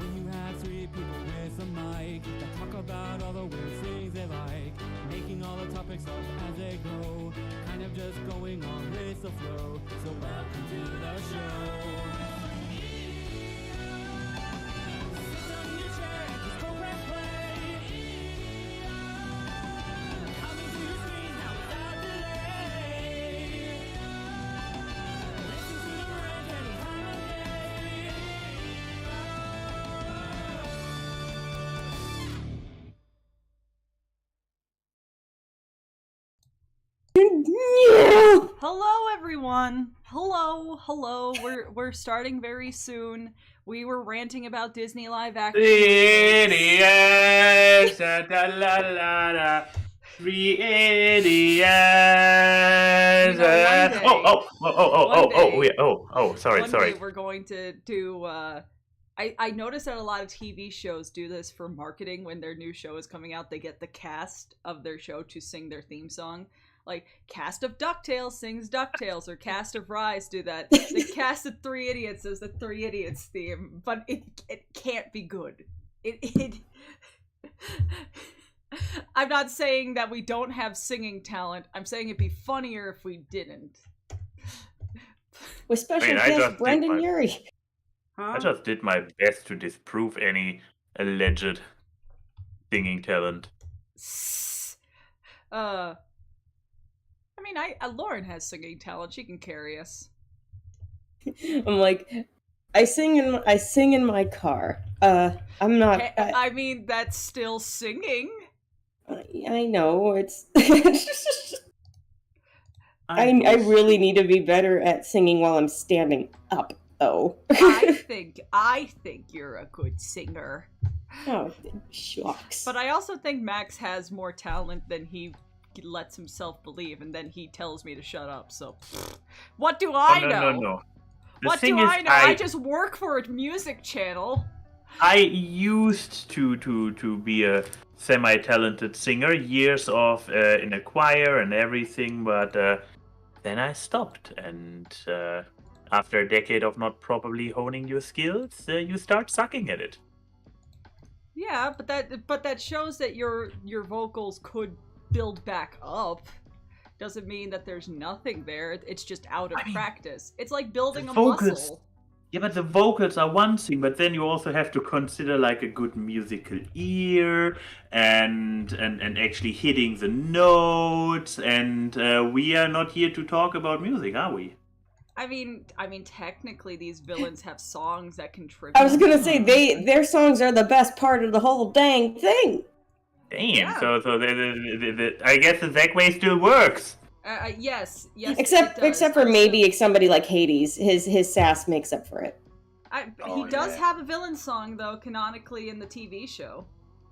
when you have sweet people with a mic that talk about all the weird things they like, making all the topics up as they go, kind of just going on with the flow. So welcome to the show. Sit down in your chair and just go press play. Coming to your screen now without delay. Listen to the rant any time of day. Hello everyone. Hello. We're starting very soon. We were ranting about Disney live action. Idiots, da la la la. 3 idiots. Sorry. One day we're going to do. I noticed that a lot of TV shows do this for marketing. When their new show is coming out, they get the cast of their show to sing their theme song. Like, cast of DuckTales sings DuckTales, or cast of Rise do that. The cast of 3 Idiots is the 3 Idiots theme, but it can't be good. I'm not saying that we don't have singing talent. I'm saying it'd be funnier if we didn't. With special guest Brendan Urie. I just did my best to disprove any alleged singing talent. I mean, Lauren has singing talent. She can carry us. I'm like, I sing in my car. I'm not. I mean, that's still singing. I know it's. I really need to be better at singing while I'm standing up, though. I think you're a good singer. Oh, shucks. But I also think Max has more talent than he lets himself believe, and then he tells me to shut up, so what do I know? No. What do I know? I just work for a music channel. I used to be a semi-talented singer, years of in a choir and everything, but then I stopped, and after a decade of not properly honing your skills, you start sucking at it. Yeah, but that shows that your vocals could build back up. Doesn't mean that there's nothing there. It's just out of practice. It's like building a muscle. Yeah, but the vocals are one thing, but then you also have to consider like a good musical ear and actually hitting the notes. And we are not here to talk about music, are we? I mean, technically, these villains have songs that contribute. I was gonna say their songs are the best part of the whole dang thing. Damn. Yeah. So I guess the segue still works. Yes. Except for maybe somebody like Hades, his sass makes up for it. He does have a villain song though, canonically in the TV show.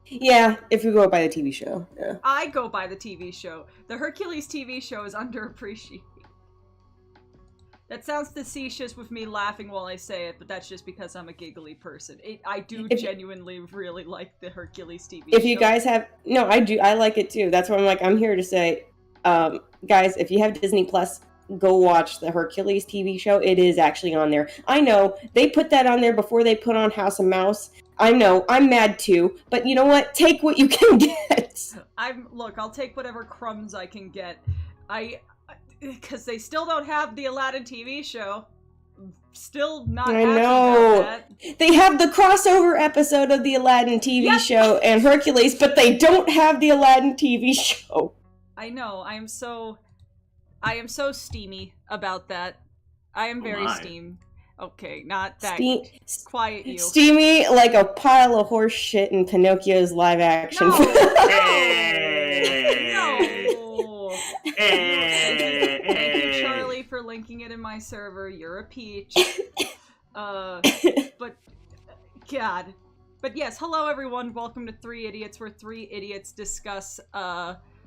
Yeah, if you go by the TV show. Yeah. I go by the TV show. The Hercules TV show is underappreciated. That sounds facetious with me laughing while I say it, but that's just because I'm a giggly person. I do genuinely really like the Hercules TV show. If you guys have... No, I do. I like it too. That's why I'm here to say, guys, if you have Disney Plus, go watch the Hercules TV show. It is actually on there. I know, they put that on there before they put on House of Mouse. I know, I'm mad too, but you know what? Take what you can get. I'll take whatever crumbs I can get. Because they still don't have the Aladdin TV show. Still not happy about that. They have the crossover episode of the Aladdin TV show and Hercules, but they don't have the Aladdin TV show. I know. I am so steamy about that. I am very steamed. Okay, not that. Quiet you. Steamy like a pile of horse shit in Pinocchio's live action. No. Thank you, Charlie, for linking it in my server. You're a peach. But yes, hello everyone. Welcome to 3 Idiots, where 3 idiots discuss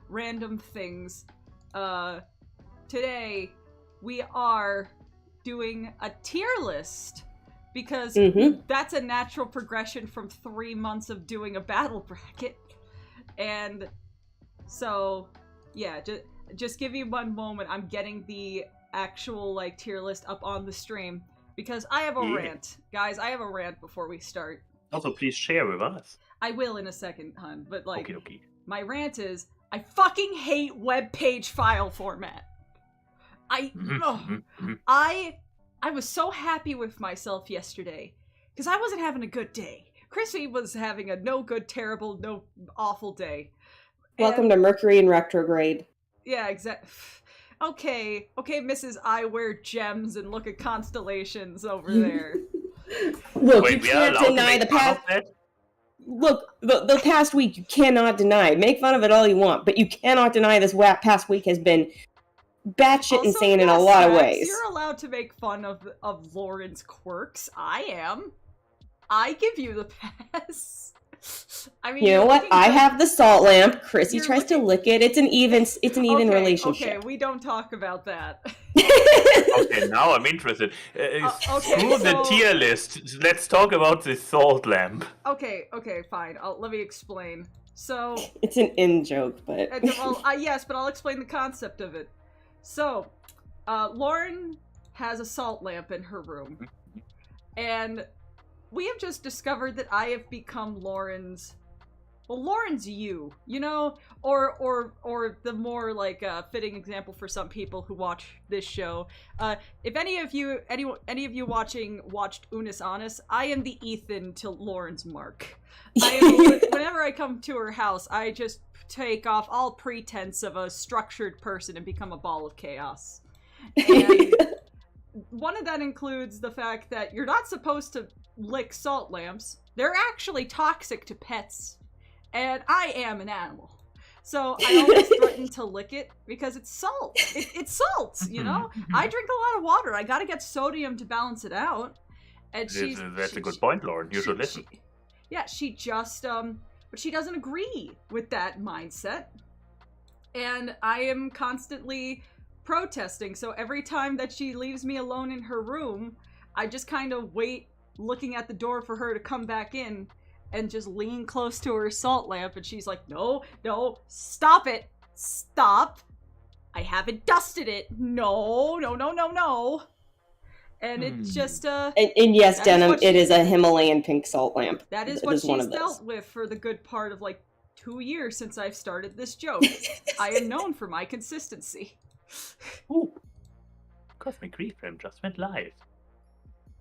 random things. Today we are doing a tier list because that's a natural progression from 3 months of doing a battle bracket. And so yeah, just give me one moment. I'm getting the actual tier list up on the stream because I have a rant. Guys, I have a rant before we start. Also, please share with us. I will in a second, hun. But like, Okay. my rant is, I fucking hate web page file format. I was so happy with myself yesterday because I wasn't having a good day. Chrissy was having a no good, terrible, no awful day. Welcome to Mercury in retrograde. Yeah, exactly. Okay, Mrs. I wear gems and look at constellations over there. Look, Wait, you we are can't allowed to deny make the fun of past. that? Look, the past week you cannot deny. Make fun of it all you want, but you cannot deny this past week has been batshit Also, insane in a yes, lot of Max, ways. You're allowed to make fun of Lauren's quirks. I am. I give you the pass. I mean, You know what? I have the salt lamp. Chrissy You're tries to looking- lick it. It's an even relationship. Okay, we don't talk about that. Okay, now I'm interested. okay, Through the so- tier list, let's talk about the salt lamp. Okay, fine. Let me explain. So, It's an in joke, but yes, but I'll explain the concept of it. So, Lauren has a salt lamp in her room, and we have just discovered that I have become Lauren's you know, or the more like fitting example for some people who watch this show. If any of you watched Unis Honest, I am the Ethan to Lauren's Mark. Whenever I come to her house, I just take off all pretense of a structured person and become a ball of chaos. And one of that includes the fact that you're not supposed to lick salt lamps. They're actually toxic to pets. And I am an animal. So I always threaten to lick it because it's salt. It's salt, you know? I drink a lot of water. I gotta get sodium to balance it out. And That's a good point, Lauren. You should listen. She just, but she doesn't agree with that mindset. And I am constantly protesting. So every time that she leaves me alone in her room, I just kind of wait looking at the door for her to come back in and just lean close to her salt lamp, and she's like, no, stop it, stop, I haven't dusted it, no, and it's just, and yes, Denim, it is a Himalayan pink salt lamp. That is what she's dealt with for the good part of, like, 2 years since I've started this joke. I am known for my consistency. Ooh, CosmicKeyframe just went live.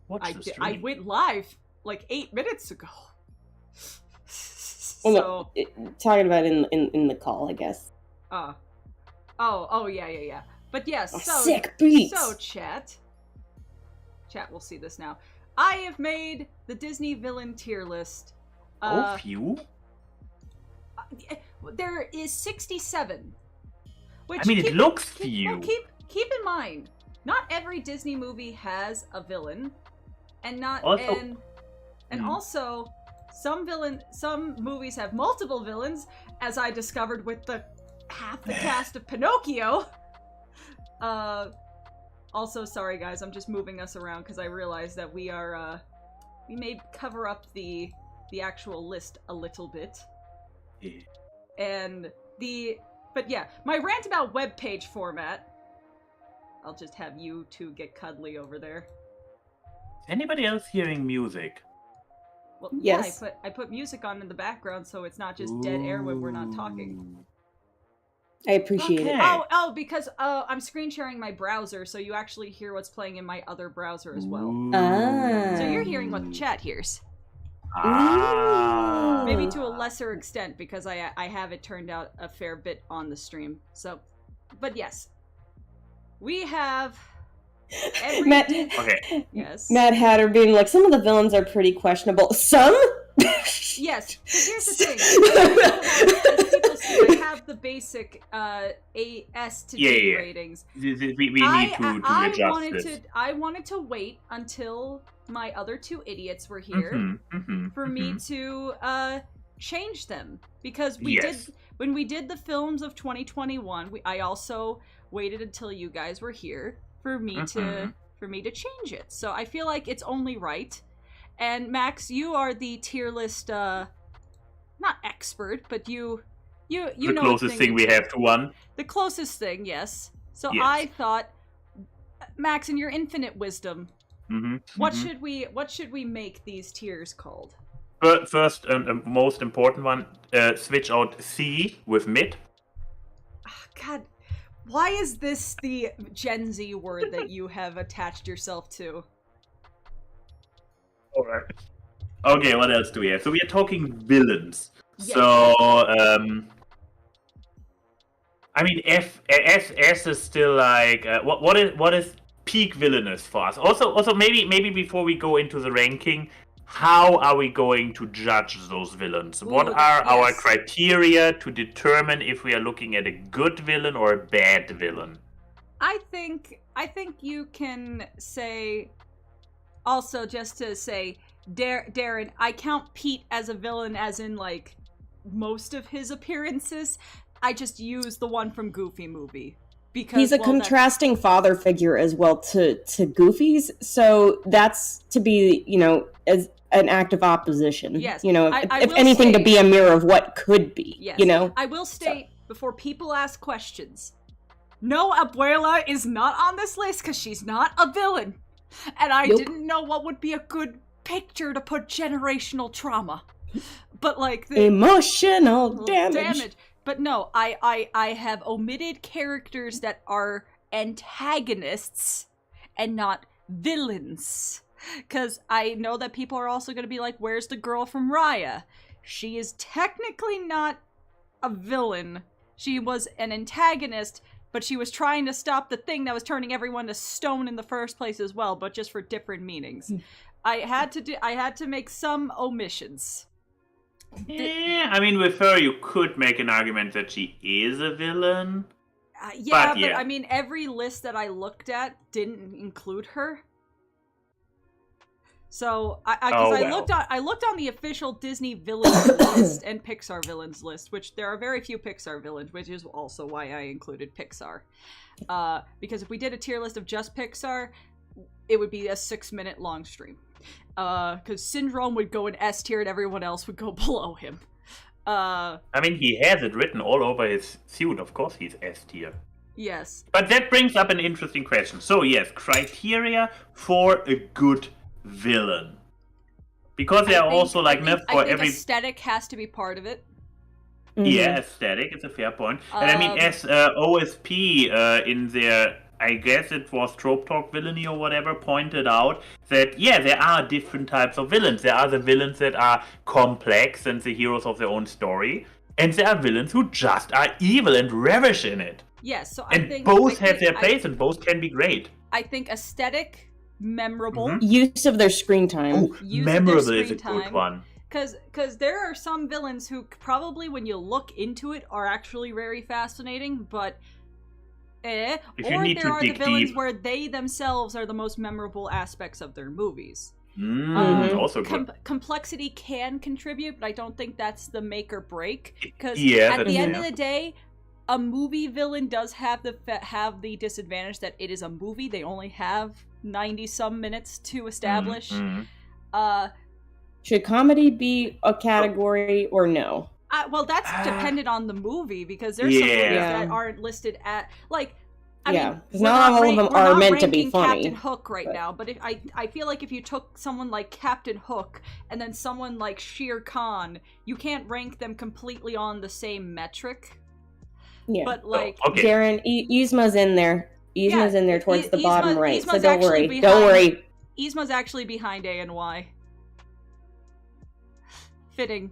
Watch the stream. I went live, like, 8 minutes ago. Well, no, talking about in the call, I guess. Yeah. But yes, sick beats. So chat will see this now. I have made the Disney villain tier list. Few? There is 67. Which it looks few. Well, keep in mind, not every Disney movie has a villain, and also some movies have multiple villains, as I discovered with half the cast of Pinocchio. Also, sorry guys, I'm just moving us around because I realized that we may cover up the actual list a little bit. Yeah. But yeah, my rant about web page format. I'll just have you two get cuddly over there. Is anybody else hearing music? Well, yes. Yeah, I put music on in the background so it's not just dead air when we're not talking. I appreciate it. Oh, because I'm screen sharing my browser, so you actually hear what's playing in my other browser as well. So you're hearing what the chat hears. Maybe to a lesser extent, because I have it turned out a fair bit on the stream. So, but yes. We have Matt, okay. Yes. Mad Hatter being like, some of the villains are pretty questionable. Some? Yes. But here's the thing. As people see, I have the basic A, S to D ratings. We need to adjust this. I wanted to wait until my other two idiots were here for me to change them. Because when we did the films of 2021, I also waited until you guys were here for me to change it. So I feel like it's only right. And Max, you are the tier list not expert, but you know the closest thing we have to one. The closest thing, yes. So yes. I thought, Max, in your infinite wisdom, what should we make these tiers called? First and most important one, switch out C with mid. God, why is this the Gen Z word that you have attached yourself to? Alright. Okay, what else do we have? So we are talking villains. Yes. So, I mean, S is still like what is peak villainous for us? Also maybe before we go into the ranking, how are we going to judge those villains? What are our criteria to determine if we are looking at a good villain or a bad villain? I think you can say, also just to say, Darren, I count Pete as a villain as in like most of his appearances. I just use the one from Goofy movie. Because he's a contrasting father figure as well to Goofy's, so that's to be, as an act of opposition. Yes. If anything, to be a mirror of what could be. Yes. I will state, before people ask questions, no, Abuela is not on this list because she's not a villain. And I didn't know what would be a good picture to put generational trauma. But like the emotional damage. But no, I have omitted characters that are antagonists and not villains. Because I know that people are also going to be like, where's the girl from Raya? She is technically not a villain. She was an antagonist, but she was trying to stop the thing that was turning everyone to stone in the first place as well, but just for different meanings. I had to make some omissions. Yeah, I mean, with her, you could make an argument that she is a villain. But I mean, every list that I looked at didn't include her. So, I looked on the official Disney villains list and Pixar villains list, which there are very few Pixar villains, which is also why I included Pixar. Because if we did a tier list of just Pixar, it would be a 6-minute long stream. Because Syndrome would go in S tier and everyone else would go below him. I mean, he has it written all over his suit. Of course he's S tier. Yes. But that brings up an interesting question. So yes, criteria for a good villain. Because there are also like aesthetic has to be part of it. Yeah, aesthetic is a fair point. And I mean, as OSP in their, I guess it was Trope Talk Villainy or whatever, pointed out that, there are different types of villains. There are the villains that are complex and the heroes of their own story. And there are villains who just are evil and relish in it. Yes, so I think both have their place and both can be great. I think aesthetic, memorable. Use of their screen time. Memorable is a good one. Because there are some villains who probably, when you look into it, are actually very fascinating, but or there are the villains where they themselves are the most memorable aspects of their movies. Also good. Complexity can contribute, but I don't think that's the make or break. Because at the end of the day, a movie villain does have the disadvantage that it is a movie. They only have 90-some minutes to establish. Should comedy be a category or no? Well, that's dependent on the movie, because there's some movies that aren't listed at, like, I mean, not all of them are meant to be funny. Captain Hook now, but I feel like if you took someone like Captain Hook and then someone like Shere Khan, you can't rank them completely on the same metric. Yeah. But like, Darren, Yzma's in there. Yzma's in there towards the bottom right, so don't worry. Don't worry. Yzma's actually behind A and Y. Fitting.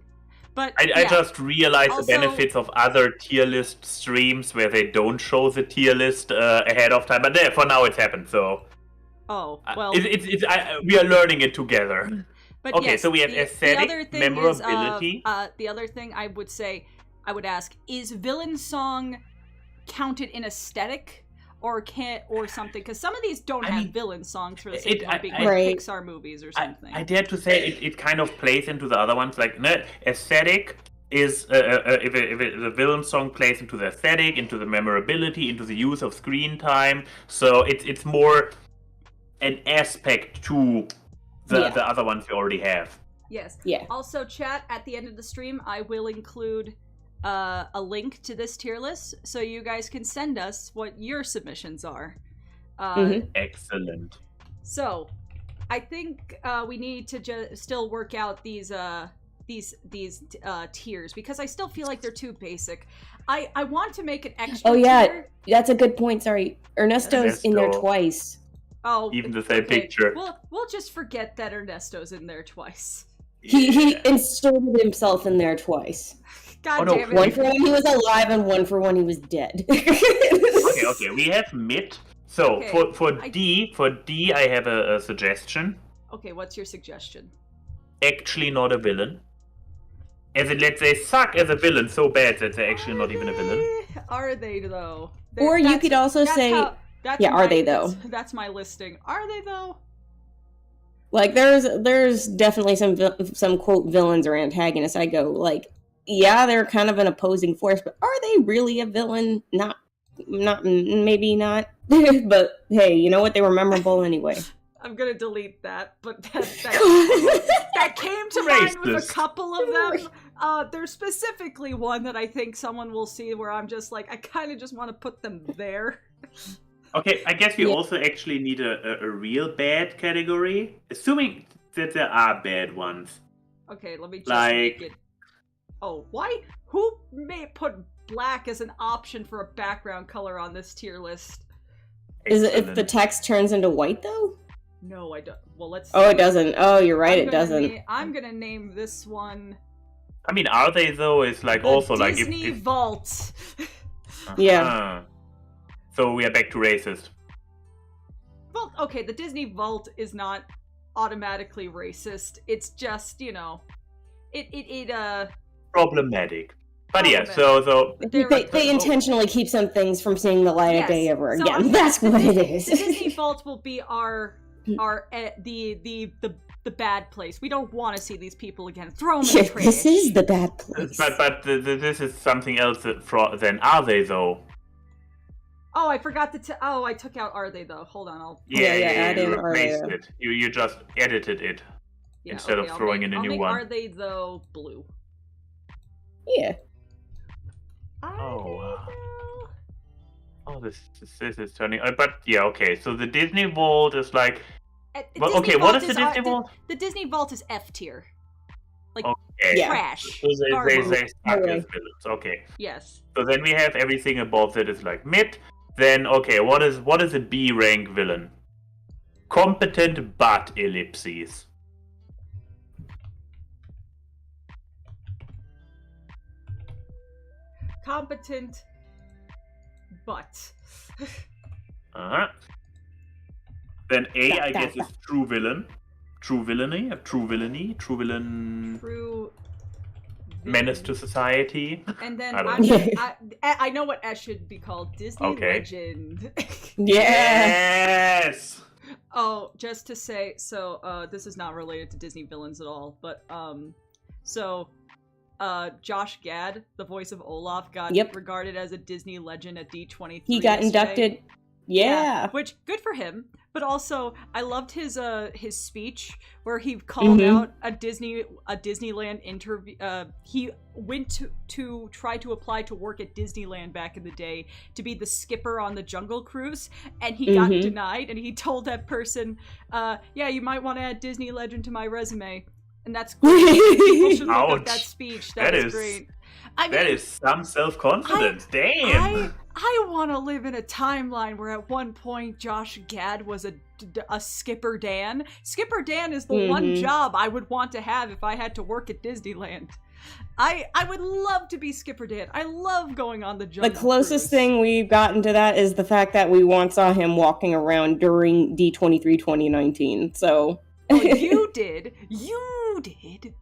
But I just realized the benefits of other tier list streams where they don't show the tier list ahead of time. But there, for now, it's happened. So, we are learning it together. But so we have aesthetic, memorability. The other thing I would ask is villain song counted in aesthetic? Or something, because some of these don't have villain songs for the sake of being Pixar movies or something. I dare to say it kind of plays into the other ones. Like, aesthetic is if the villain song plays into the aesthetic, into the memorability, into the use of screen time. So it's more an aspect to the other ones we already have. Yes. Yeah. Also, chat, at the end of the stream, I will include a link to this tier list so you guys can send us what your submissions are. Excellent. So I think we need to still work out these tiers because I still feel like they're too basic. I want to make an extra. Oh yeah, tier. that's a good point. Sorry, Ernesto's in there Ernesto. twice. Oh, Even the same picture. We'll just forget that Ernesto's in there twice. He inserted himself in there twice. God Oh, no, damn it! One for when he was alive and one for when he was dead. Okay, we have mid. So Okay, for D, I have a suggestion. Okay, what's your suggestion? Actually, not a villain. As in, let's say, suck as a villain so bad that they're actually not even a villain. Are they though? Or you could also say, are they, though? That's my listing. Are they though? like, there's definitely some quote villains or antagonists. I go like, yeah, they're kind of an opposing force, but are they really a villain? Not maybe not. But hey, you know what? They were memorable anyway. I'm gonna delete that, but that came to mind with a couple of them. There's specifically one that I think someone will see where I'm just like, I kind of just want to put them there. Okay, I guess we also actually need a real bad category, assuming that there are bad ones. Okay, let me just make it. Oh, why? Who may put black as an option for a background color on this tier list? Is it if the text turns into white though? No, I don't. Well, let's. Oh, it doesn't. Oh, you're right. It doesn't. I'm gonna name this one. I mean, are they though? It's like also like Disney Vault. Yeah. So we are back to racist. Well, okay, the Disney Vault is not automatically racist. It's just, you know, it Problematic. But yeah, so they intentionally keep some things from seeing the light of day ever so, again. That's what it is. The Disney Vault will be the bad place. We don't want to see these people again. Throw them in the trash. This is the bad place. But this is something else than are they though? Oh, I forgot to. I took out are they though. Hold on, I'll. Add you in are they replaced it. You just edited it instead of throwing in a new one. Are they though blue? Yeah. Oh, this is turning. But yeah, okay. So the Disney Vault is like. Well, okay, what is the Disney Vault? The Disney Vault is F tier. Like trash. So they suck as villains. Okay. Yes. So then we have everything above that is like mid. Then okay, what is a B rank villain? Competent but ellipses. Competent but. Then A, I guess, is true villain. True villainy. True villain. Menace to society. And then I I know what S should be called. Disney Legend. Yes! Oh, just to say, so this is not related to Disney villains at all, but Josh Gad, the voice of Olaf, got regarded as a Disney legend at D23. He got inducted. Yeah. Which good for him. But also, I loved his speech where he called out a Disneyland interview. He went to try to apply to work at Disneyland back in the day to be the skipper on the Jungle Cruise, and he got denied. And he told that person, "Yeah, you might want to add Disney legend to my resume." And that's great. People should look up that speech. That is great. I mean, that is some self-confidence. Damn. I want to live in a timeline where at one point Josh Gad was a Skipper Dan. Skipper Dan is the one job I would want to have if I had to work at Disneyland. I would love to be Skipper Dan. I love going on the Jungle The closest Cruise. thing we've gotten to that is the fact that we once saw him walking around during D23 2019. So. Oh, you did. You did.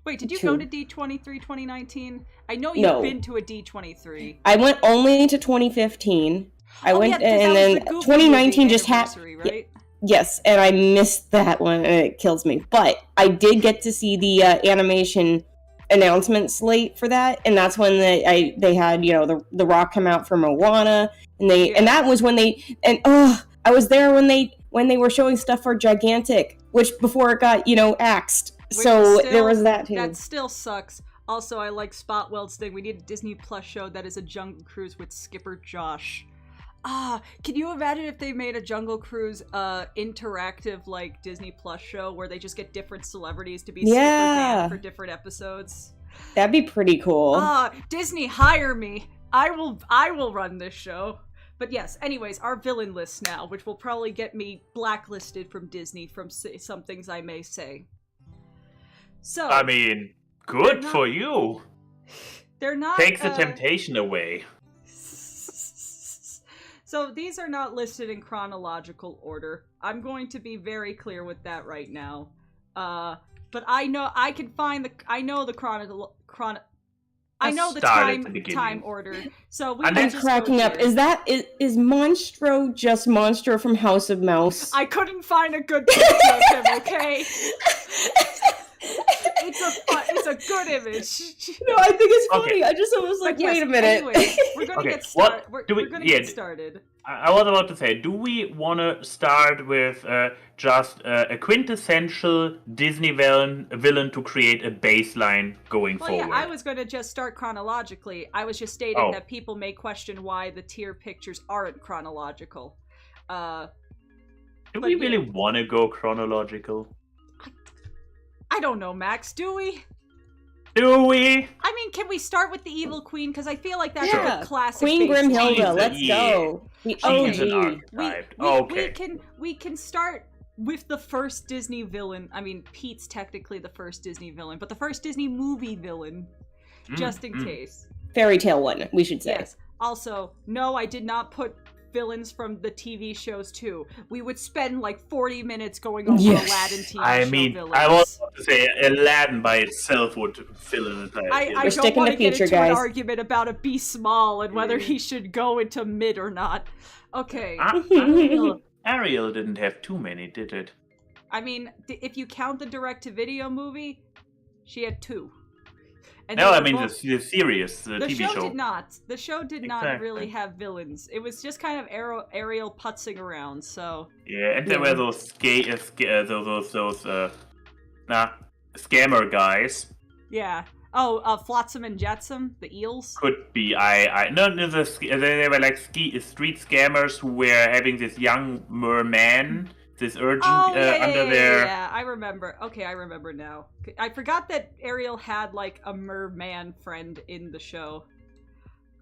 Wait, did you go to D23 2019? I know you've been to a D23. I went only to 2015. I went, and then 2019 just happened. Right? Yes, and I missed that one, and it kills me. But I did get to see the animation announcement slate for that, and that's when they had the Rock come out for Moana, and and that was when I was there when they were showing stuff for Gigantic, which before it got axed. There was that too. That still sucks. Also, I like Spotweld's thing. We need a Disney Plus show that is a Jungle Cruise with Skipper Josh. Can you imagine if they made a Jungle Cruise interactive like Disney Plus show where they just get different celebrities to be Skipper Dan for different episodes? That'd be pretty cool. Disney, hire me. I will run this show. But yes, anyways, our villain list now, which will probably get me blacklisted from Disney from some things I may say. So I mean, good for you. They're not Takes the temptation away. So these are not listed in chronological order. I'm going to be very clear with that right now. But I know I can find the time order. So I'm cracking up. Is Monstro just Monstro from House of Mouse? I couldn't find a good picture of him. Okay. It's a good image. No, I think it's funny. I just was like, wait a minute. Anyways, we're gonna get started. We're gonna get started. I was about to say, do we want to start with just a quintessential Disney villain to create a baseline going forward? Yeah, I was going to just start chronologically. I was just stating that people may question why the tier pictures aren't chronological. Do we really want to go chronological? I don't know, Max. Do we? Do we? I mean, can we start with the Evil Queen? Because I feel like that's a classic. Queen Grimhilda, let's go. We can start with the first Disney villain. I mean, Pete's technically the first Disney villain, but the first Disney movie villain, just in case. Fairy tale one, we should say. Yes. Also, no, I did not put villains from the TV shows too. We would spend like 40 minutes going over Aladdin TV show villains. I was about to say Aladdin by itself would fill an entire I don't want to get into an argument about a Be Small and whether he should go into mid or not. Okay. Ariel didn't have too many, did it? I mean, if you count the direct-to-video movie, she had 2. And no, I mean the series, the TV show. The show did not really have villains. It was just kind of Ariel putzing around. So yeah, and there were those scammer guys. Yeah. Flotsam and Jetsam, the eels. Could be. They were like street scammers who were having this young merman. This urgent under their... Yeah, I remember. Okay, I remember now. I forgot that Ariel had, like, a merman friend in the show.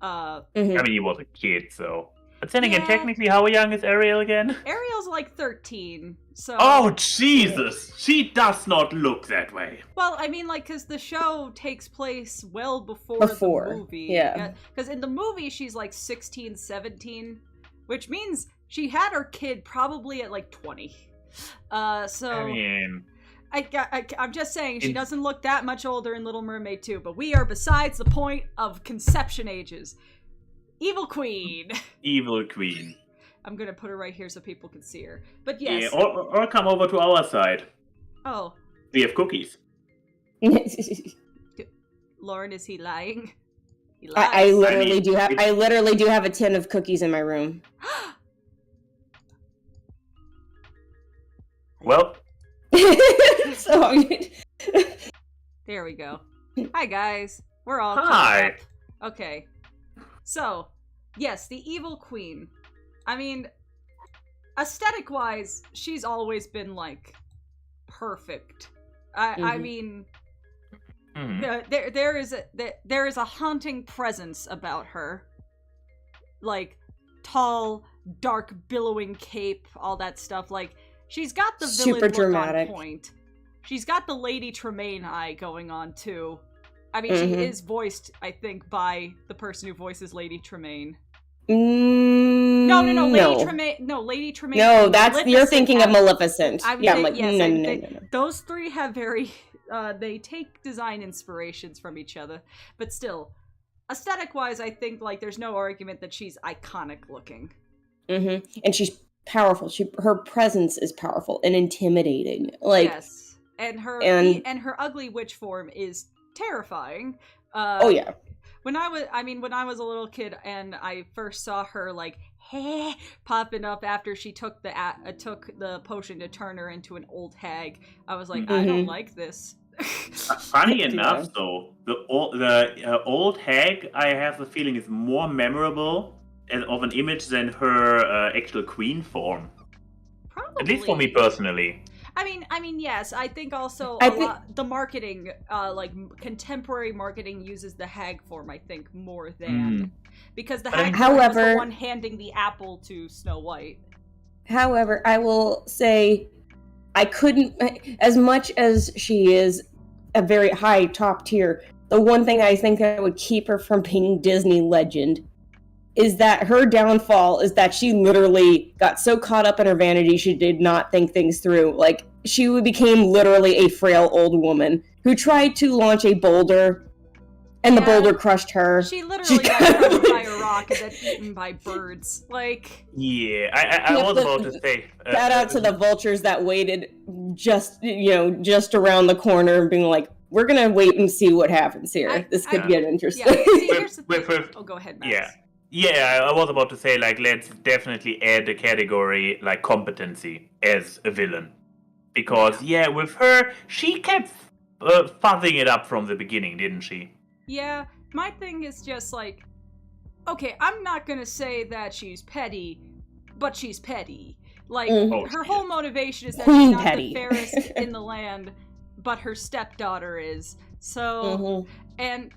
I mean, he was a kid, so... But then again, technically, how young is Ariel again? Ariel's, like, 13, so... Oh, Jesus! She does not look that way. Well, I mean, like, because the show takes place well before the movie. Yeah. Because in the movie, she's, like, 16, 17, which means... She had her kid probably at like 20. So I mean, I'm just saying she doesn't look that much older in Little Mermaid 2, but we are besides the point of conception ages. Evil Queen. Evil Queen. I'm gonna put her right here so people can see her. But yes. Yeah, or come over to our side. Oh. We have cookies. Lauren, is he lying? He lies. I literally do have a tin of cookies in my room. Well, there we go. Hi guys, we're all hi. Up. Okay, so yes, the Evil Queen. I mean, aesthetic-wise, she's always been like perfect. I mean, there is a haunting presence about her, like tall, dark, billowing cape, all that stuff. Like. She's got the villain look on point. She's got the Lady Tremaine eye going on, too. I mean, she is voiced, I think, by the person who voices Lady Tremaine. No, Lady Tremaine. No, Lady Tremaine. No, you're thinking of Maleficent. No. Those three have very... they take design inspirations from each other. But still, aesthetic-wise, I think, like, there's no argument that she's iconic looking. And she's powerful. Her presence is powerful and intimidating. Like yes, and her ugly witch form is terrifying. When I was a little kid and I first saw her like popping up after she took the potion to turn her into an old hag, I was like, I don't like this. Funny enough, though, the old hag, I have the feeling, is more memorable of an image than her actual queen form. Probably. At least for me personally. I mean, yes. I think also the marketing, like contemporary marketing, uses the hag form. I think more than because the hag form was the one handing the apple to Snow White. However, I will say, I couldn't, as much as she is a very high top tier. The one thing I think that would keep her from being Disney legend is that her downfall is that she literally got so caught up in her vanity she did not think things through. Like, she became literally a frail old woman who tried to launch a boulder, and the boulder crushed her. She literally got crushed by a rock and then eaten by birds. Like, yeah, I was about to say. Shout out to the vultures that waited just around the corner, being like, "We're gonna wait and see what happens here. This could get interesting." Yeah, see, here's the thing. Oh, go ahead, Max. Yeah. Yeah, I was about to say, like, let's definitely add a category like competency as a villain. Because, with her, she kept fuzzing it up from the beginning, didn't she? Yeah, my thing is just like, okay, I'm not gonna say that she's petty, but she's petty. Like, her whole motivation is that she's not the fairest in the land, but her stepdaughter is. So, and...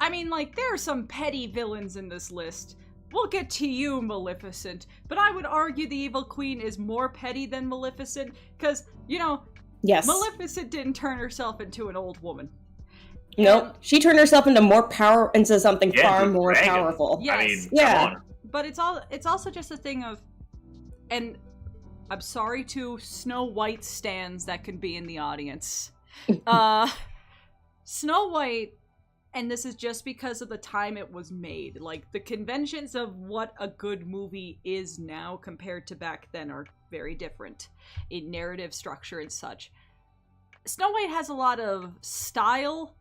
I mean, like, there are some petty villains in this list. We'll get to you, Maleficent. But I would argue the Evil Queen is more petty than Maleficent, because, Maleficent didn't turn herself into an old woman. Nope. She turned herself into something far more powerful. Yes. Come on. But it's also just a thing of, and I'm sorry to Snow White stans that can be in the audience. Snow White, and this is just because of the time it was made. Like, the conventions of what a good movie is now compared to back then are very different in narrative structure and such. Snow White has a lot of style,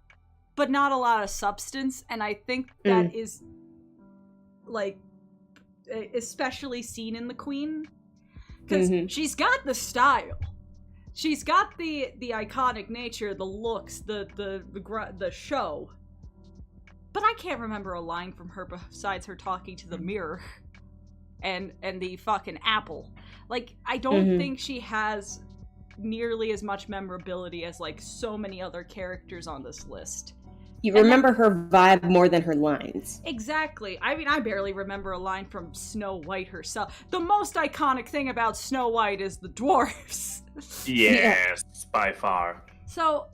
but not a lot of substance, and I think that is, like, especially seen in the Queen. Because she's got the style. She's got the iconic nature, the looks, the show. But I can't remember a line from her besides her talking to the mirror and the fucking apple. Like, I don't think she has nearly as much memorability as, like, so many other characters on this list. You remember her vibe more than her lines. Exactly. I mean, I barely remember a line from Snow White herself. The most iconic thing about Snow White is the dwarfs. Yes, by far. So...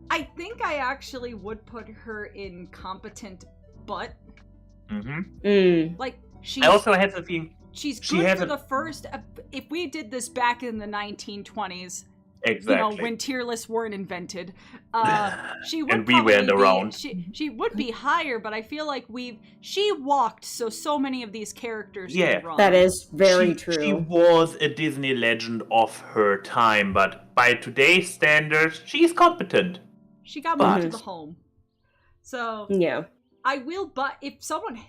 I think I actually would put her in competent, but like I also have the feeling she's good for the first. If we did this back in the 1920s, exactly, when tier lists weren't invented, she would and we weren't around. She would be higher, but I feel like she walked so many of these characters. Run. That is very true. She was a Disney legend of her time, but by today's standards, she's competent. She got moved to the home. So, yeah. I will, but if someone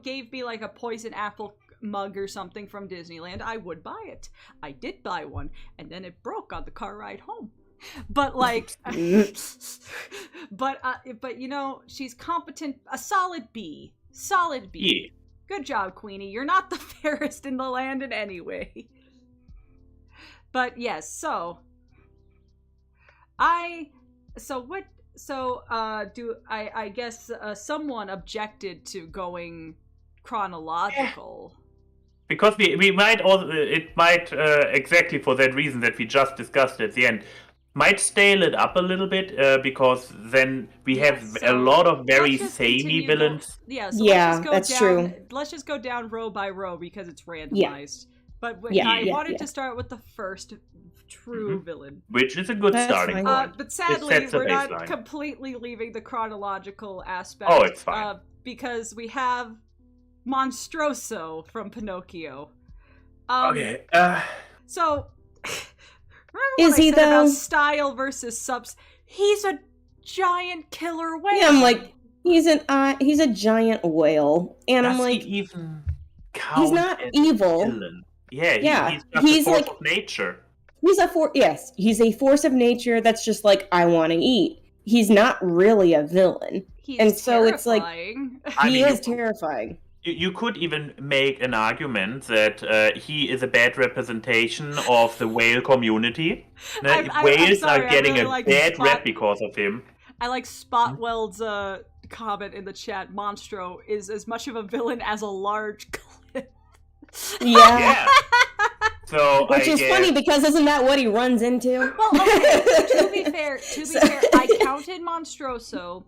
gave me like a poison apple mug or something from Disneyland, I would buy it. I did buy one, and then it broke on the car ride home. But like, but you know, she's competent, a solid B. Solid B. Yeah. Good job, Queenie. You're not the fairest in the land in any way. But yes, so I guess someone objected to going chronological. Because we might also, it might, exactly for that reason that we just discussed at the end, might stale it up a little bit, because then we have a lot of very samey villains. That's true. Let's just go down row by row because it's randomized. But I wanted to start with the first true villain, which is a good starting point. But sadly, we're not completely leaving the chronological aspect. Oh, it's fine. Because we have Monstroso from Pinocchio. Okay. So, remember what I said about style versus subs? He's a giant killer whale. Yeah, I'm like, he's a giant whale, and I'm like, he's not evil. Villain? Yeah, he's just a force of nature. He's a force of nature that's just like, I want to eat. He's not really a villain. So it's like, he is terrifying. You could even make an argument that he is a bad representation of the whale community. I'm Whales sorry, are I getting really a like bad Spot- rep because of him. I like Spotweld's comment in the chat. Monstro is as much of a villain as a large cliff. Yeah. Yeah. So Which I is guess... funny because isn't that what he runs into? Well, okay, to be fair, I counted Monstroso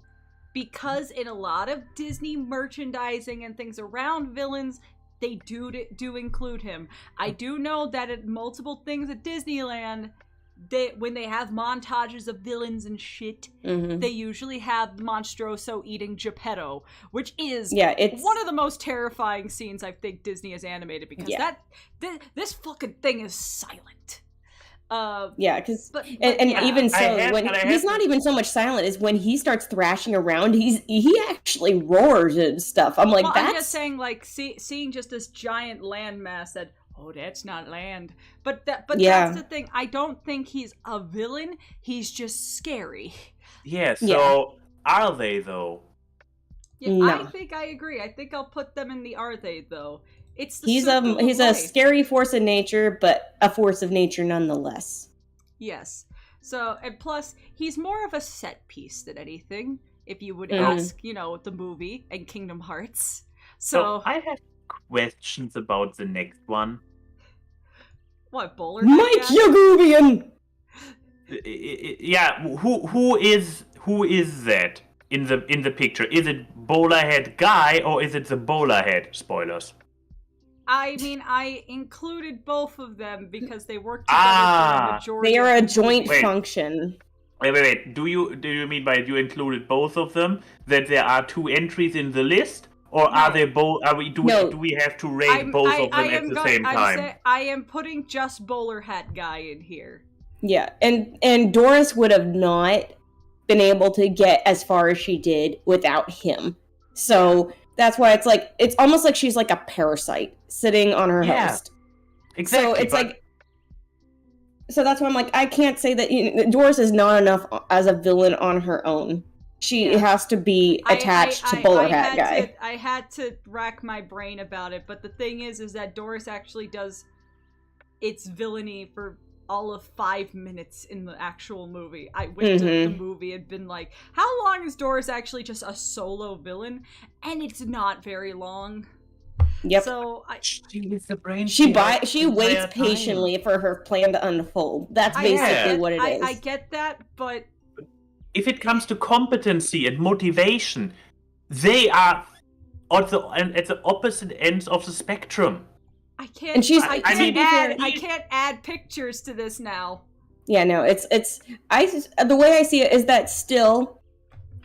because in a lot of Disney merchandising and things around villains, they do include him. I do know that at multiple things at Disneyland, when they have montages of villains and shit, they usually have Monstroso eating Geppetto, which is it's one of the most terrifying scenes I think Disney has animated, because this fucking thing is silent. Because even so, he's not even so much silent as when he starts thrashing around, he actually roars and stuff. I'm like, I'm just saying, like, seeing just this giant landmass that, oh, that's not land. But that's the thing. I don't think he's a villain. He's just scary. Yeah, so are they, though? Yeah, No. I think I agree. I think I'll put them in the are they, though. It's the he's a a scary force of nature, but a force of nature nonetheless. Yes. So, and plus, he's more of a set piece than anything, if you would ask, the movie and Kingdom Hearts. So I have questions about the next one. What, Bowler? Mike Yagubian! Yeah, who is that in the picture? Is it Bowler Head Guy or is it the Bowler Head? Spoilers. I mean, I included both of them because they work together for the majority. They are a joint Wait. function. Wait. Do you mean by you included both of them that there are two entries in the list, or are they both? Do we have to rate both of them at the same time? I am putting just Bowler Hat Guy in here. Yeah, and Doris would have not been able to get as far as she did without him. So that's why it's almost like she's like a parasite sitting on her host. Exactly. So it's so that's why I'm like, I can't say that Doris is not enough as a villain on her own. She has to be attached to Bowler Hat Guy. I had to rack my brain about it, but the thing is that Doris actually does its villainy for all of 5 minutes in the actual movie. I went to the movie and been like, how long is Doris actually just a solo villain? And it's not very long. Yep. So she waits patiently for her plan to unfold. That's basically what it is. I get that, but if it comes to competency and motivation, they are at the opposite ends of the spectrum. I can't. And I can't add pictures to this now. Yeah, no, the way I see it is that still,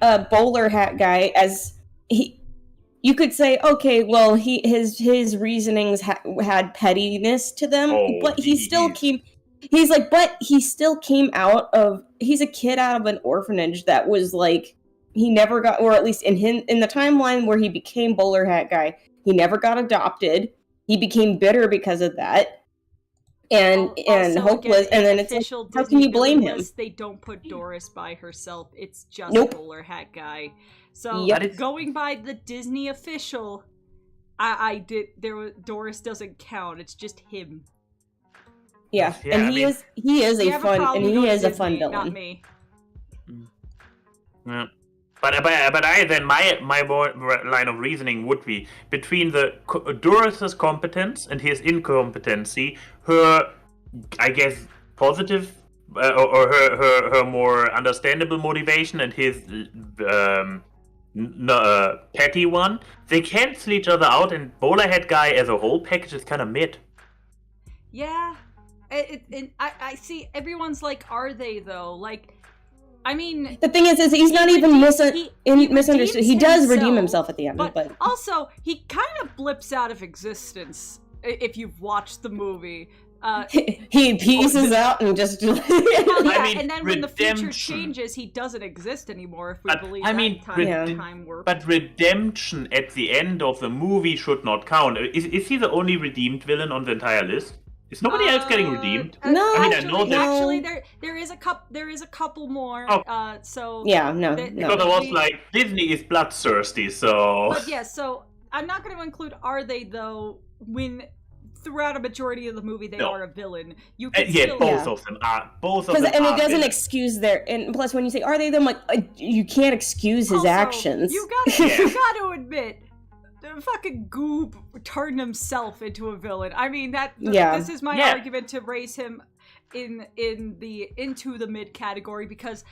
Bowler Hat Guy, as you could say, okay, well, his reasonings had pettiness to them, but he still came. He's like, but he still came out of. He's a kid out of an orphanage that was like, he never got, or at least in the timeline where he became Bowler Hat Guy, he never got adopted. He became bitter because of that, and hopeless. And then it's like, how can you blame him? They don't put Doris by herself. It's just Bowler Hat Guy. So going by the Disney official, Doris doesn't count. It's just him. Yeah, and he is a fun villain. Not me. Yeah. But my line of reasoning would be between Doris's competence and his incompetency, her, I guess, positive or her more understandable motivation and his petty one, they cancel each other out, and Bowler Hat Guy as a whole package is kind of mid. Yeah, I see. Everyone's like, are they though? Like, I mean, the thing is he's not even misunderstood. He does redeem himself at the end, but also he kind of blips out of existence if you've watched the movie. He pieces out and just. And then when the future changes, he doesn't exist anymore. If we believe time works. But redemption at the end of the movie should not count. Is he the only redeemed villain on the entire list? Is nobody else getting redeemed? No, I mean, I know that. Actually, there is a couple more. Oh. So yeah, no. Because I was like, Disney is bloodthirsty, so. But yeah, so I'm not going to include are they though when throughout a majority of the movie they are a villain. You can still, both of them are. Both of them and are it doesn't villains. excuse their. And plus, when you say are they, then like you can't excuse his also, actions. You gotta admit. The fucking Goob turned himself into a villain. I mean this is my argument to raise him into the mid category, because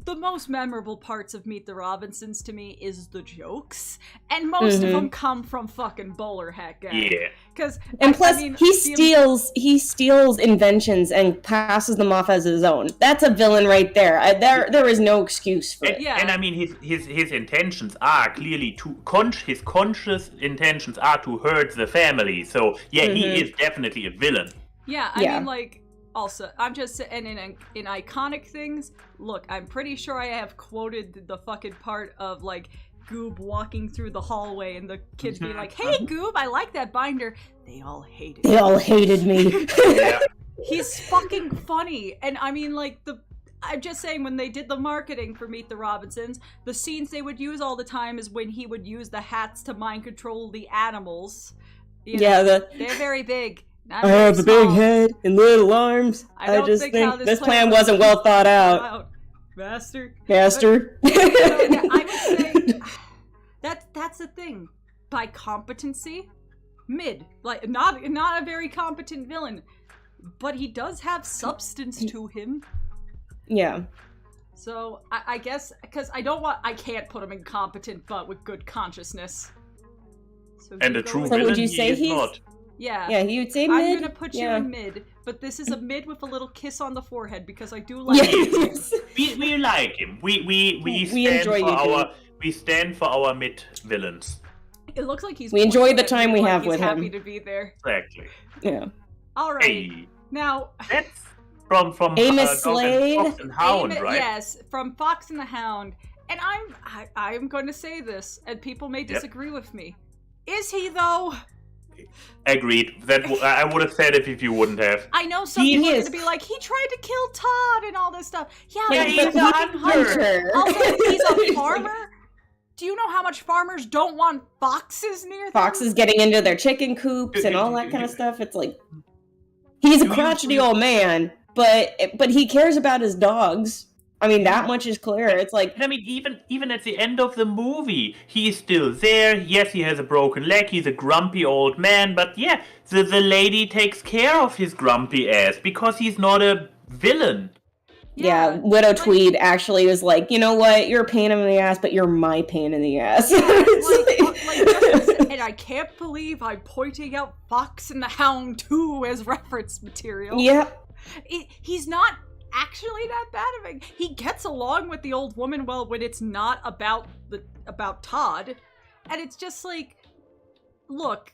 the most memorable parts of Meet the Robinsons to me is the jokes, and most of them come from fucking Bowler Hat Gang. Yeah. He steals inventions and passes them off as his own. That's a villain right there. There is no excuse for it. Yeah. And I mean, his intentions are clearly his conscious intentions are to hurt the family. So he is definitely a villain. Yeah, I mean, like. Also, I'm just and in iconic things. Look, I'm pretty sure I have quoted the fucking part of like Goob walking through the hallway and the kids being like, "Hey, Goob, I like that binder." They all hated. They all hated me. Yeah. He's fucking funny, and I mean, like I'm just saying, when they did the marketing for Meet the Robinsons, the scenes they would use all the time is when he would use the hats to mind control the animals. They're very big. I have a big head and little arms. I just think this plan wasn't well thought out. Master. But, I would say that's the thing. By competency, mid. Like not a very competent villain, but he does have substance to him. Yeah. So I guess because I can't put him incompetent, but with good consciousness. So and a true So villain, would you say he is not. Yeah. Yeah, he would say mid. I'm gonna put you in mid, but this is a mid with a little kiss on the forehead because I do like him. We like him. We stand for our mid villains. It looks like he's. We enjoy the time we have with him. Happy to be there. Exactly. Yeah. All right. Hey. Now. That's from Amos Slade. Fox and Hound, right? Yes, from Fox and the Hound. And I'm going to say this, and people may disagree with me. Is he though? Agreed. That I would have said it if you wouldn't have. I know some people are going to be like, he tried to kill Todd and all this stuff. Yeah, he's a hunter. Also, he's a farmer. Do you know how much farmers don't want foxes near them? Foxes getting into their chicken coops and all that kind of stuff. It's like he's a crotchety old man, but he cares about his dogs. I mean, that much is clear. It's like... I mean, even at the end of the movie, he's still there. Yes, he has a broken leg. He's a grumpy old man. But yeah, the lady takes care of his grumpy ass because he's not a villain. Yeah, Widow Tweed actually was like, you know what? You're a pain in the ass, but you're my pain in the ass. And I can't believe I'm pointing out Fox and the Hound 2 as reference material. Yep. He's not... actually that bad of it. He gets along with the old woman well when it's not about Todd. And it's just like, look,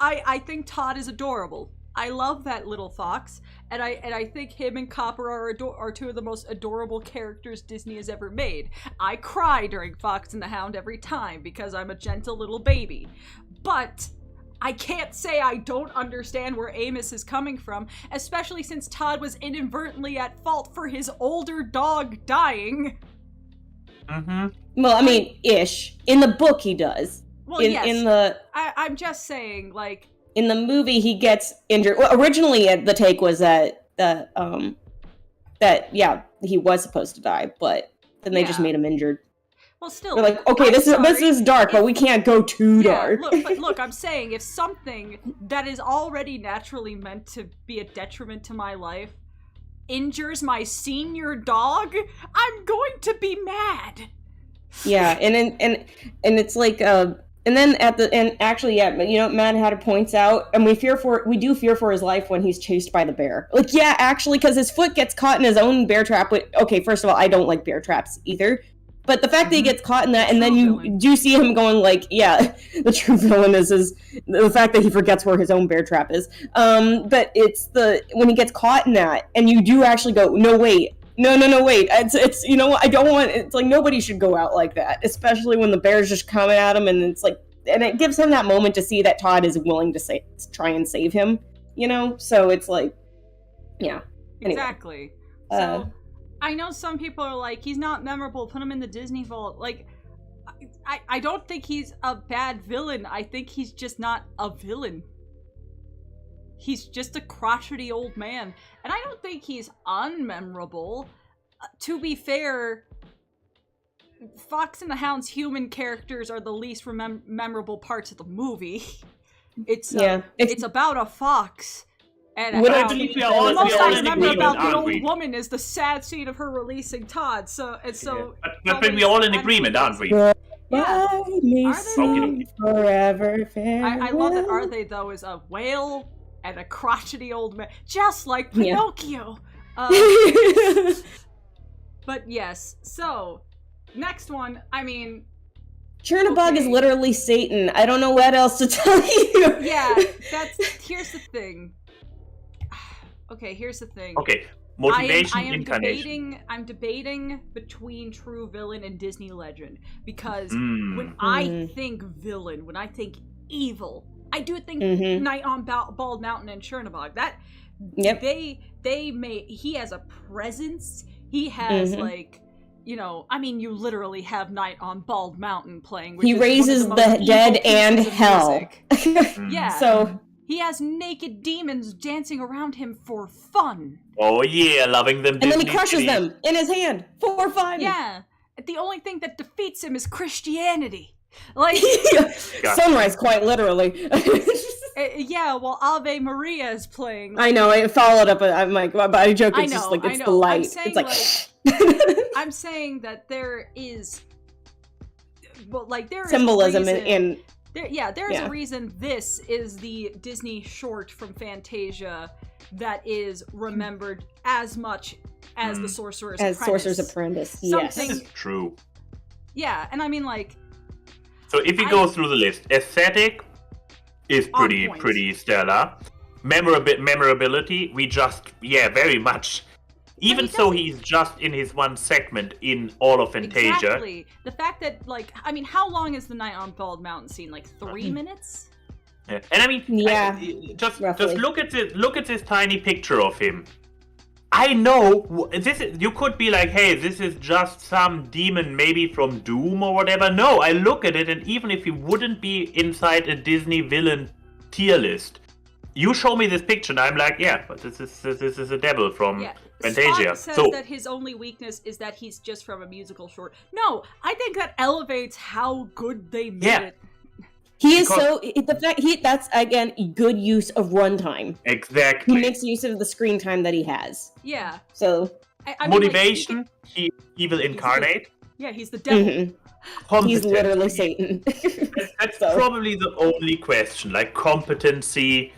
I think Todd is adorable. I love that little fox, and I think him and Copper are two of the most adorable characters Disney has ever made. I cry during Fox and the Hound every time because I'm a gentle little baby. But I can't say I don't understand where Amos is coming from, especially since Todd was inadvertently at fault for his older dog dying. Mm-hmm. Well, I mean, ish. In the book, he does. Well, yes. I'm just saying, like... In the movie, he gets injured. Well, originally, the take was that he was supposed to die, but then they just made him injured. Well, still, they're like, okay, this is dark, but we can't go too dark. Look, I'm saying if something that is already naturally meant to be a detriment to my life injures my senior dog, I'm going to be mad. Yeah, and it's like, and then at the end, actually, yeah, you know, Mad Hatter points out, and we do fear for his life when he's chased by the bear. Like, yeah, actually, because his foot gets caught in his own bear trap. Okay, first of all, I don't like bear traps either. But the fact that he gets caught in that, and then you do see him going like, yeah, the true villain is the fact that he forgets where his own bear trap is. But it's when he gets caught in that, and you do actually go, no, wait. No, wait. It's you know what, I don't want, it's like nobody should go out like that, especially when the bear's just coming at him, and it's like, and it gives him that moment to see that Todd is willing to try and save him, you know? So it's like, yeah. Anyway. Exactly. So, I know some people are like, he's not memorable, put him in the Disney vault. Like, I don't think he's a bad villain. I think he's just not a villain. He's just a crotchety old man. And I don't think he's unmemorable. To be fair, Fox and the Hound's human characters are the least memorable parts of the movie. It's about a fox and a hound. I believe we are all, The most we are all I in remember agreement, about the aren't old we? woman is the sad scene of her releasing Todd. But we're all in agreement, aren't we? Yeah. Bye, me Are they sing forever farewell. I love that Are They Though is a whale and a crotchety old man, just like Pinocchio. But yes, so next one. I mean, Chernabog is literally Satan. I don't know what else to tell you. Yeah, here's the thing. Okay, here's the thing. Okay, motivation, incarnation. I'm debating between true villain and Disney legend, because when I think villain, when I think evil, I do think Night on Bald Mountain and Chernabog. He has a presence. He has like, you know, I mean, you literally have Night on Bald Mountain playing. Which he raises the dead and hell. Yeah. So he has naked demons dancing around him for fun. Oh yeah, loving them. And then he crushes them in his hand for fun. Yeah. The only thing that defeats him is Christianity. Like sunrise, quite literally. Yeah, while Ave Maria is playing. I know. I followed up. I'm like, but I joke. It's just like it's the light. Saying, it's like I'm saying that there is, well, like there is symbolism in. There's a reason this is the Disney short from Fantasia that is remembered as much as the Sorcerer's Apprentice. Sorcerer's Apprentice. Yes, this is true. Yeah, and I mean, like. So if we go through the list, aesthetic is pretty stellar. Memorability, we just very much. Even so, he's just in his one segment in all of Fantasia. Exactly. The fact that, like, I mean, how long is the Night on Bald Mountain scene? Like 3 minutes? Yeah. And I mean, just look at this tiny picture of him. I know you could be like, hey, this is just some demon maybe from Doom or whatever. No, I look at it, and even if he wouldn't be inside a Disney villain tier list, you show me this picture and I'm like, yeah, but this is a devil from Fantasia. Spock says that his only weakness is that he's just from a musical short. No, I think that elevates how good they made it. He is that's again good use of runtime. Exactly. He makes use of the screen time that he has. Yeah. So I mean, motivation, he evil incarnate. He's the devil. He's literally Satan. That's probably the only question. Like competency.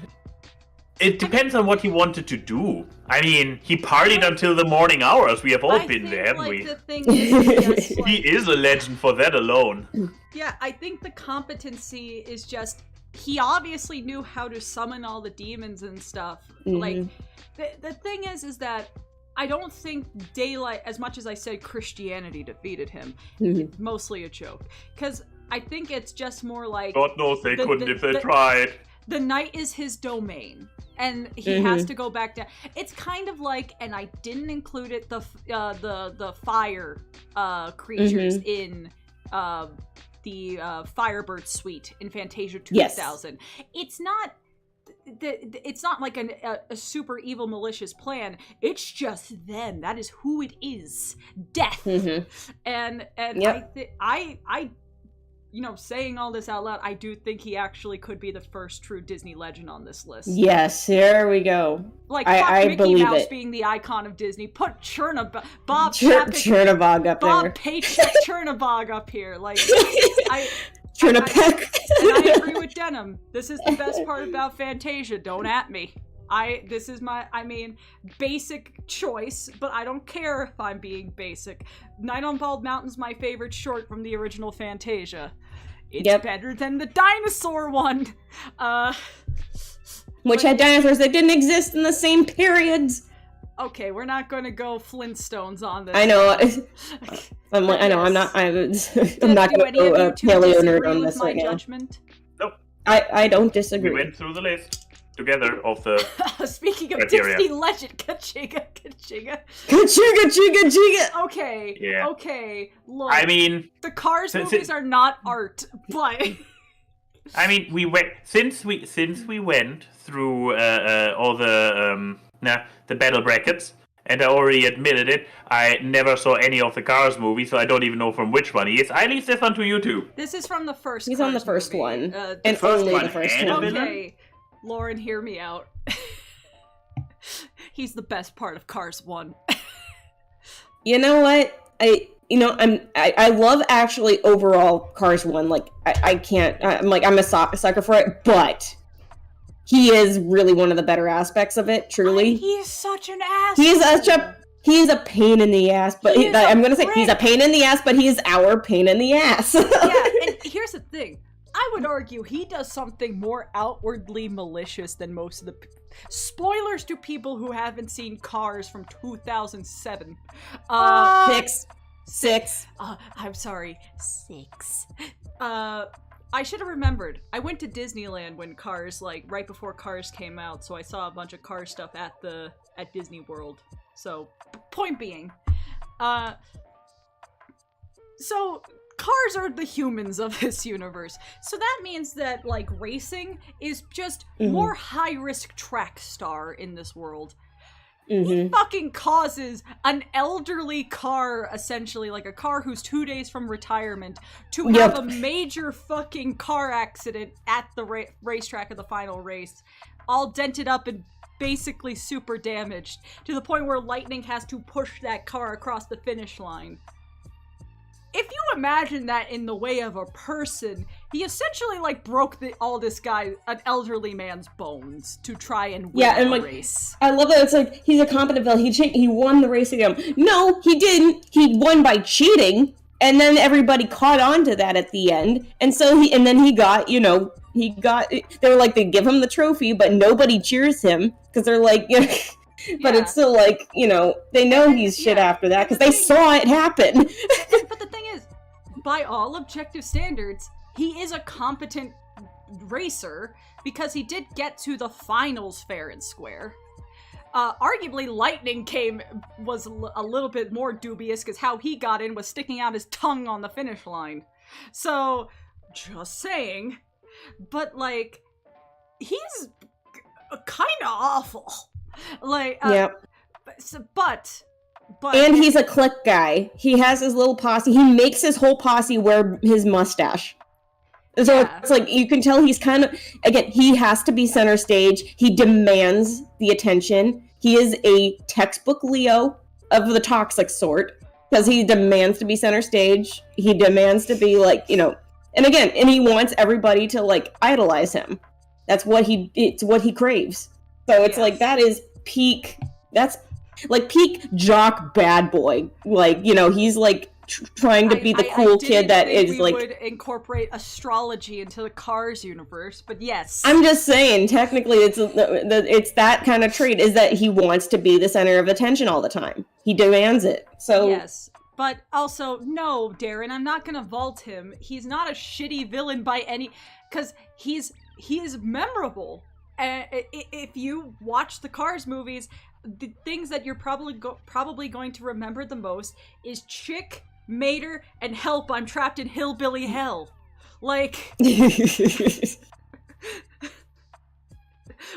It depends on what he wanted to do. I mean, he partied until the morning hours. We have all been there, haven't we? The thing is, he is a legend for that alone. Yeah, I think the competency is just he obviously knew how to summon all the demons and stuff. Like the thing is that I don't think daylight, as much as I said Christianity defeated him, it's mostly a joke. Because I think it's just more like God knows they couldn't if they tried. The night is his domain, and he has to go back down. It's kind of like, and I didn't include it, the fire creatures in the Firebird suite in Fantasia 2000. Yes. It's not like a super evil malicious plan. It's just them. That is who it is. Death. And I you know, saying all this out loud, I do think he actually could be the first true Disney legend on this list. Yes, there we go. Like, I Mickey believe Mouse it. Being the icon of Disney. Put Chernabog up there. Bob Paycheck Chernabog up here. Like, Chernapek. And I agree with Denim. This is the best part about Fantasia. Don't at me. This is my, basic choice, but I don't care if I'm being basic. Night on Bald Mountain's my favorite short from the original Fantasia. It's better than the dinosaur one. Which had dinosaurs that didn't exist in the same periods. Okay, we're not going to go Flintstones on this. I know. I'm not going to go paleo nerd on this right now. Judgment? Nope. I don't disagree. We went through the list. together of the Speaking of criteria. Disney legend, ka-chinga. Ka-chinga. Okay, Yeah. okay, look. I mean, the Cars since movies are not art, but... I mean, we went since we went through all the battle brackets, and I already admitted it. I never saw any of the Cars movies, so I don't even know from which one he is. I leave this one to you two. This is from the first. He's Cars on the first movie. one, And first only one the first and a one. villain? Okay, Lauren, hear me out. He's the best part of Cars 1. You know what? I love actually overall Cars 1. Like, I can't, I'm a sucker for it, but he is really one of the better aspects of it, truly. He is such an ass. He's a pain in the ass, but I'm gonna say he's a pain in the ass, but he is our pain in the ass. Yeah, and here's the thing. I would argue he does something more outwardly malicious than most of the... Spoilers to people who haven't seen Cars from 2007. Six. I'm sorry. 6. I should have remembered. I went to Disneyland when Cars, like, right before Cars came out, so I saw a bunch of Cars stuff at Disney World. So, point being, so Cars are the humans of this universe. So that means that, like, racing is just more high-risk track star in this world. He fucking causes an elderly car, essentially, like a car who's 2 days from retirement, to have a major fucking car accident at the racetrack of the final race, all dented up and basically super damaged, to the point where Lightning has to push that car across the finish line. If you imagine that in the way of a person, he essentially, like, broke an elderly man's bones to try and win the race. I love that it's like, he's a competent villain, he won the race again. No, he didn't. He won by cheating, and then everybody caught on to that at the end, and so they were like, they give him the trophy, but nobody cheers him, because they're like, but it's still like, they know he's shit after that, because they saw it happen. But the thing is, by all objective standards, he is a competent racer, because he did get to the finals fair and square. Arguably, Lightning was a little bit more dubious, because how he got in was sticking out his tongue on the finish line. So, just saying. But, like, he's kind of awful. Like, but and he's a clique guy. He has his little posse. He makes his whole posse wear his mustache. So it's like, you can tell he's kind of, again, he has to be center stage. He demands the attention. He is a textbook Leo of the toxic sort, because he demands to be center stage. He demands to be, like, and he wants everybody to, like, idolize him. It's what he craves. So it's like, that is peak, that's like peak jock bad boy. Like, he's like trying to be the cool kid that is like... would incorporate astrology into the Cars universe, but yes. I'm just saying, technically it's that kind of trait, is that he wants to be the center of attention all the time. He demands it. So yes. But also, no, Darren, I'm not gonna vault him. He's not a shitty villain by any... Because he is memorable. If you watch the Cars movies, the things that you're probably going to remember the most is Chick, Mater, and Help, I'm Trapped in Hillbilly Hell. Like...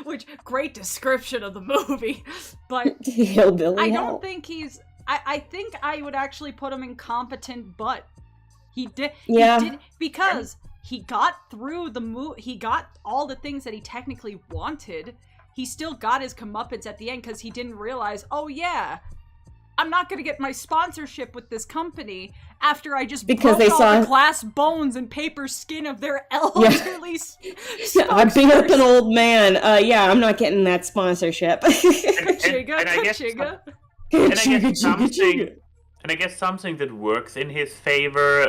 Which, great description of the movie. But Hillbilly I Hell. don't think he's... I think I would actually put him in competent, but he did... Yeah. He did, because... He got through he got all the things that he technically wanted. He still got his comeuppance at the end, because he didn't realize, oh yeah, I'm not gonna get my sponsorship with this company after I just broke all the glass bones and paper skin of their elderly I beat up an old man. I'm not getting that sponsorship. And I guess something that works in his favor,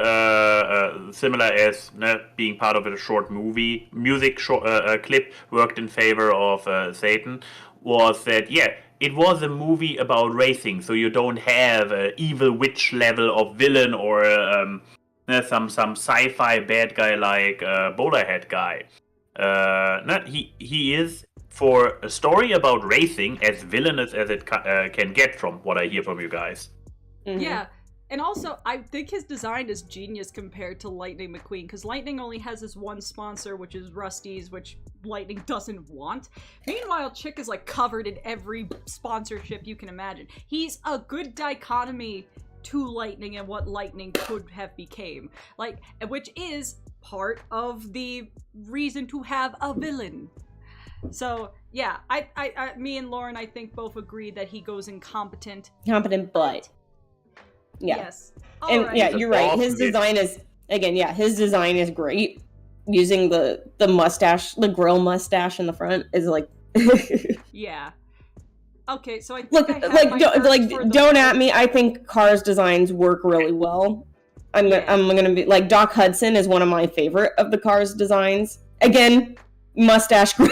similar as being part of a short music clip, worked in favor of Satan, was that, it was a movie about racing, so you don't have an evil witch level of villain or some sci-fi bad guy like Bowlerhead guy. He is for a story about racing, as villainous as it can get from what I hear from you guys. Mhm. Yeah. And also, I think his design is genius compared to Lightning McQueen, because Lightning only has this one sponsor, which is Rusty's, which Lightning doesn't want. Meanwhile, Chick is like covered in every sponsorship you can imagine. He's a good dichotomy to Lightning and what Lightning could have became. Like, which is part of the reason to have a villain. So, yeah, me and Lauren, I think, both agree that he goes incompetent. Competent, but yeah. Yes. And Alright. yeah, you're right. His design is his design is great. Using the mustache, the grill mustache in the front is like Yeah. Okay, so I think look, I have like my don't, first like for the don't at me. I think Cars designs work really well. I'm gonna be like Doc Hudson is one of my favorite of the Cars designs. Again, mustache grill.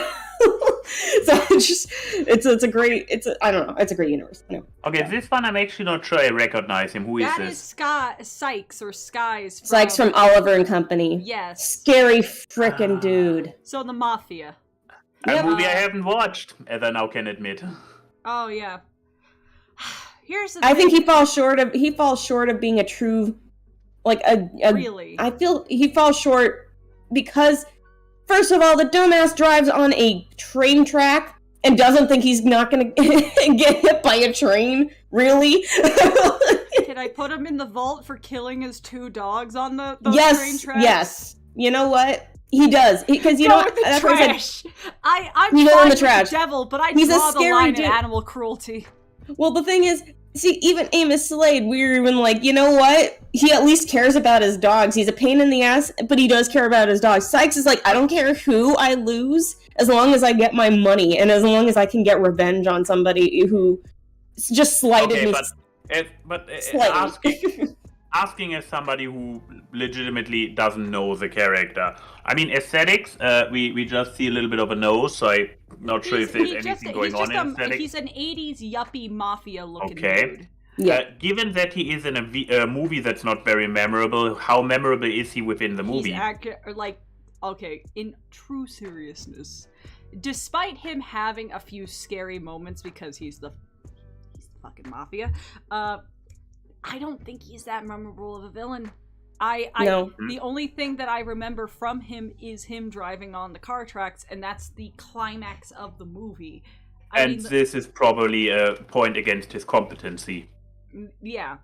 So it's a great universe. No. Okay, this one I'm actually not sure I recognize him. Who is That this? is Sykes or Skies from... Sykes from Oliver and Company. Yes. Scary frickin' dude. So the Mafia. A movie I haven't watched, as I now can admit. Oh, yeah. Here's the I thing. think he falls short of being a true, like a Really? I feel he falls short because, first of all, the dumbass drives on a train track and doesn't think he's not gonna get hit by a train. Really? Can I put him in the vault for killing his 2 dogs on the train Yes. tracks? Yes. You know what? He does because you know Go with the that's what I trash. said. I'm You go in fine the with trash. the devil, but I He's a draw the scary line dude. at animal cruelty. Well, the thing is, see, even Amos Slade, we were even like, you know what? He at least cares about his dogs. He's a pain in the ass, but he does care about his dogs. Sykes is like, I don't care who I lose, as long as I get my money, and as long as I can get revenge on somebody who just slighted me. Slightly. Asking as somebody who legitimately doesn't know the character. I mean, aesthetics, we just see a little bit of a nose, so I'm not sure if there's anything going on in aesthetics. He's an 80s yuppie mafia looking Okay. dude. Yeah. Given that he is in a movie that's not very memorable, how memorable is he within the movie? In true seriousness, despite him having a few scary moments because he's the fucking mafia, I don't think he's that memorable of a villain. No. The only thing that I remember from him is him driving on the car tracks, and that's the climax of the movie. This is probably a point against his competency. Yeah.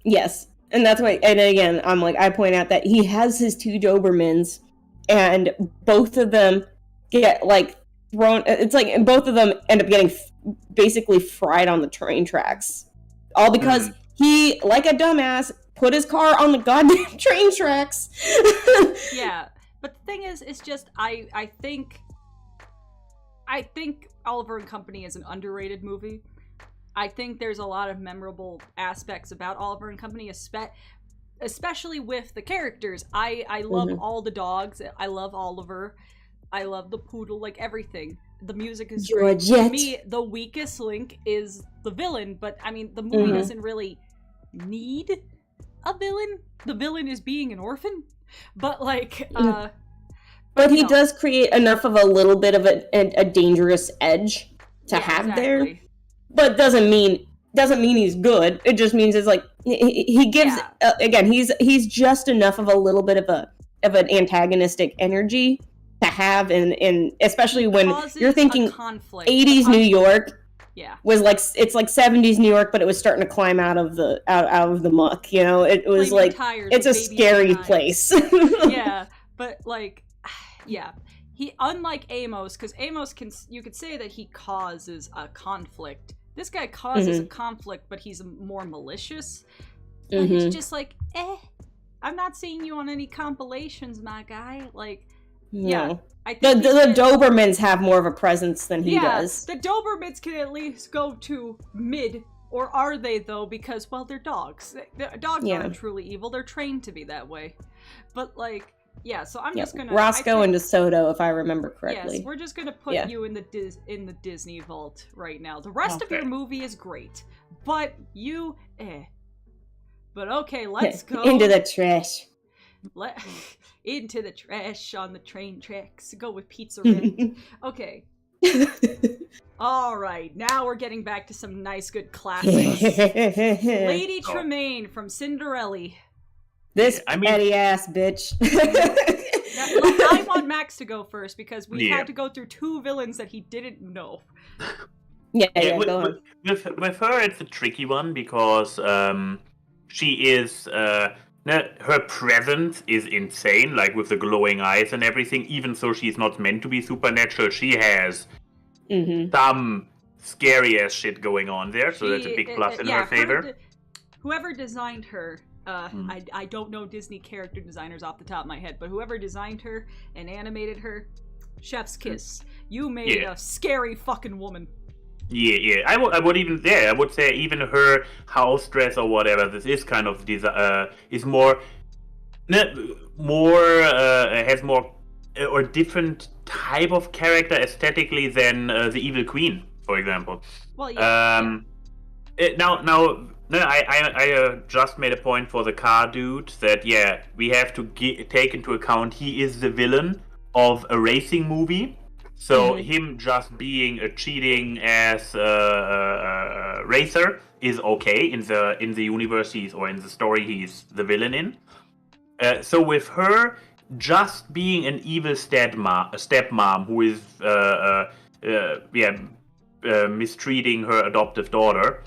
Yes. And that's why, and again, I'm like, I point out that he has his 2 Dobermans, and both of them get, like, thrown, it's like, and both of them end up getting basically fried on the train tracks. All because he, like a dumbass, put his car on the goddamn train tracks. Yeah. But the thing is, it's just, I think Oliver and Company is an underrated movie. I think there's a lot of memorable aspects about Oliver and Company, especially with the characters. I love all the dogs. I love Oliver. I love the poodle, like everything. The music is great. Georgette. To me, the weakest link is the villain, but I mean, the movie doesn't really need a villain. The villain is being an orphan. But like, but he does create enough of a little bit of a dangerous edge to have there. But doesn't mean he's good. It just means it's like he gives again. He's just enough of a little bit of an antagonistic energy to have, in especially when you're thinking 80s New York. Yeah, was like it's like 70s New York, but it was starting to climb out of the muck. You know, it was like it's a scary place. Yeah, but like, yeah. He, unlike Amos, because Amos you could say that he causes a conflict. This guy causes a conflict, but he's more malicious. But he's just like, I'm not seeing you on any compilations, my guy. Like, yeah. I think the Dobermans have more of a presence than he does. The Dobermans can at least go to mid, or are they though? Because, well, they're dogs. Dogs aren't truly evil. They're trained to be that way. But like, yeah. So I'm just gonna Roscoe and DeSoto, if I remember correctly. Yes, we're just gonna put you in the Disney vault right now. The rest of your movie is great, but you But okay, let's go into the trash. Into the trash on the train tracks. Go with Pizza Red. Okay, All right, now we're getting back to some nice, good classics. Lady Tremaine from Cinderella. This petty ass bitch. I want Max to go first because we Yeah. had to go through 2 villains that he didn't know. Yeah, with, go on. with her, it's a tricky one because she is her presence is insane, like with the glowing eyes and everything. Even though she's not meant to be supernatural, she has some scary ass shit going on there. So that's a big plus in her favor. Whoever designed her, I don't know Disney character designers off the top of my head, but whoever designed her and animated her, chef's kiss. You made a scary fucking woman. Yeah. I would even I would say even her house dress or whatever. This is kind of is more has more or different type of character aesthetically than the Evil Queen, for example. Well, I just made a point for the car dude that we have to take into account he is the villain of a racing movie. So him just being a cheating ass racer is okay in the universe or in the story he's the villain in. So with her just being an evil stepmom who is mistreating her adoptive daughter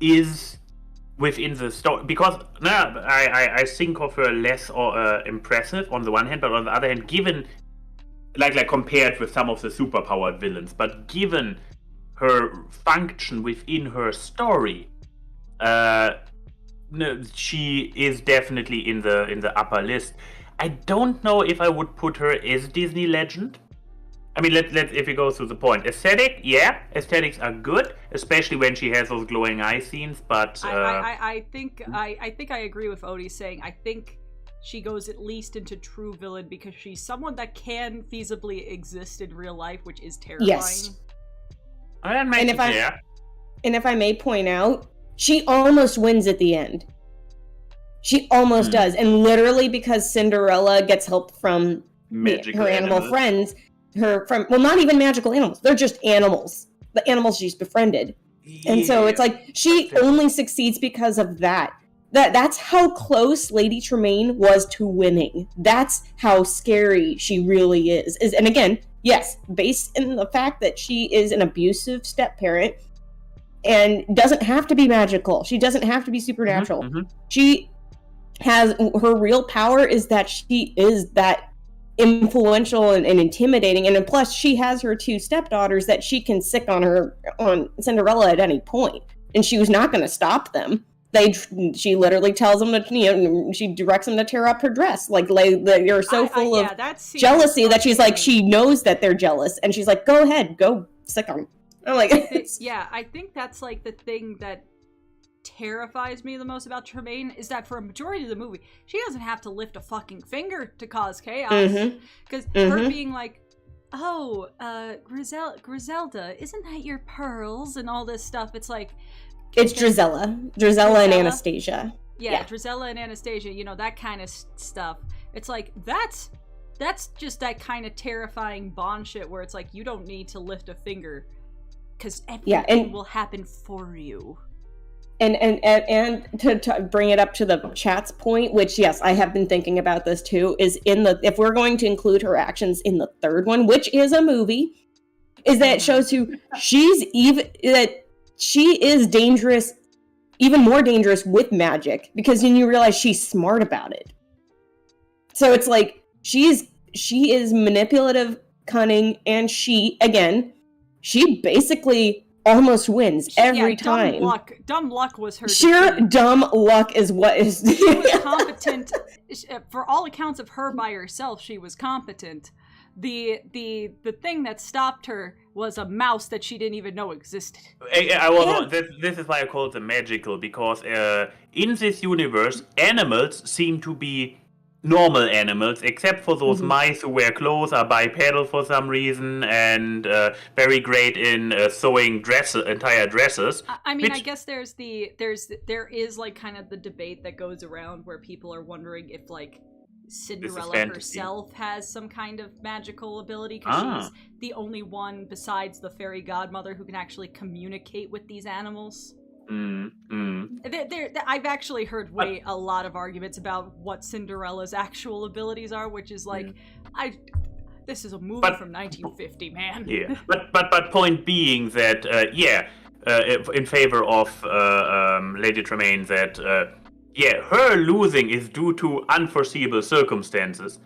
is within the story, because I think of her less impressive on the one hand, but on the other hand, given like compared with some of the superpowered villains, but given her function within her story, she is definitely in the upper list. I don't know if I would put her as Disney legend. I mean, let's if we go through the point. Aesthetics are good, especially when she has those glowing eye scenes. But I think I agree with Odie saying I think she goes at least into true villain because she's someone that can feasibly exist in real life, which is terrifying. Yes. And if I may point out, she almost wins at the end. She almost does, and literally because Cinderella gets help from her animal friends. Not even magical animals. They're just animals. The animals she's befriended. Yeah. And so it's like she only succeeds because of that. That's how close Lady Tremaine was to winning. That's how scary she really is. And again, yes, based in the fact that she is an abusive step-parent and doesn't have to be magical. She doesn't have to be supernatural. She has her real power is that she is that influential and intimidating, and plus she has her 2 stepdaughters that she can sick on Cinderella at any point, and she was not going to stop them. She literally tells them that she directs them to tear up her dress. Like they're so full of jealousy that she's like she knows that they're jealous, and she's like, "Go ahead, go sick on." I'm like, I think that's like the thing that terrifies me the most about Tremaine is that for a majority of the movie she doesn't have to lift a fucking finger to cause chaos, because her being like, Griselda, isn't that your pearls and all this stuff, it's like it's Drizella and Anastasia. Yeah, Drizella and Anastasia, that kind of stuff. It's like that's just that kind of terrifying Bond shit where it's like you don't need to lift a finger because everything will happen for you. And to bring it up to the chat's point, which yes, I have been thinking about this too, is if we're going to include her actions in the third one, which is a movie, is that it shows you she is dangerous, even more dangerous with magic, because then you realize she's smart about it. So it's like she is manipulative, cunning, and she basically almost wins every time. Dumb luck was her. Sheer dumb luck is what is. She was competent. For all accounts of her by herself, she was competent. The thing that stopped her was a mouse that she didn't even know existed. This is why I call it the magical, because in this universe, animals seem to be normal animals, except for those mice who wear clothes, are bipedal for some reason, and very great in sewing entire dresses. I mean, I guess there is like kind of the debate that goes around where people are wondering if like Cinderella fantasy. herself has some kind of magical ability, because she's the only one besides the fairy godmother who can actually communicate with these animals. I've actually heard a lot of arguments about what Cinderella's actual abilities are, which is like, this is a movie from 1950, man. Yeah, but point being that in favor of Lady Tremaine, that her losing is due to unforeseeable circumstances.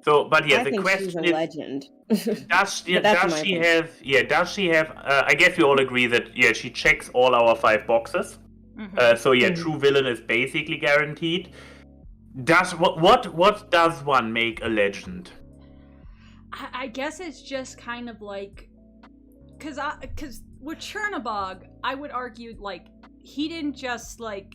So, but yeah, the question she's a is, legend. does she have? I guess we all agree that she checks all our 5 boxes. So true villain is basically guaranteed. What does one make a legend? I guess it's just kind of like, because with Chernabog, I would argue like he didn't just like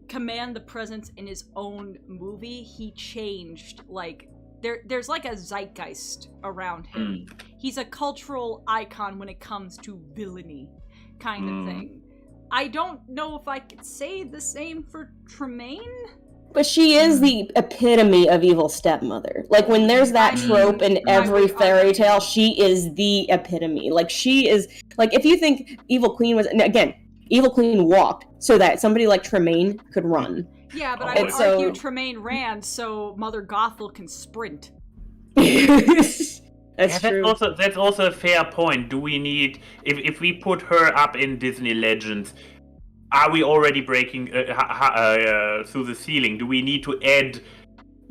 command the presence in his own movie. He changed, like there's like a zeitgeist around him. He's a cultural icon when it comes to villainy kind of thing. I don't know if I could say the same for Tremaine. But she is the epitome of evil stepmother. Like, when there's that trope in every fairy tale, she is the epitome. Like, she is, like, if you think Evil Queen was, again, Evil Queen walked so that somebody like Tremaine could run. Yeah, but I would argue Tremaine ran so Mother Gothel can sprint. That's true. That's also a fair point. Do we need, if we put her up in Disney Legends, are we already breaking through the ceiling? Do we need to add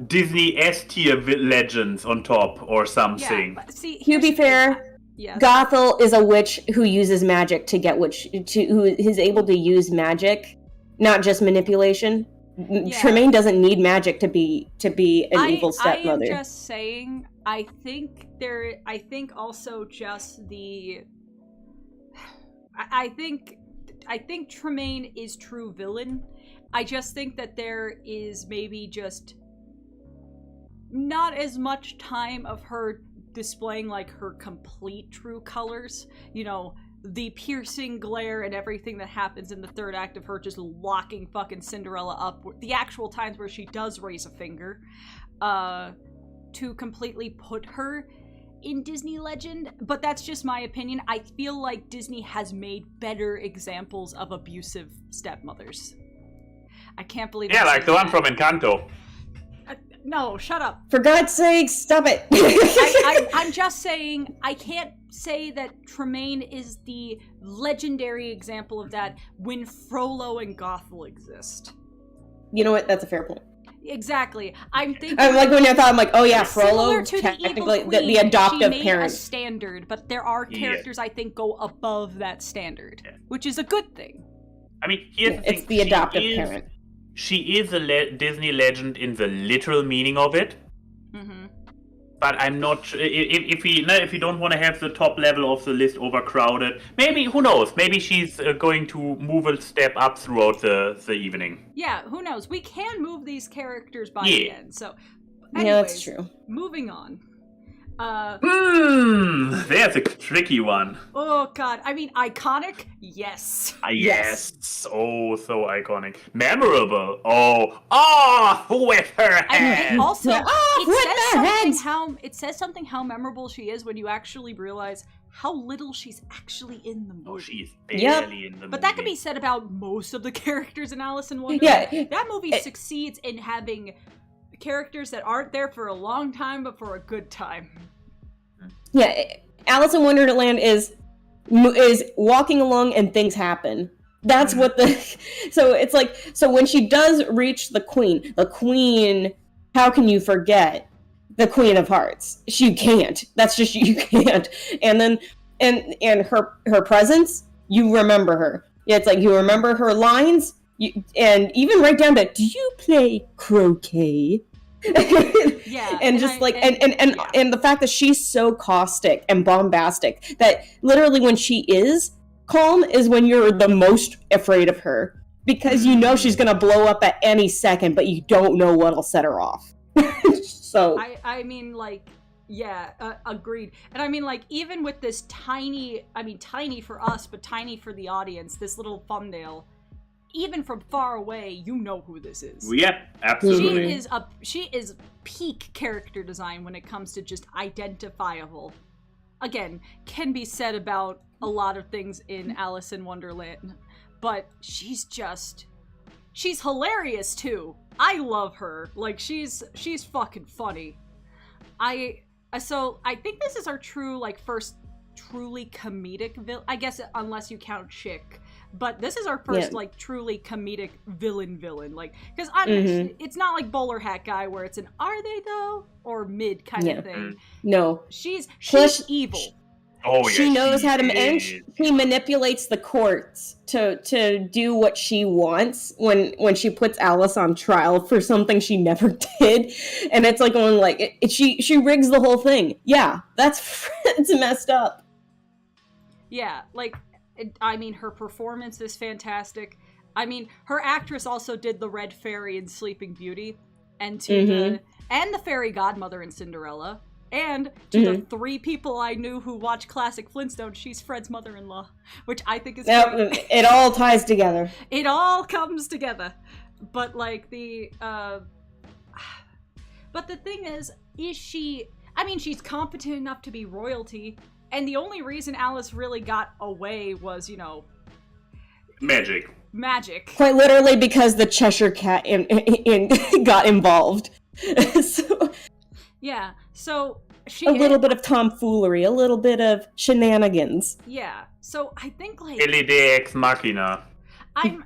Disney S-tier legends on top or something? Yeah, see, to be fair, Gothel is a witch who uses magic to get who is able to use magic, not just manipulation. Yeah. Tremaine doesn't need magic to be an evil stepmother. I am just saying. I think also just the. I think Tremaine is true villain. I just think that there is maybe just not as much time of her displaying like her complete true colors. You know, the piercing glare and everything that happens in the 3rd act of her just locking fucking Cinderella up. The actual times where she does raise a finger to completely put her in Disney Legend, but that's just my opinion. I feel like Disney has made better examples of abusive stepmothers. I can't believe. Yeah, like the one from Encanto. No, shut up. For God's sake, stop it. I'm just saying, I can't say that Tremaine is the legendary example of that when Frollo and Gothel exist. You know what? That's a fair point. Exactly. I'm thinking. Like when I thought, I'm like, oh yeah, Frollo, to technically the adoptive she parent. Made a standard, but there are characters I think go above that standard, which is a good thing. I mean, here's the thing. It's the adoptive parent. She is a Disney legend in the literal meaning of it. But I'm not. If we don't want to have the top level of the list overcrowded, maybe, who knows? Maybe she's going to move a step up throughout the evening. Yeah, who knows? We can move these characters by the end. So, anyways, yeah, that's true. Moving on. There's a tricky one. Oh god, I mean, iconic? Yes. Yes. Oh, so iconic. Memorable. Oh, with her head. And also, it says something how memorable she is when you actually realize how little she's actually in the movie. Oh, she's barely in the movie. But that can be said about most of the characters in Alice in Wonderland. Yeah. That movie succeeds in having characters that aren't there for a long time, but for a good time. Yeah, Alice in Wonderland is walking along and things happen. That's what so it's like, so when she does reach the queen, how can you forget the Queen of Hearts? You can't. That's just, you can't. And then, and her presence, you remember her. Yeah, it's like, you remember her lines, and even right down to, do you play croquet? Yeah, and the fact that she's so caustic and bombastic that literally when she is calm is when you're the most afraid of her, because you know she's gonna blow up at any second, but you don't know what'll set her off. So I mean, like, yeah, agreed. And I mean, like, even with this tiny for us, but tiny for the audience, this little thumbnail, even from far away, you know who this is. Yep, absolutely. She is peak character design when it comes to just identifiable. Again, can be said about a lot of things in Alice in Wonderland, but she's hilarious too. I love her. Like, she's fucking funny. So I think this is our first truly comedic villain, I guess, unless you count Chick. But this is our first, truly comedic villain. Like, because it's not like Bowler Hat Guy where it's an are they though? Or mid kind of thing. No. She's evil. She knows how to, and she manipulates the courts to do what she wants when she puts Alice on trial for something she never did, and it's like going like she rigs the whole thing. Yeah, it's messed up. Yeah, like I mean, her performance is fantastic. I mean, her actress also did the Red Fairy in Sleeping Beauty, and the Fairy Godmother in Cinderella. And to the 3 people I knew who watch classic Flintstones, she's Fred's mother-in-law, which I think is great. It all ties together. It all comes together. But like but the thing is she, I mean, she's competent enough to be royalty, and the only reason Alice really got away was, Magic. Quite literally because the Cheshire Cat got involved. Yeah, so she... A little bit of tomfoolery, a little bit of shenanigans. Yeah, so I think, like... Billy the Ex Machina. I'm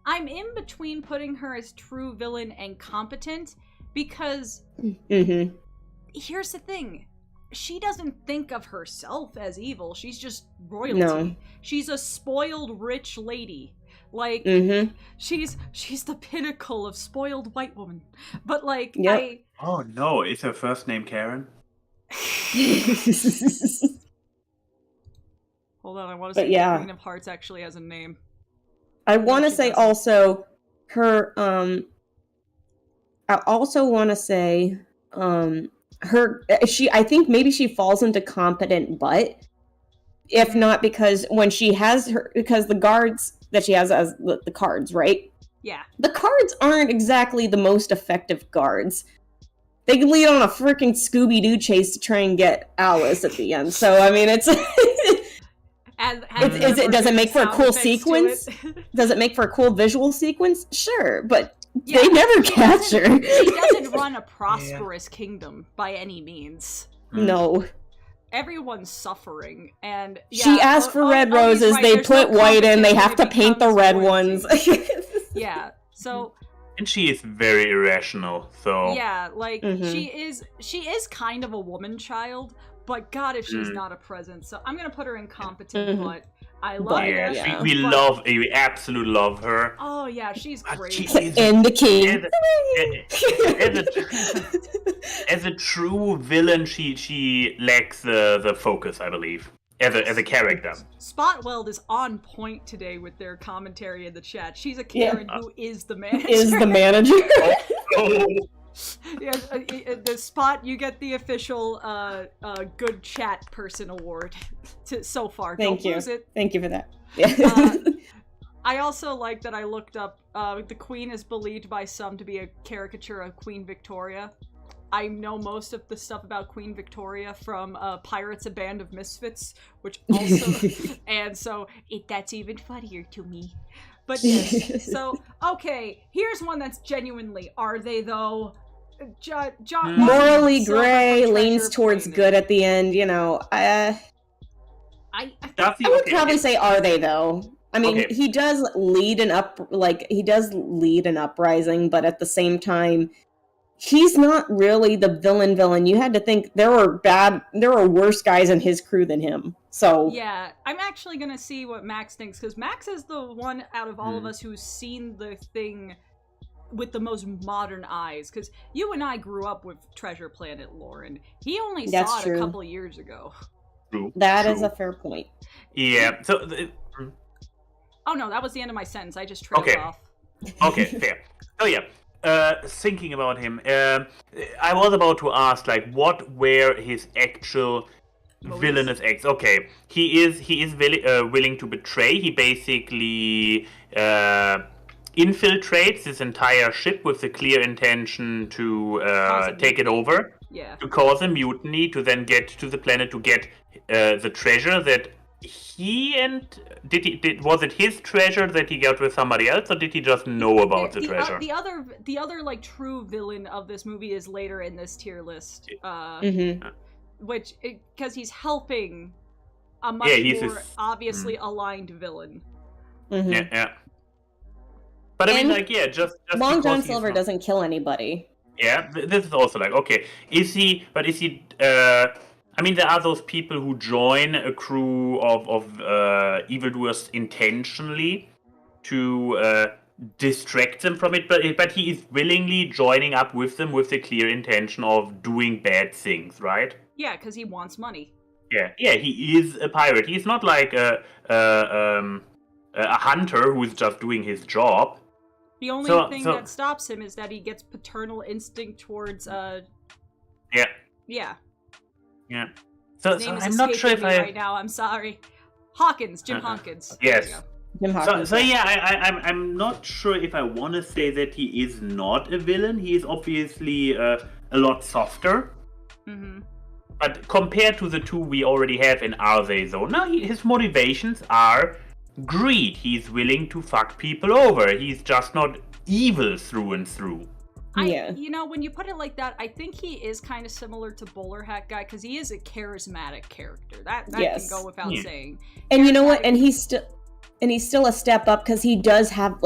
in between putting her as true villain and competent, because... Here's the thing. She doesn't think of herself as evil, she's just royalty. No. She's a spoiled rich lady. Like, she's the pinnacle of spoiled white woman. But, like, Oh, no. Is her first name Karen? Hold on, I want to say the Queen of Hearts actually has a name. I want to say also, her, I also want to say, I think maybe she falls into competent butt. If not, because when she has because the guards that she has as the cards, right? Yeah. The cards aren't exactly the most effective guards. They can lead on a freaking Scooby-Doo chase to try and get Alice at the end. So, I mean, it's... does it make for a cool sequence? Does it make for a cool visual sequence? Sure, but they never catch her. She doesn't run a prosperous kingdom by any means. No. Everyone's suffering, and she asked for red roses. They put white in. They have to paint the red ones. Yeah. So. And she is very irrational. So. Yeah, like she is kind of a woman child, but God, if she's not a presence. So I'm gonna put her incompetent, but I love her. Yeah, we absolutely love her. Oh yeah, she's great. And the king. As a true villain, she lacks the focus, I believe, as a character. Spotweld is on point today with their commentary in the chat. She's a Karen who is the manager. Yeah, the Spot, you get the official good chat person award so far. Thank you. Lose it. Thank you for that. I also like that I looked up, the Queen is believed by some to be a caricature of Queen Victoria. I know most of the stuff about Queen Victoria from Pirates: A Band of Misfits, which also, and so that's even funnier to me. But yes, so, okay, here's one that's genuinely, are they though? John morally gray, leans towards good at the end, I would probably say, are they though? I mean, he does lead an uprising, but at the same time, he's not really the villain. You had to think there were worse guys in his crew than him. So yeah, I'm actually gonna see what Max thinks, because Max is the one out of all of us who's seen the thing with the most modern eyes, because you and I grew up with Treasure Planet lore, and he only saw it a couple of years ago. True. That is a fair point. Yeah. So. Oh no, that was the end of my sentence. I just trailed off. Okay, fair. Oh yeah. Thinking about him, I was about to ask, like, what were his actual villainous acts? Okay, he is willing to betray. He basically infiltrates this entire ship with the clear intention to take it over, to cause a mutiny, to then get to the planet to get the treasure that was it his treasure that he got with somebody else, or did he just know about the treasure? The other like true villain of this movie is later in this tier list, which because he's helping a much more obviously aligned villain. Yeah. But I mean, just Long John Silver doesn't kill anybody. Yeah, this is also like, okay, is he? I mean, there are those people who join a crew of evildoers intentionally to distract them from it, but he is willingly joining up with them with the clear intention of doing bad things, right? Yeah, because he wants money. Yeah, he is a pirate. He's not like a hunter who is just doing his job. The only thing that stops him is that he gets paternal instinct towards Yeah. So I'm not sure if right now. I'm sorry. Jim Hawkins. Yes. Jim Hawkins. I'm not sure if I want to say that he is not a villain. He is obviously a lot softer. Mm-hmm. But compared to the two we already have in Are They Though? No, his motivations are greed. He's willing to fuck people over. He's just not evil through and through. You know, when you put it like that, I think he is kind of similar to Bowler Hat Guy because he is a charismatic character. That can go without saying. And you know what? And he's still a step up because he does have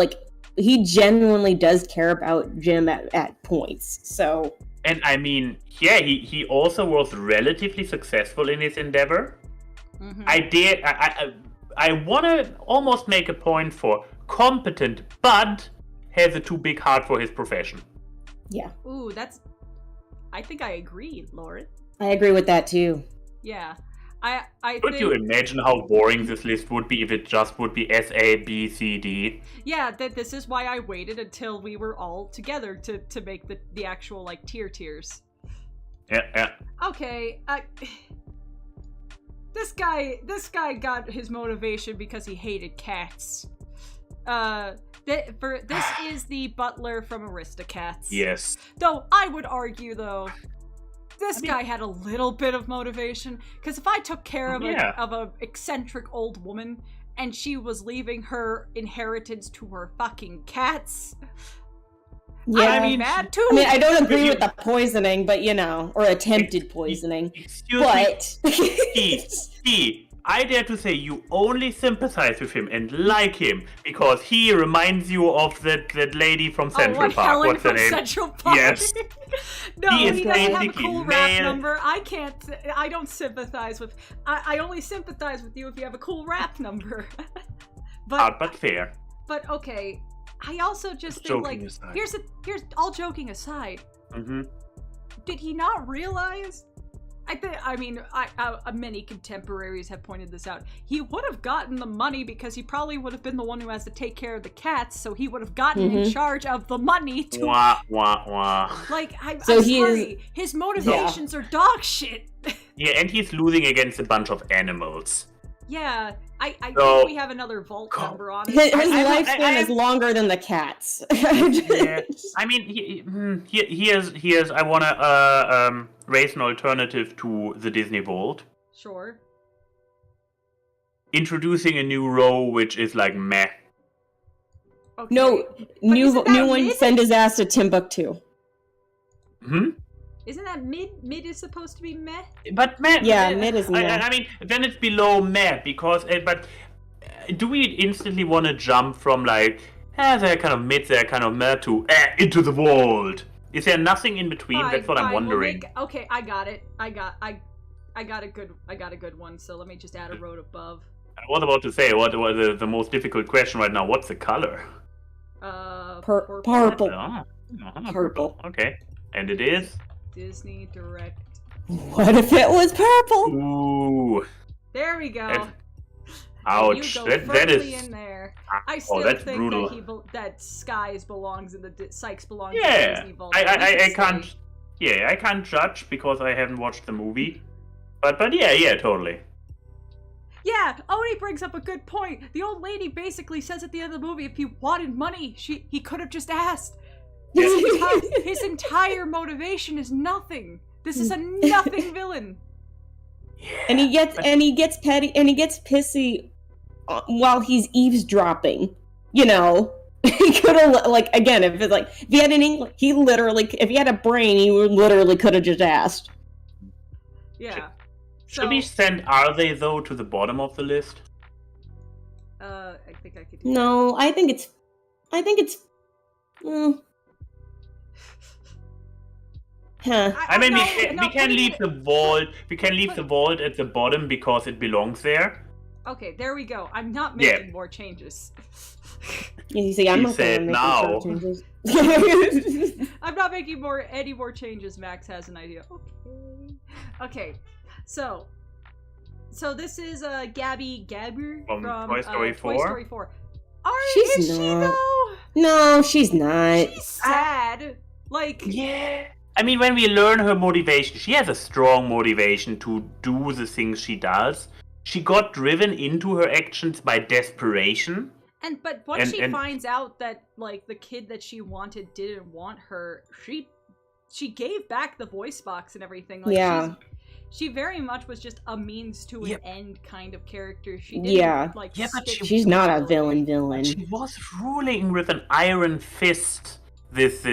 he genuinely does care about Jim at points. So. And I mean, he also was relatively successful in his endeavor. Mm-hmm. I want to almost make a point for competent, but has a too big heart for his profession. Yeah. Ooh, I think I agree, Lauren. I agree with that too. Yeah. Could you imagine how boring this list would be if it just would be S, A, B, C, D? Yeah, this is why I waited until we were all together to make the actual tiers. Yeah. Okay, this guy got his motivation because he hated cats. This is the butler from Aristocats. Yes. Though I would argue, this guy had a little bit of motivation, because if I took care of a eccentric old woman and she was leaving her inheritance to her fucking cats, I'd be mad too. I mean, I don't agree with the poisoning, but or attempted poisoning. But I dare to say you only sympathize with him and like him because he reminds you of that lady from Central Park. Helen What's her from name? Central Park. Yes. No, he doesn't have a cool rap male. number. I don't sympathize with. I only sympathize with you if you have a cool rap number. But fair. But okay, I also just think here's all joking aside. Mm-hmm. Did he not realize? Many contemporaries have pointed this out. He would have gotten the money because he probably would have been the one who has to take care of the cats, so he would have gotten in charge of the money to... Wah, wah, wah. I'm sorry. His motivations are dog shit. Yeah, and he's losing against a bunch of animals. Yeah, I think we have another vault number on it. His lifespan is longer than the cats. Yeah. I mean, here's I want to raise an alternative to the Disney Vault. Sure. Introducing a new row, which is like meh. Okay. No, new one. Send his ass to Timbuktu. Isn't that mid? Mid is supposed to be meh? But meh. Yeah, mid is meh. I mean, then it's below meh because. But do we instantly want to jump from they're kind of mid, they're kind of meh to into the vault? Is there nothing in between? That's what I'm wondering. Okay, I got it. I got a good one. So let me just add a row above. I was about to say what was the most difficult question right now. What's the color? Purple. Purple. Okay, and it is. Disney Direct. What if it was purple? Ooh. There we go. Ouch. That is in there. I still think brutal. That Sykes belongs in the Disney Vault. I can't. Yeah, I can't judge because I haven't watched the movie. But yeah, totally. Yeah, Oni brings up a good point. The old lady basically says at the end of the movie, if he wanted money, he could have just asked. His entire motivation is nothing. This is a nothing villain. Yeah, and he gets petty and he gets pissy while he's eavesdropping. You know, he could have like again if he had an English, if he had a brain, he literally could have just asked. Yeah. Should we send Are They Though to the bottom of the list? I think I could do No, I think it's. Huh. I mean, no, we can leave the vault. We can leave the vault at the bottom because it belongs there. Okay, there we go. I'm not making more changes. You see, I'm She not said gonna make now. changes. I'm not making any more changes. Max has an idea. Okay. So this is Gabby From from Toy Story 4? Toy Story 4. She's Is she not. though? No, she's not. She's sad. Like Yeah. I mean, when we learn her motivation, she has a strong motivation to do the things she does. She got driven into her actions by desperation. but once she and- finds out that like the kid that she wanted didn't want her, she gave back the voice box and everything. Like Yeah. She very much was just a means to an Yep. end kind of character. She didn't Yeah. like Yeah, but stick She's to not a the villain. She was ruling with an iron fist this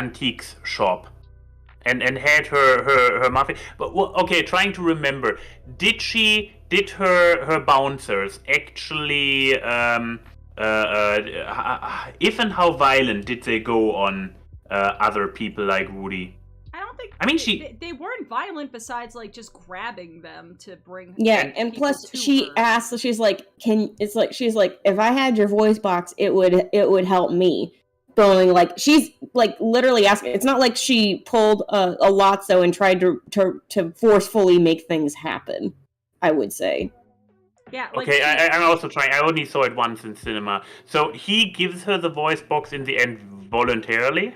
antiques shop, and had her mafia. But okay, trying to remember, did her bouncers actually if and how violent did they go on other people like Woody? I don't think. I mean, they weren't violent besides like just grabbing them to bring. Yeah, and people plus to she her. asks, she's like, if I had your voice box, it would help me. Going like she's like literally asking. It's not like she pulled a Lotso and tried to forcefully make things happen. I would say. Yeah. Like Okay, I'm also trying. I only saw it once in cinema. So he gives her the voice box in the end voluntarily.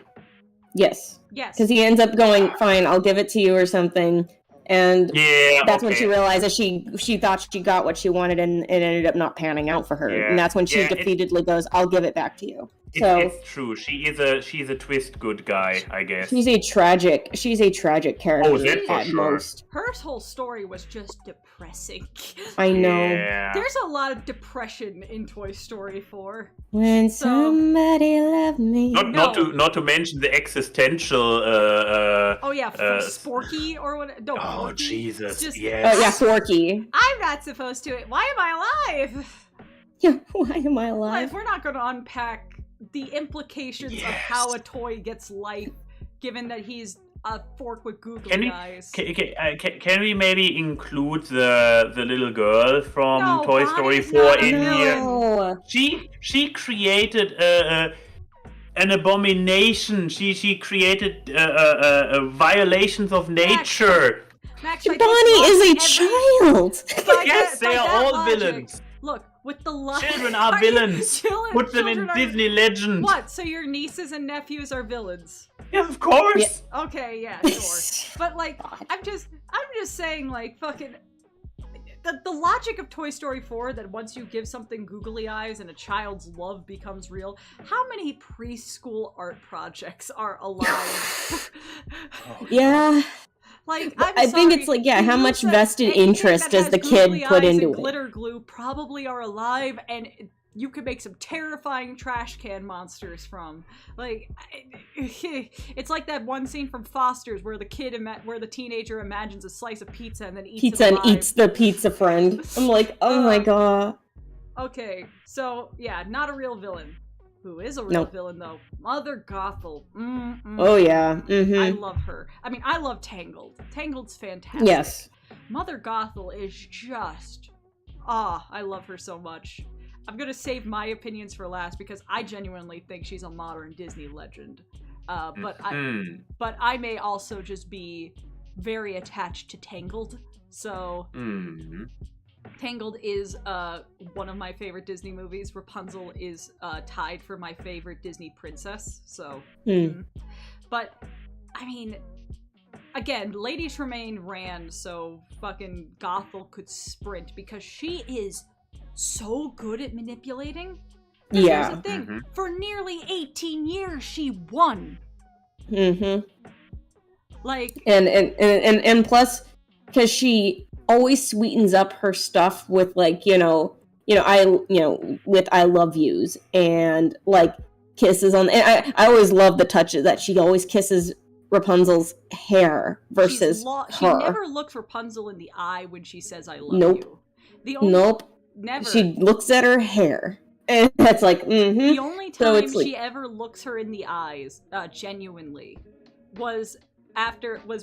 Yes, yes. because he ends up going, fine, I'll give it to you or something, and Yeah, that's when okay. she realizes she thought she got what she wanted, and it ended up not panning out for her. Yeah. And that's when she Yeah, defeatedly goes, "I'll give it back to you." It's, So it's true. She's a twist good guy, I guess. she's a tragic character Oh, that's for at sure. most. Her whole story was just depressing. I know. Yeah. There's a lot of depression in Toy Story 4. When So- somebody loved me. Not to mention the existential. Oh yeah, Uh, Sporky or what? No, Oh Forky. Jesus! It's just- Yes. Oh yeah, Forky. I'm not supposed to. Why am I alive? Yeah, why am I Well, alive? if we're not going to unpack the implications of how a toy gets life, given that he's a fork with googly eyes. Can we maybe include the little girl from No, Toy Story Bonnie's 4 not a in here? No. She created an abomination. She created violations of nature. Max, by Bonnie this is a logic, child. by Yes, that- by they are that all logic- villains. Look, with the logic... Children are villains. Put them in children are- Disney Legend. What? So your nieces and nephews are villains? Yeah, of course. Okay, yeah, sure. But like, I'm just saying, like, fucking. The logic of Toy Story 4 that once you give something googly eyes and a child's love becomes real, how many preschool art projects are alive? Yeah. Like, I think it's like, yeah, how much vested interest does the kid put into it? Glitter glue probably are alive, and you could make some terrifying trash can monsters from. Like, it's like that one scene from Foster's where the teenager imagines a slice of pizza and then eats Pizza it and alive. eats the pizza friend. I'm like, oh my god. Okay, so yeah, not a real villain. Who is a real Nope. villain though? Mother Gothel. Oh yeah. I Mm-hmm. love her. I mean, I love Tangled. Tangled's fantastic. Yes. Mother Gothel is just... I love her so much. I'm gonna save my opinions for last because I genuinely think she's a modern Disney legend. But I may also just be very attached to Tangled. So Tangled is one of my favorite Disney movies. Rapunzel is tied for my favorite Disney princess. So, but I mean, again, Lady Tremaine ran so fucking Gothel could sprint because she is so good at manipulating. Yeah. Here's the thing. For nearly 18 years, she won. Mm-hmm. Like, and plus, because she always sweetens up her stuff with like, with I love yous and like kisses on. And I always love the touches that she always kisses Rapunzel's hair versus her. She never looks Rapunzel in the eye when she says I love Nope. you. Nope. Never. She looks at her hair. And that's like, The only time she ever looks her in the eyes, genuinely, was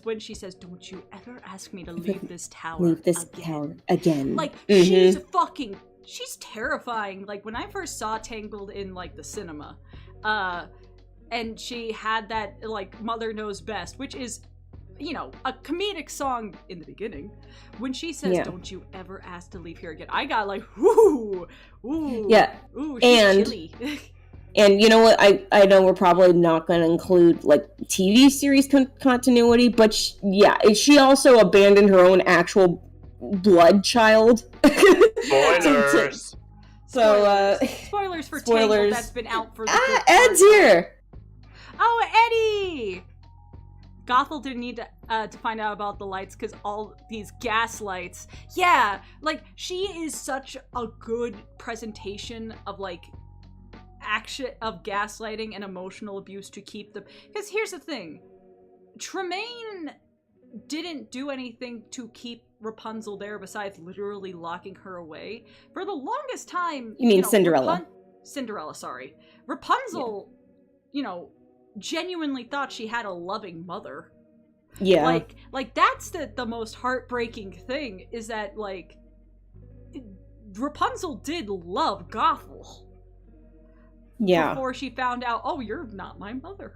when she says, "Don't you ever ask me to leave this tower Leave this tower again." Like, she's terrifying. Like, when I first saw Tangled in, like, the cinema, and she had that, like, Mother Knows Best, which is, a comedic song in the beginning. When she says, "Don't you ever ask to leave here again," I got like, ooh, yeah, ooh, she's chilly. And you know what? I know we're probably not going to include like TV series continuity, but she also abandoned her own actual blood child. Spoilers. Spoilers for Tangled that's been out for the Ed's here. Oh, Eddie! Gothel didn't need to find out about the lights because all these gas lights. Yeah, like, she is such a good presentation of, like, action of gaslighting and emotional abuse to keep the... Because here's the thing. Tremaine didn't do anything to keep Rapunzel there besides literally locking her away. For the longest time... You mean Cinderella. Cinderella, sorry. Rapunzel, genuinely thought she had a loving mother. Yeah. Like that's the most heartbreaking thing, is that, like, Rapunzel did love Gothel. Yeah. Before she found out, oh, you're not my mother.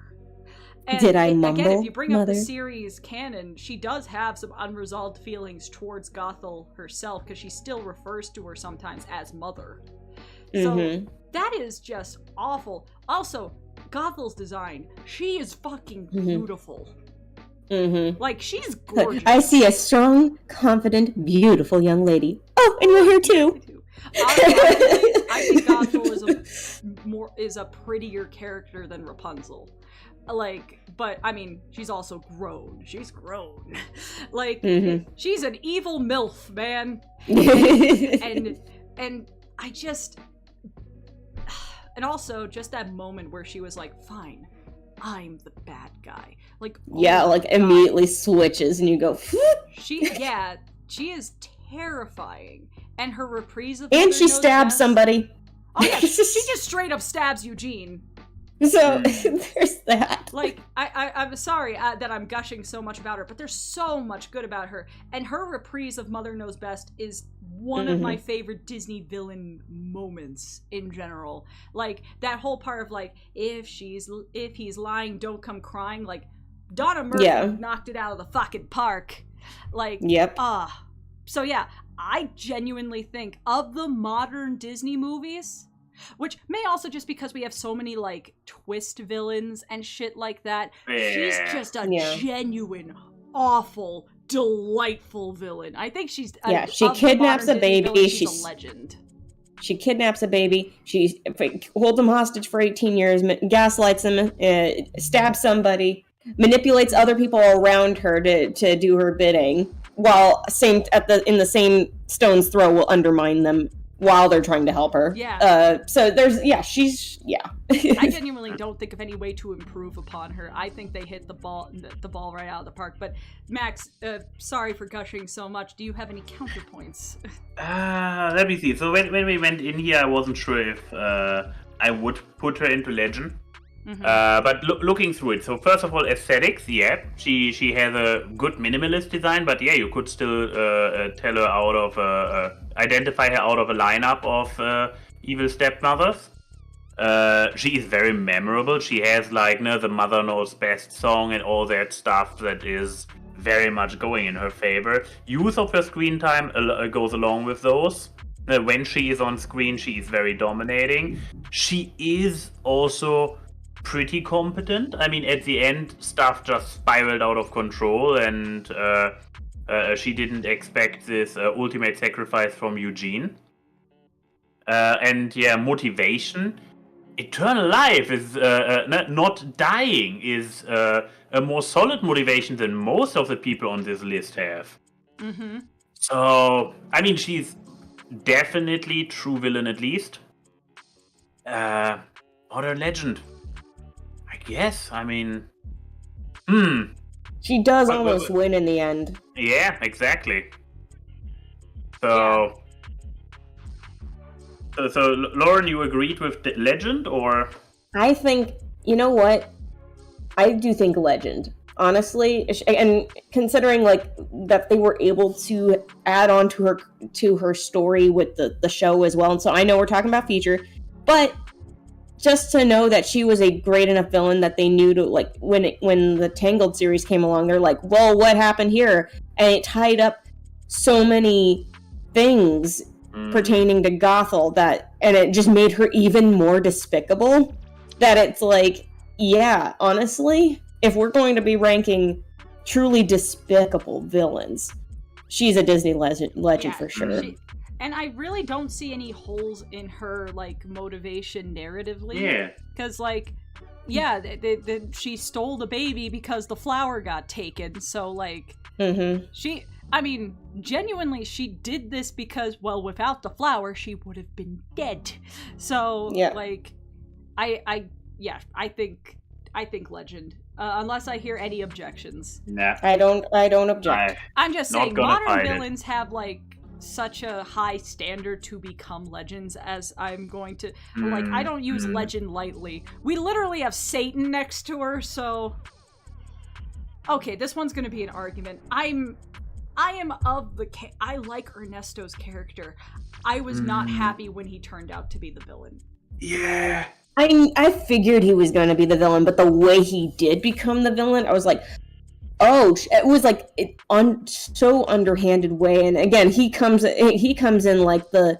And did I mumble, again, if you bring mother? up the series canon, she does have some unresolved feelings towards Gothel herself, because she still refers to her sometimes as mother. So that is just awful. Also, Gothel's design, she is fucking beautiful. Like, she's gorgeous. I see a strong, confident, beautiful young lady. Oh, and you're here too. I think Gothel is a prettier character than Rapunzel. Like, but I mean, she's also grown. She's grown. Like, she's an evil MILF, man. and I just... And also, just that moment where she was like, fine, I'm the bad guy. Like, immediately switches and you go, she is terrifying. And her reprise of... And she stabs somebody. Oh yeah, she just straight up stabs Eugene. So, there's that. Like, I'm sorry that I'm gushing so much about her, but there's so much good about her. And her reprise of Mother Knows Best is one of my favorite Disney villain moments in general. Like, that whole part of, like, if he's lying, don't come crying. Like, Donna Murphy knocked it out of the fucking park. Like, so yeah, I genuinely think of the modern Disney movies, which may also just because we have so many, like, twist villains and shit like that, she's just a genuine, awful, delightful villain. I think she's... she kidnaps a baby. She's a legend. She kidnaps a baby. She holds him hostage for 18 years, gaslights him, stabs somebody, manipulates other people around her to do her bidding, while in the same stone's throw will undermine them while they're trying to help her. So there's, I genuinely don't think of any way to improve upon her. I think they hit the ball right out of the park. But Max, sorry for gushing so much. Do you have any counterpoints? Let me see. So when we went in here, I wasn't sure if I would put her into Legend. But looking through it, so first of all, aesthetics, she has a good minimalist design, but you could still tell her out of identify her out of a lineup of evil stepmothers. She is very memorable. She has, like, the Mother Knows Best song and all that stuff that is very much going in her favor. Use of her screen time goes along with those. When she is on screen, she is very dominating. She is also pretty competent. I mean, at the end, stuff just spiraled out of control, and she didn't expect this ultimate sacrifice from Eugene. And yeah, motivation. Eternal life is not dying is a more solid motivation than most of the people on this list have. Mm-hmm. So, I mean, she's definitely true villain at least. Not a legend, I guess. I mean, She does But- almost win in the end. yeah, exactly. So, so Lauren, you agreed with the legend, or? I think, you know what? I do think legend. Honestly, and considering like that they were able to add on to her story with the show as well. And so I know we're talking about feature, but just to know that she was a great enough villain that they knew to, like, when the Tangled series came along, they're like, well, what happened here? And it tied up so many things pertaining to Gothel and it just made her even more despicable, that it's like, yeah, honestly, if we're going to be ranking truly despicable villains, she's a Disney legend for sure. And I really don't see any holes in her, like, motivation narratively. Yeah. Because, like, yeah, she stole the baby because the flower got taken. So, like, I mean, genuinely, she did this because, well, without the flower, she would have been dead. So, Yeah. like, I think legend. Unless I hear any objections. Nah. I don't object. I'm just Not saying, gonna modern fight it. villains have, like, such a high standard to become legends, as I'm going to, like, I don't use legend lightly. We literally have Satan next to her, so... Okay, this one's gonna be an argument. I like Ernesto's character. I was not happy when he turned out to be the villain. Yeah. I figured he was going to be the villain, but the way he did become the villain, I was like, oh, it was like so underhanded way. And again, he comes in like the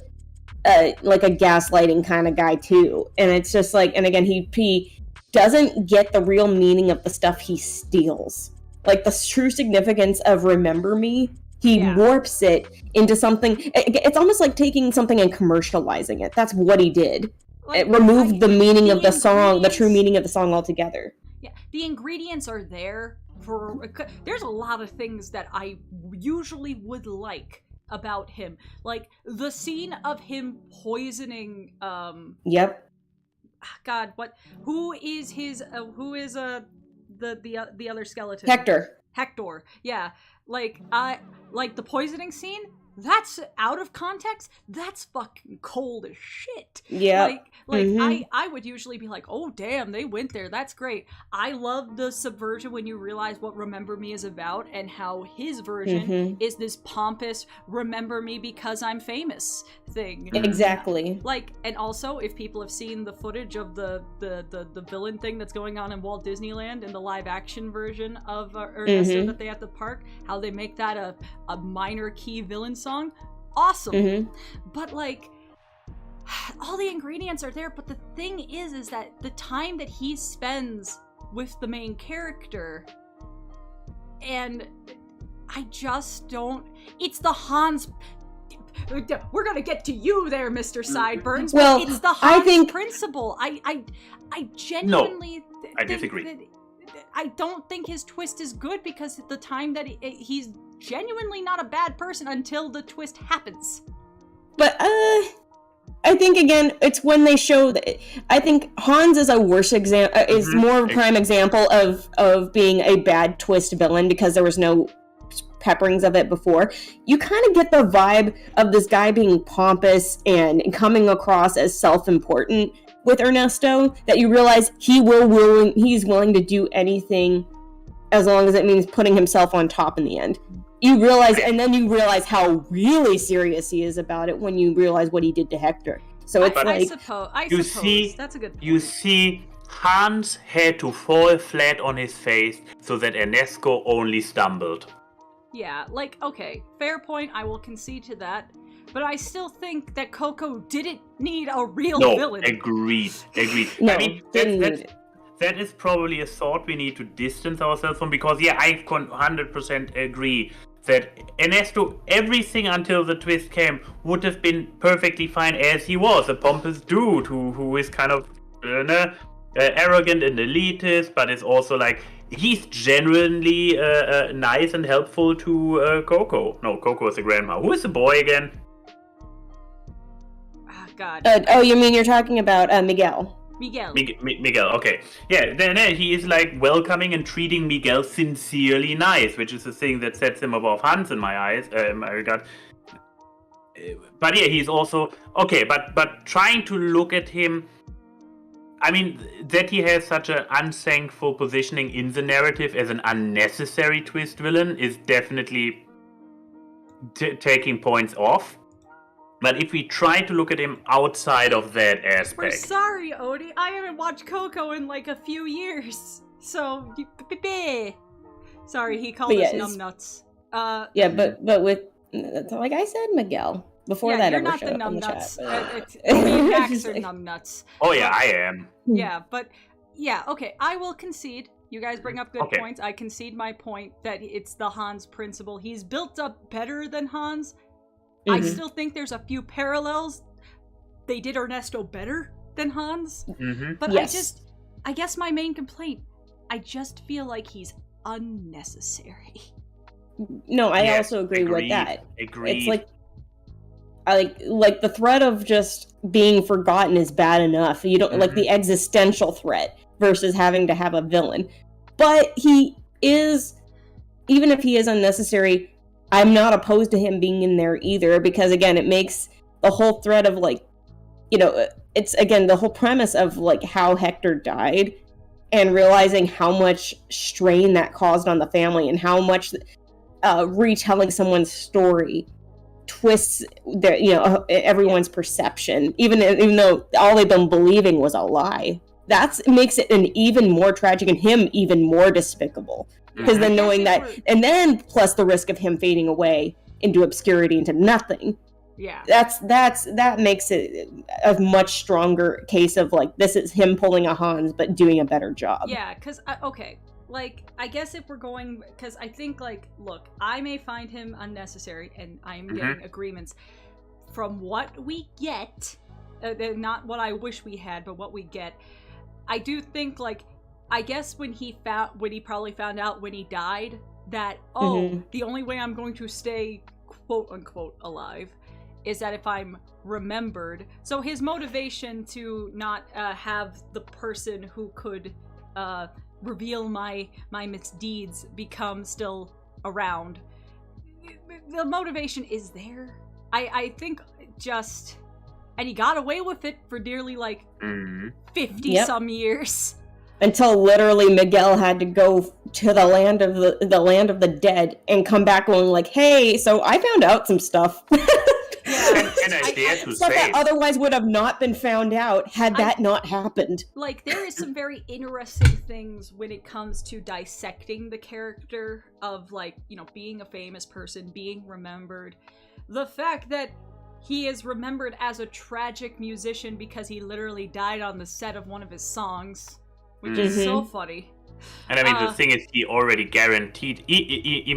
like a gaslighting kind of guy too. And it's just like, and again, he doesn't get the real meaning of the stuff he steals. Like the true significance of Remember Me, he warps it into something. It's almost like taking something and commercializing it. That's what he did. Like, It removed the meaning of the song, the ingredients- true meaning of the song altogether. Yeah, the ingredients are there for... There's a lot of things that I usually would like about him. Like, the scene of him poisoning, Yep. God, what... Who is the other skeleton? Hector. Yeah. Like the poisoning scene, that's out of context. That's fucking cold as shit. Yeah. I would usually be like, oh damn, they went there. That's great. I love the subversion when you realize what Remember Me is about and how his version is this pompous Remember Me because I'm famous thing. Exactly. Like, and also if people have seen the footage of the villain thing that's going on in Walt Disneyland in the live action version of Ernesto that they have at the park, how they make that a minor key villain song, awesome. But like, all the ingredients are there, but the thing is that the time that he spends with the main character, and I just don't... It's the Hans... We're gonna get to you there, Mr. Sideburns, Well, but it's the Hans I think... principle. I genuinely... I disagree. I don't think his twist is good because at the time that he's genuinely not a bad person until the twist happens. But I think again, it's when they show that. I think Hans is a worse example, is more of a prime example of being a bad twist villain because there was no pepperings of it before. You kind of get the vibe of this guy being pompous and coming across as self-important with Ernesto, that you realize he's willing to do anything as long as it means putting himself on top in the end. You realize, and then you realize how really serious he is about it when you realize what he did to Hector. So it's I suppose that's a good point. You see, Hans had to fall flat on his face so that Ernesto only stumbled. Yeah, like, okay, fair point, I will concede to that. But I still think that Coco didn't need a real villain. Agreed. No, I mean, didn't need it. that is probably a thought we need to distance ourselves from, because I 100% agree that Ernesto, everything until the twist came, would have been perfectly fine as he was, a pompous dude who is kind of arrogant and elitist, but is also like, he's genuinely nice and helpful to Coco. No, Coco is the grandma. Who is the boy again? Ah, God. You mean you're talking about Miguel? Miguel. Okay. Yeah, then he is like welcoming and treating Miguel sincerely nice, which is the thing that sets him above Hans in my eyes, my regard. But yeah, he's also okay. But trying to look at him, I mean, that he has such an unthankful positioning in the narrative as an unnecessary twist villain is definitely taking points off. But if we try to look at him outside of that aspect... We're sorry, Odie. I haven't watched Coco in like a few years. So, sorry, he called us numbnuts. Yeah, but with... Like I said, Miguel. Before that ever showed up in the chat. Max are numbnuts. Oh yeah, I am. Yeah, but... Yeah, okay, I will concede. You guys bring up good points. I concede my point that it's the Hans principle. He's built up better than Hans. Mm-hmm. I still think there's a few parallels. They did Ernesto better than Hans. Mm-hmm. But yes. I guess my main complaint, I just feel like he's unnecessary. No, I also agree with that. Agreed. It's like the threat of just being forgotten is bad enough. You don't like the existential threat versus having to have a villain. But he is, even if he is unnecessary, I'm not opposed to him being in there either, because again, it makes the whole thread of like, it's again, the whole premise of like how Hector died and realizing how much strain that caused on the family and how much retelling someone's story twists their, everyone's perception, even though all they've been believing was a lie. That makes it an even more tragic and him even more despicable. Because then knowing that, and then plus the risk of him fading away into obscurity, into nothing. Yeah. That makes it a much stronger case of like, this is him pulling a Hans, but doing a better job. Yeah, because, like, I guess if we're going, because I think, like, look, I may find him unnecessary, and I'm getting agreements from what we get, not what I wish we had, but what we get. I do think, like, I guess when he probably found out when he died that, the only way I'm going to stay quote unquote alive is that if I'm remembered. So his motivation to not have the person who could reveal my misdeeds become still around. The motivation is there. I think just, and he got away with it for nearly like 50 some years. Until literally Miguel had to go to the land of the dead and come back going like, hey, so I found out some stuff. And I dare to stuff say that otherwise would have not been found out had that not happened. Like, there is some very interesting things when it comes to dissecting the character of, like, being a famous person, being remembered. The fact that he is remembered as a tragic musician because he literally died on the set of one of his songs. Which is so funny. And I mean, the thing is, he already guaranteed. He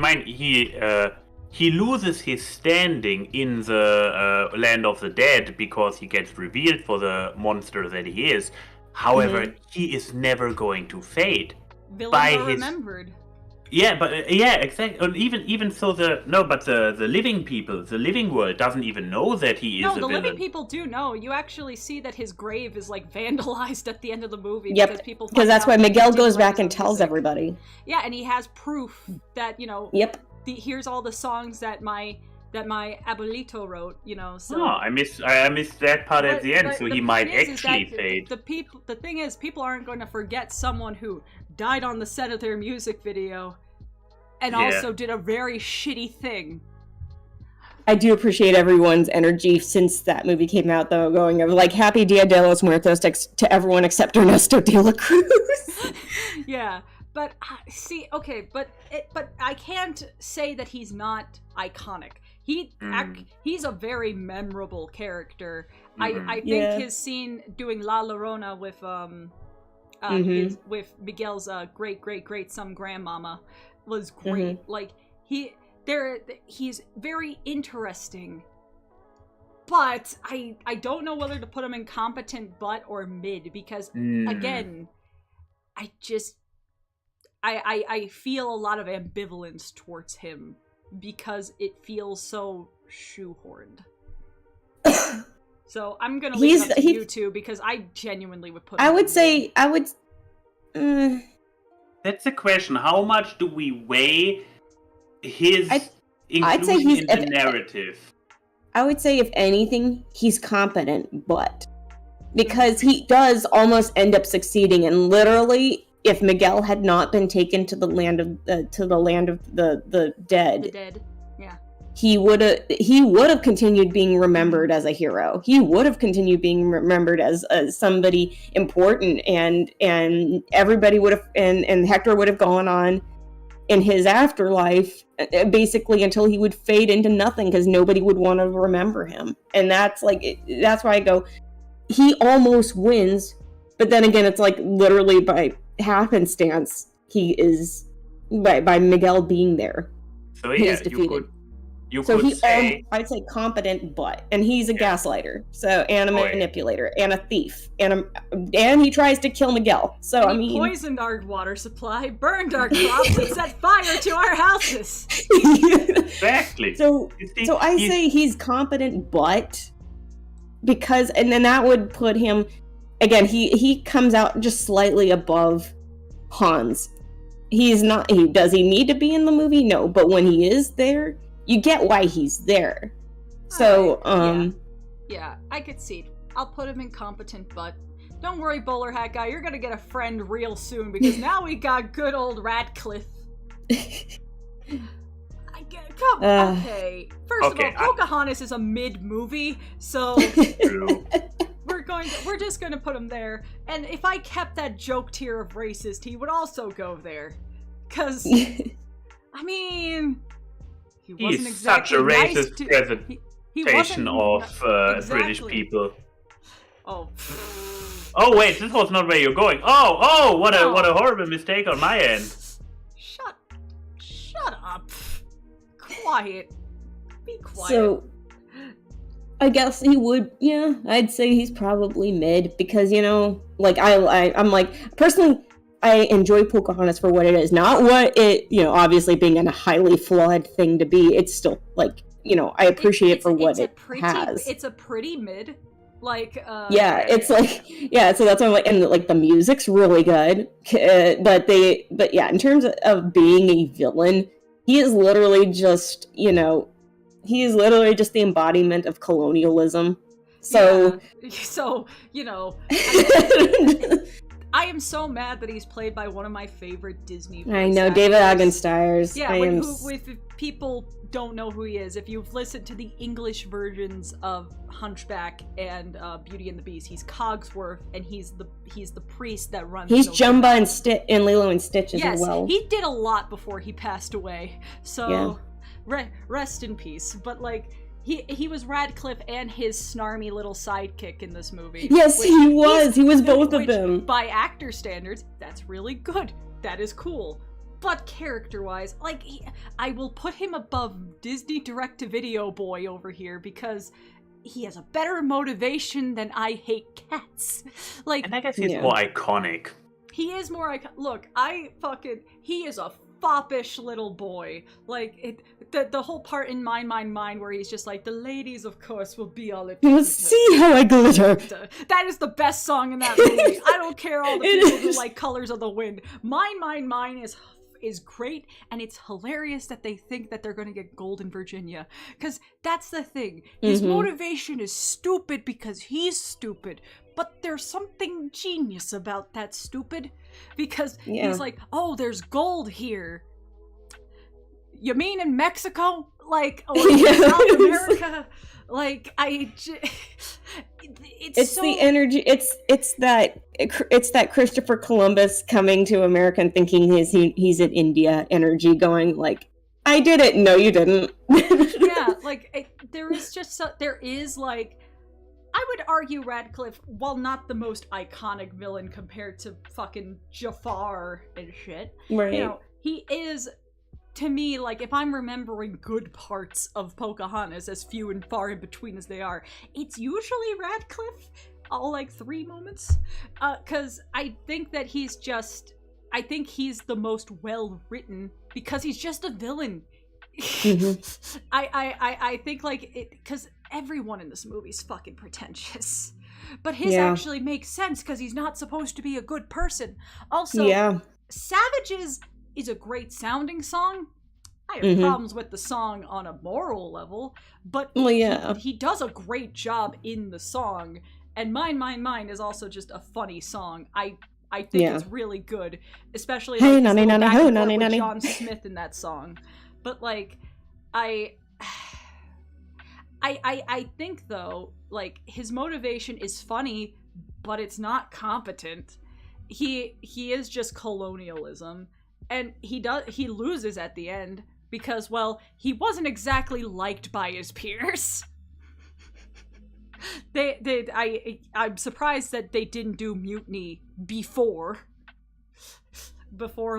loses his standing in the land of the dead because he gets revealed for the monster that he is. However, he is never going to fade. Villains are remembered. Yeah, but exactly. And even so, the living people, the living world doesn't even know that he is a villain. No, the living people do know. You actually see that his grave is like vandalized at the end of the movie because that's why Miguel goes back and tells everybody. Yeah, and he has proof that here's all the songs that my abuelito wrote. So. Oh, I missed that part at the end. So he might actually fade. The thing is, people aren't going to forget someone who died on the set of their music video and also did a very shitty thing. I do appreciate everyone's energy since that movie came out, though, going of like Happy Dia de los Muertos to everyone except Ernesto de la Cruz. Yeah, but see, okay, but I can't say that he's not iconic. He's a very memorable character. I think his scene doing La Llorona with his, with Miguel's great some grandmama was great. Like he's very interesting, but I don't know whether to put him in competent but or mid, because again, I feel a lot of ambivalence towards him because it feels so shoehorned. So I'm gonna leave it up to you two, because I genuinely would put him That's the question. How much do we weigh his I'd say inclusion in the narrative? I would say, if anything, he's competent, but because he does almost end up succeeding, and literally, if Miguel had not been taken to the land of the dead, yeah, he would have continued being remembered as a hero. He would have continued being remembered as somebody important, and everybody would have, and Hector would have gone on in his afterlife, basically until he would fade into nothing, because nobody would want to remember him. And that's why I go, he almost wins, but then again, it's like literally by happenstance, he is by Miguel being there. So yeah, he's defeated. You could say, I'd say competent, but, and he's a gaslighter, and a manipulator, and a thief, and he tries to kill Miguel. So I mean, poisoned our water supply, burned our crops, and set fire to our houses. Exactly. So I say he's competent, but because, and then that would put him again. He comes out just slightly above Hans. He's not. Does he need to be in the movie? No, but when he is there, you get why he's there. So, yeah, I could see. I'll put him in competent, but don't worry, bowler hat guy, you're gonna get a friend real soon, because now we got good old Radcliffe. Okay. First of all, Pocahontas is a mid-movie, so we're just gonna put him there. And if I kept that joke tier of racist, he would also go there. Cause, I mean, he wasn't exactly such a nice racist presentation of British people. Oh. Oh wait, this was not where you're going. Oh, what a horrible mistake on my end. Shut up. Quiet. Be quiet. So, I guess he would. Yeah, I'd say he's probably mid, because like I'm like, personally, I enjoy Pocahontas for what it is, not what it, obviously being a highly flawed thing to be. It's still like, I appreciate it for what it has. It's a pretty mid, like. It's like, so that's why I'm like, and like the music's really good, but yeah, in terms of being a villain, he is literally just, the embodiment of colonialism. So, I am so mad that he's played by one of my favorite Disney voice I know, actors. David Augenstiers. Yeah, if people don't know who he is, if you've listened to the English versions of Hunchback and Beauty and the Beast, he's Cogsworth, and he's the priest that runs. He's Jumba and Lilo and Stitch as well. He did a lot before he passed away. So rest in peace. But like, he was Radcliffe and his snarmy little sidekick in this movie. Yes, he was. He was both of them. By actor standards, that's really good. That is cool. But character-wise, like, I will put him above Disney direct-to-video boy over here, because he has a better motivation than I hate cats. Like, and I guess he's more iconic. He is more iconic. Look, he is a foppish little boy. Like, the whole part in Mine where he's just like, the ladies, of course, will be all it. You'll see how I glitter. That is the best song in that movie. I don't care all the people who like Colors of the Wind. Mine is great, and it's hilarious that they think that they're going to get gold in Virginia, because that's the thing. His motivation is stupid because he's stupid, but there's something genius about that stupid, because he's like, oh, there's gold here. You mean in Mexico? Like, or in South America? Like, it's so... the energy. It's that Christopher Columbus coming to America and thinking he's in India energy, going like, I did it. No, you didn't. Yeah, like there is like I would argue Radcliffe, while not the most iconic villain compared to fucking Jafar and shit, Right. you know, he is, to me, like, if I'm remembering good parts of Pocahontas, as few and far in between as they are, it's usually Radcliffe, all like 3 moments, because I think that he's just, I think he's the most well-written, because he's just a villain. Mm-hmm. I think, like, it, because everyone in this movie is fucking pretentious. But his actually makes sense, because he's not supposed to be a good person. Also, Savages is a great sounding song. I have problems with the song on a moral level, but he does a great job in the song. And Mine, Mine, Mine is also just a funny song. I think it's really good, especially like, his little back and forth with John Smith in that song. But like, I think though, like, his motivation is funny, but it's not competent. He is just colonialism, and he loses at the end because, well, he wasn't exactly liked by his peers. I'm surprised that they didn't do mutiny before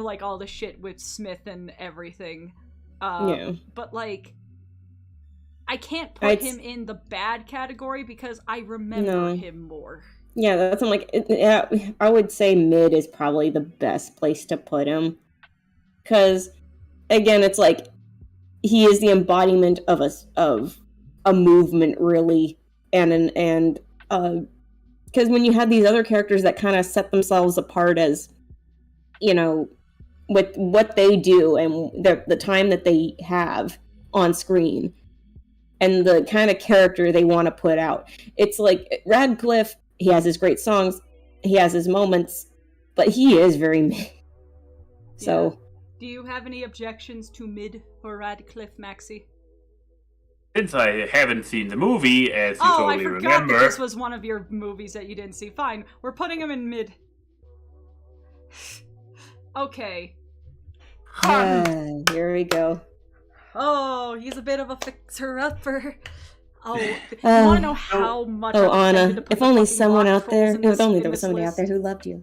like all the shit with Smith and everything. But like, I can't put him in the bad category because I remember him more. Yeah, that's, I'm like, I would say mid is probably the best place to put him. Because, again, it's like, he is the embodiment of a movement, really. And because when you have these other characters that kind of set themselves apart as, you know, with what they do and the time that they have on screen and the kind of character they want to put out. It's like Radcliffe, he has his great songs, he has his moments, but he is very mid. So, do you have any objections to mid for Radcliffe, Maxie? Since I haven't seen the movie, as you totally remember... I forgot that this was one of your movies that you didn't see. Fine, we're putting him in mid. Okay. Here we go. Oh, he's a bit of a fixer-upper. Oh, you want to know how much I'm Anna, to put if the only fucking someone rock out there... trolls If only in there was this somebody out list. there who loved you.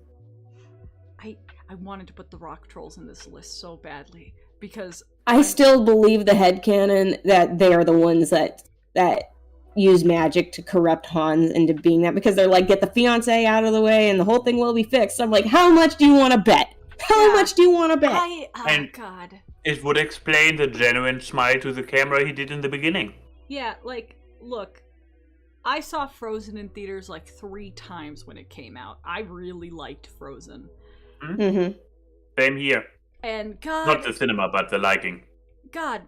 I wanted to put the rock trolls in this list so badly, because... I still believe the headcanon that they are the ones that use magic to corrupt Hans into being that, because they're like, get the fiancé out of the way and the whole thing will be fixed. I'm like, how much do you want to bet? How much do you want to bet? God. It would explain the genuine smile to the camera he did in the beginning. Yeah, like, look, I saw Frozen in theaters like 3 times when it came out. I really liked Frozen. Mm-hmm. Same here. And God... Not the cinema, but the liking. God.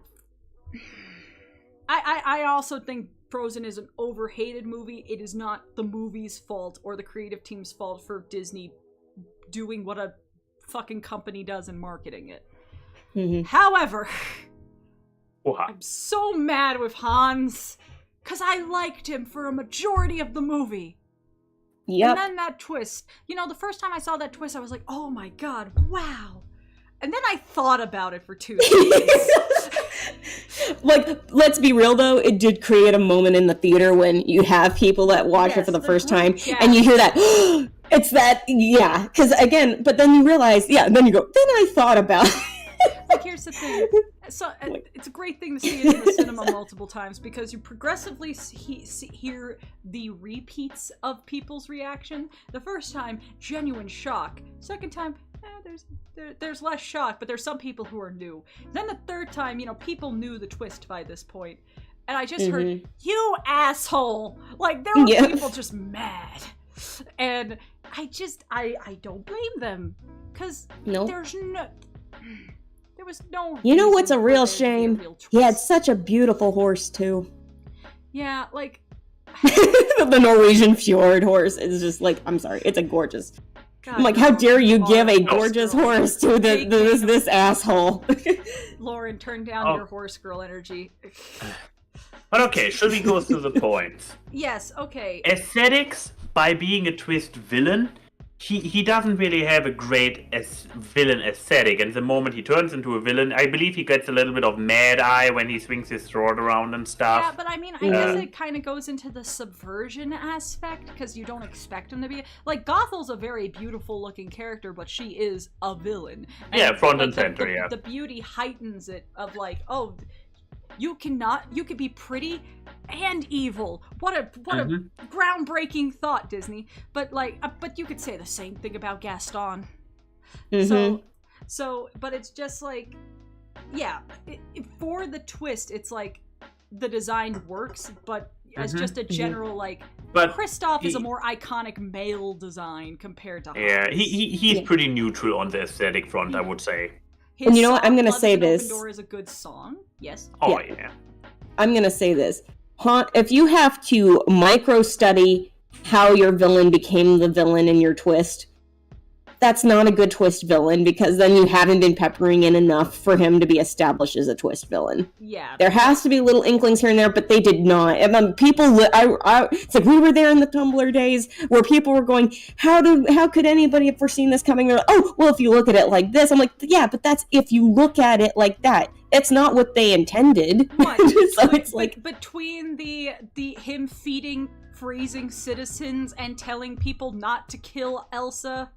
I also think Frozen is an overhated movie. It is not the movie's fault or the creative team's fault for Disney doing what a fucking company does in marketing it. Mm-hmm. However, I'm so mad with Hans because I liked him for a majority of the movie. Yep. And then that twist. You know, the first time I saw that twist, I was like, oh my god, wow. And then I thought about it for 2 days. Like, let's be real though, it did create a moment in the theater when you have people that watch it for the first time, and you hear that, it's that, because again, but then you realize, and then you go, then I thought about it. Like, here's the thing. So, it's a great thing to see it in the cinema multiple times, because you progressively hear the repeats of people's reaction. The first time, genuine shock. Second time, there's less shock, but there's some people who are new. Then the third time, you know, people knew the twist by this point, and I just heard, you asshole! Like, there were people just mad. And I don't blame them, because there was no You know what's a real reason for there to be a shame? real twist. He had such a beautiful horse, too. Yeah, like... The Norwegian fjord horse is just like, I'm sorry, it's a gorgeous... God, I'm like, how dare you give a gorgeous horse to this asshole? Lauren, turn down your horse girl energy. But okay, should we go through the points? Yes, okay. Aesthetics, by being a twist villain, he doesn't really have a great villain aesthetic, and the moment he turns into a villain, I believe he gets a little bit of mad eye when he swings his sword around and stuff. Yeah, but I mean, I guess it kind of goes into the subversion aspect, because you don't expect him to be... Like, Gothel's a very beautiful-looking character, but she is a villain. And yeah, front and center, yeah. The beauty heightens it of, like, oh... You could be pretty and evil. What a groundbreaking thought, Disney. But but you could say the same thing about Gaston. So, but it's just like, yeah, for the twist, it's like the design works, but as just a general But Kristoff is a more iconic male design compared to Hans. Yeah, he's pretty neutral on the aesthetic front, I would say. And you know what? I'm going to say this. Open Door is a good song. Yes. Oh, yeah. I'm going to say this. If you have to micro-study how your villain became the villain in your twist, that's not a good twist villain, because then you haven't been peppering in enough for him to be established as a twist villain. Yeah. There has to be little inklings here and there, but they did not. And it's like we were there in the Tumblr days where people were going, how could anybody have foreseen this coming? They're like, oh, well, if you look at it like this. I'm like, yeah, but that's if you look at it like that. It's not what they intended. What? So it's like between the him feeding freezing citizens and telling people not to kill Elsa.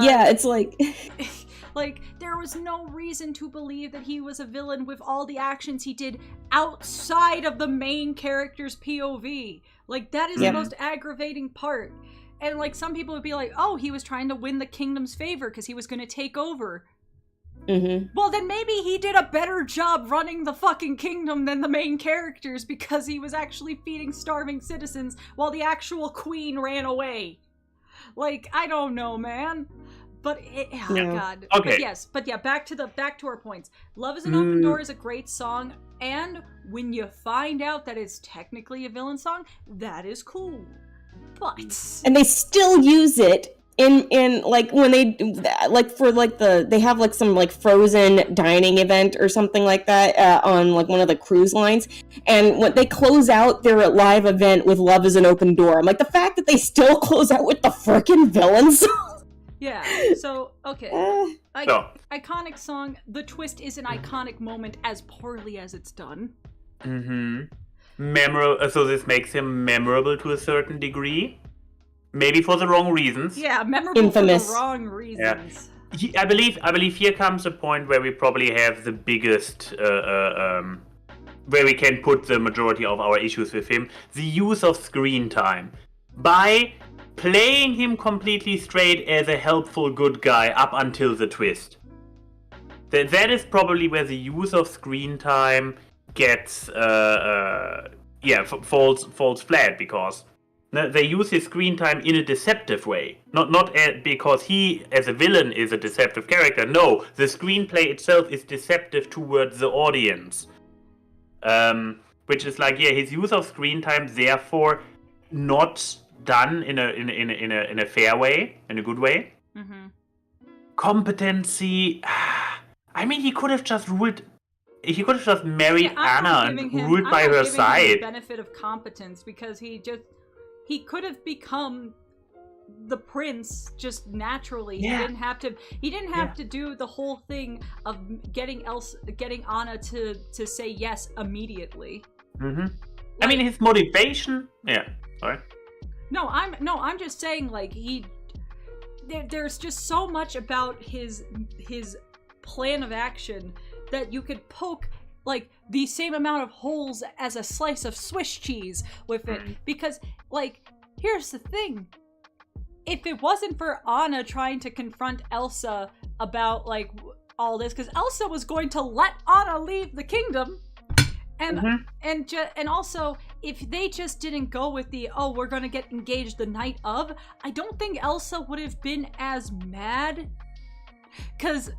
Yeah, it's like... like, there was no reason to believe that he was a villain with all the actions he did outside of the main character's POV. Like, that is the most aggravating part. And, like, some people would be like, oh, he was trying to win the kingdom's favor because he was going to take over. Well, then maybe he did a better job running the fucking kingdom than the main characters, because he was actually feeding starving citizens while the actual queen ran away. Like, I don't know, man. But God. Okay. But yeah, back to our points. Love is an Open Door is a great song, and when you find out that it's technically a villain song, that is cool. But and they still use it in like when they like for like they have like some like Frozen dining event or something like that on like one of the cruise lines, and when they close out their live event with Love is an Open Door, I'm like, the fact that they still close out with the frickin' villain song. Yeah, so okay. Iconic song. The twist is an iconic moment as poorly as it's done. Memorable. So this makes him memorable to a certain degree. Maybe for the wrong reasons. Yeah, memorable Infamous. For the wrong reasons. Yeah. I believe here comes a point where we probably have the biggest, where we can put the majority of our issues with him. The use of screen time. By playing him completely straight as a helpful good guy up until the twist. That is probably where the use of screen time gets, falls flat, because they use his screen time in a deceptive way. Not because he, as a villain, is a deceptive character. No, the screenplay itself is deceptive towards the audience. Which is like, his use of screen time, therefore, not done in a fair way, in a good way. Competency. I mean, he could have just ruled. He could have just married Anna and ruled by her side. Him the benefit of competence, because he could have become the prince just naturally. Yeah. He didn't have to do the whole thing of getting Anna to say yes immediately. I mean, his motivation. Yeah. Sorry. No, I'm just saying, like, there's just so much about his plan of action that you could poke like the same amount of holes as a slice of Swiss cheese with it, because, like, here's the thing. If it wasn't for Anna trying to confront Elsa about, like, all this, because Elsa was going to let Anna leave the kingdom, and also, if they just didn't go with we're gonna get engaged the night of, I don't think Elsa would have been as mad. Cause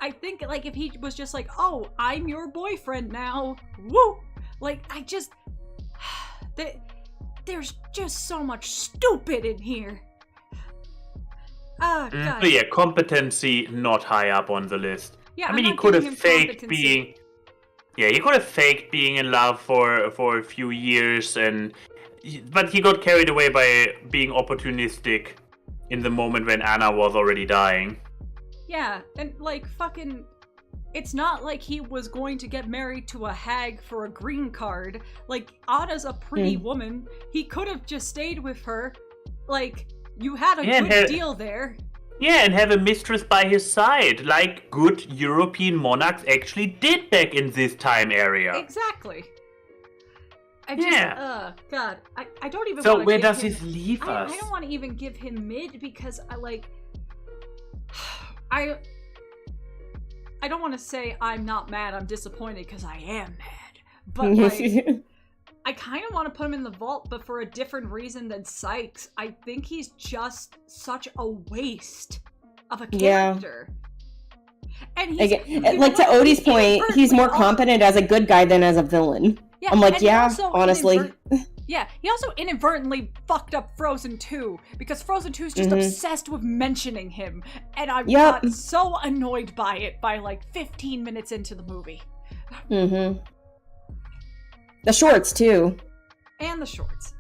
I think, like, if he was just like, oh, I'm your boyfriend now, woo! Like, there's just so much stupid in here. God. So yeah, competency not high up on the list. Yeah, I mean, he could have faked being. Yeah, he could have faked being in love for a few years, but he got carried away by being opportunistic. in the moment when Anna was already dying. Yeah, and like fucking, it's not like he was going to get married to a hag for a green card. Like, Anna's a pretty woman. He could have just stayed with her. Like, you had a good deal there. Yeah, and have a mistress by his side, like good European monarchs actually did back in this time area. Exactly. I just, God, I don't even. So where does this leave us? I don't want to even give him mid because I don't want to say I'm not mad. I'm disappointed because I am mad, but like. I kind of want to put him in the vault, but for a different reason than Sykes. I think he's just such a waste of a character. And he's, like to Odie's point, he's more competent as a good guy than as a villain. Yeah, I'm like, yeah, honestly. Yeah, he also inadvertently fucked up Frozen 2 because Frozen 2 is just obsessed with mentioning him, and I got so annoyed by it by like 15 minutes into the movie. The shorts, too. And the shorts.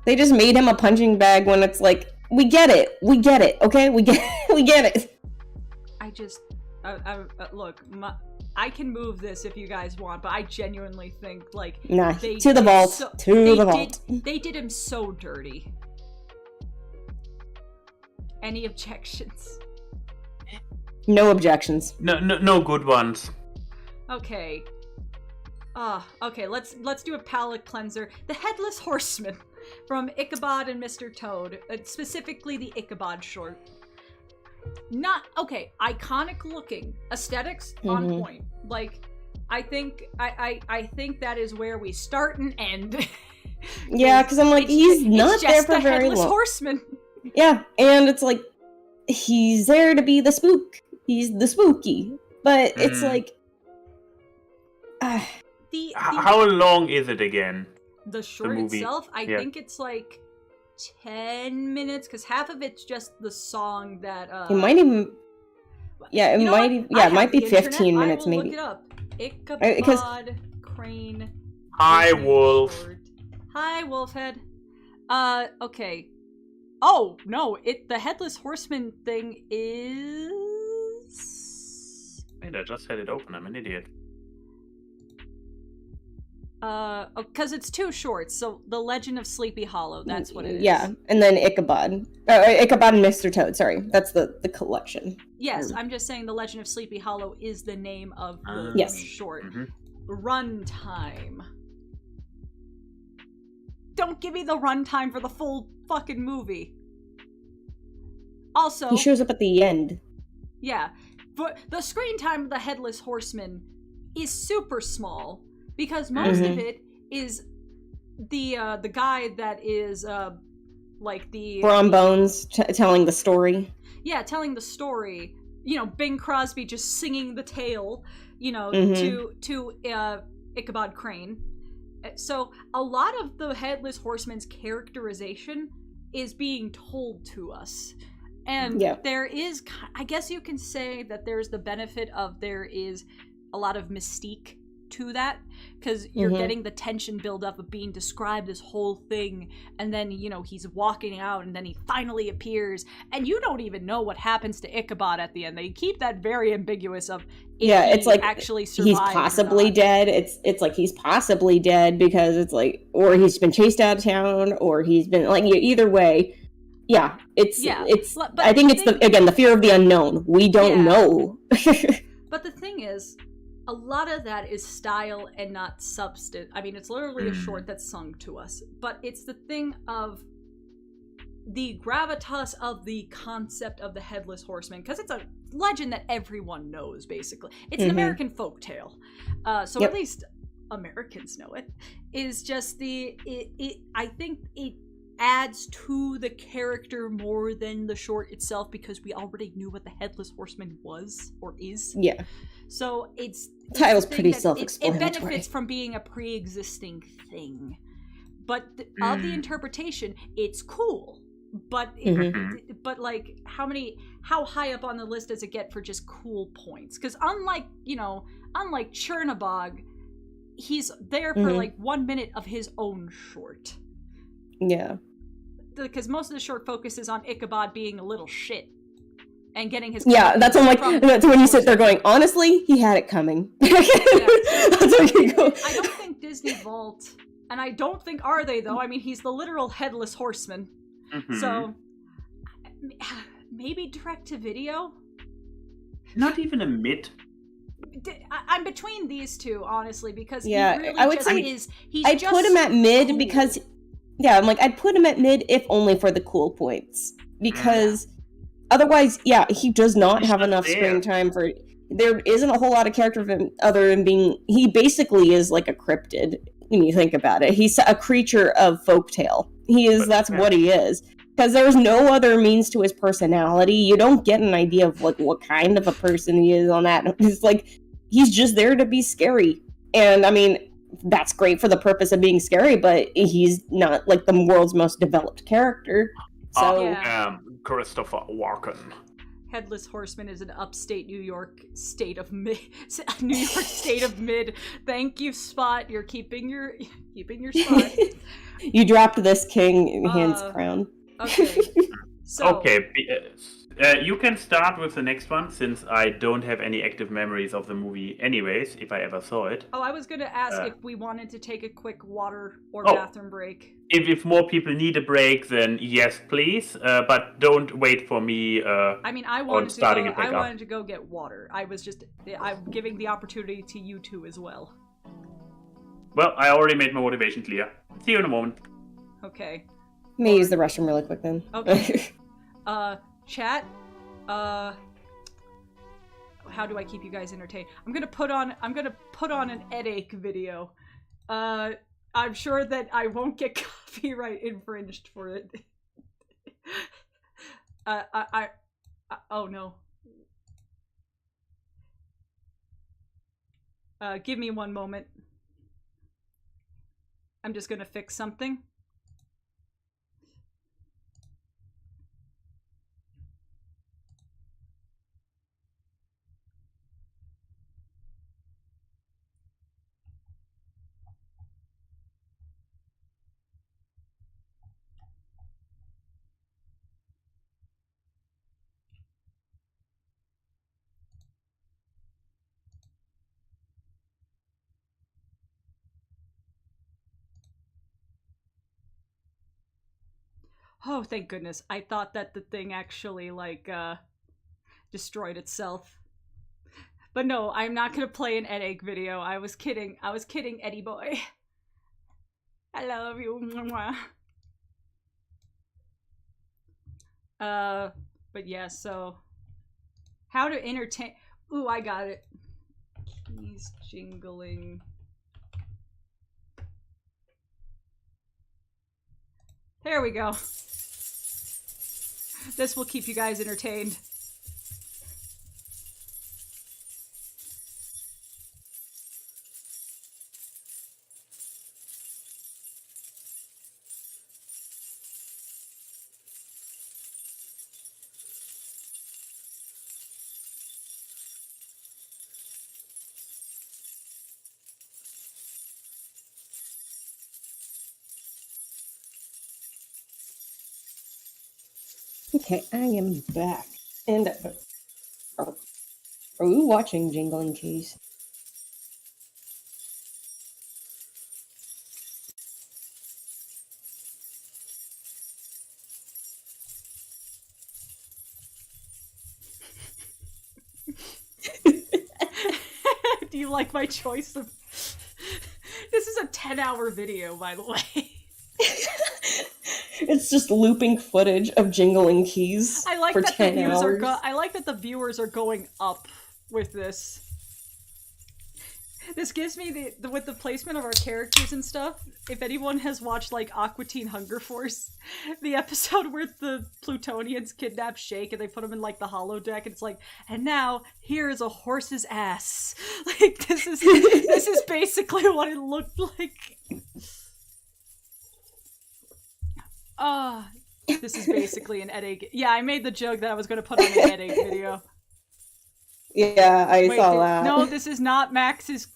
They just made him a punching bag when it's like, we get it, okay? We get it. Look, I can move this if you guys want, but I genuinely think, like... Nah, to the vault. They did him so dirty. Any objections? No objections. No good ones. Okay. Okay, let's do a palate cleanser. The Headless Horseman from Ichabod and Mr. Toad, specifically the Ichabod short. Iconic looking, aesthetics on point. Like, I think that is where we start and end. Yeah, because I'm like, he's not there for very long. Headless Horseman. Yeah, and it's like, he's there to be the spook. He's the spooky, but it's like. How long is it again? The short itself? I think it's like 10 minutes, because half of it's just the song that... it might even... Yeah, it might be 15 minutes, maybe. Look it up. Ichabod Crane... Hi, Wolf. Hi, Wolfhead. Okay. Oh, no, the Headless Horseman thing is... Wait, I just had it open, I'm an idiot. Because it's two shorts, so The Legend of Sleepy Hollow, that's what it is. Yeah, and then Ichabod. Ichabod and Mr. Toad, sorry. That's the collection. Yes, I'm just saying The Legend of Sleepy Hollow is the name of the short. Runtime. Don't give me the runtime for the full fucking movie. Also... He shows up at the end. Yeah, but the screen time of the Headless Horseman is super small. Because most of it is the guy that is like the Brom Bones telling the story. Yeah, telling the story. You know, Bing Crosby just singing the tale. You know, to Ichabod Crane. So a lot of the Headless Horseman's characterization is being told to us, and there is, I guess you can say that there's the benefit of there is a lot of mystique to that, because you're getting the tension build up of being described this whole thing, and then, you know, he's walking out and then he finally appears and you don't even know what happens to Ichabod at the end. They keep that very ambiguous of it's like actually survived, he's possibly dead. It's like he's possibly dead because it's like, or he's been chased out of town, or he's been like, either way. Yeah, but I think it's the fear of the unknown. We don't know. But the thing is, a lot of that is style and not substance. I mean, it's literally a short that's sung to us, but it's the thing of the gravitas of the concept of the Headless Horseman, because it's a legend that everyone knows, basically. It's an American folktale. So at least Americans know it. Is just I think it adds to the character more than the short itself, because we already knew what the Headless Horseman was or is. Yeah. So it's title's pretty self-explanatory. It benefits from being a pre-existing thing, but of the interpretation, it's cool. But but like, how high up on the list does it get for just cool points? Because unlike Chernabog, he's there for like 1 minute of his own short. Yeah. because most of the short focuses on Ichabod being a little shit and getting his that's when that's when you sit there going, honestly, he had it coming. That's when you go. I don't think Disney Vault, and I don't think are they though. I mean, he's the literal headless horseman. So maybe direct to video. Not even a mid. I'm between these two, honestly, because he really I would just say is. I'd put him at mid cool. because, I'm like, I'd put him at mid if only for the cool points. Because otherwise, he does not have enough screen time for. There isn't a whole lot of character of him other than being. He basically is like a cryptid when you think about it. He's a creature of folktale. He is. That's what he is. Because there's no other means to his personality. You don't get an idea of like what kind of a person he is on that. It's like he's just there to be scary. And I mean, that's great for the purpose of being scary, but he's not like the world's most developed character. So I am Christopher Walken. Headless Horseman is an upstate New York state of mid. New York state of mid. Thank you, Spot. You're keeping your spot. You dropped this king hand's crown. Okay. So. Okay. You can start with the next one, since I don't have any active memories of the movie anyways, if I ever saw it. Oh, I was going to ask if we wanted to take a quick water or bathroom break. If more people need a break, then yes, please. But don't wait for me I wanted to go get water. I'm giving the opportunity to you two as well. Well, I already made my motivation clear. See you in a moment. Okay. Let me use the restroom really quick then. Okay. Chat, how do I keep you guys entertained? I'm gonna put on an headache video. I'm sure that I won't get copyright infringed for it. Oh no. Give me one moment. I'm just gonna fix something. Oh, thank goodness. I thought that the thing actually, destroyed itself. But no, I'm not gonna play an headache video. I was kidding. I was kidding, Eddie boy. I love you. But yeah, so... How to entertain... Ooh, I got it. Keys jingling... There we go. This will keep you guys entertained. Okay, I am back. And are we watching Jingling Keys? Do you like my choice of... This is a 10-hour video, by the way. It's just looping footage of Jingling Keys I like for that 10 the views hours. I like that the viewers are going up with this. This gives me with the placement of our characters and stuff. If anyone has watched Aqua Teen Hunger Force, the episode where the Plutonians kidnap Shake and they put him in the holodeck, and it's and now here is a horse's ass. This is basically what it looked like. This is basically an headache. Yeah, I made the joke that I was going to put on a headache video. Yeah, I saw that. No, this is not Max's.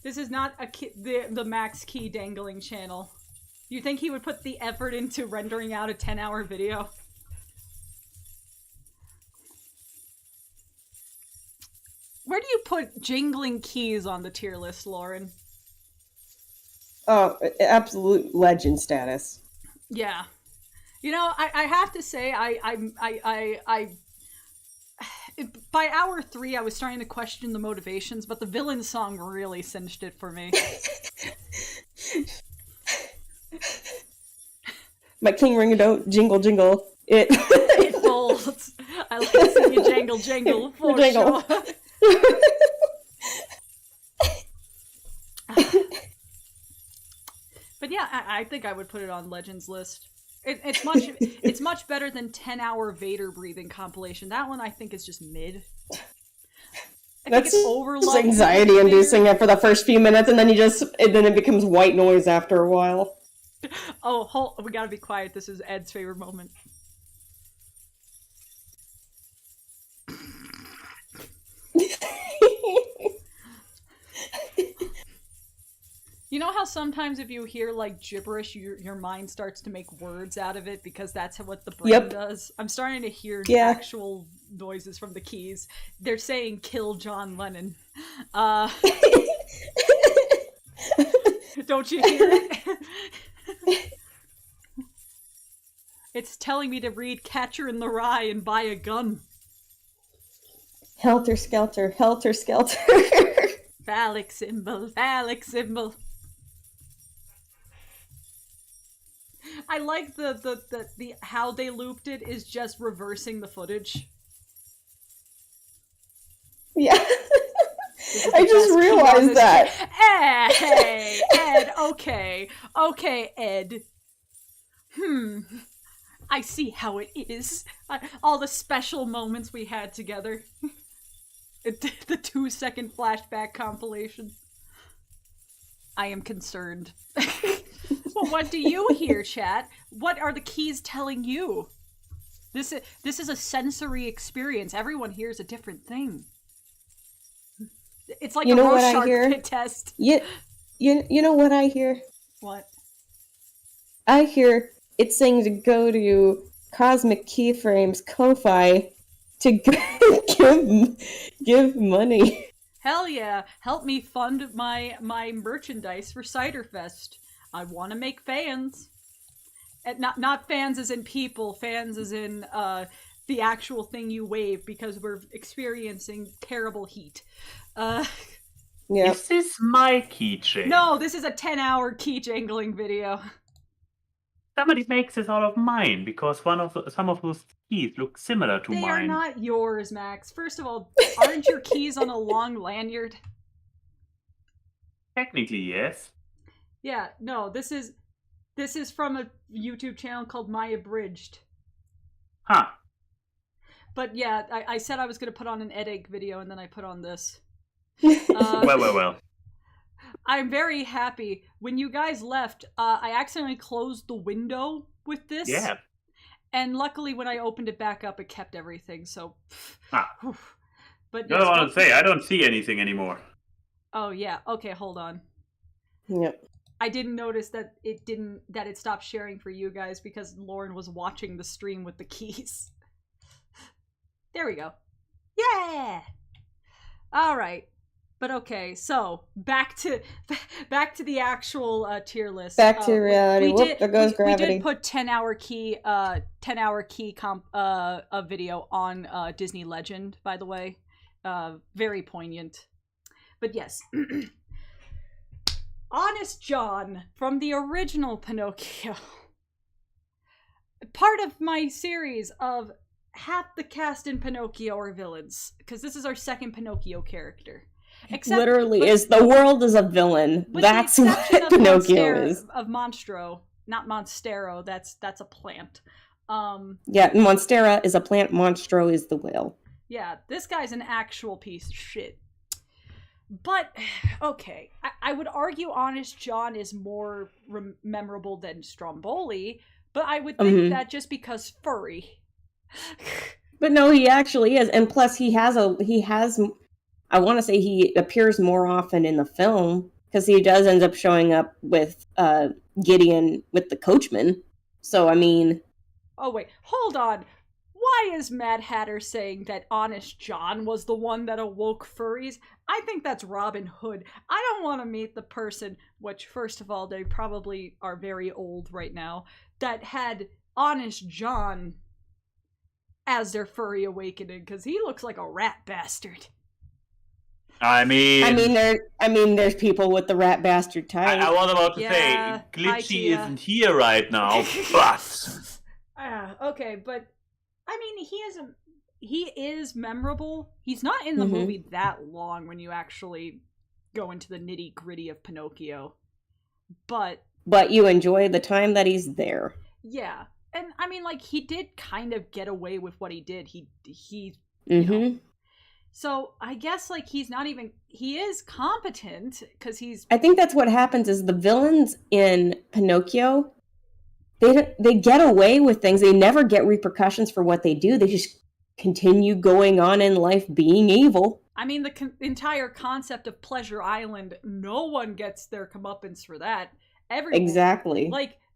This is not the Max Key dangling channel. You think he would put the effort into rendering out a 10-hour video? Where do you put jingling keys on the tier list, Lauren? Oh, absolute legend status. Yeah. You know, I have to say, by hour 3, I was starting to question the motivations, but the villain song really cinched it for me. My king ring-a-don't, jingle, jingle. It folds. I like singing jangle, jangle for jangle. sure. But yeah, I think I would put it on Legends list. It's much better than 10-hour Vader breathing compilation. That one I think is just mid. That's just anxiety inducing it for the first few minutes, and then then it becomes white noise after a while. Oh, we gotta be quiet. This is Ed's favorite moment. You know how sometimes if you hear like gibberish, your mind starts to make words out of it because that's what the brain does? I'm starting to hear actual noises from the keys. They're saying "kill John Lennon." Don't you hear it? It's telling me to read Catcher in the Rye and buy a gun. Helter skelter, helter skelter. Phallic symbol, phallic symbol. I like the how they looped it is just reversing the footage. Yeah. I just realized that. Hey, Ed, okay. Okay, Ed. I see how it is. All the special moments we had together. The 2-second flashback compilation. I am concerned. Well, what do you hear, chat? What are the keys telling you? This is a sensory experience. Everyone hears a different thing. It's like a Rorschach test. You know what I hear? What? I hear it's saying to go to CosmicKeyframe's Ko-Fi to give money. Hell yeah! Help me fund my merchandise for Ciderfest. I want to make fans. And not fans as in people, fans as in the actual thing you wave because we're experiencing terrible heat. Yeah. Is this my keychain? No, this is a 10-hour key jangling video. Somebody makes this out of mine because some of those keys look similar to mine. They are not yours, Max. First of all, aren't your keys on a long lanyard? Technically, yes. Yeah, no, this is from a YouTube channel called My Abridged. Huh. But yeah, I said I was going to put on an Ed video, and then I put on this. Well. I'm very happy. When you guys left, I accidentally closed the window with this. Yeah. And luckily, when I opened it back up, it kept everything, so... But I want to say, I don't see anything anymore. Oh, yeah. Okay, hold on. Yep. I didn't notice that it stopped sharing for you guys because Lauren was watching the stream with the keys. There we go. Yeah! Alright. But okay, so back to the actual tier list. Back to reality. There goes gravity. We did put 10-hour key video on Disney Legend, by the way. Very poignant. But yes. Honest John from the original Pinocchio. Part of my series of half the cast in Pinocchio are villains, because this is our second Pinocchio character. The world is a villain. That's what Pinocchio is. Of Monstro, not Monstero. That's a plant. Yeah, Monstera is a plant. Monstro is the whale. Yeah, this guy's an actual piece of shit. But, okay, I would argue Honest John is more memorable than Stromboli, but I would think that just because furry. But no, he actually is, and plus he has I want to say he appears more often in the film because he does end up showing up with Gideon with the coachman. So, I mean... Oh, wait. Hold on. Why is Mad Hatter saying that Honest John was the one that awoke furries? I think that's Robin Hood. I don't want to meet the person, which, first of all, they probably are very old right now, that had Honest John as their furry awakening, because he looks like a rat bastard. I mean, there's people with the rat bastard type. I was about to say, Glitchy isn't here right now, but... Okay, but, I mean, he is memorable. He's not in the movie that long when you actually go into the nitty-gritty of Pinocchio. But you enjoy the time that he's there. Yeah. And, I mean, like, he did kind of get away with what he did. He Mm-hmm. you know. So, I guess, like, he is competent, because he's... I think that's what happens is the villains in Pinocchio, they get away with things. They never get repercussions for what they do. They just continue going on in life being evil. I mean, the entire concept of Pleasure Island, no one gets their comeuppance for that. Everyone, exactly.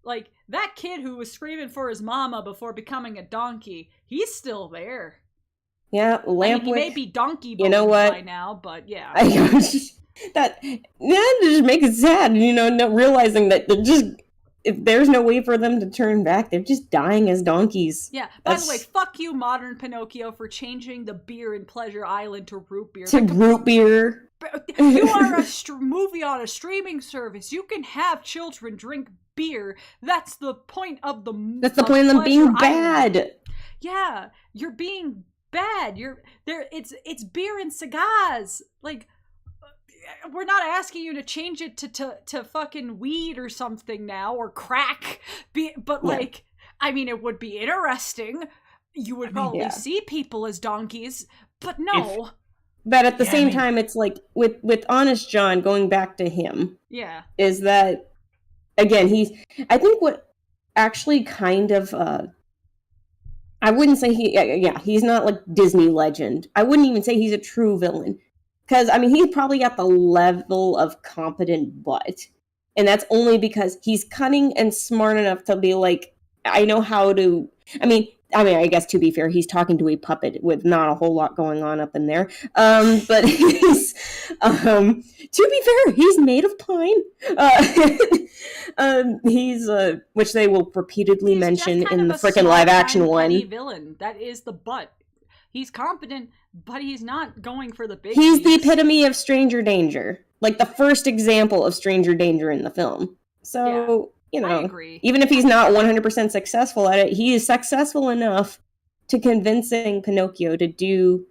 Like, that kid who was screaming for his mama before becoming a donkey, he's still there. Yeah, Lampwick. I mean, he may be donkey you know what? by now, but yeah. That just makes it sad, not realizing that if there's no way for them to turn back, they're just dying as donkeys. Yeah, by the way, fuck you, modern Pinocchio, for changing the beer in Pleasure Island to root beer. Root beer. You are a movie on a streaming service. You can have children drink beer. That's the point of the That's the point of them being bad. Island. Yeah, you're being bad. It's beer and cigars. Like, we're not asking you to change it to fucking weed or something now, or crack. But like, I mean, it would be interesting. You would probably see people as donkeys, but no. But at the same time, it's like with Honest John, going back to him, is that again I think what actually kind of I wouldn't say he's not like Disney legend. I wouldn't even say he's a true villain. Because, I mean, he's probably at the level of competent butt. And that's only because he's cunning and smart enough to be like, I know how to... I mean, I guess to be fair, he's talking to a puppet with not a whole lot going on up in there. But he's... to be fair, he's made of pine. He's... which they will repeatedly mention in the frickin' live-action one. Villain. That is the butt. He's competent, but he's not going for the big He's the epitome of stranger danger. Like the first example of stranger danger in the film. So, I agree. Even if he's not 100% successful at it, he is successful enough to convincing Pinocchio to do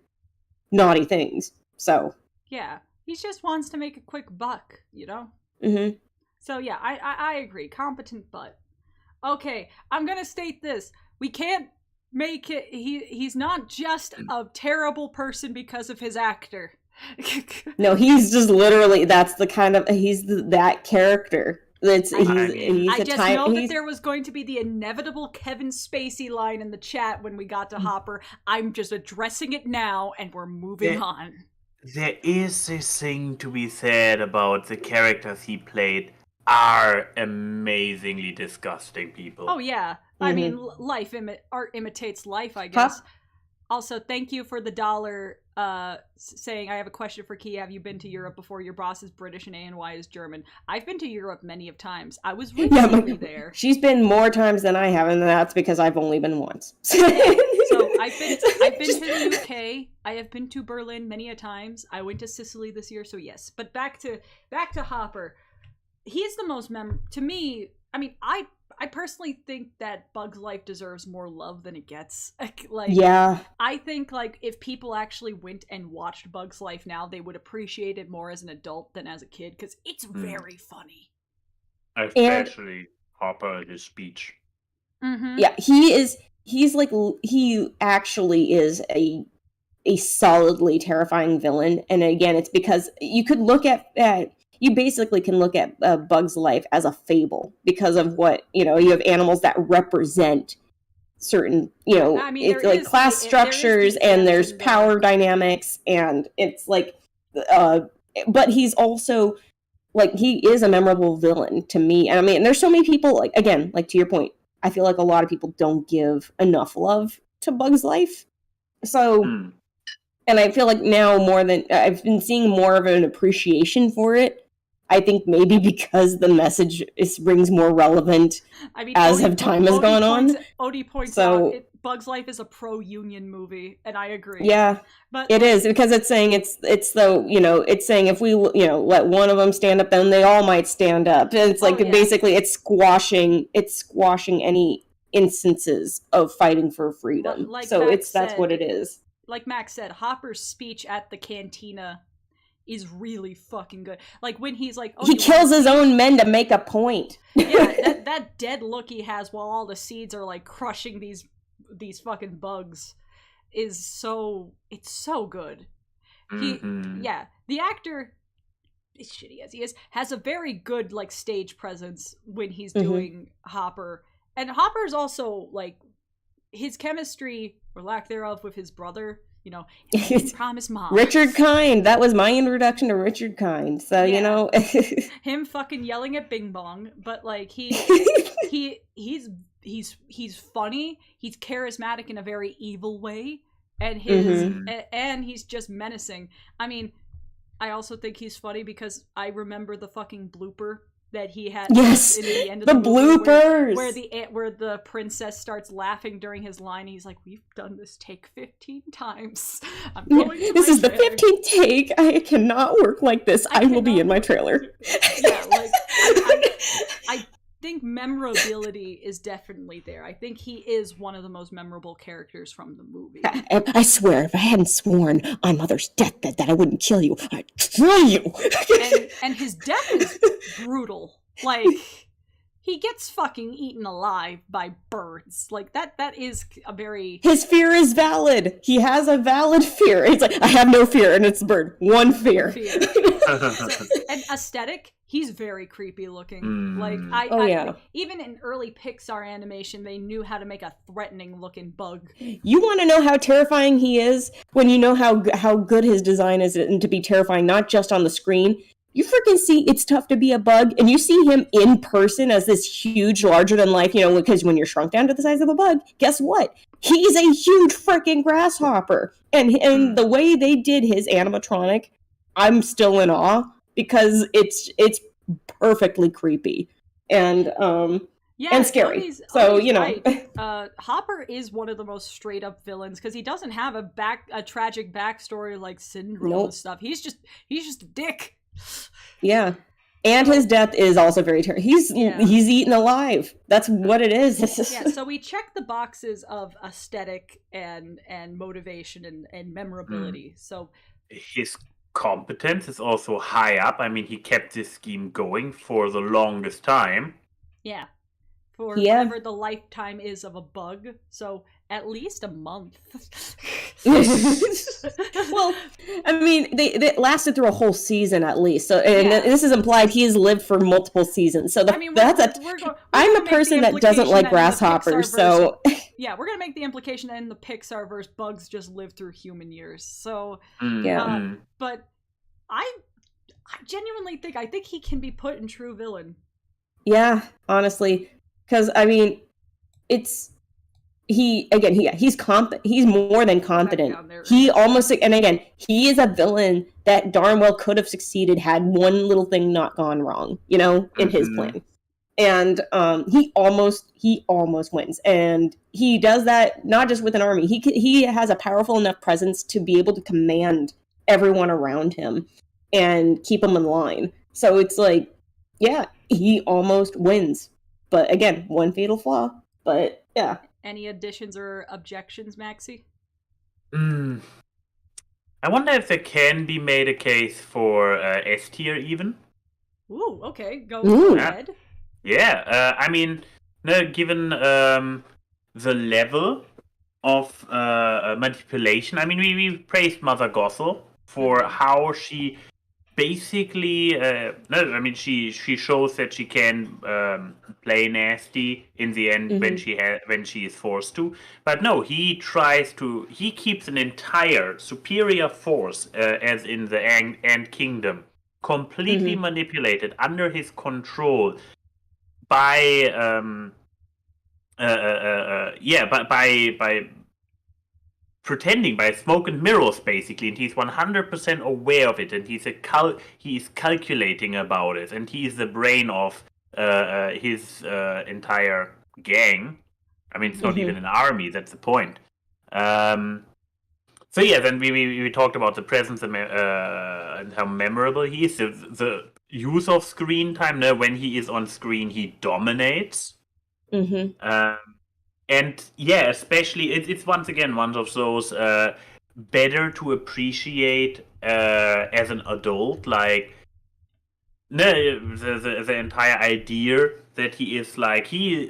naughty things. So. Yeah. He just wants to make a quick buck, Mm-hmm. So, yeah, I agree. Competent butt. Okay, I'm gonna state this. We can't make it... He's not just a terrible person because of his actor. No, he's just literally... That's the kind of... He's that character. I just know that there was going to be the inevitable Kevin Spacey line in the chat when we got to Hopper. I'm just addressing it now, and we're moving on. There is this thing to be said about the characters he played are amazingly disgusting people. Oh, yeah. I mean, art imitates life, I guess. Huh? Also, thank you for the $1 saying, I have a question for Key. Have you been to Europe before? Your boss is British and ANY is German. I've been to Europe many of times. I was recently there. She's been more times than I have, and that's because I've only been once. So I've been to the UK. I have been to Berlin many a times. I went to Sicily this year, so yes. But back to Hopper. He's the most to me, I mean, I personally think that Bug's Life deserves more love than it gets. I think, like, if people actually went and watched Bug's Life now, they would appreciate it more as an adult than as a kid, because it's very funny. Especially Hopper, his speech. Mm-hmm. Yeah, he actually is a solidly terrifying villain. And again, it's because you could look at... you basically can look at Bug's Life as a fable because of what, you have animals that represent certain, it's like class structures and there's power dynamics, and it's like, but he's also like, he is a memorable villain to me. And I mean, there's so many people, like, again, like, to your point, I feel like a lot of people don't give enough love to Bug's life. So, and I feel like now more than, I've been seeing more of an appreciation for it. I think maybe because the message rings more relevant as time has gone on. Odie points out Bug's Life is a pro-union movie, and I agree. Yeah, but it is, because it's saying it's saying if we let one of them stand up, then they all might stand up. And it's like basically it's squashing any instances of fighting for freedom. That's what it is. Like Max said, Hopper's speech at the cantina is really fucking good. Like when he's like, he kills his own men to make a point. Yeah, that dead look he has while all the seeds are like crushing these fucking bugs is so good. The actor, as shitty as he is, has a very good like stage presence when he's doing Hopper. And Hopper's also like his chemistry or lack thereof with his brother. Promise Mom. Richard Kind. That was my introduction to Richard Kind. So, him fucking yelling at Bing Bong, but like he's funny, he's charismatic in a very evil way, and and he's just menacing. I mean, I also think he's funny because I remember the fucking blooper that he had in the end of the bloopers where the princess starts laughing during his line. He's like, "We've done this take 15 times. I'm going to this is the 15th take. I cannot work like this. I will be in my trailer." Yeah, like I think memorability is definitely there. I think he is one of the most memorable characters from the movie. I swear, if I hadn't sworn on Mother's deathbed that I wouldn't kill you, I'd kill you. and his death is brutal. Like, he gets fucking eaten alive by birds. Like, that is a very... His fear is valid. He has a valid fear. It's like, I have no fear, and it's a bird. One fear. And aesthetic, he's very creepy looking. Like, even in early Pixar animation, they knew how to make a threatening looking bug. You want to know how terrifying he is? When you know how good his design is, and to be terrifying, not just on the screen. You freaking see It's Tough to Be a Bug, and you see him in person as this huge, larger-than-life, because when you're shrunk down to the size of a bug, guess what? He's a huge freaking grasshopper. And the way they did his animatronic, I'm still in awe, because it's perfectly creepy. And scary. Right. Hopper is one of the most straight-up villains, because he doesn't have a tragic backstory like Syndrome and stuff. He's just a dick. Yeah, and his death is also very terrible. He's eaten alive. That's what it is. So we check the boxes of aesthetic and motivation and memorability. So his competence is also high up. I mean, he kept this scheme going for the longest time. Yeah. For whatever the lifetime is of a bug. So at least a month. Well, I mean, they lasted through a whole season at least. So, and this is implied he has lived for multiple seasons. So I'm a person that doesn't like grasshoppers. So yeah, we're gonna make the implication that in the Pixar verse, bugs just live through human years. So but I genuinely think he can be put in true villain. Yeah, honestly. Because, I mean, he's more than competent. He almost, and again, he is a villain that darn well could have succeeded had one little thing not gone wrong, in his plan. And he almost wins. And he does that not just with an army. He has a powerful enough presence to be able to command everyone around him and keep them in line. So it's like, yeah, he almost wins. But again, one fatal flaw. But yeah. Any additions or objections, Maxie? I wonder if there can be made a case for S tier even. Ooh, okay. Go ahead. Yeah, I mean, given the level of manipulation, I mean, we praised Mother Gothel for how she basically, she shows that she can play nasty in the end when she is forced to. But no, he keeps an entire superior force, as in the Ant Kingdom, completely manipulated under his control by by pretending, by smoke and mirrors, basically, and he's 100% aware of it, and he's calculating about it, and he's the brain of his entire gang. I mean, it's not even an army. That's the point. So yeah, then we talked about the presence and how memorable he is. The use of screen time. Now, when he is on screen, he dominates. And yeah, especially it's once again one of those better to appreciate as an adult. Like the entire idea that he is like he's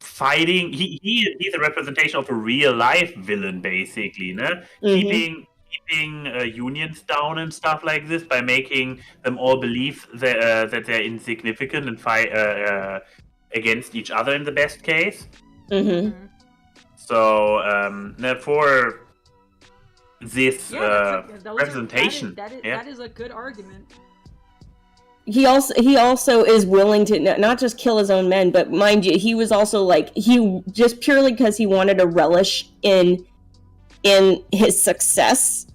fighting. He's a representation of a real life villain, basically. Keeping unions down and stuff like this by making them all believe that they're insignificant and fight against each other in the best case. So for this representation, that is a good argument. He also is willing to not just kill his own men, but mind you, he was also like, he just purely because he wanted to relish in his success,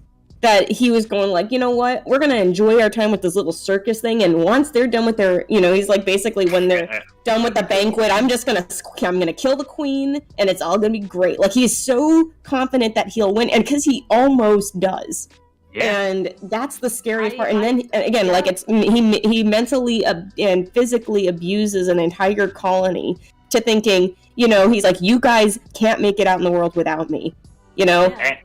that he was going like, you know what, we're gonna enjoy our time with this little circus thing, and once they're done with their, he's like, basically when they're done with the banquet, I'm gonna kill the queen, and it's all gonna be great. Like, he's so confident that he'll win, and because he almost does. Yeah. And that's the scary part. And then again, like, it's he mentally and physically abuses an entire colony to thinking, he's like, you guys can't make it out in the world without me, Yeah.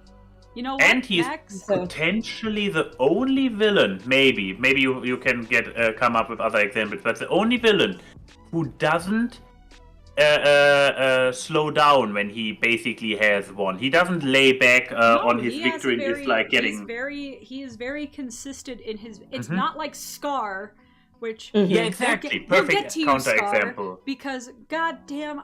You know what, and he's potentially the only villain, maybe you can come up with other examples, but the only villain who doesn't slow down when he basically has won. He doesn't lay back on his victory. It's like getting. He is very consistent in his. It's not like Scar, which yeah, exactly. Perfect counterexample. Because goddamn,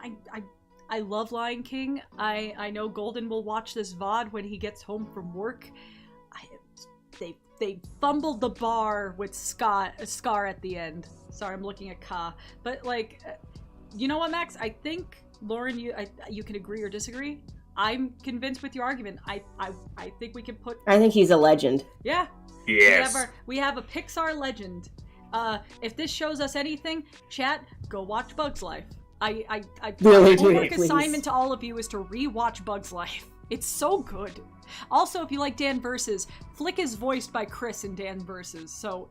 I love Lion King. I know Golden will watch this VOD when he gets home from work. They fumbled the bar with Scar at the end. Sorry, I'm looking at Ka. But like, you know what, Max? I think Lauren, you can agree or disagree. I'm convinced with your argument. I think we can put. I think he's a legend. Yeah. Yes. We have a Pixar legend. If this shows us anything, chat, go watch Bug's Life. My homework assignment to all of you is to re-watch Bug's Life. It's so good. Also, if you like Dan Versus, Flick is voiced by Chris in Dan Versus, so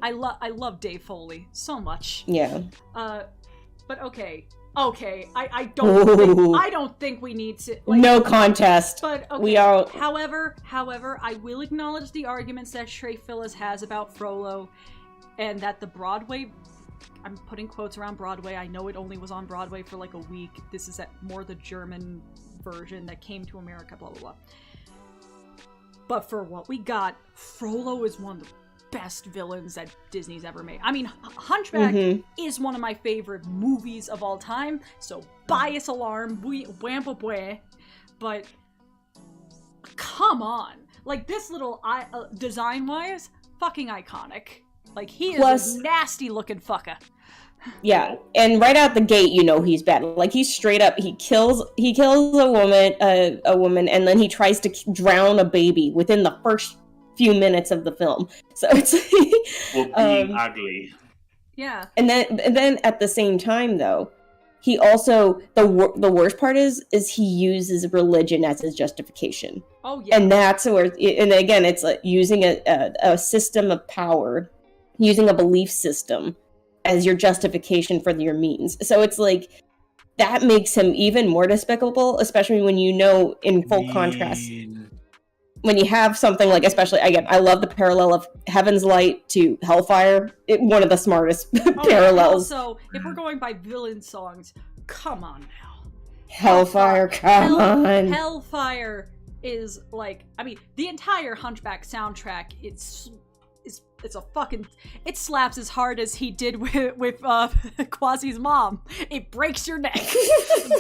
I love Dave Foley so much. Yeah. But okay. I don't think we need to. Like, no contest. But okay. We are. However, I will acknowledge the arguments that Trey Phyllis has about Frollo, and that the Broadway. I'm putting quotes around Broadway. I know it only was on Broadway for like a week. This is more the German version that came to America, blah, blah, blah. But for what we got, Frollo is one of the best villains that Disney's ever made. I mean, Hunchback is one of my favorite movies of all time, so bias alarm, but come on. Like, this little design-wise, fucking iconic. Like, he is a nasty-looking fucker. Yeah, and right out the gate, he's bad. Like, he's straight up. He kills a woman, and then he tries to drown a baby within the first few minutes of the film. So it's being ugly. Yeah. And then at the same time, though, he also the worst part is he uses religion as his justification. Oh yeah. And that's where, and again, it's like using a system of power. Using a belief system as your justification for your means. So it's like, that makes him even more despicable, especially when in full contrast. When you have something like, especially, again, I love the parallel of Heaven's Light to Hellfire. One of the smartest parallels. Also, if we're going by villain songs, come on now. Hellfire, come on. Hellfire is like, I mean, the entire Hunchback soundtrack, it's a fucking, it slaps as hard as he did with Quasi's mom. It breaks your neck.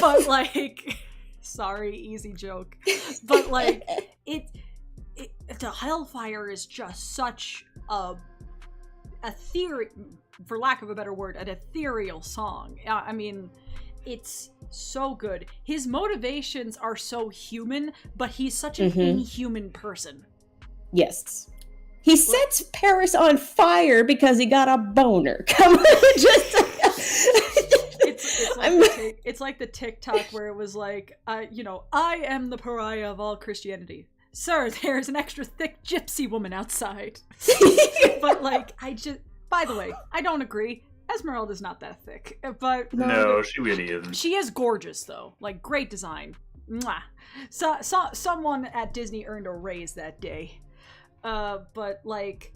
But like, sorry, easy joke. But like, the Hellfire is just such a theory, for lack of a better word, an ethereal song. I mean, it's so good. His motivations are so human, but he's such an inhuman person. Yes. He sets Paris on fire because he got a boner. Come on, just... It's like the TikTok where it was like, you know, I am the pariah of all Christianity. Sir, there's an extra thick gypsy woman outside. But, like, by the way, I don't agree. Esmeralda's not that thick. But no, she really isn't. She is gorgeous, though. Like, great design. Mwah. So someone at Disney earned a raise that day. But, like,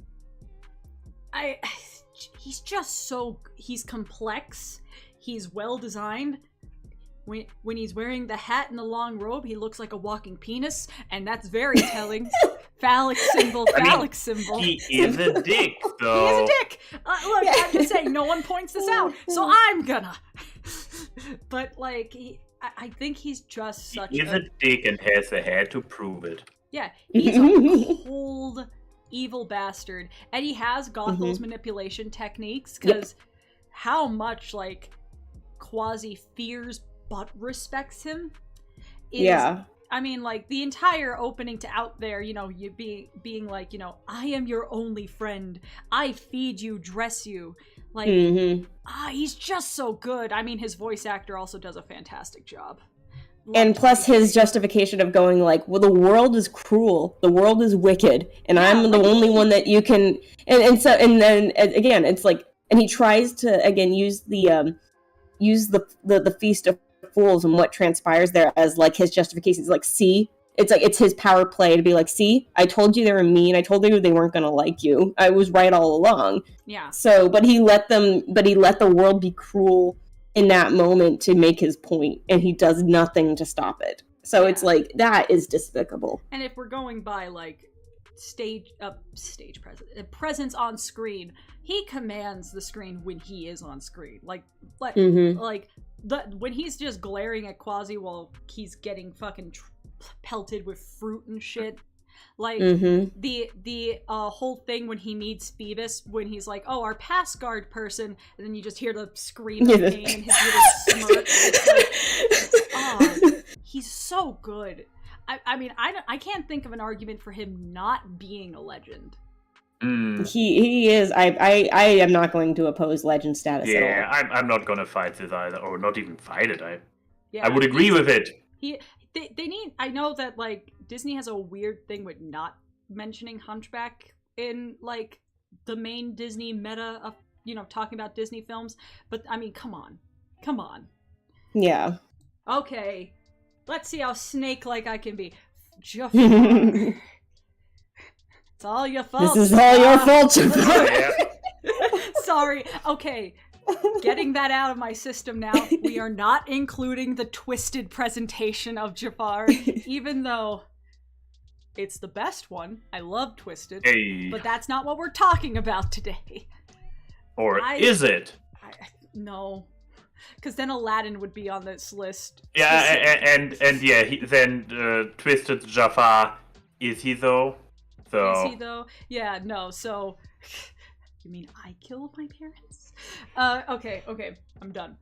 he's just he's complex. He's well designed. When he's wearing the hat and the long robe, he looks like a walking penis, and that's very telling. Phallic symbol. He is a dick, though. He is a dick. Look, I'm just saying, no one points this out, so I'm gonna. But, like, I think he's just such He's a dick and has the hair to prove it. Yeah, he's a cold, evil bastard, and he has Gothel's manipulation techniques, because how much, like, Quasi fears but respects him is, I mean, like, the entire opening to Out There, you know, you being like, you know, I am your only friend, I feed you, dress you, like, he's just so good. I mean, his voice actor also does a fantastic job. And plus his justification of going like, well, the world is cruel, the world is wicked, and I'm the only one that you can, and then again, it's like, and he tries to, again, use the Feast of Fools and what transpires there as, like, his justification. It's like, see, it's like, it's his power play to be like, see, I told you they were mean, I told you they weren't gonna like you, I was right all along. Yeah. So, but he let the world be cruel in that moment to make his point, and he does nothing to stop it. So it's like, that is despicable. And if we're going by, like, presence on screen, he commands the screen when he is on screen. Like when he's just glaring at Quasi while he's getting fucking pelted with fruit and shit. Like, the whole thing when he meets Phoebus, when he's like, oh, our pass guard person, and then you just hear the scream of pain and his little smirk. It's like, oh, he's so good. I mean, I can't think of an argument for him not being a legend. He is. I am not going to oppose legend status at all. Yeah, I'm not gonna fight this either, or not even fight it. I would agree with it. They need. I know that, like, Disney has a weird thing with not mentioning Hunchback in, like, the main Disney meta of, you know, talking about Disney films. But I mean, come on. Yeah. Okay, let's see how snake-like I can be. Jafar. It's all your fault. This is all your fault, Jafar. Sorry. Okay. Getting that out of my system now. We are not including the twisted presentation of Jafar, even though it's the best one. I love Twisted. Hey. But that's not what we're talking about today. Or is it? No. Because then Aladdin would be on this list. Yeah, and yeah, then Twisted Jafar, is he though? So... Is he though? Yeah, no, so... You mean I killed my parents? Okay, I'm done.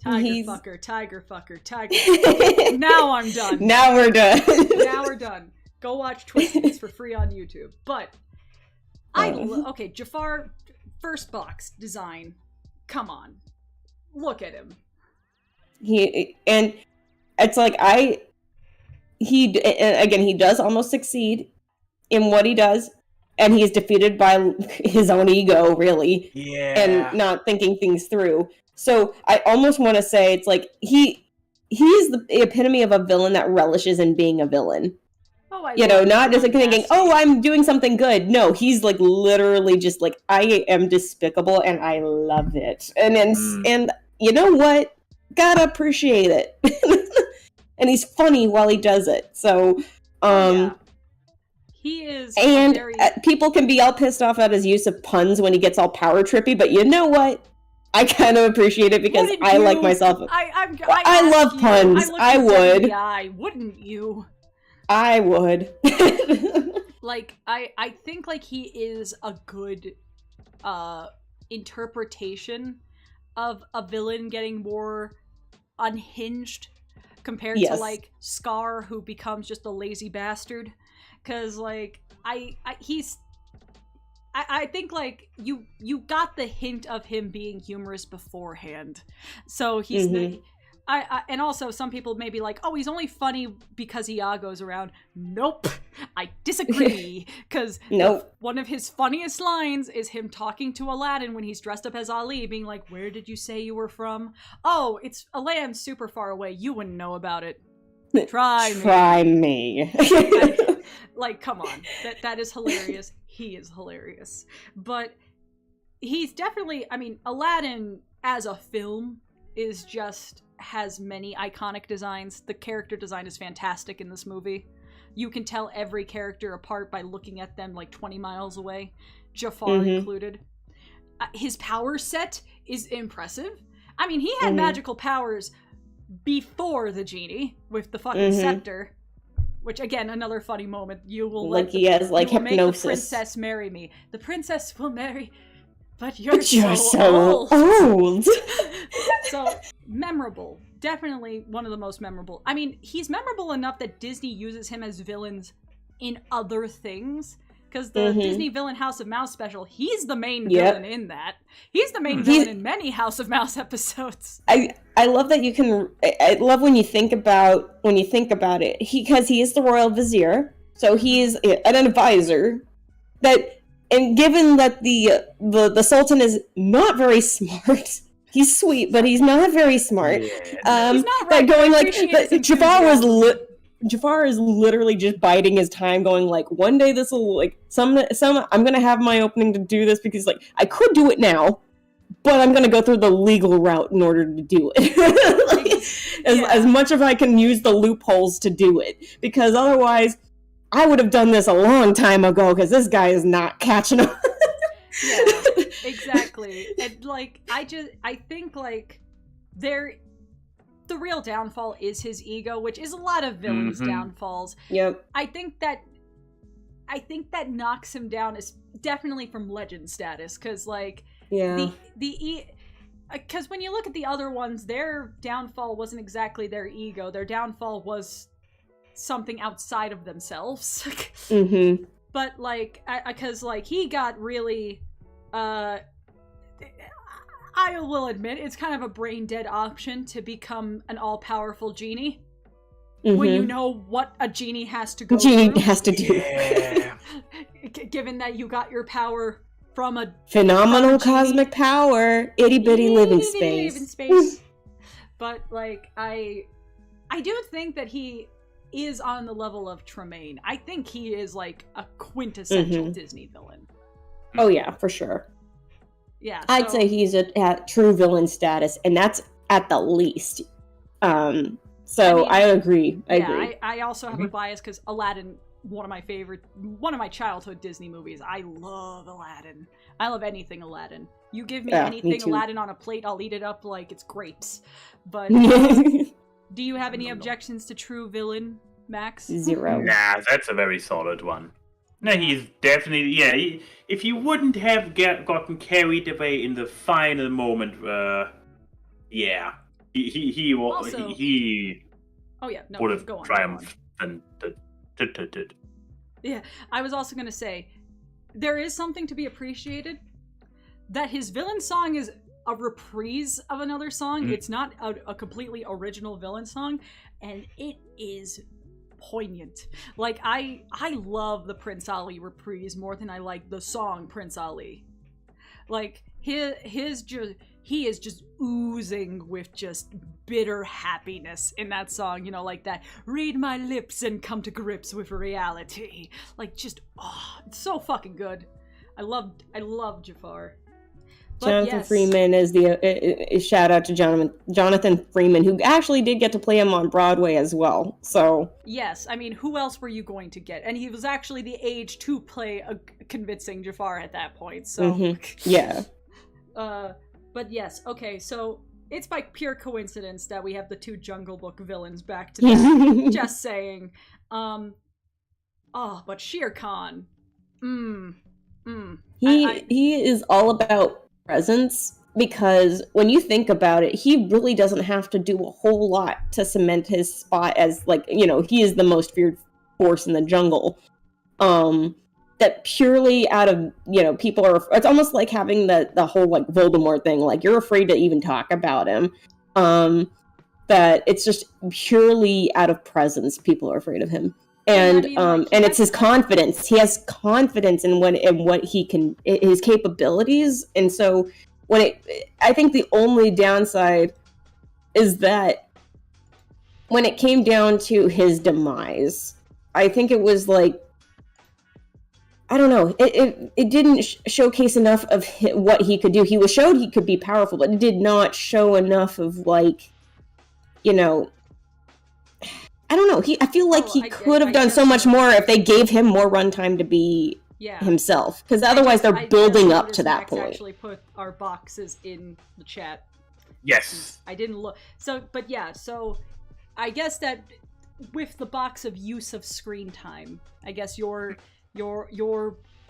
Tiger fucker. Now I'm done. Now we're done. Go watch Twisted. It's for free on YouTube. But, okay, Jafar, first box design. Come on. Look at him. And it's like, he does almost succeed in what he does, and he's defeated by his own ego, really, and not thinking things through. So I almost want to say it's like he's the epitome of a villain that relishes in being a villain. Not just like thinking, oh, I'm doing something good. No, he's like literally just like, I am despicable and I love it. And you know what? Gotta appreciate it. And he's funny while he does it. So, he is. And people can be all pissed off at his use of puns when he gets all power trippy, but you know what? I kind of appreciate it because I like myself. I love puns. I would. Wouldn't you? I would. Like, I think, like, he is a good interpretation of a villain getting more unhinged compared to, like, Scar, who becomes just a lazy bastard. Because, like, I think, like, you got the hint of him being humorous beforehand. So he's and also some people may be like, oh, he's only funny because Iago's around. Nope. I disagree. Because one of his funniest lines is him talking to Aladdin when he's dressed up as Ali, being like, where did you say you were from? Oh, it's a land super far away. You wouldn't know about it. Try me. Like, come on. That is hilarious. He is hilarious. But he's definitely, I mean, Aladdin as a film is just has many iconic designs. The character design is fantastic in this movie. You can tell every character apart by looking at them like 20 miles away, Jafar included. His power set is impressive. I mean, he had magical powers before the genie with the fucking scepter. Which, again, another funny moment. You will like he has, like, hypnosis. Make the princess marry me. The princess will marry, but you're so old. So, memorable. Definitely one of the most memorable. I mean, he's memorable enough that Disney uses him as villains in other things. Because the Disney Villain House of Mouse special, he's the main villain in that. He's the main villain in many House of Mouse episodes. I love that you can. I love when you think about it. Because he is the royal vizier, so he is an advisor. And given that the Sultan is not very smart, he's sweet, but he's not very smart. He's not right. Going like Jafar is literally just biding his time, going like, one day this will, like, some I'm gonna have my opening to do this, because, like, I could do it now, but I'm gonna go through the legal route in order to do it. As much as I can use the loopholes to do it, because otherwise I would have done this a long time ago, because this guy is not catching up. Yeah, exactly. And, like, I think, like, the real downfall is his ego, which is a lot of villains' downfalls. Yep. I think that knocks him down is definitely from legend status, because, like, because when you look at the other ones, their downfall wasn't exactly their ego. Their downfall was something outside of themselves. But, like, because, like, he got really, I will admit, it's kind of a brain-dead option to become an all-powerful genie. When you know what a genie has to go through. Has to do. Yeah. Given that you got your power from a phenomenal cosmic power, itty-bitty living space. But, like, I do think that he is on the level of Tremaine. I think he is, like, a quintessential Disney villain. Oh, yeah, for sure. Yeah, I'd say he's at true villain status, and that's at the least. I agree. I agree. I also have a bias because Aladdin, one of my childhood Disney movies. I love Aladdin. I love anything Aladdin. You give me anything Aladdin on a plate, I'll eat it up like it's grapes. But do you have any objections to true villain, Max? Zero. Nah, that's a very solid one. No, he's definitely, if you wouldn't have gotten carried away in the final moment, he would have triumphed and did. Yeah, I was also going to say, there is something to be appreciated, that his villain song is a reprise of another song. It's not a completely original villain song, and it is poignant. Like, I love the Prince Ali reprise more than I like the song Prince Ali. Like, he is just oozing with just bitter happiness in that song, you know, like that read my lips and come to grips with reality. Like, just it's so fucking good. I love Jafar. But Jonathan Freeman is the shout out to Jonathan Freeman, who actually did get to play him on Broadway as well. So yes, I mean, who else were you going to get? And he was actually the age to play a convincing Jafar at that point. So yeah. But yes, okay. So it's by pure coincidence that we have the two Jungle Book villains back to back. Just saying. But Shere Khan. He is all about presence, because when you think about it, he really doesn't have to do a whole lot to cement his spot as, like, he is the most feared force in the jungle. That purely out of, people are, it's almost like having the whole, like, Voldemort thing, like, you're afraid to even talk about him. That it's just purely out of presence, people are afraid of him. And and it's his confidence. He has confidence in what he can, his capabilities. And so I think the only downside is that when it came down to his demise, I think it was like, I don't know, it didn't showcase enough of what he could do. He was showed he could be powerful, but it did not show enough of, like, I don't know. I feel like he could have done so much more if they gave him more runtime to be himself. Because otherwise, they're building up to that point. Actually, put our boxes in the chat. Yes. I didn't look. So I guess that with the box of use of screen time, I guess your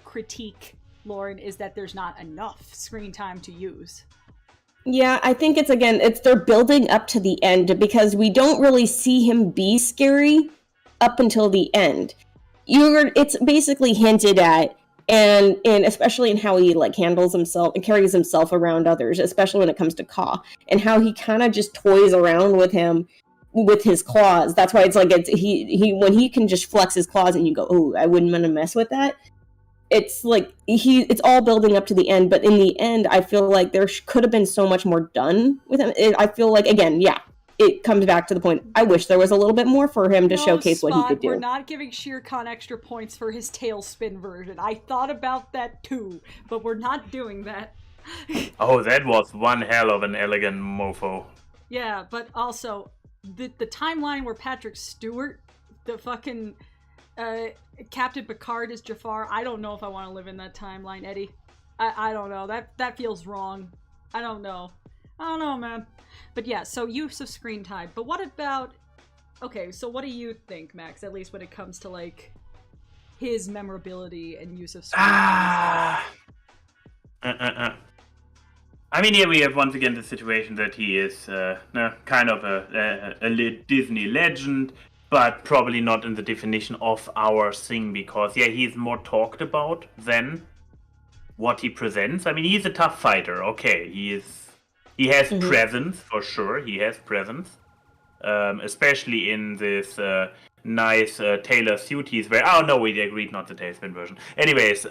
critique, Lauren, is that there's not enough screen time to use. Yeah, I think they're building up to the end, because we don't really see him be scary up until the end. It's basically hinted at, and especially in how he, like, handles himself and carries himself around others, especially when it comes to Ka, and how he kind of just toys around with him with his claws. That's why it's like he when he can just flex his claws and you go, oh, I wouldn't want to mess with that. It's like it's all building up to the end, but in the end, I feel like there could have been so much more done with him. I feel like, again, it comes back to the point. I wish there was a little bit more for him to showcase what he could do. We're not giving Shere Khan extra points for his tailspin version. I thought about that too, but we're not doing that. Oh, that was one hell of an elegant mofo. Yeah, but also the timeline where Patrick Stewart, the fucking Captain Picard is Jafar. I don't know if I want to live in that timeline, Eddie. I don't know. That feels wrong. I don't know, man. But yeah, so use of screen time. But what about... Okay, so what do you think, Max? At least when it comes to, like, his memorability and use of screen time. I mean, here we have once again the situation that he is kind of a Disney legend, but probably not in the definition of our thing, because he's more talked about than what he presents. I mean, he's a tough fighter. Okay, he has presence for sure. He has presence, especially in this nice tailor suit he's wearing. Oh no, we agreed not the tailspin version. Anyways,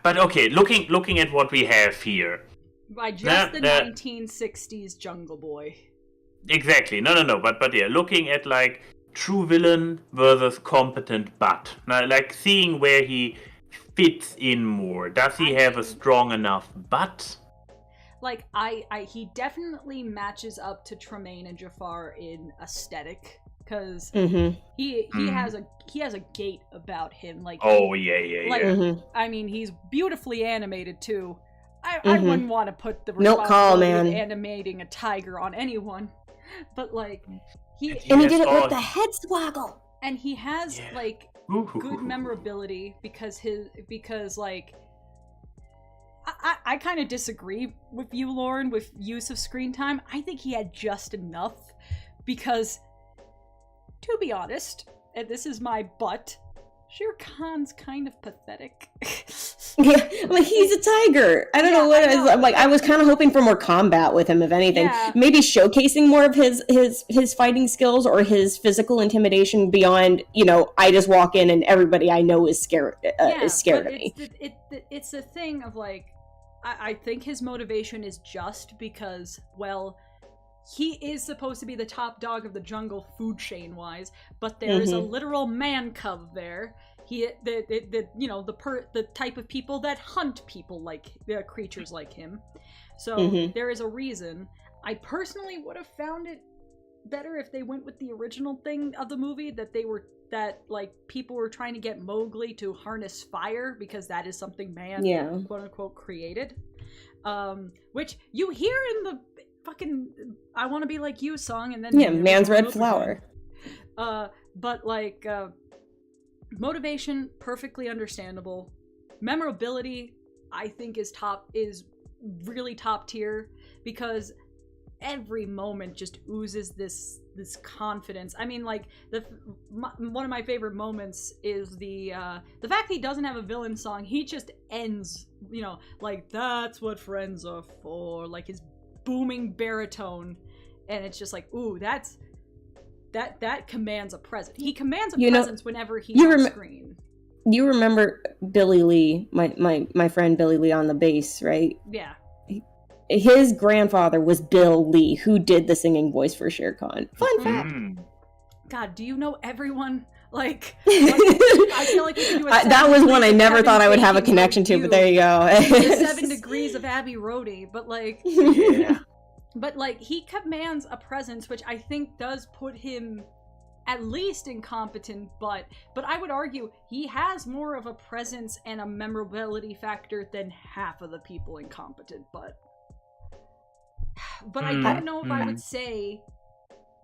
but okay, looking at what we have here. By just the 1960s Jungle Boy. Exactly. No. But yeah, looking at, like, true villain versus competent butt. Now, like, seeing where he fits in more. Does he have a strong enough butt? Like, he definitely matches up to Tremaine and Jafar in aesthetic, because he has a gait about him. Like, I mean, he's beautifully animated too. I wouldn't want to put the responsibility of animating a tiger on anyone, but like he did it with the head swaggle, and he has like good memorability because like I kind of disagree with you, Lauren, with use of screen time. I think he had just enough, because to be honest, and this is my butt, Shere Khan's kind of pathetic. Yeah, like, he's a tiger. I don't know what it is. I'm like, I was kind of hoping for more combat with him, if anything. Yeah. Maybe showcasing more of his fighting skills or his physical intimidation beyond, I just walk in and everybody I know is scared of me. It's a thing of, like, I think his motivation is just because, well, he is supposed to be the top dog of the jungle food chain wise, but there is a literal man cub there. The type of people that hunt people like creatures like him. So there is a reason. I personally would have found it better if they went with the original thing of the movie, that like people were trying to get Mowgli to harness fire because that is something man quote unquote created. Which you hear in the fucking I Want to Be Like You song, and then Man's Red Flower. But like motivation, perfectly understandable. Memorability, I think is really top tier, because every moment just oozes this confidence. I mean, like one of my favorite moments is the fact he doesn't have a villain song. He just ends, like, that's what friends are for, like his booming baritone, and it's just like, ooh, that commands a presence. He commands a presence whenever he's on screen. You remember Billy Lee, my friend Billy Lee on the bass, right? Yeah. His grandfather was Bill Lee, who did the singing voice for Shere Khan. Fun fact. God, do you know everyone? Like I feel like we can do that was one I never thought I would have a connection to, but there you go. The 7 Degrees of Abbey Roadie, but like, Yeah. But like, he commands a presence, which I think does put him at least incompetent, but I would argue he has more of a presence and a memorability factor than half of the people in Competent But I don't know if I would say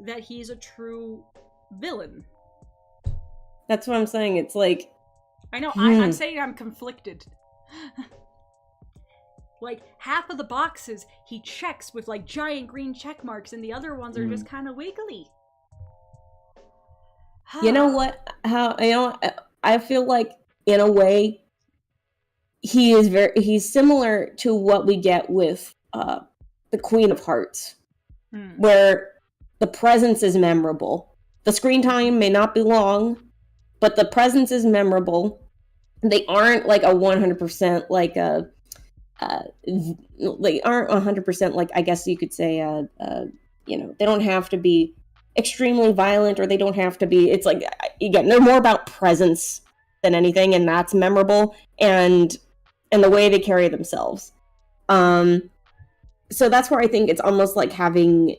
that he's a true villain. That's what I'm saying. It's like, I know, I'm saying I'm conflicted. Like, half of the boxes he checks with like giant green check marks, and the other ones are just kind of wiggly. You know what? I feel like in a way he's similar to what we get with the Queen of Hearts, where the presence is memorable. The screen time may not be long, but the presence is memorable. They aren't like a 100% like a they aren't 100% like, I guess you could say they don't have to be extremely violent, or they don't have to be, it's like, again, they're more about presence than anything, and that's memorable, and the way they carry themselves. So that's where I think it's almost like having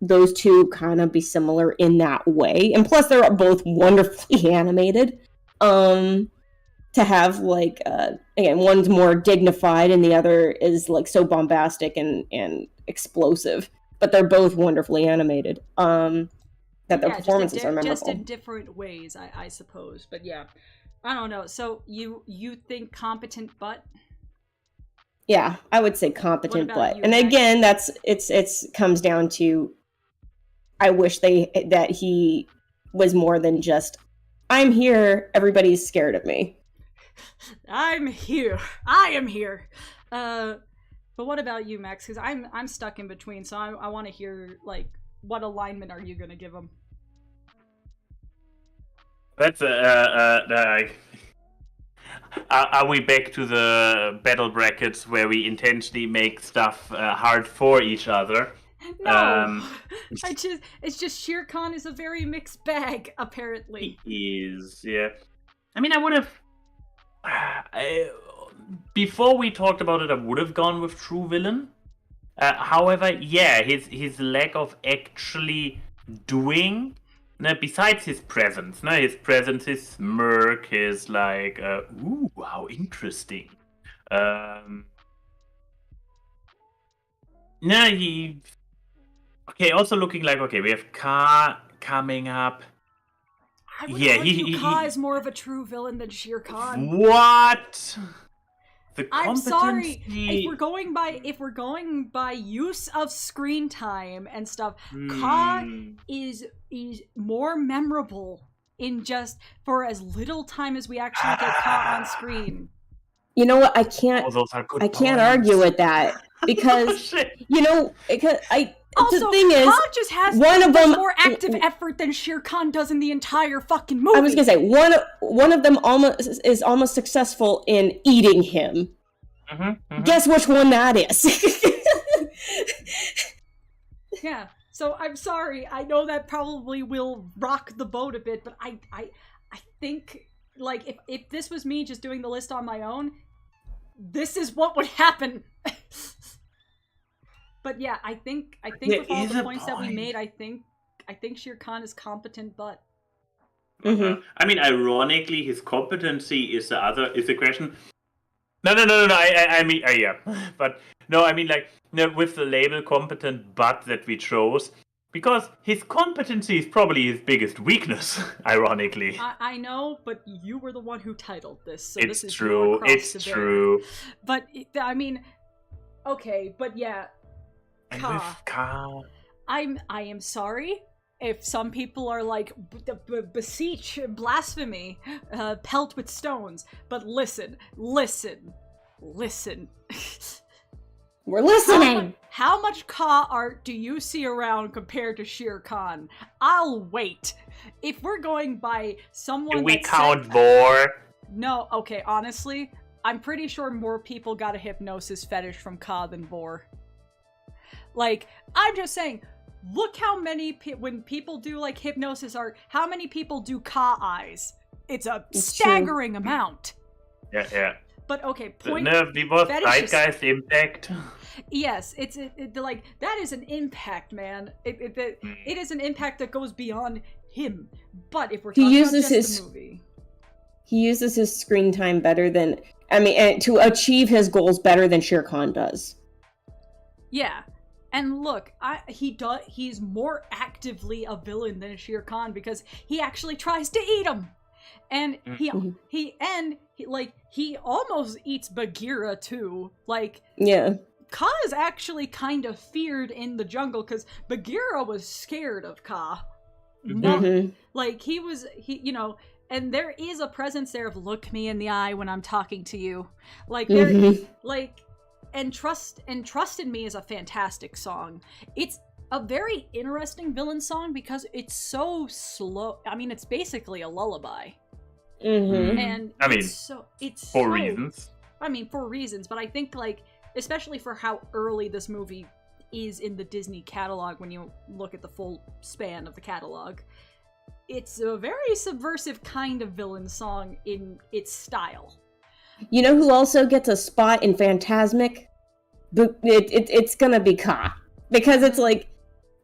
those two kind of be similar in that way, and plus they're both wonderfully animated. To have like again, one's more dignified and the other is like so bombastic and explosive, but they're both wonderfully animated. That their performances are memorable. Just in different ways, I suppose. But yeah, I don't know. So you think Competent But? Yeah, I would say Competent But. And again, it's comes down to, I wish that he was more than just, I'm here, everybody's scared of me. I'm here. I am here. But what about you, Max? Because I'm stuck in between, so I want to hear, like, what alignment are you gonna give him? That's are we back to the battle brackets where we intentionally make stuff hard for each other? No, it's just Shere Khan is a very mixed bag, apparently. He is, yeah. I mean, I would have. Before we talked about it, I would have gone with true villain. However, yeah, his lack of actually doing, besides his presence, his smirk, his like, ooh, how interesting. He. Okay, also looking like, okay, we have Ka coming up. I would argue Ka is more of a true villain than Shere Khan. What? I'm sorry. If we're going by use of screen time and stuff, Ka is more memorable in just for as little time as we actually get Ka on screen. You know what? I can't argue with that because Also, the thing is, Ka just has one of them more active effort than Shere Khan does in the entire fucking movie. I was gonna say one of them almost successful in eating him. Guess which one that is? Yeah. So I'm sorry. I know that probably will rock the boat a bit, but I think, like, if this was me just doing the list on my own, this is what would happen. But yeah, I think with all the points that we made, I think I think Shere Khan is competent, but I mean, ironically, his competency is the question. No. I mean, yeah, but no, I mean, like, no, with the label "competent," but that we chose because his competency is probably his biggest weakness. Ironically, I know, but you were the one who titled this, so it's this is true. your cross It's to bear. true. But I mean, okay, but yeah, And Ka. with Ka, I am sorry if some people are like beseech, blasphemy, pelt with stones. But listen. We're listening. How much Ka art do you see around compared to Shere Khan? I'll wait. If we're going by someone, do we that count said, Vor? No, okay. Honestly, I'm pretty sure more people got a hypnosis fetish from Ka than Vor. Like, I'm just saying. Look how many when people do like hypnosis art, how many people do Ka eyes? It's a staggering amount. Yeah. But okay, point. No, we was fetishes- Zeitgeist Impact. Yes, it's like that is an impact, man. It is an impact that goes beyond him. But if we're talking about just the movie, he uses his screen time better than and to achieve his goals better than Shere Khan does. Yeah. And look, he's more actively a villain than Shere Khan because he actually tries to eat him. And he almost eats Bagheera too. Like, yeah. Ka is actually kind of feared in the jungle because Bagheera was scared of Ka. Like he and there is a presence there of look me in the eye when I'm talking to you. Like there And Trust in Me is a fantastic song. It's a very interesting villain song because it's so slow. I mean, it's basically a lullaby. And it's for reasons. I mean, for reasons, but I think like, especially for how early this movie is in the Disney catalog, when you look at the full span of the catalog, it's a very subversive kind of villain song in its style. You know who also gets a spot in Phantasmic? It's gonna be Ka. Because it's like,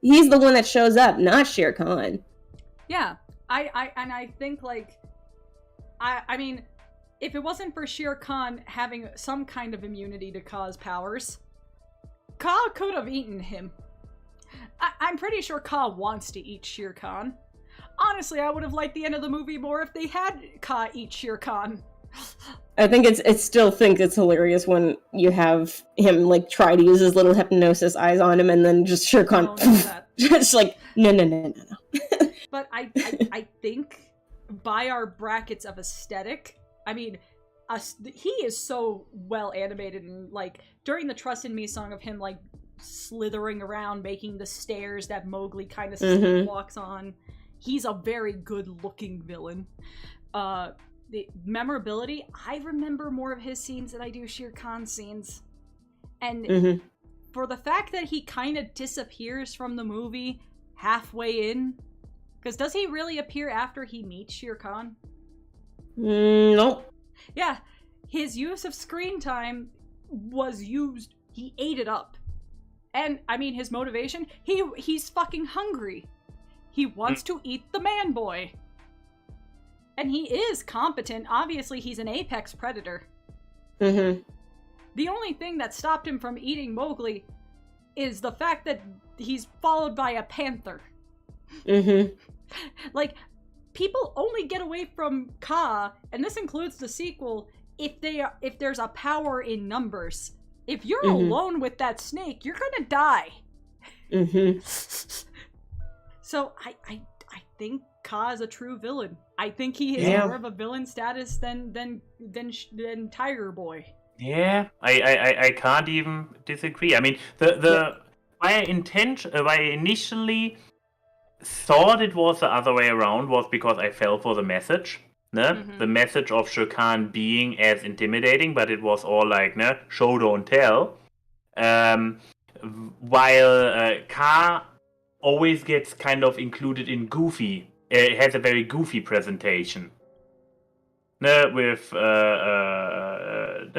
he's the one that shows up, not Shere Khan. Yeah. I think, like, I mean, if it wasn't for Shere Khan having some kind of immunity to Ka's powers, Ka could have eaten him. I'm pretty sure Ka wants to eat Shere Khan. Honestly, I would have liked the end of the movie more if they had Ka eat Shere Khan. I think it's hilarious when you have him like try to use his little hypnosis eyes on him and then just Shere Khan just like no. But I think by our brackets of aesthetic, I mean, he is so well animated, and like during the Trust in Me song of him like slithering around making the stairs that Mowgli kind of walks on, he's a very good looking villain. The memorability, I remember more of his scenes than I do Shere Khan's scenes. And for the fact that he kind of disappears from the movie halfway in, because does he really appear after he meets Shere Khan? Nope. Yeah, his use of screen time was used, he ate it up. And, I mean, his motivation, he's fucking hungry. He wants to eat the man boy. And he is competent. Obviously, he's an apex predator. The only thing that stopped him from eating Mowgli is the fact that he's followed by a panther. Like, people only get away from Ka, and this includes the sequel, if there's a power in numbers. If you're alone with that snake, you're gonna die. So I think Ka is a true villain. I think he is more of a villain status than Tiger Boy. Yeah, I can't even disagree. I mean, why I initially thought it was the other way around was because I fell for the message. The message of Shere Khan being as intimidating, but it was all like, show don't tell. While Ka always gets kind of included in goofy. It has a very goofy presentation. With the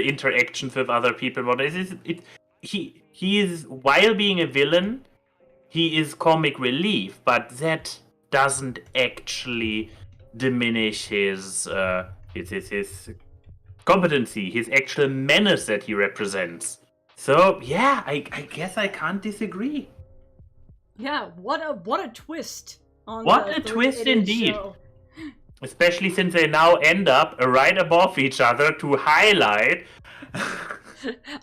interactions with other people. He is, while being a villain, he is comic relief, but that doesn't actually diminish his competency, his actual menace that he represents. So yeah, I guess I can't disagree. Yeah, what a twist on What the a twist three-idiot indeed. show. Especially since they now end up right above each other to highlight.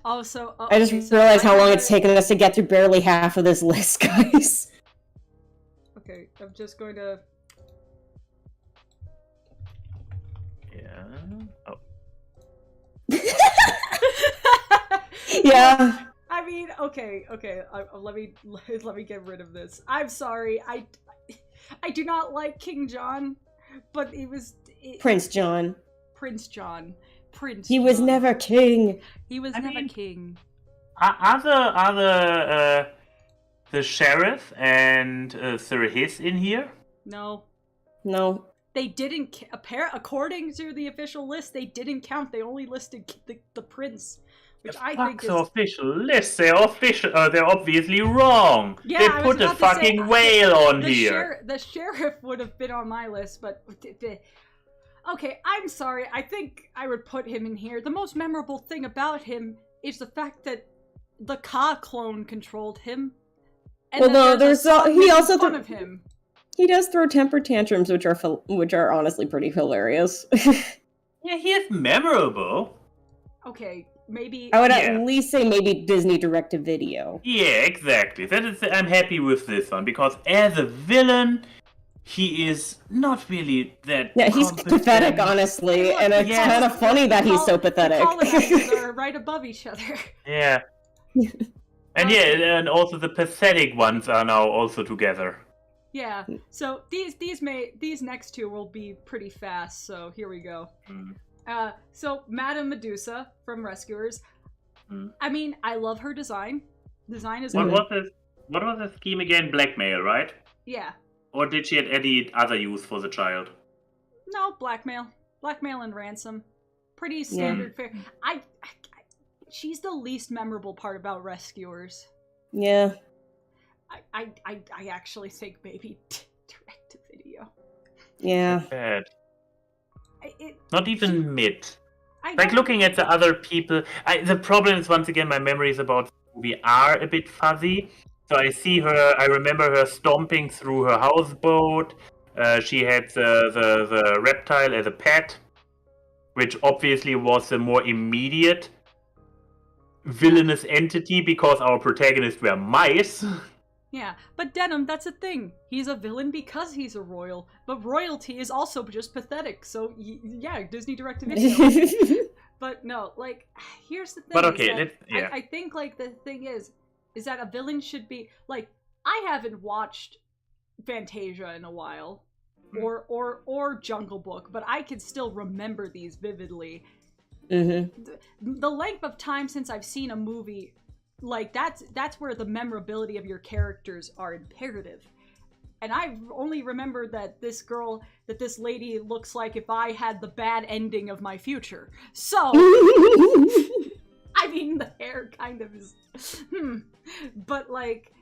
Also, I just okay, so realized how long have it's taken us to get through barely half of this list, guys. Okay, I'm just going to. Yeah. Oh. Yeah. I mean, okay. Let me get rid of this. I'm sorry. I do not like King John, but Prince John. Prince John. He was never king. He was never king. Are the sheriff and Sir Hiss in here? No. No. They didn't. According to the official list, they didn't count. They only listed the prince, which I think is the official list. They're official. They're obviously wrong. Yeah, they I was put a about to say, fucking whale on the here. The sheriff would have been on my list, but okay, I'm sorry. I think I would put him in here. The most memorable thing about him is the fact that the Ka clone controlled him. And Although that there's a song he making also fun of him. He does throw temper tantrums, which are honestly pretty hilarious. Yeah, he is memorable. Okay, maybe I would at least say maybe Disney direct-to-video. Yeah, exactly. I'm happy with this one because as a villain, he is not really that. Yeah, he's competent. pathetic, honestly, and it's kind of funny that he's so pathetic. The colonizers are right above each other. Yeah. And and also the pathetic ones are now also together. Yeah, so these next two will be pretty fast, so here we go. So Madame Medusa from Rescuers. I mean, I love her design. Design is good. What was the scheme again? Blackmail, right? Yeah. Or did she have any other use for the child? No, blackmail. Blackmail and ransom. Pretty standard fare. She's the least memorable part about Rescuers. Yeah. I actually think maybe direct to video. Yeah. Bad. Not even mid. Like don't- looking at the other people, the problem is once again my memories about the movie are a bit fuzzy. So I see her. I remember her stomping through her houseboat. She had the reptile as a pet, which obviously was a more immediate villainous entity because our protagonists were mice. Yeah, but Denim, that's a thing. He's a villain because he's a royal, but royalty is also just pathetic. So yeah, Disney direct-to-video. But no, like, here's the thing. But okay, I think like the thing is that a villain should be like. I haven't watched Fantasia in a while, or Jungle Book, but I can still remember these vividly. The length of time since I've seen a movie. Like, that's where the memorability of your characters are imperative. And I only remember that this lady looks like if I had the bad ending of my future. So, I mean, the hair kind of is, But, like,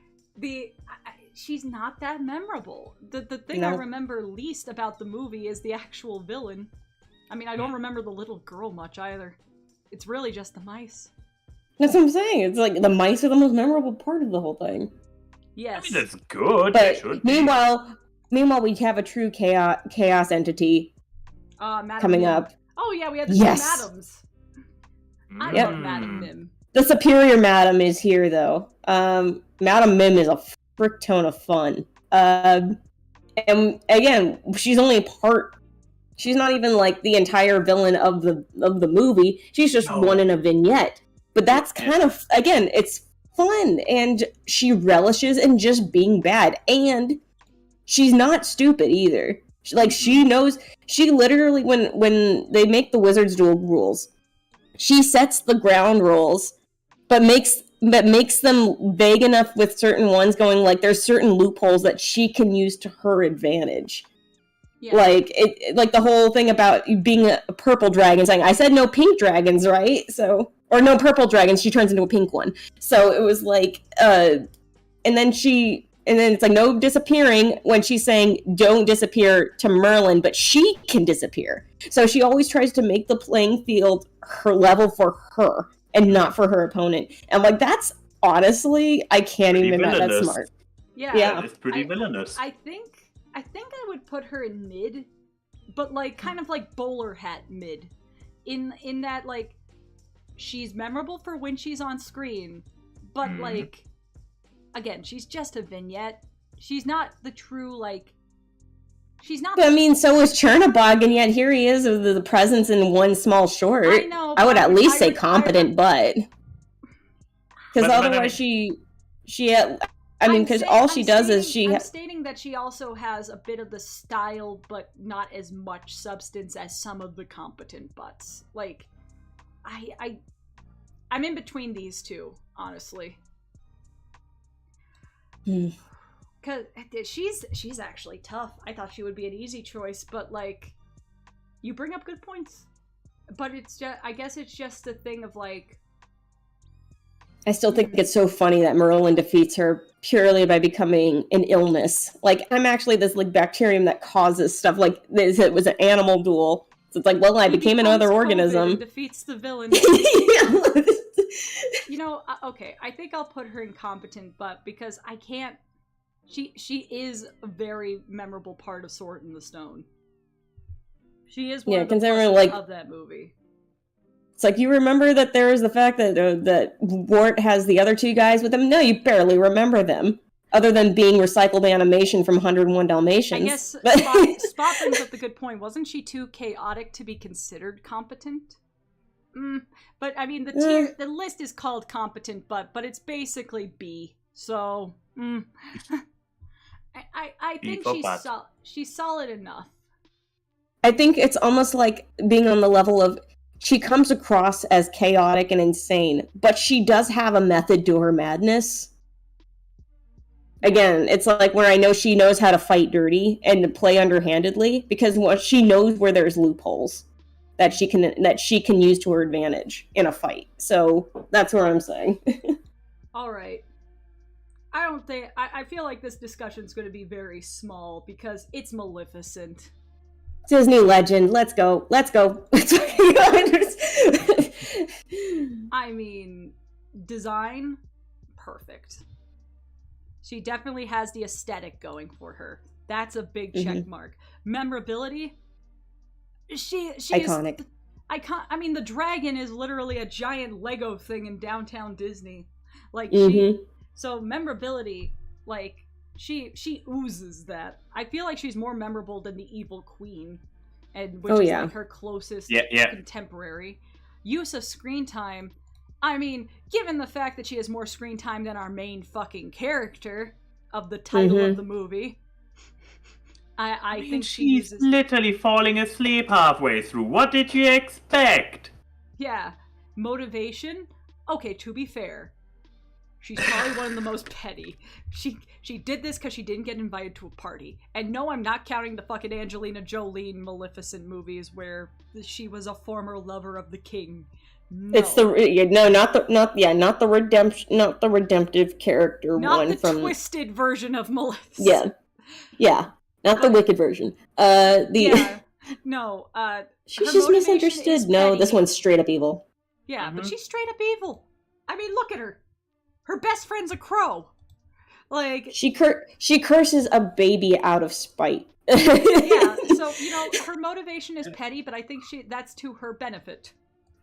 she's not that memorable. The thing I remember least about the movie is the actual villain. I mean, I don't remember the little girl much either. It's really just the mice. That's what I'm saying. It's like the mice are the most memorable part of the whole thing. Yes. I mean, that's good. But meanwhile, we have a true chaos entity coming up. Oh yeah, we had the two madams. I love Madam Mim. The superior madam is here though. Madam Mim is a frick ton of fun. And again, she's only a part. She's not even like the entire villain of the movie. She's just one in a vignette. But that's kind of, again, it's fun, and she relishes in just being bad, and she's not stupid either. She knows, she literally, when they make the Wizards Duel rules, she sets the ground rules, but makes them vague enough with certain ones, going like, there's certain loopholes that she can use to her advantage. Yeah. Like the whole thing about you being a purple dragon, saying, I said no pink dragons, right? So... Or no purple dragons, she turns into a pink one. So it was like, and then she and then it's like no disappearing when she's saying don't disappear to Merlin, but she can disappear. So she always tries to make the playing field her level for her and not for her opponent. And like that's honestly, I can't Pretty even admit that's villainous. smart. Yeah. It's pretty villainous. I think I would put her in mid, but like kind of like bowler hat mid. In that like she's memorable for when she's on screen, but like again, she's just a vignette. She's not the true like she's not But I mean, so is Chernabog, and yet here he is with the presence in one small short. I know, I would at least say I would- competent, but because But I otherwise mean- because all she does is I'm stating that she also has a bit of the style, but not as much substance as some of the competent butts. Like, I'm in between these two, honestly. Cause she's actually tough. I thought she would be an easy choice, but like, you bring up good points. But it's just, I guess it's just a thing of like. I still think it's so funny that Merlin defeats her purely by becoming an illness. Like, I'm actually this like bacterium that causes stuff. Like, it was an animal duel. So it's like, well, I became another organism. And defeats the villain. You know, okay, I think I'll put her in competent, but because I can't. She is a very memorable part of Sword in the Stone. She is one of the pluses of that movie. It's like, you remember that there is the fact that that Wart has the other two guys with him? No, you barely remember them, other than being recycled animation from 101 Dalmatians. I guess Spot brings up the good point. Wasn't she too chaotic to be considered competent? But I mean, the list is called competent, but it's basically B. So, I think she's solid enough. I think it's almost like being on the level of she comes across as chaotic and insane, but she does have a method to her madness. Again, it's like where I know she knows how to fight dirty and to play underhandedly because she knows where there's loopholes that she can use to her advantage in a fight. So that's what I'm saying. All right. I feel like this discussion's going to be very small because it's Maleficent. Disney legend. Let's go. I mean, design, perfect. She definitely has the aesthetic going for her. That's a big check mark. Memorability, she iconic. Is I mean, the dragon is literally a giant Lego thing in downtown Disney. Like so memorability, like she oozes that. I feel like she's more memorable than the Evil Queen, and which is like her closest contemporary. Use of screen time. I mean, given the fact that she has more screen time than our main fucking character of the title of the movie, I think she's literally falling asleep halfway through. What did you expect? Yeah. Motivation? Okay, to be fair, she's probably one of the most petty. She did this because she didn't get invited to a party. And no, I'm not counting the fucking Angelina Jolie Maleficent movies where she was a former lover of the king. No. It's not the redemptive character not one the from twisted version of Maleficent. Yeah, not the wicked version. No. She's just misunderstood. No, this one's straight up evil. Yeah, but she's straight up evil. I mean, look at her. Her best friend's a crow. Like she curses a baby out of spite. Yeah, so her motivation is petty, but I think that's to her benefit.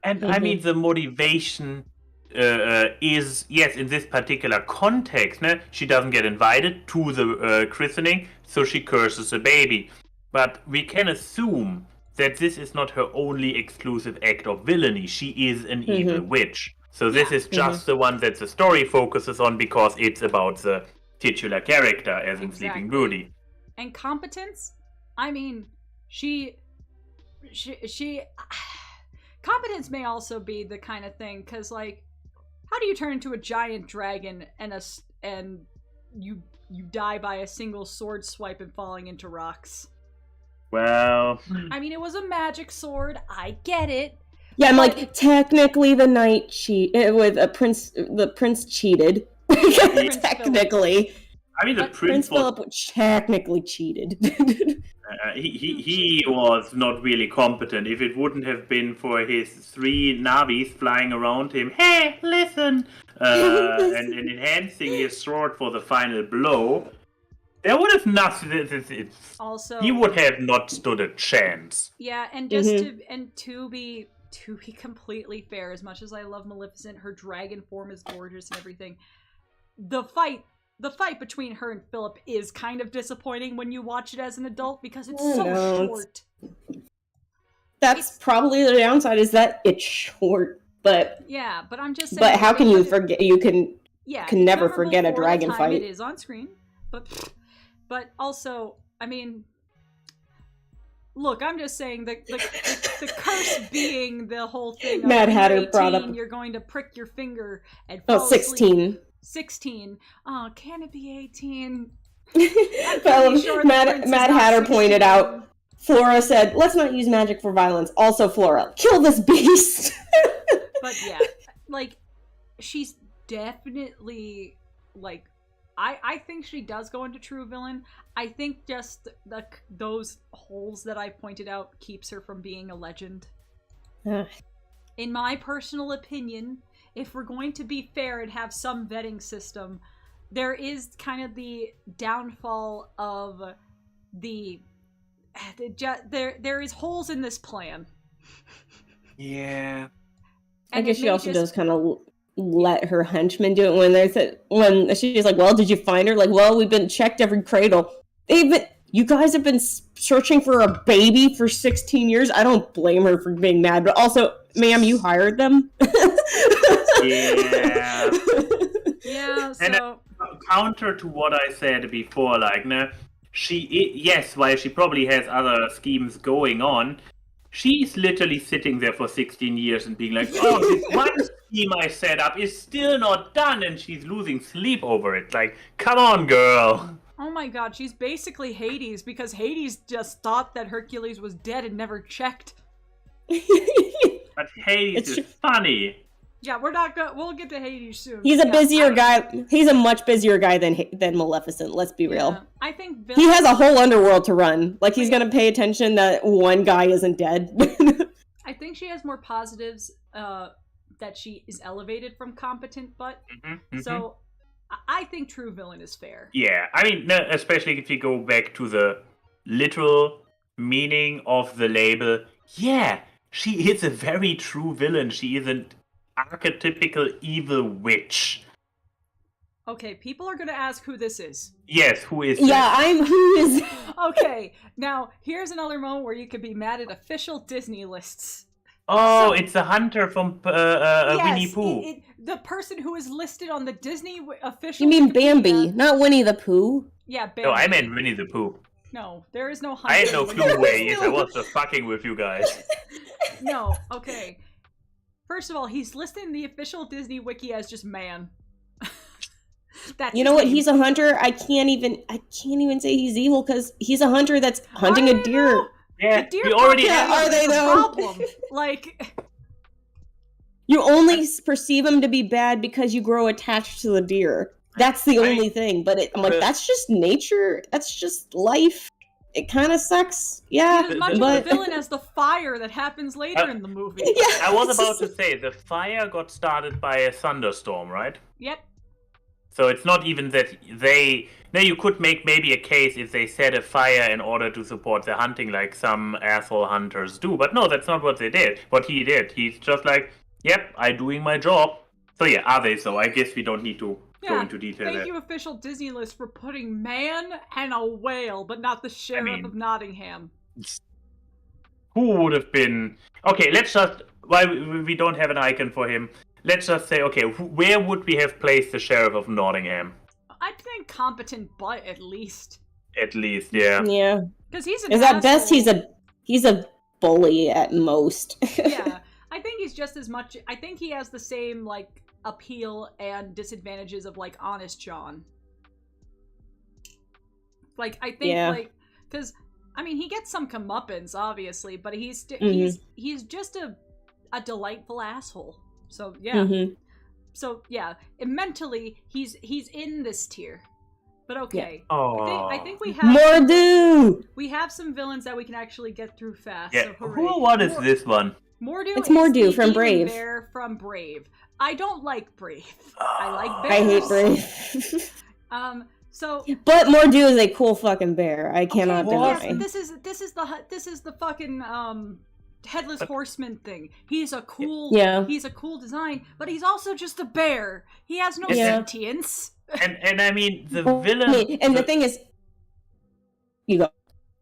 And I mean, the motivation is, yes, in this particular context, she doesn't get invited to the christening, so she curses a baby. But we can assume that this is not her only exclusive act of villainy. She is an evil witch. So this is just the one that the story focuses on because it's about the titular character, as in Sleeping Beauty. And competence? I mean, she competence may also be the kind of thing, because, like, how do you turn into a giant dragon and you die by a single sword swipe and falling into rocks? Well, I mean, it was a magic sword. I get it. Yeah, I'm like, technically the knight the prince cheated. Technically. I mean, the Prince Philip technically cheated. he was not really competent. If it wouldn't have been for his 3 Navis flying around him, hey, listen, and enhancing his sword for the final blow, there would have nothing. Also, he would have not stood a chance. Yeah, and just to be completely fair, as much as I love Maleficent, her dragon form is gorgeous and everything. The fight between her and Philip is kind of disappointing when you watch it as an adult because it's so short. That's probably the downside, is that it's short. But yeah, but I'm just saying. But how can you forget? You can never forget a dragon fight. It is on screen, but also, I mean, look, I'm just saying the curse being the whole thing. Mad Hatter 18, brought up. You're going to prick your finger and 16. 16. Oh, can it be 18? Well, sure Mad Hatter pointed out. Flora said, "Let's not use magic for violence." Also, Flora, kill this beast. But yeah, like, she's definitely like. I think she does go into true villain. I think just those holes that I pointed out keeps her from being a legend. In my personal opinion, if we're going to be fair and have some vetting system, there is kind of the downfall of there is holes in this plan. Yeah. I guess she also does kind of let her henchmen do it when she's like, "Well, did you find her?" Like, "Well, we've been checked every cradle. You guys have been searching for a baby for 16 years. I don't blame her for being mad, but also, ma'am, you hired them." Yeah. Yeah. So and counter to what I said before, like, no, while she probably has other schemes going on, she's literally sitting there for 16 years and being like, "Oh, this one scheme I set up is still not done," and she's losing sleep over it. Like, come on, girl. oh my god, she's basically Hades, because Hades just thought that Hercules was dead and never checked. But Hades is funny. Yeah, we'll get to Hades soon. He's a busier guy. He's a much busier guy than Maleficent. Let's be real. I think he has a whole underworld to run. Like, he's gonna pay attention that one guy isn't dead. I think she has more positives that she is elevated from competent, but so I think true villain is fair. Yeah, I mean, no, especially if you go back to the literal meaning of the label. Yeah, she is a very true villain. She is an archetypical evil witch. Okay, people are gonna ask who this is. Yes, who is Yeah, who is... Okay, now, here's another moment where you could be mad at official Disney lists. Oh, so, it's the hunter from Winnie Pooh. The person who is listed on the Disney official... You mean Bambi, not Winnie the Pooh? Yeah, Bambi. No, I meant Winnie the Pooh. No, there is no hunter. I had no clue where he is. I was just fucking with you guys. No, okay. First of all, he's listed in the official Disney wiki as just man. That's you know what? He's a hunter. I can't even say he's evil because he's a hunter that's hunting a deer. Know? Yeah, deer we already have. Are they though? Problem. Like, you only perceive him to be bad because you grow attached to the deer. That's the only thing. But I'm like, that's just nature. That's just life. It kind of sucks. Yeah, he's as much of a villain as the fire that happens later in the movie. Yeah. I was about to say the fire got started by a thunderstorm, right? Yep. So it's not even that they... Now, you could make maybe a case if they set a fire in order to support the hunting like some asshole hunters do. But no, that's not what they did. What he did. He's just like, yep, I'm doing my job. So yeah, are they so? I guess we don't need to go into detail there. Thank you, official Disney list, for putting man and a whale, but not the sheriff of Nottingham. Who would have been... Okay, let's just... While we don't have an icon for him, let's just say, okay, where would we have placed the sheriff of Nottingham? I think competent, but at least. At least, yeah. Yeah. Because he's an asshole. At best, he's a bully at most. Yeah, I think he's just as much... I think he has the same, like, appeal and disadvantages of, like, Honest John. Like, I think, like... Because, I mean, he gets some comeuppance, obviously, but he's just a delightful asshole. So, yeah. So, yeah, and mentally, he's in this tier. But okay. Oh. I think we have Mordu! we have some villains that we can actually get through fast. Yeah. So hooray. What is this one? Mordu It's is Mordu the from demon Brave. bear from Brave. I don't like Brave. I like bears. I hate Brave. So But Mordu is a cool fucking bear. I cannot okay, but deny. yes, this is the fucking headless horseman thing. He's a cool design, but he's also just a bear. He has no sentience. And I mean the villain. And the thing is, you go.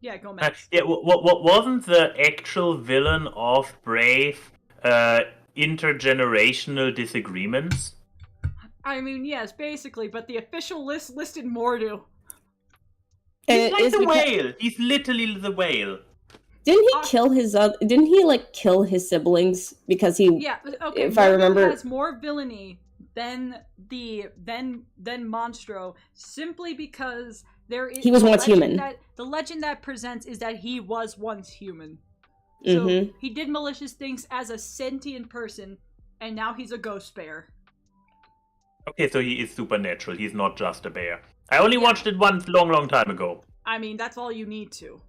Yeah, go Max. What wasn't the actual villain of Brave intergenerational disagreements? I mean, yes, basically, but the official list listed Mordu. He's like the whale. He's literally the whale. Didn't he kill his? Didn't he kill his siblings because he? Yeah. Okay. If I remember, has more villainy than Monstro, simply because he was once human. The legend that presents is that he was once human. So he did malicious things as a sentient person, and now he's a ghost bear. Okay, so he is supernatural. He's not just a bear. I only watched it once, long time ago. I mean, that's all you need to,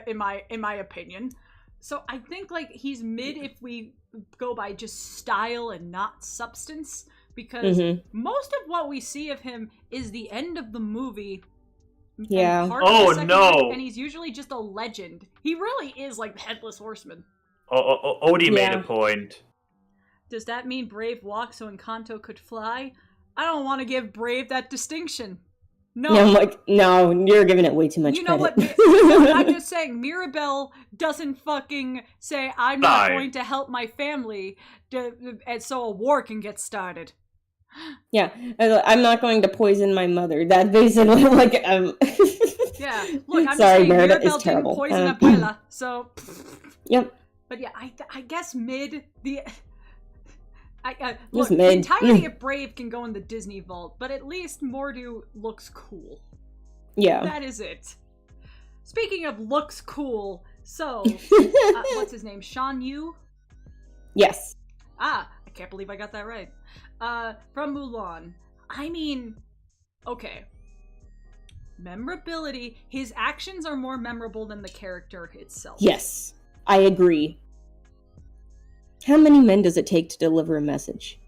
in my opinion. So I think he's mid if we go by just style and not substance, because most of what we see of him is the end of the movie. Yeah. And he's usually just a legend. He really is like the Headless Horseman. Odie made a point. Does that mean Brave walked so Encanto could fly? I don't want to give Brave that distinction. No. Yeah, I'm like, no, you're giving it way too much credit. What? I'm just saying, Mirabelle doesn't fucking say, I'm not going to help my family, and so a war can get started. Yeah, I'm not going to poison my mother. That basically, Yeah, look, I'm sorry, just saying, Meredith Mirabelle is terrible. didn't poison Abuela, so... Yep. But yeah, I guess mid, the Just the mid. entirety of Brave can go in the Disney vault, but at least Mordu looks cool. Yeah. That is it. Speaking of looks cool, so, what's his name? Shan Yu? Yes. I can't believe I got that right. From Mulan. I mean, okay. Memorability. His actions are more memorable than the character itself. Yes, I agree. How many men does it take to deliver a message?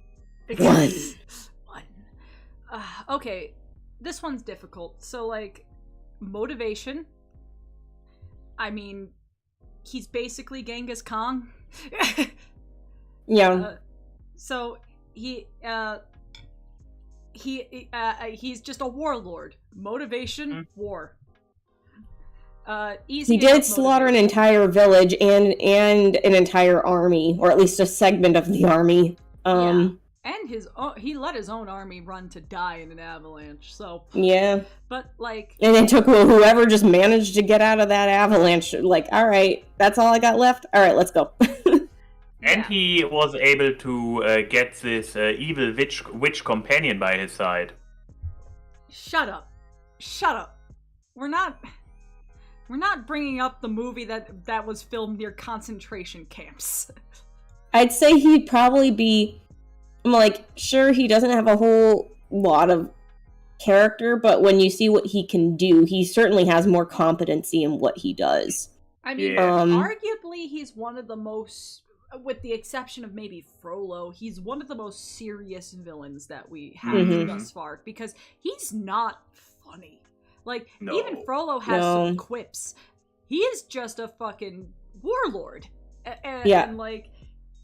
One. Okay, this one's difficult. So, motivation. I mean, he's basically Genghis Khan. Yeah. So he's just a warlord. Motivation, war. Easy. He did slaughter an entire village and an entire army, or at least a segment of the army. And he let his own army run to die in an avalanche. So yeah, but and it took whoever just managed to get out of that avalanche. All right, that's all I got left. All right, let's go. And he was able to get this evil witch companion by his side. Shut up! We're not bringing up the movie that was filmed near concentration camps. I'd say he'd probably be, sure, he doesn't have a whole lot of character, but when you see what he can do, he certainly has more competency in what he does. I mean, arguably, he's one of the most, with the exception of maybe Frollo, he's one of the most serious villains that we have thus far, because he's not funny. Even Frollo has some quips. He is just a fucking warlord. And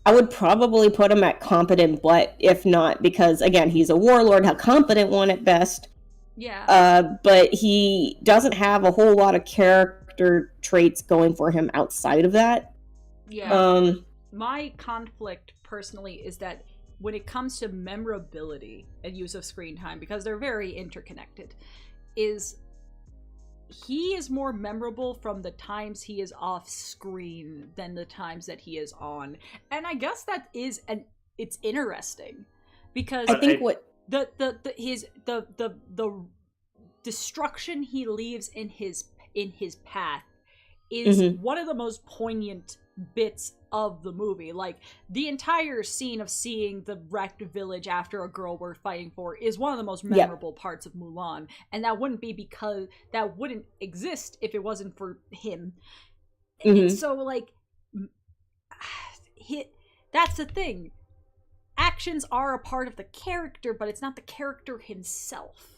I would probably put him at competent, but if not, because again, he's a warlord, a competent one at best. Yeah. But he doesn't have a whole lot of character traits going for him outside of that. Yeah. My conflict personally is that when it comes to memorability and use of screen time, because they're very interconnected, he is more memorable from the times he is off screen than the times that he is on. And I guess that is it's interesting because I think the destruction he leaves in his path is one of the most poignant bits of the movie. Like, the entire scene of seeing the wrecked village after a girl we're fighting for is one of the most memorable parts of Mulan, and that wouldn't exist if it wasn't for him. And so, like, that's the thing. Actions are a part of the character, but it's not the character himself.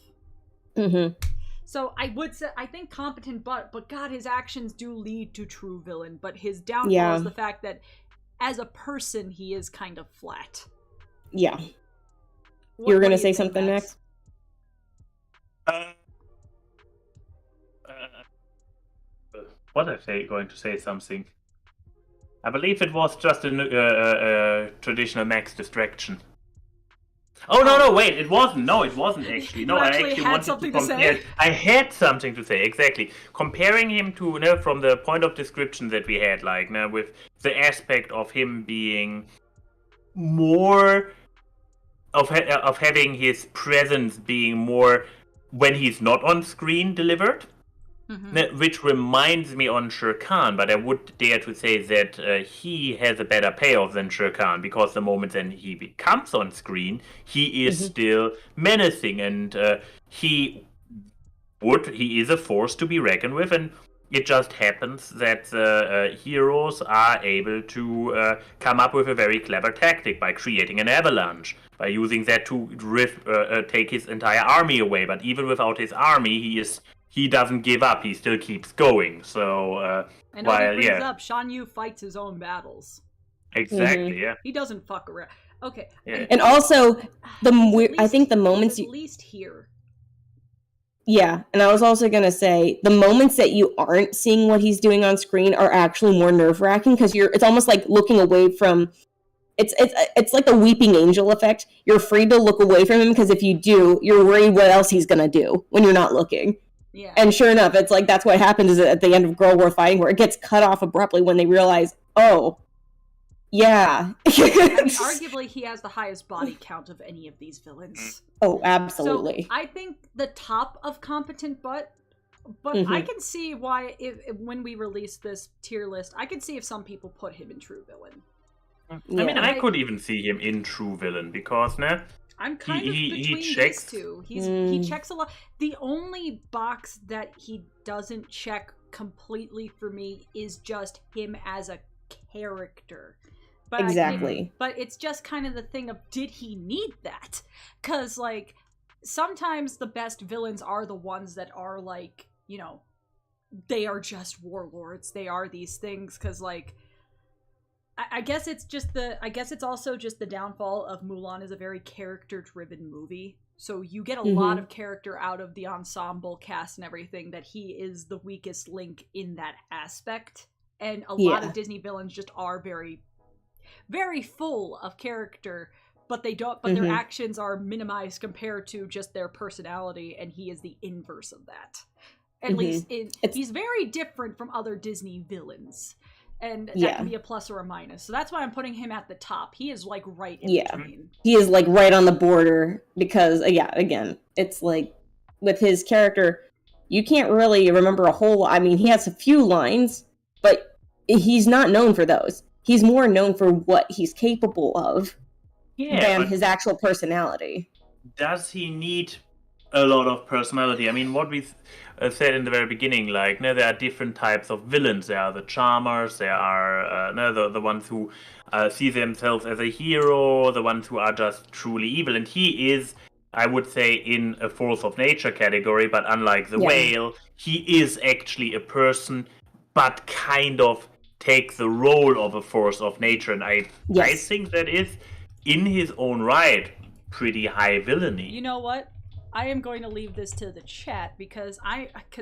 So I would say, I think competent, but God, his actions do lead to true villain. But his downfall is the fact that as a person, he is kind of flat. Yeah. You were going to say something next? Was I going to say something? I believe it was just a traditional Max distraction. Oh, no, wait, it wasn't. No, it wasn't actually. No, I actually had wanted something to compare. to say? I had something to say, exactly. Comparing him to, from the point of description that we had, like, with the aspect of him being more of having his presence being more when he's not on screen delivered. Which reminds me on Shere Khan, but I would dare to say that he has a better payoff than Shere Khan, because the moment then he becomes on screen, he is still menacing, and he is a force to be reckoned with, and it just happens that heroes are able to come up with a very clever tactic by creating an avalanche, by using that to take his entire army away. But even without his army, he doesn't give up. He still keeps going. So, and while he brings up, Shan Yu fights his own battles. Exactly. Yeah. He doesn't fuck around. Okay. Yeah. And also, I think the moments at least here. Yeah, and I was also gonna say the moments that you aren't seeing what he's doing on screen are actually more nerve-wracking, because it's almost like looking away from. It's like the weeping angel effect. You're afraid to look away from him, because if you do, you're worried what else he's gonna do when you're not looking. Yeah. And sure enough, it's like that's what happens at the end of Girl War Fighting, where it gets cut off abruptly when they realize, oh, yeah. I mean, arguably, he has the highest body count of any of these villains. Oh, absolutely. So I think the top of competent, but I can see why if when we release this tier list, I can see if some people put him in true villain. Yeah. I mean, I could even see him in true villain, because I'm kind of between these two. He checks a lot. The only box that he doesn't check completely for me is just him as a character. But exactly. But it's just kind of the thing of, did he need that? Because, like, sometimes the best villains are the ones that are, like, they are just warlords. They are these things, because, like, I guess it's also just the downfall of Mulan is a very character-driven movie. So you get a lot of character out of the ensemble cast and everything, that he is the weakest link in that aspect. And a lot of Disney villains just are very, very full of character, but their actions are minimized compared to just their personality, and he is the inverse of that. At least he's very different from other Disney villains. And that can be a plus or a minus. So that's why I'm putting him at the top. He is, like, right in between. He is, like, right on the border, because, again, it's like, with his character, you can't really remember a whole lot. I mean, he has a few lines, but he's not known for those. He's more known for what he's capable of than his actual personality. Does he need a lot of personality? I mean, what we said in the very beginning, like, there are different types of villains. There are the charmers, there are the ones who see themselves as a hero, the ones who are just truly evil. And he is, I would say, in a force of nature category, but unlike the whale, he is actually a person, but kind of takes the role of a force of nature. And I think that is, in his own right, pretty high villainy. You know what? I am going to leave this to the chat, because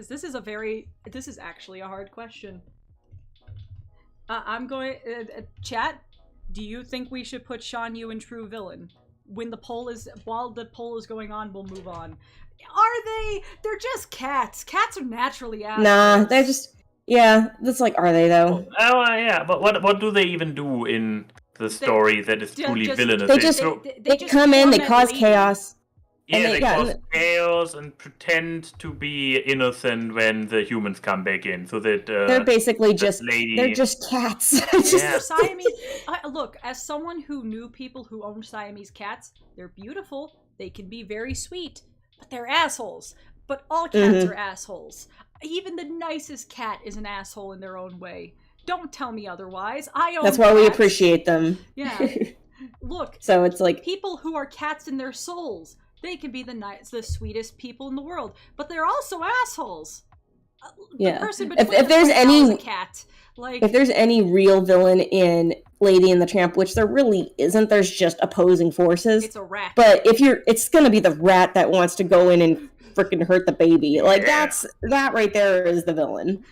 this is actually a hard question. I'm going, chat, do you think we should put Shan Yu in true villain? While the poll is going on, we'll move on. Are they? They're just cats. Cats are naturally assholes. Nah, they're just, that's like, are they though? Oh, yeah, but what do they even do in the story that is truly villainous? They come in, they cause chaos. Yeah, they yeah, cause chaos and pretend to be innocent when the humans come back in, so that they're basically just lady... they're just cats. They're Siamese. Look, as someone who knew people who owned Siamese cats, they're beautiful. They can be very sweet, but they're assholes. But all cats are assholes. Even the nicest cat is an asshole in their own way. Don't tell me otherwise. That's why we cats. appreciate them. Yeah. Look, so it's like people who are cats in their souls. They can be the sweetest people in the world, but they're also assholes. The person between if there's any a cat, like if there's any real villain in Lady and the Tramp, which there really isn't, there's just opposing forces. It's a rat. But it's gonna be the rat that wants to go in and freaking hurt the baby. Like that right there is the villain.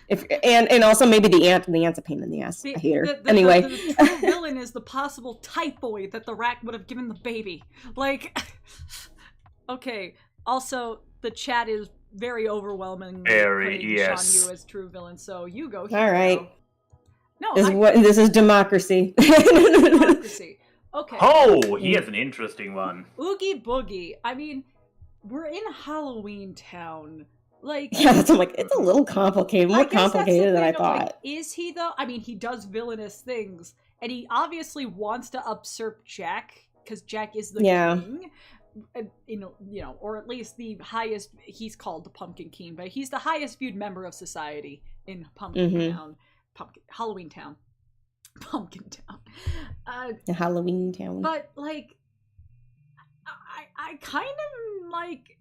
And also maybe the ant. The ant's a pain in the ass. I hate her. Anyway, the true villain is the possible type boy that the rat would have given the baby. Like. Okay, also, the chat is very overwhelming. Very, Sean Yu as true villain, so you go here. All right. No, this is democracy. Democracy. Okay. Oh, he has an interesting one. Oogie Boogie. I mean, we're in Halloween Town. Like, yeah, I'm like, it's a little complicated. More complicated than I thought. Like, is he, though? I mean, he does villainous things, and he obviously wants to usurp Jack, because Jack is the king. Or at least the highest, he's called the Pumpkin King, but he's the highest viewed member of society in Halloween Town. Pumpkin Town. Halloween Town. But, like, I kind of, like,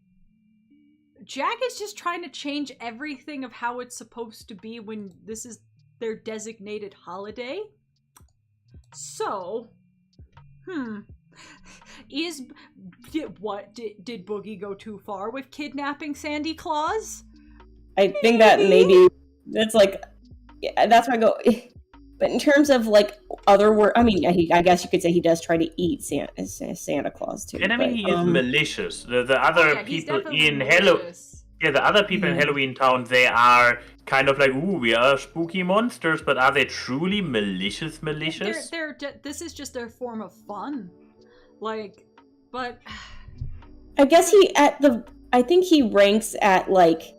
Jack is just trying to change everything of how it's supposed to be when this is their designated holiday. So, did Boogie go too far with kidnapping Sandy Claus? I think that maybe that's like, that's why I go. But in terms of like other work, I mean, I guess you could say he does try to eat Santa Claus too. And I mean, he is malicious. The other people in the other people in Halloween Town, they are kind of like, ooh, we are spooky monsters, but are they truly malicious? This is just their form of fun. Like, but I guess I think he ranks at like,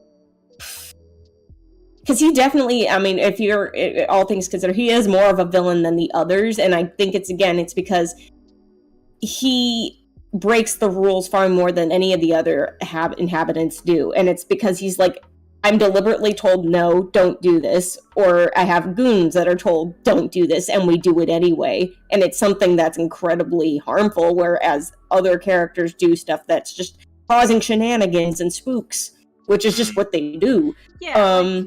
because he definitely, I mean, if you're all things considered, he is more of a villain than the others, and I think it's because he breaks the rules far more than any of the other inhabitants do, and it's because he's like, I'm deliberately told no, don't do this, or I have goons that are told don't do this, and we do it anyway, and it's something that's incredibly harmful, whereas other characters do stuff that's just causing shenanigans and spooks, which is just what they do. Yeah,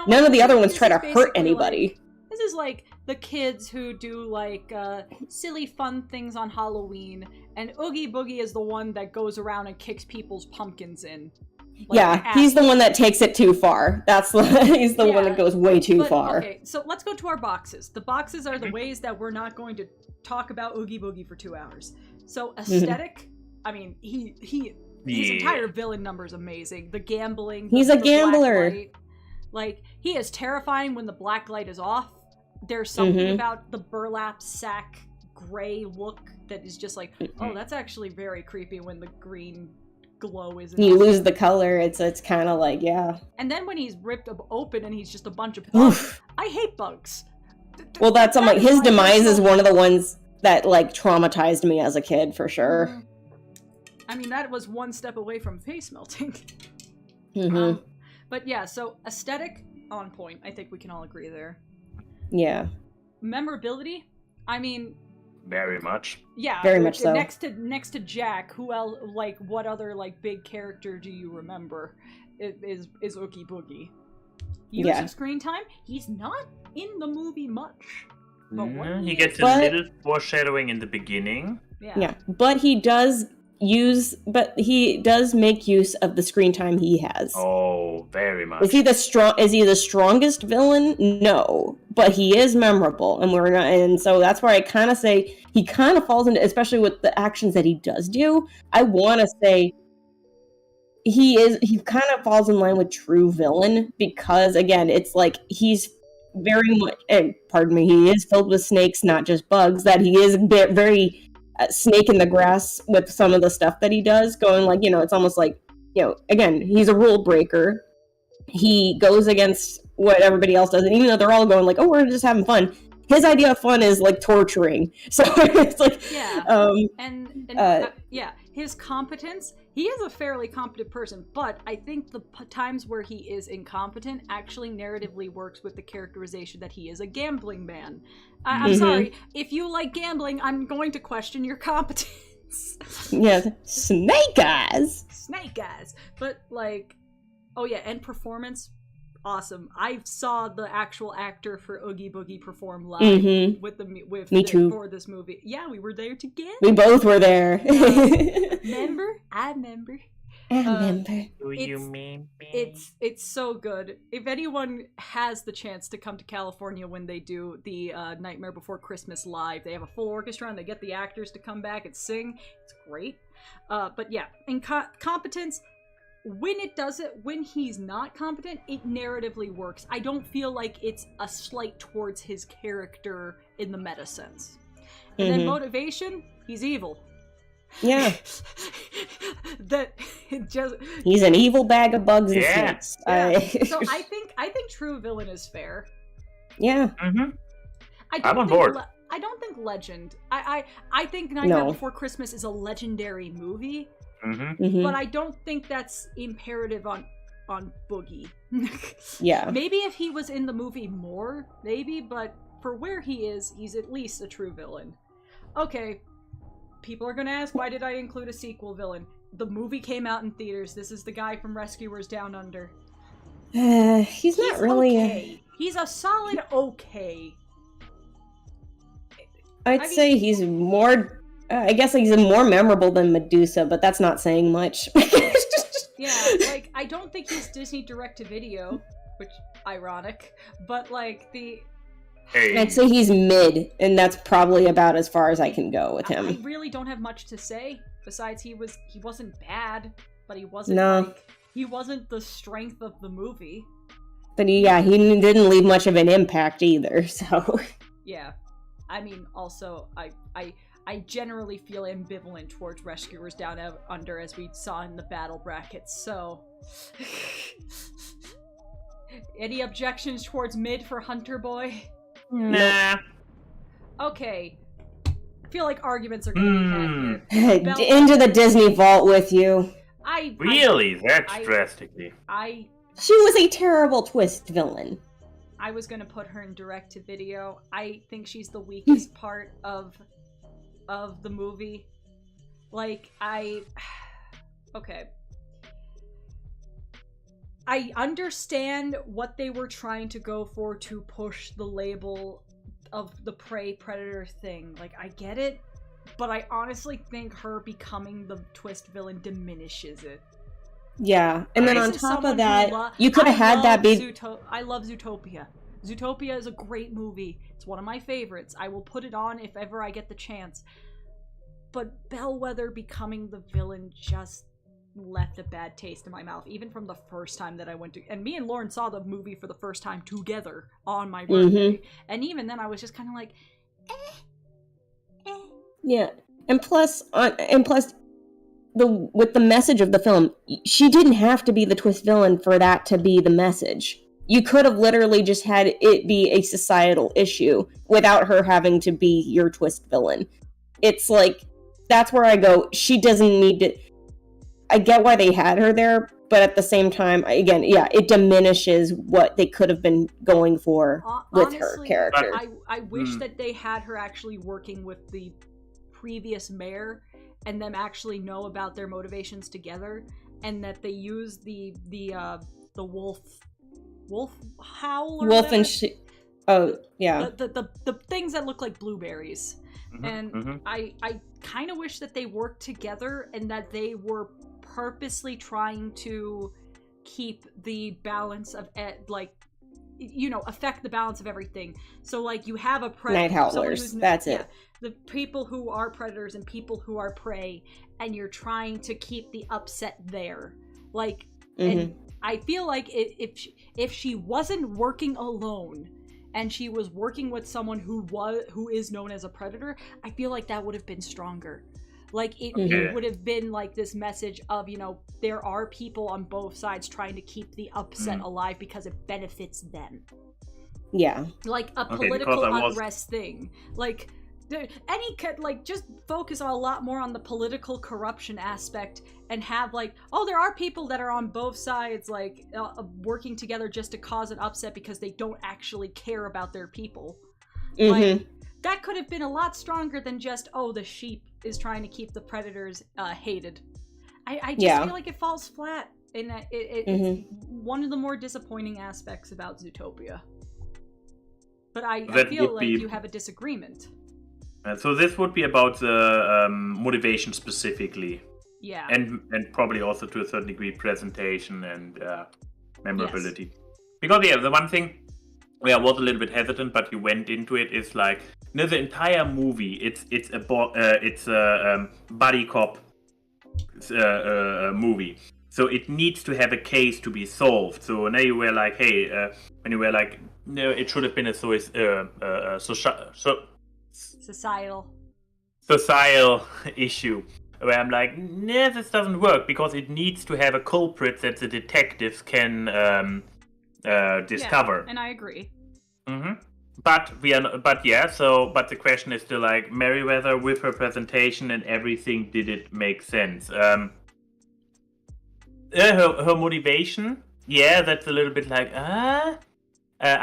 none of the other ones try to hurt anybody. Like, this is like the kids who do like silly fun things on Halloween, and Oogie Boogie is the one that goes around and kicks people's pumpkins in. Like, he's the one that takes it too far. He's the one that goes way too far. Okay, so let's go to our boxes. The boxes are the ways that we're not going to talk about Oogie Boogie for 2 hours. So aesthetic, I mean, his entire villain number is amazing. The gambling. He's a gambler. Like, he is terrifying when the black light is off. There's something about the burlap sack gray look that is just like, oh, that's actually very creepy when the green glow is. You lose the color. It's kind of like, yeah. And then when he's ripped open and he's just a bunch of bugs. I hate bugs. Well, I'm like, his demise is one of the ones that like traumatized me as a kid for sure. I mean, that was one step away from face melting. But yeah, so aesthetic on point. I think we can all agree there. Yeah. Memorability. I mean, very much. Yeah, very much so. Next to Jack, who else? Like, what other like big character do you remember? Is Oogie Boogie? Use of screen time. He's not in the movie much. But he gets a little foreshadowing in the beginning. Yeah, but he does make use of the screen time he has. Oh, very much. Is he the strongest villain? No, but he is memorable, and so that's why I kind of say he kind of falls into, especially with the actions that he does do. I want to say he kind of falls in line with true villain, because again, it's like he's very much, he is filled with snakes, not just bugs. That he is very snake in the grass with some of the stuff that he does, going like, it's almost like, again, he's a rule breaker. He goes against what everybody else does, and even though they're all going like, oh, we're just having fun, his idea of fun is like torturing. So it's like, his competence, he is a fairly competent person, but I think the times where he is incompetent actually narratively works with the characterization that he is a gambling man. I'm sorry, if you like gambling, I'm going to question your competence. Yeah, snake eyes. But like, oh yeah, and performance, awesome. I saw the actual actor for Oogie Boogie perform live for this movie. Yeah, we were there together. We both were there. Remember? I remember. Do you mean me? It's so good. If anyone has the chance to come to California when they do the Nightmare Before Christmas live, they have a full orchestra and they get the actors to come back and sing. It's great. But yeah, in competence, when he's not competent, it narratively works. I don't feel like it's a slight towards his character in the meta sense. And then motivation, he's evil. Yeah. He's an evil bag of bugs and snakes. Yeah. So I think true villain is fair. Yeah. I'm on board. I don't think legend. I think Nightmare Before Christmas is a legendary movie. But I don't think that's imperative on Boogie. Yeah. Maybe if he was in the movie more, maybe, but for where he is, he's at least a true villain. Okay, people are gonna ask, why did I include a sequel villain? The movie came out in theaters. This is the guy from Rescuers Down Under. He's not really okay. He's a solid okay. I'd say he's more... I guess he's more memorable than Medusa, but that's not saying much. Yeah, like, I don't think he's Disney direct-to-video, which, ironic, but, like, I'd say he's mid, and that's probably about as far as I can go with him. I really don't have much to say, besides he wasn't bad, but he wasn't, he wasn't the strength of the movie. But he didn't leave much of an impact either, so... Yeah. I mean, also, I generally feel ambivalent towards Rescuers Down Under, as we saw in the battle brackets, so... Any objections towards mid for Hunter Boy? Nah. Okay. I feel like arguments are gonna be had here. Into the Disney vault with you. That's drastically. She was a terrible twist villain. I was gonna put her in direct-to-video. I think she's the weakest part of the movie. Like, okay. I understand what they were trying to go for to push the label of the prey-predator thing. Like, I get it, but I honestly think her becoming the twist villain diminishes it. Yeah, and then on top of that, you could have had that be... I love Zootopia. Zootopia is a great movie. It's one of my favorites. I will put it on if ever I get the chance. But Bellwether becoming the villain just left a bad taste in my mouth, even from the first time that I went to... And me and Lauren saw the movie for the first time together on my birthday. And even then I was just kind of like, Yeah, and plus, with the message of the film, she didn't have to be the twist villain for that to be the message. You could have literally just had it be a societal issue without her having to be your twist villain. It's like, that's where I go, she doesn't need to... I get why they had her there, but at the same time, again, yeah, it diminishes what they could have been going for with honestly, her character. I wish that they had her actually working with the previous mayor and them actually know about their motivations together, and that they use the wolf howl or wolf whatever. and oh yeah, the things that look like blueberries. I kind of wish that they worked together and that they were purposely trying to keep the balance of affect the balance of everything. So like you have a predator, night howlers, that's it. The people who are predators and people who are prey, and you're trying to keep the upset there. Like, and I feel like if she wasn't working alone, and she was working with someone who is known as a predator, I feel like that would have been stronger. Like, it would have been like this message of, you know, there are people on both sides trying to keep the upset alive because it benefits them. Yeah. Like a political unrest thing. Like, just focus a lot more on the political corruption aspect and have, like, oh, there are people that are on both sides, like, working together just to cause an upset because they don't actually care about their people. Like, that could have been a lot stronger than just, oh, the sheep is trying to keep the predators hated. I just feel like it falls flat, and it's one of the more disappointing aspects about Zootopia. But I feel like you have a disagreement. So this would be about the motivation specifically. Yeah. And probably also to a certain degree presentation and memorability. Yes. Because the one thing where I was a little bit hesitant, but you went into it, is like, no, the entire movie, it's a buddy cop movie. So it needs to have a case to be solved. So now you were like, hey, when you were like, no, it should have been a societal issue. Where I'm like, nah, this doesn't work because it needs to have a culprit that the detectives can discover. Yeah, and I agree. But the question is still like, Merriweather with her presentation and everything, did it make sense? Her motivation, that's a little bit like, I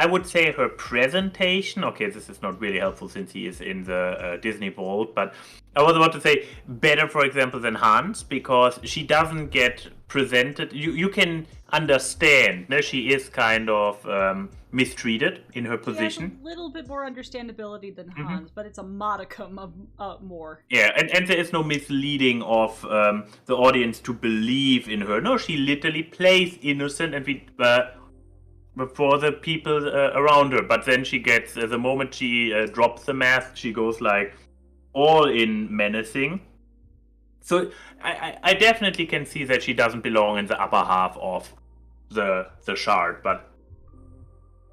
would say her presentation, okay, this is not really helpful since he is in the Disney vault, but I was about to say better, for example, than Hans, because she doesn't get presented. You can understand, no, she is kind of mistreated in her position. A little bit more understandability than Hans, but it's a modicum of more. Yeah, and there is no misleading of the audience to believe in her. No, she literally plays innocent, and for the people around her. But then she gets, the moment she drops the mask, she goes like all in menacing. So I definitely can see that she doesn't belong in the upper half of the shard, but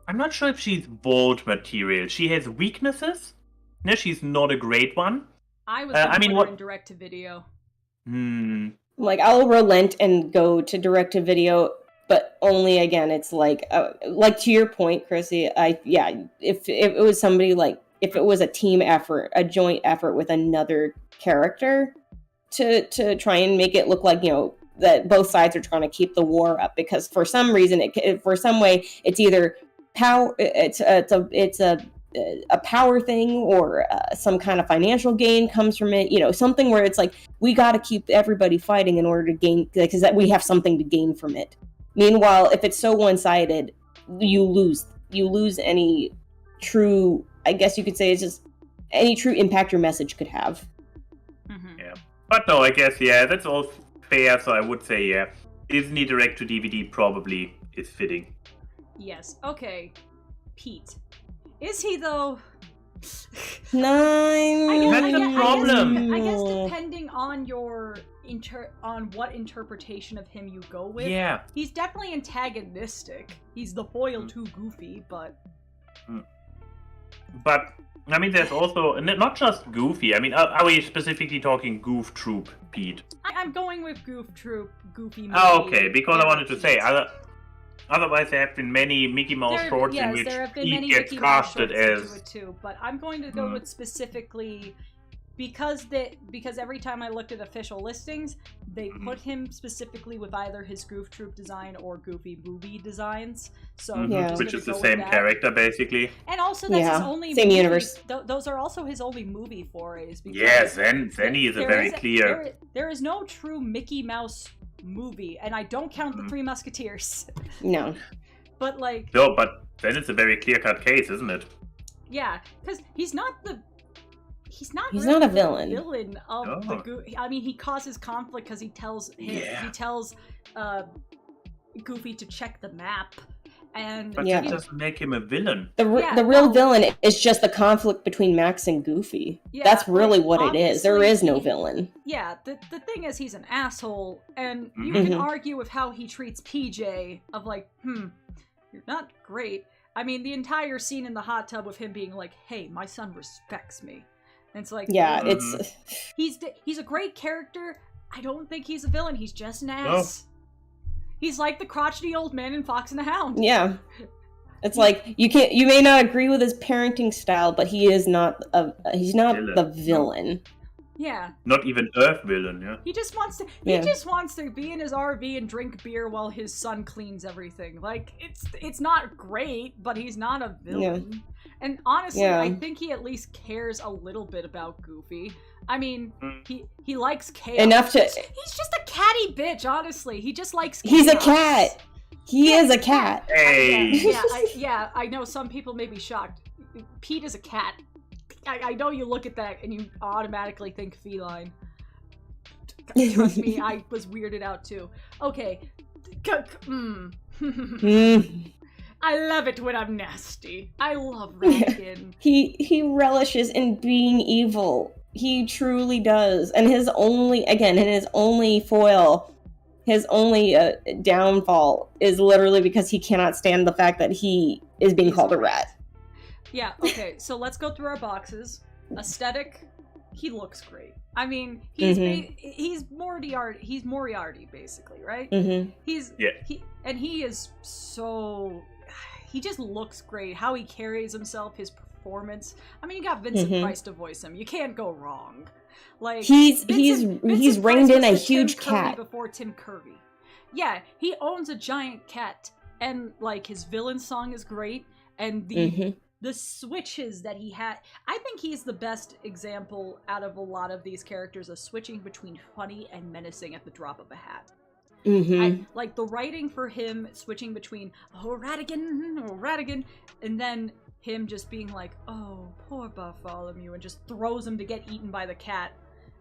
I'm not sure if she's bold material. She has weaknesses. No, she's not a great one. I was in direct to video. Like, I'll relent and go to direct to video, but only, again, it's like to your point, Chrissy, if it was somebody, like, if it was a team effort, a joint effort with another character to try and make it look like, you know, that both sides are trying to keep the war up, because for some reason, for some way, it's either power, it's a power thing, or some kind of financial gain comes from it, you know, something where it's like, we got to keep everybody fighting in order to gain, because that we have something to gain from it. Meanwhile, if it's so one-sided, you lose any true, I guess you could say, it's just any true impact your message could have. Yeah, but no, I guess, that's all fair. So I would say, Disney direct to DVD probably is fitting. Yes. Okay, Pete. Is he though? No. That's the problem. I guess depending on your on what interpretation of him you go with. Yeah. He's definitely antagonistic. He's the foil to Goofy, but. But I mean, there's also not just Goofy. I mean, are we specifically talking Goof Troop, Pete? I'm going with Goof Troop, Goofy movie. Oh, okay. Because I wanted to say otherwise, there have been many Mickey Mouse shorts in which Pete gets casted as. Too, but I'm going to go with specifically because every time I looked at official listings, they put him specifically with either his Goof Troop design or Goofy movie designs. So which is the same character basically. And also that's his only same universe. Those are also his only movie forays. Yes, then he is a very clear. There is no true Mickey Mouse movie, and I don't count the Three Musketeers. No. But like. No, but then it's a very clear-cut case, isn't it? Yeah, because he's not a villain. Villain of the I mean, he causes conflict because he tells Goofy to check the map, but that doesn't make him a villain. The real villain is just the conflict between Max and Goofy. Yeah, that's really what it is. There is no villain. Yeah, the thing is, he's an asshole, and you can argue with how he treats PJ of like, you're not great. I mean, the entire scene in the hot tub with him being like, "Hey, my son respects me." And it's like, Yeah, Mhm. he's a great character. I don't think he's a villain. He's just an ass. He's like the crotchety old man in Fox and the Hound. yeah. It's like you may not agree with his parenting style, but he's not Villain. the villain. Yeah. Not even Earth villain, yeah. He just wants to be in his RV and drink beer while his son cleans everything. Like, it's not great, but he's not a villain. Yeah. And honestly, Yeah. I think he at least cares a little bit about Goofy. I mean, he likes chaos. Enough to He's just a catty bitch, honestly. He just likes chaos. He's a cat. He is a cat. Hey! I know some people may be shocked. Pete is a cat. I know you look at that and you automatically think feline. Trust me, I was weirded out too. Okay. I love it when I'm nasty. I love Ratigan. He relishes in being evil. He truly does. And his only foil, his only downfall is literally because he cannot stand the fact that he is being called a rat. Yeah, okay, so let's go through our boxes. Aesthetic, he looks great. I mean, he's Moriarty, basically, right? Mm-hmm. He just looks great. How he carries himself, his performance. I mean, you got Vincent Price to voice him. You can't go wrong. Like, he's Vincent reined Price in a was the huge Tim Curry cat before Tim Curry. Yeah, he owns a giant cat, and like his villain song is great, and the switches that he had. I think he's the best example out of a lot of these characters of switching between funny and menacing at the drop of a hat. Like the writing for him switching between Ratigan, and then him just being like, "Oh, poor Bartholomew," and just throws him to get eaten by the cat.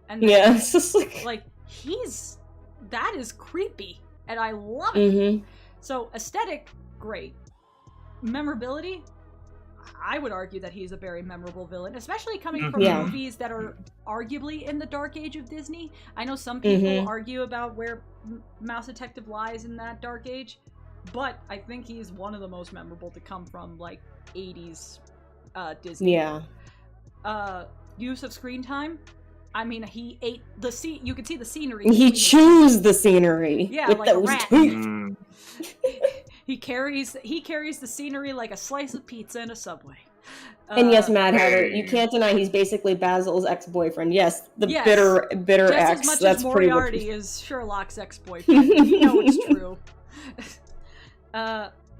And then, it's just like that is creepy, and I love it. So aesthetic, great. Memorability, I would argue that he's a very memorable villain, especially coming from movies that are arguably in the dark age of Disney. I know some people argue about where Mouse Detective lies in that dark age, but I think he's one of the most memorable to come from, like, 80s Disney. Yeah. Use of screen time, I mean, he ate the you could see the scenery. He chews the scenery. Yeah, with like a those rat. teeth. He carries the scenery like a slice of pizza in a Subway. And yes, Mad Hatter, you can't deny he's basically Basil's ex-boyfriend. Yes, the bitter just ex. As much That's as pretty Moriarty is Sherlock's ex-boyfriend. You know it's true.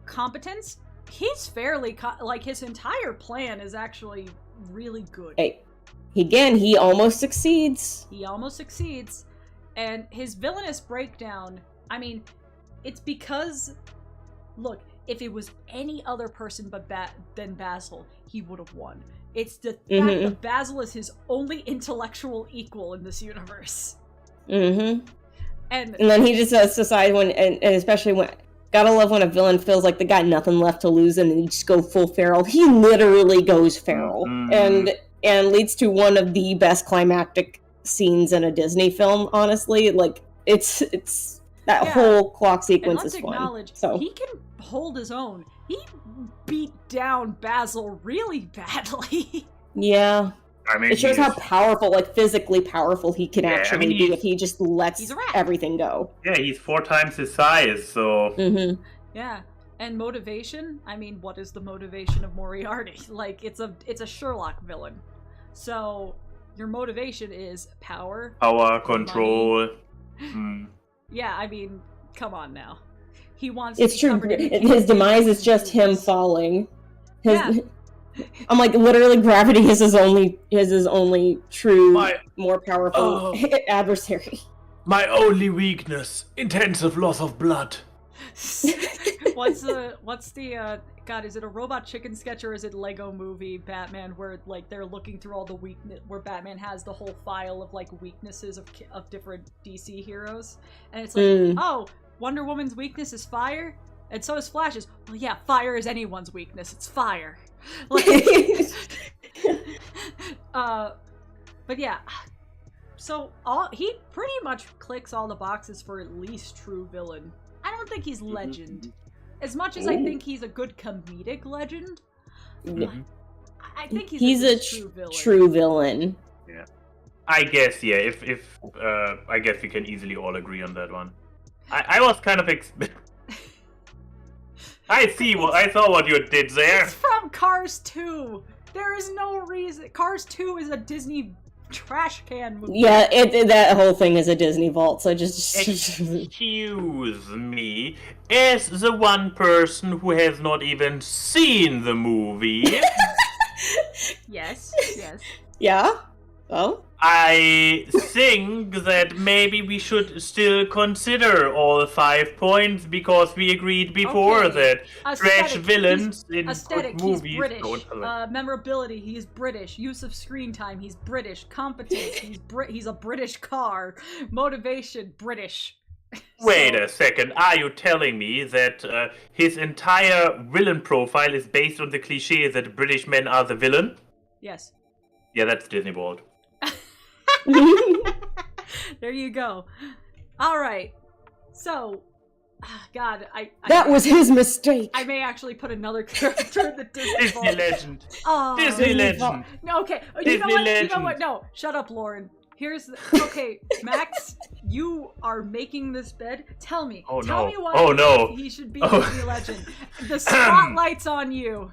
Competence? He's fairly like his entire plan is actually really good. Hey, again, he almost succeeds. And his villainous breakdown, I mean, it's because, look, if it was any other person than Basil, he would have won. It's the fact that Basil is his only intellectual equal in this universe. And then he just decides and especially when, gotta love when a villain feels like they got nothing left to lose and they just go full feral. He literally goes feral. And leads to one of the best climactic scenes in a Disney film, honestly. Like, it's that whole clock sequence is fun. So he can hold his own. He beat down Basil really badly. Yeah. I mean, it shows how powerful, like physically powerful he can actually be if he just lets everything go. Yeah, he's 4 times his size, so... Yeah. And motivation? I mean, what is the motivation of Moriarty? Like, it's a Sherlock villain. So, your motivation is power. Power, control. Yeah, I mean, come on now. He wants it's to be true. covered in His demise is just him falling. I'm like, literally, gravity is his only true, more powerful adversary. My only weakness: intensive loss of blood. What's the God, is it a Robot Chicken sketch or is it Lego Movie Batman where like they're looking through all the where Batman has the whole file of like weaknesses of different DC heroes, and it's like, oh, Wonder Woman's weakness is fire, and so is Flash's. Well, yeah, fire is anyone's weakness. It's fire. Like, but yeah, so he pretty much clicks all the boxes for at least true villain. I don't think he's legend, as much as I think he's a good comedic legend, I think he's a true villain. Yeah, I guess. Yeah, if I guess we can easily all agree on that one. I was kind of I saw what you did there. It's from Cars 2. There is no reason. Cars 2 is a Disney trash can movie. Yeah, that whole thing is a Disney vault. So just excuse me, as the one person who has not even seen the movie. Yes. Yeah. Oh. I think that maybe we should still consider all 5 points because we agreed before that trash villains in good movies he's British. don't allow. Memorability, he's British. Use of screen time, he's British. Competence, he's a British car. Motivation, British. Wait a second, are you telling me that his entire villain profile is based on the cliche that British men are the villain? Yes. Yeah, that's Disney World. There you go. All right. So, God, that was his mistake. I may actually put another character in the Disney legend. Oh, Disney legend. No, okay. Disney legend. You know what? No, shut up, Lauren. Okay, Max, you are making this bed. Tell me why he should be a Disney legend. The spotlight's on you.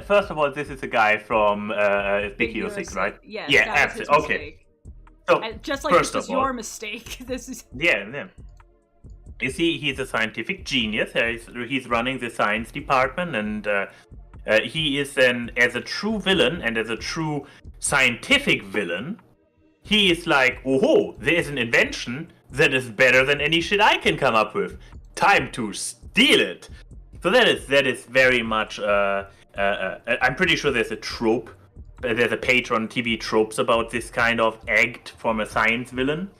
First of all, this is a guy from Big Hero 6, right? Yeah, absolutely. Okay. So, just like this is your mistake. This is... Yeah. You see, he's a scientific genius. He's running the science department, and he is as a true villain and as a true scientific villain, he is like, oh, there's an invention that is better than any shit I can come up with. Time to steal it. So that is very much... I'm pretty sure there's a trope. There's a page on TV tropes about this kind of act from a science villain.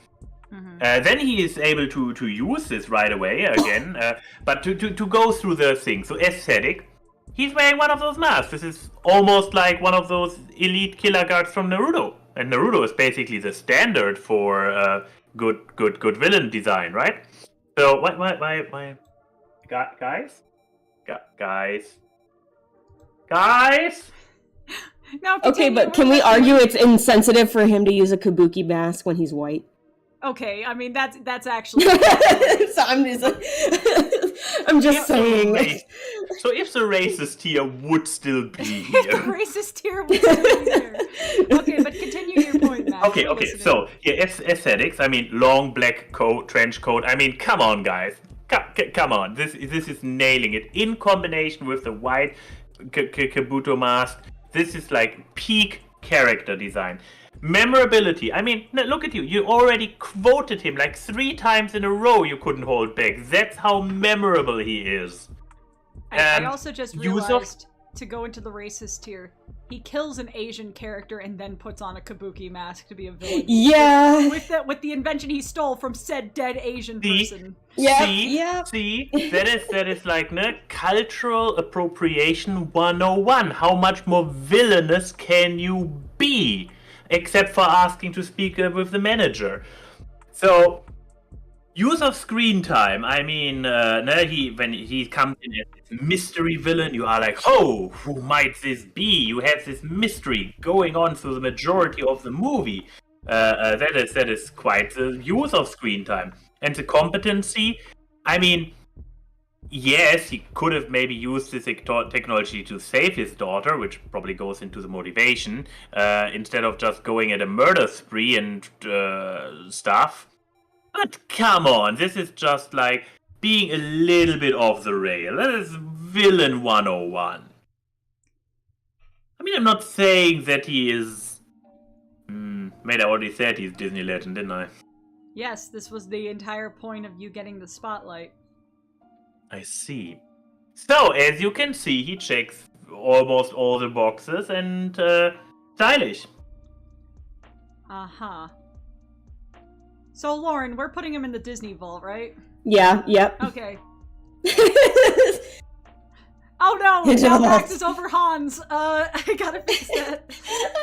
Mm-hmm. Then he is able to use this right away again, but to go through the thing. So aesthetic, he's wearing one of those masks. This is almost like one of those elite killer guards from Naruto. And Naruto is basically the standard for good villain design, right? So why guys. Now, okay, but can we argue it's insensitive for him to use a kabuki mask when he's white? Okay, I mean that's actually. So I'm just saying. So if the racist tier would still be here, the racist tier would still be there. Okay, but continue your point, Matt. Okay. So aesthetics. I mean, long black coat, trench coat. I mean, come on, guys. Come on. This is nailing it in combination with the white kabuto mask. This is like peak character design. Memorability. I mean, look at you. You already quoted him like 3 times in a row. You couldn't hold back. That's how memorable he is. I also just realized, to go into the racist tier, he kills an Asian character and then puts on a kabuki mask to be a villain. Yeah. With the invention he stole from said dead Asian person. See, that is like cultural appropriation 101. How much more villainous can you be? Except for asking to speak with the manager. So, use of screen time. I mean, when he comes in as this mystery villain, you are like, oh, who might this be? You have this mystery going on through the majority of the movie. That is quite the use of screen time. And the competency, I mean, yes, he could have maybe used this technology to save his daughter, which probably goes into the motivation, instead of just going at a murder spree and stuff. But come on, this is just like being a little bit off the rail. That is villain 101. I mean, I'm not saying that he is... I already said he's Disney legend, didn't I? Yes, this was the entire point of you getting the spotlight. I see. So, as you can see, he checks almost all the boxes and stylish. Uh-huh. So, Lauren, we're putting him in the Disney vault, right? Yeah, yep. Okay. Oh no! Now Max is over Hans. I gotta fix that.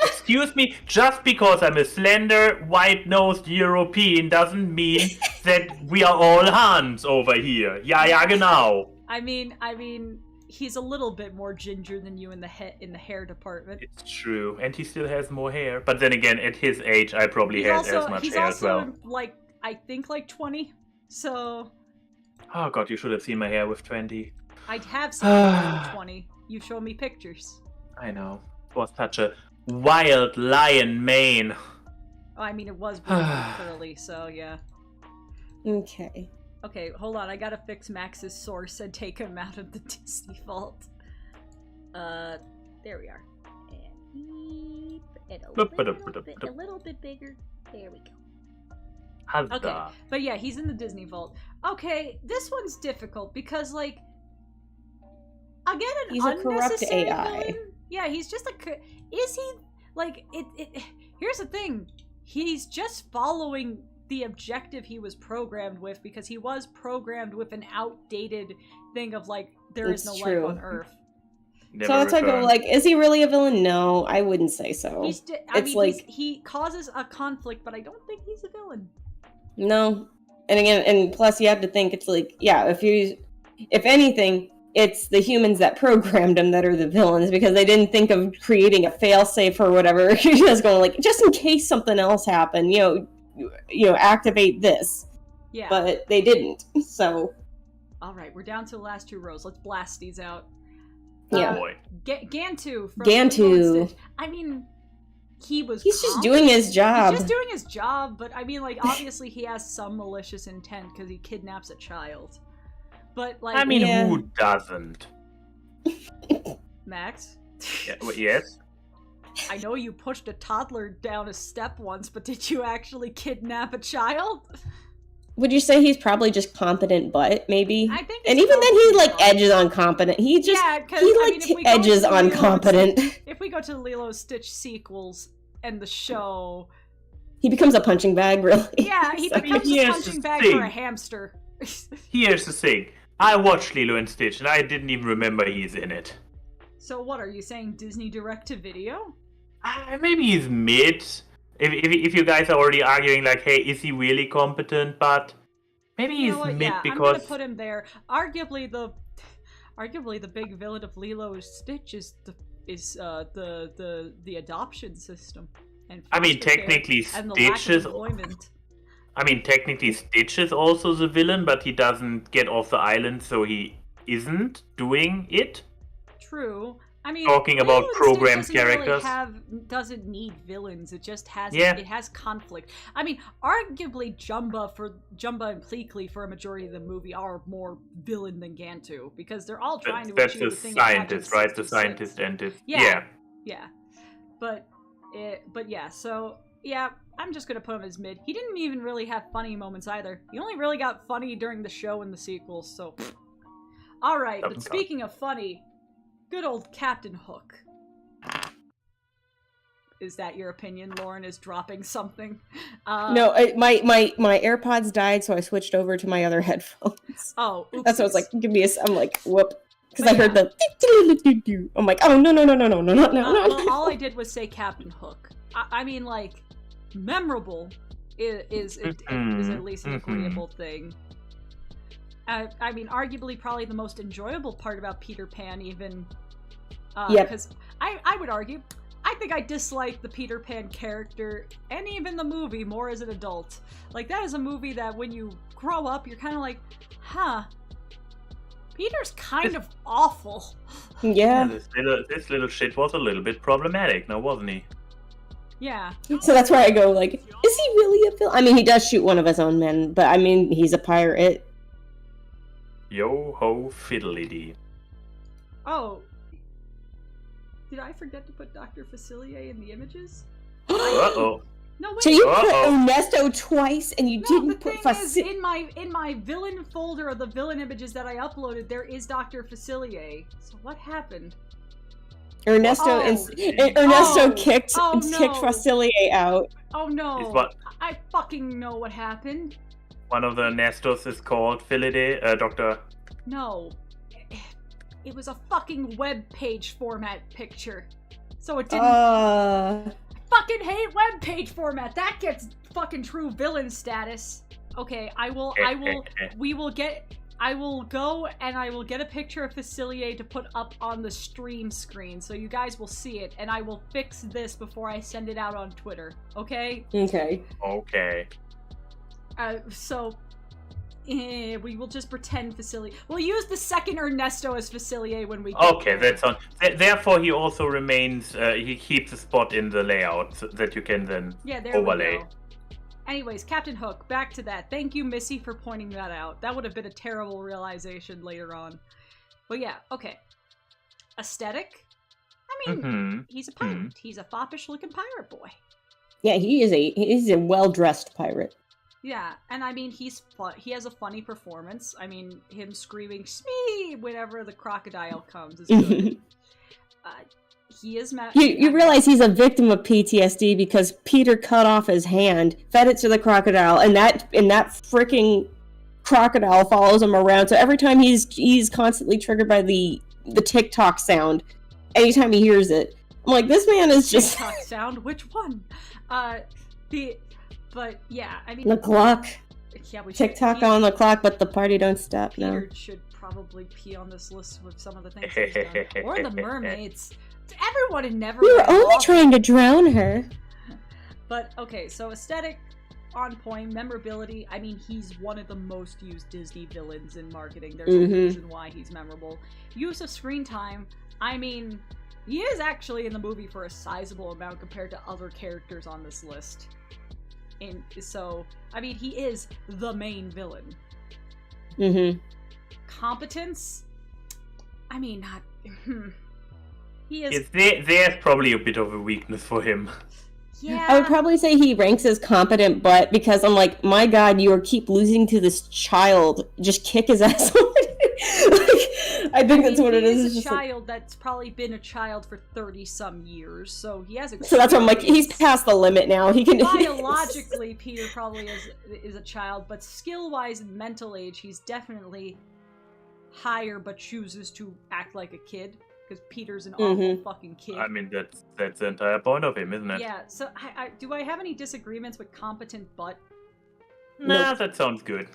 Excuse me, just because I'm a slender, white-nosed European doesn't mean that we are all Hans over here. Ja, genau. I mean, he's a little bit more ginger than you in the hair department. It's true, and he still has more hair. But then again, at his age, I probably has as much hair as well. He's also like, I think like 20. So. Oh god, you should have seen my hair with 20. I have seen my hair with 20. You showed me pictures. I know. It was such a wild lion mane. Oh, I mean, it was really curly, so yeah. Okay. Okay, hold on. I gotta fix Max's source and take him out of the Disney vault. There we are. And a little bit bigger. There we go. Okay, but yeah, he's in the Disney vault. Okay, this one's difficult because, like, again, he's a corrupt AI. Villain. Yeah, he's just is he, like, here's the thing. He's just following the objective he was programmed with, because he was programmed with an outdated thing of, like, there is no life on Earth. Never so that's why I go, like, is he really a villain? No, I wouldn't say so. He causes a conflict, but I don't think he's a villain. No. And again, and plus you have to think, it's like, yeah, if anything, it's the humans that programmed him that are the villains, because they didn't think of creating a failsafe or whatever. He was going, like, just in case something else happened, you know, activate this. Yeah. But they didn't. So. All right, we're down to the last two rows. Let's blast these out. Yeah. Boy. Gantu. Gantu. I mean, he's just doing his job. He's just doing his job, but I mean, like, obviously he has some malicious intent because he kidnaps a child. But, like, I mean, who doesn't? Max? Yes? I know you pushed a toddler down a step once, but did you actually kidnap a child? Would you say he's probably just competent, but maybe? I think. And even then, he like edges on competent. He edges on competent. If we go to the Lilo and Stitch sequels and the show, he becomes a punching bag, really. Yeah, he becomes a punching bag for a hamster. Here's the thing: I watched Lilo and Stitch, and I didn't even remember he's in it. So what are you saying? Disney direct-to-video? Maybe he's mid. If you guys are already arguing, like, hey, is he really competent? But maybe he's mid because I'm gonna put him there. Arguably the big villain of Lilo and Stitch is the adoption system. And I mean, technically, Stitch is. I mean, technically, Stitch is also the villain, but he doesn't get off the island, so he isn't doing it. True. I mean, talking about programmed characters doesn't need villains. It just has it has conflict. I mean, arguably Jumba and Pleakley for a majority of the movie are more villain than Gantu, because they're all trying to achieve the thing. That's the scientist, right? The scientist and it. Yeah. But yeah. So yeah, I'm just gonna put him as mid. He didn't even really have funny moments either. He only really got funny during the show and the sequels. So, all right. But speaking of funny. Good old Captain Hook. Is that your opinion? Lauren is dropping something. No, my AirPods died, so I switched over to my other headphones. Oh, oopsies. That's what I was like. I'm like, whoop, because I heard the. I'm like, oh no. Well, all I did was say Captain Hook. I mean, like, memorable is at least an agreeable thing. I mean, arguably, probably the most enjoyable part about Peter Pan, even. Because I would argue, I think I dislike the Peter Pan character and even the movie more as an adult. Like, that is a movie that when you grow up, you're kind of like, huh, Peter's kind of awful. Yeah. This little shit was a little bit problematic, now wasn't he? Yeah. So that's why I go, like, is he really a villain? I mean, he does shoot one of his own men, but I mean, he's a pirate. Yo ho fiddly-dee. Oh. Did I forget to put Dr. Facilier in the images? Uh-oh. No, wait. So you put Ernesto twice and you didn't put Facilier. In my villain folder of the villain images that I uploaded, there is Dr. Facilier. So what happened? Ernesto kicked Facilier out. Oh no. I fucking know what happened. One of the Ernestos is called Philidae, Doctor. No. It was a fucking web page format picture. So it didn't. I fucking hate web page format. That gets fucking true villain status. Okay, we will get I will go and I will get a picture of Facilier to put up on the stream screen so you guys will see it, and I will fix this before I send it out on Twitter, okay? Okay. Okay. We will just pretend Facilier. We'll use the second Ernesto as Facilier when we get Okay, there. that's on. Therefore, he also remains. He keeps a spot in the layout so that you can then overlay. We go. Anyways, Captain Hook, back to that. Thank you, Missy, for pointing that out. That would have been a terrible realization later on. But yeah, okay. Aesthetic? I mean, he's a pirate. He's a foppish-looking pirate boy. Yeah, he's a well-dressed pirate. Yeah, and I mean, he has a funny performance. I mean, him screaming "Smee" whenever the crocodile comes is good. He is You realize he's a victim of PTSD because Peter cut off his hand, fed it to the crocodile, and that freaking crocodile follows him around. So every time he's constantly triggered by the TikTok sound, anytime he hears it, I'm like, this man is just TikTok sound. Which one? But yeah, I mean the clock. Yeah, we TikTok on the clock, but the party don't stop now. Peter should probably be on this list with some of the things he's done, or the mermaids. Everyone in Neverland. We were only trying to drown her. But okay, so aesthetic on point, memorability. I mean, he's one of the most used Disney villains in marketing. There's a reason why he's memorable. Use of screen time. I mean, he is actually in the movie for a sizable amount compared to other characters on this list. And so, I mean, he is the main villain. Competence? I mean, not... He is... There's probably a bit of a weakness for him. Yeah. I would probably say he ranks as competent, but because I'm like, my god, you keep losing to this child. Just kick his ass. I think that's what it is. He's a child that's probably been a child for 30-some years, so he has a... So that's what I'm like, he's past the limit now. He can... Biologically, Peter probably is a child, but skill-wise and mental age, he's definitely higher, but chooses to act like a kid. Because Peter's an awful fucking kid. I mean, that's the entire point of him, isn't it? Yeah, so do I have any disagreements with competent but? Nah, that sounds good.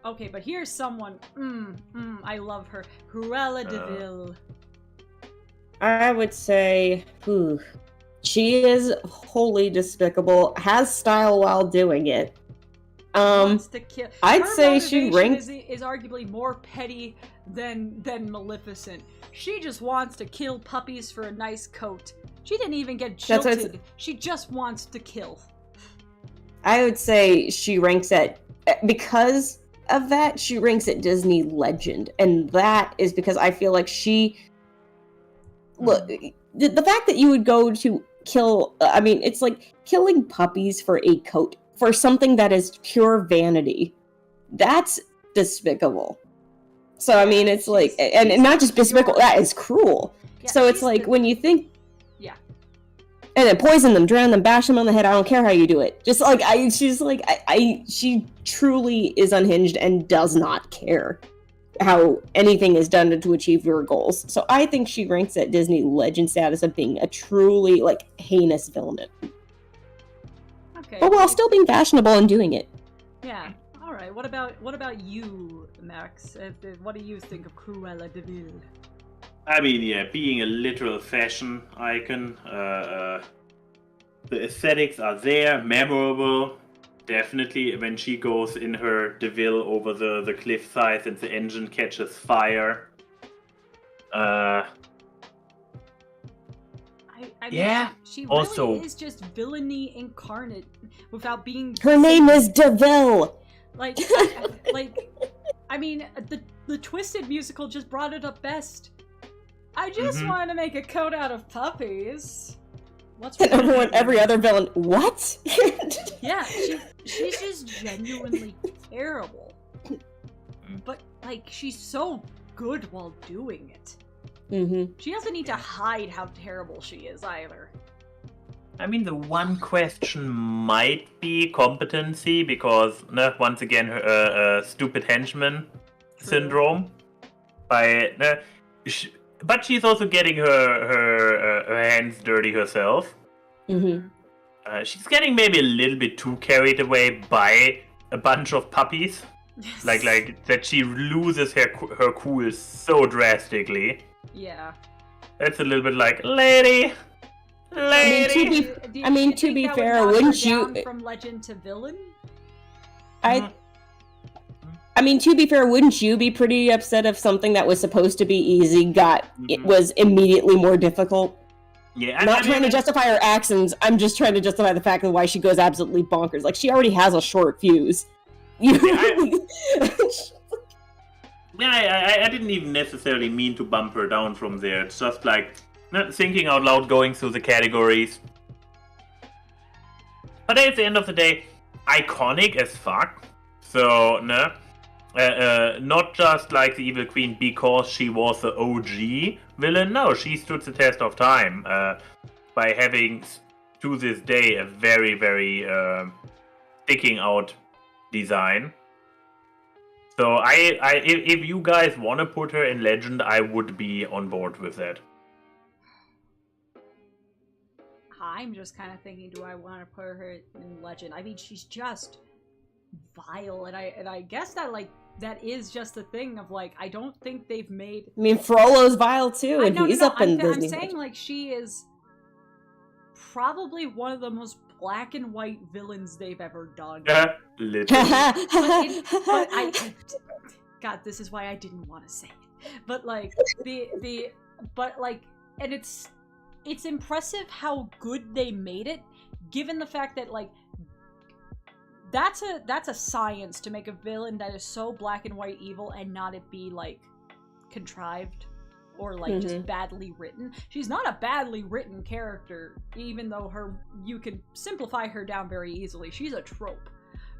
Okay, but here's someone, I love her. Cruella de Vil. I would say, she is wholly despicable, has style while doing it. Wants to kill. I'd Her say she ranks... is arguably more petty than Maleficent. She just wants to kill puppies for a nice coat. She didn't even get jilted. She just wants to kill. I would say she ranks at... Because of that, she ranks at Disney Legend. And that is because I feel like she... Look, the fact that you would go to kill... I mean, it's like killing puppies for a coat. For something that is pure vanity. That's despicable. So, I mean, it's like... And not just despicable, that is cruel. Yeah, so it's like, when you think... Yeah. And then poison them, drown them, bash them on the head, I don't care how you do it. Just like, she truly is unhinged and does not care how anything is done to achieve your goals. So I think she ranks at Disney Legend status of being a truly, like, heinous villain. Okay. But while still being fashionable and doing it. Yeah. All right. What about you, Max? What do you think of Cruella de Vil? I mean, yeah, being a literal fashion icon, the aesthetics are there, memorable. Definitely, when she goes in her DeVille over the cliff sides and the engine catches fire. I mean, yeah. She really also is just villainy incarnate, without being. Her name is DeVille. Like, I mean, the Twisted musical just brought it up best. I just want to make a coat out of puppies. What's and every other villain, what? Yeah, she's just genuinely terrible. But, like, she's so good while doing it. She doesn't need to hide how terrible she is, either. I mean, the one question might be competency, because, once again, her stupid henchman syndrome. But she's also getting her hands dirty herself. She's getting maybe a little bit too carried away by a bunch of puppies. like that she loses her cool so drastically. Yeah. That's a little bit like, lady. To be fair, wouldn't you? From legend to villain? To be fair, wouldn't you be pretty upset if something that was supposed to be easy it was immediately more difficult? Yeah, I'm not trying to justify her actions. I'm just trying to justify the fact of why she goes absolutely bonkers. Like, she already has a short fuse. I didn't even necessarily mean to bump her down from there. It's just like thinking out loud, going through the categories. But at the end of the day, iconic as fuck. So, no. Not just like the Evil Queen because she was the OG villain. No, she stood the test of time by having, to this day, a very, very sticking out design. So if you guys want to put her in Legend, I would be on board with that. I'm just kind of thinking, do I want to put her in Legend? I mean, she's just vile, and I guess that is just the thing of like, I don't think they've made. I mean, Frollo's vile too, and he's up in Disney. I'm saying like she is probably one of the most black and white villains they've ever done. Literally. God, this is why I didn't want to say it. But like and it's impressive how good they made it, given the fact that like that's a science to make a villain that is so black and white evil and not it be like contrived or like just badly written. She's not a badly written character, even though you can simplify her down very easily. She's a trope,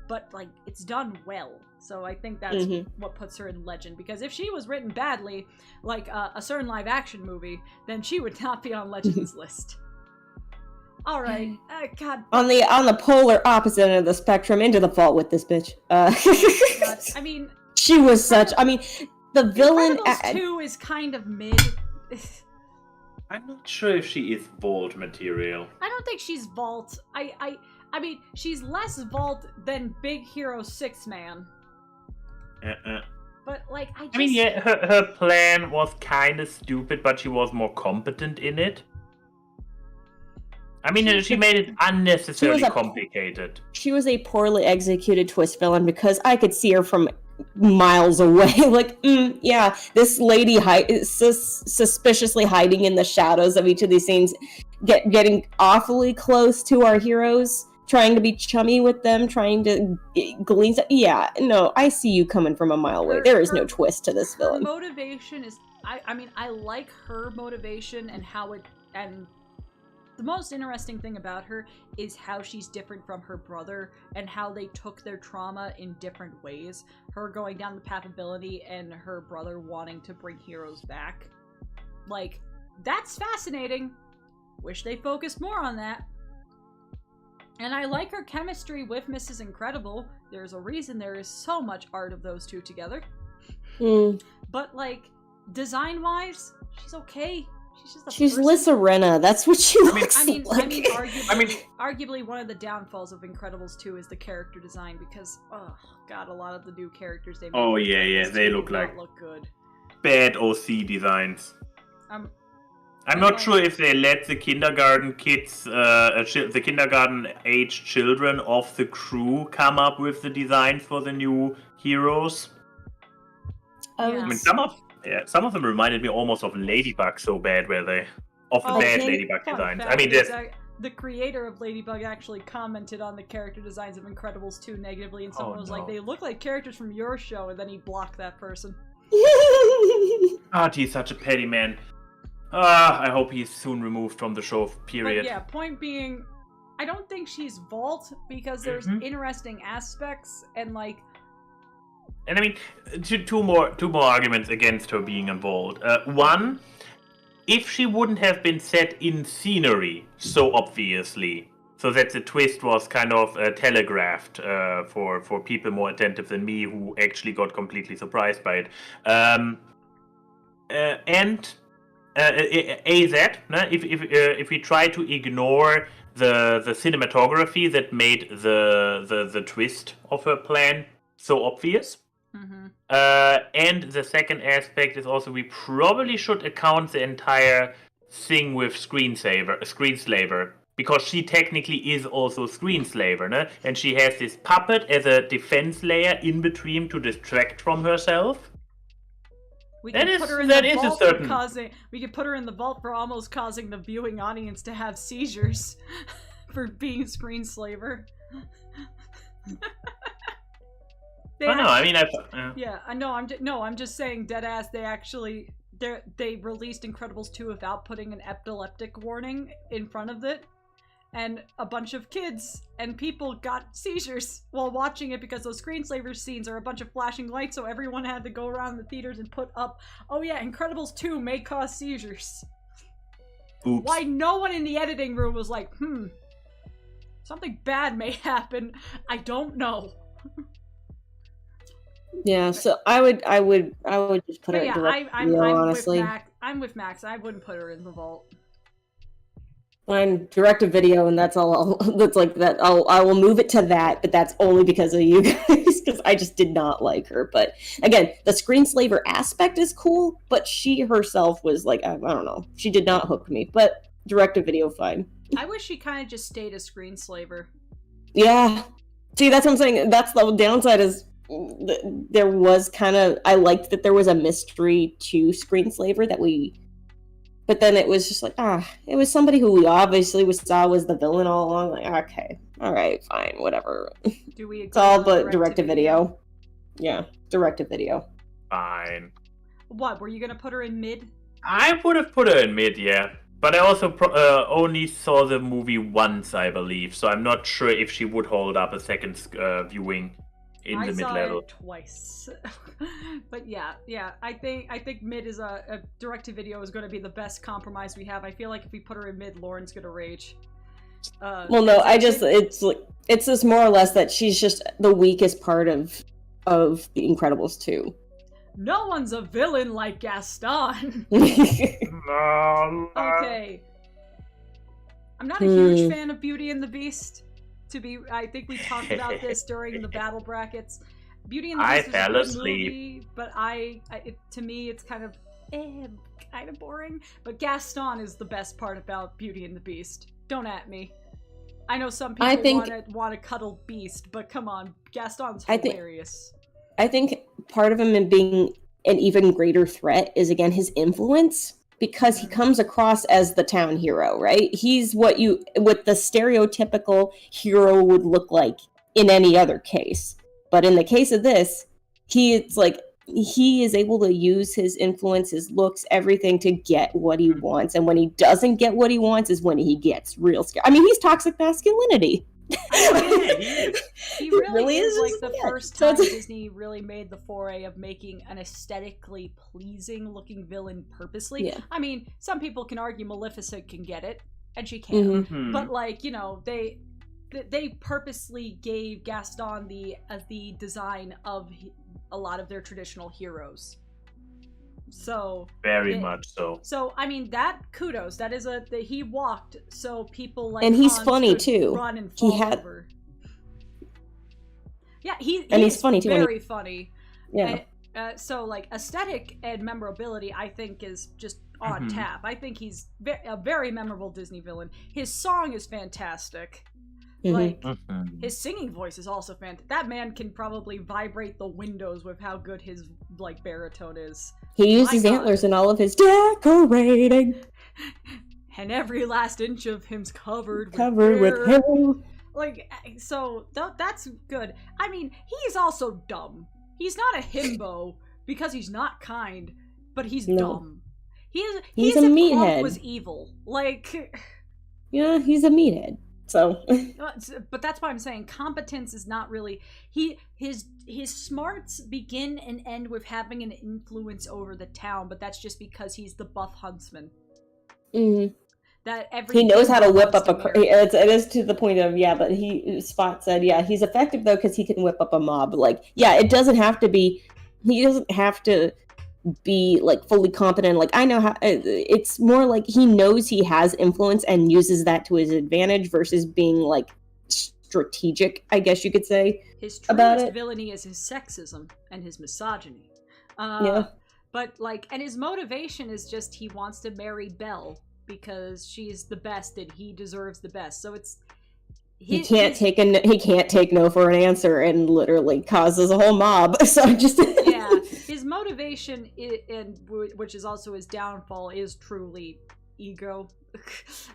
but like it's done well. So I think that's what puts her in Legend, because if she was written badly, like a certain live action movie, then she would not be on Legend's list. All right, God. On the polar opposite end of the spectrum, Into the Vault with this bitch. I mean, she was such. I mean, the villain. Incredibles 2 is kind of mid. I'm not sure if she is Vault material. I don't think she's Vault. I mean, she's less Vault than Big Hero 6 Man. But like, I mean, yeah, her plan was kind of stupid, but she was more competent in it. I mean, she made it unnecessarily complicated. She was a poorly executed twist villain because I could see her from miles away. Like, yeah, this lady suspiciously hiding in the shadows of each of these scenes, getting awfully close to our heroes, trying to be chummy with them, trying to glean. Yeah, no, I see you coming from a mile away. There is no twist to this villain. Her motivation is, I mean, I like her motivation and how it, and the most interesting thing about her is how she's different from her brother and how they took their trauma in different ways. Her going down the path of villainy and her brother wanting to bring heroes back. Like, that's fascinating. Wish they focused more on that. And I like her chemistry with Mrs. Incredible. There's a reason there is so much art of those two together. But, like, design-wise, she's okay. She's Lisa Rinna. That's what she looks like. Arguably one of the downfalls of Incredibles 2 is the character design, because, oh god, a lot of the new characters they made. They look good. Bad OC designs. I'm not sure if they let the kindergarten kids, the kindergarten-age children of the crew come up with the designs for the new heroes. Yeah. I mean, some of them reminded me almost of Ladybug, so bad were they. Of the bad Ladybug designs. I mean, the creator of Ladybug actually commented on the character designs of Incredibles 2 negatively, and someone was like, they look like characters from your show, and then he blocked that person. He's such a petty man. I hope he's soon removed from the show, period. But yeah, point being, I don't think she's Vault, because there's interesting aspects, and like... And I mean, two more arguments against her being involved. One, if she wouldn't have been set in scenery so obviously, so that the twist was kind of telegraphed for people more attentive than me, who actually got completely surprised by it. If we try to ignore the cinematography that made the twist of her plan so obvious. Mm-hmm. And the second aspect is also we probably should account the entire thing with Screenslaver, because she technically is also Screenslaver, no? And she has this puppet as a defense layer in between to distract from herself. We That could is- put her in that the is a vault certain- for causing. We could put her in the vault for almost causing the viewing audience to have seizures for being a Screenslaver. I don't know. I mean, Yeah, I know. I'm just saying, deadass. They released Incredibles 2 without putting an epileptic warning in front of it, and a bunch of kids and people got seizures while watching it because those Screenslaver scenes are a bunch of flashing lights. So everyone had to go around the theaters and put up, "Oh yeah, Incredibles 2 may cause seizures." oops. Why no one in the editing room was like, something bad may happen. I don't know. Yeah, so I would just put But her yeah, direct I'm video, with honestly. Max. I'm with Max. I wouldn't put her in the vault. I'm direct to video, and that's all. That's like that. I will move it to that, but that's only because of you guys, because I just did not like her. But again, the Screenslaver aspect is cool, but she herself was like, I don't know, she did not hook me. But direct to video, fine. I wish she kind of just stayed a Screenslaver. Yeah, see, that's what I'm saying. That's the downside is there was kind of, I liked that there was a mystery to Screenslaver that but then it was just like, it was somebody who we obviously saw was the villain all along. Like, okay, all right, fine, whatever. Do we? It's all but direct to video. Yeah, direct to video. Fine. What, were you gonna put her in mid? I would have put her in mid, yeah. But I also only saw the movie once, I believe, so I'm not sure if she would hold up a second viewing in the mid-level. I saw it twice. But yeah, I think mid is a direct-to-video is going to be the best compromise we have. I feel like if we put her in mid, Lauren's going to rage. Well, no, it's just more or less that she's just the weakest part of The Incredibles 2. No one's a villain like Gaston. No. Okay. I'm not a huge fan of Beauty and the Beast. I think we talked about this during the battle brackets. Beauty and the Beast is a good movie, but to me it's kind of boring. But Gaston is the best part about Beauty and the Beast. Don't at me. I know some people want to cuddle Beast, but come on, Gaston's hilarious. I think part of him being an even greater threat is, again, his influence, because he comes across as the town hero, right? He's what the stereotypical hero would look like in any other case. But in the case of this, he is able to use his influence, his looks, everything to get what he wants. And when he doesn't get what he wants is when he gets real scared. I mean, he's toxic masculinity. He really is like the first time Disney really made the foray of making an aesthetically pleasing looking villain purposely. Yeah. I mean, some people can argue Maleficent can get it, and she can, Mm-hmm. but they purposely gave Gaston the design of a lot of their traditional heroes. So very much so. So I mean, that kudos. That is he walked so people like, and he's Hans funny could too. Run and fall over. Yeah, he's funny too. Very funny. Yeah. So like aesthetic and memorability, I think is just on tap. I think he's a very memorable Disney villain. His song is fantastic. Like his singing voice is also fantastic. That man can probably vibrate the windows with how good his baritone is. He uses antlers in all of his decorating. And every last inch of him's covered with hair. Like, so that's good. I mean, he's also dumb. He's not a himbo because he's not kind, but he's dumb. He's a meathead. Was evil. Like, yeah, he's a meathead. So, but that's why I'm saying competence is not really his smarts begin and end with having an influence over the town, but that's just because he's the buff huntsman. Mm-hmm. That he knows how to whip up it is to the point of but Spot said he's effective though because he can whip up a mob. Like it doesn't have to be. He doesn't have to be like fully competent. Like I know how. It's more like he knows he has influence and uses that to his advantage versus being like strategic, I guess you could say. His about truest it. villainy is his sexism and his misogyny. Yeah. But like, and his motivation is just he wants to marry Belle because she's the best and he deserves the best. So it's He can't take no for an answer, and literally causes a whole mob. So just yeah, his motivation and which is also his downfall is truly ego,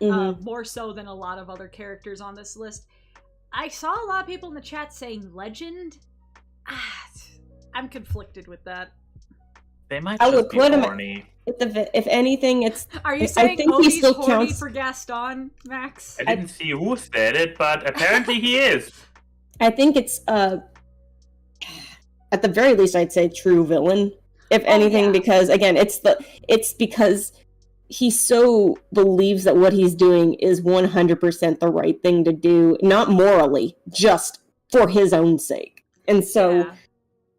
more so than a lot of other characters on this list. I saw a lot of people in the chat saying legend. I'm conflicted with that. They might I just would be put him- horny. if anything, it's. Are you I saying think he Odie's still horny counts- for Gaston, Max? I didn't see who said it, but apparently he is. I think it's at the very least, I'd say true villain. If anything, yeah. because again, it's because he so believes that what he's doing is 100% the right thing to do, not morally, just for his own sake. And so,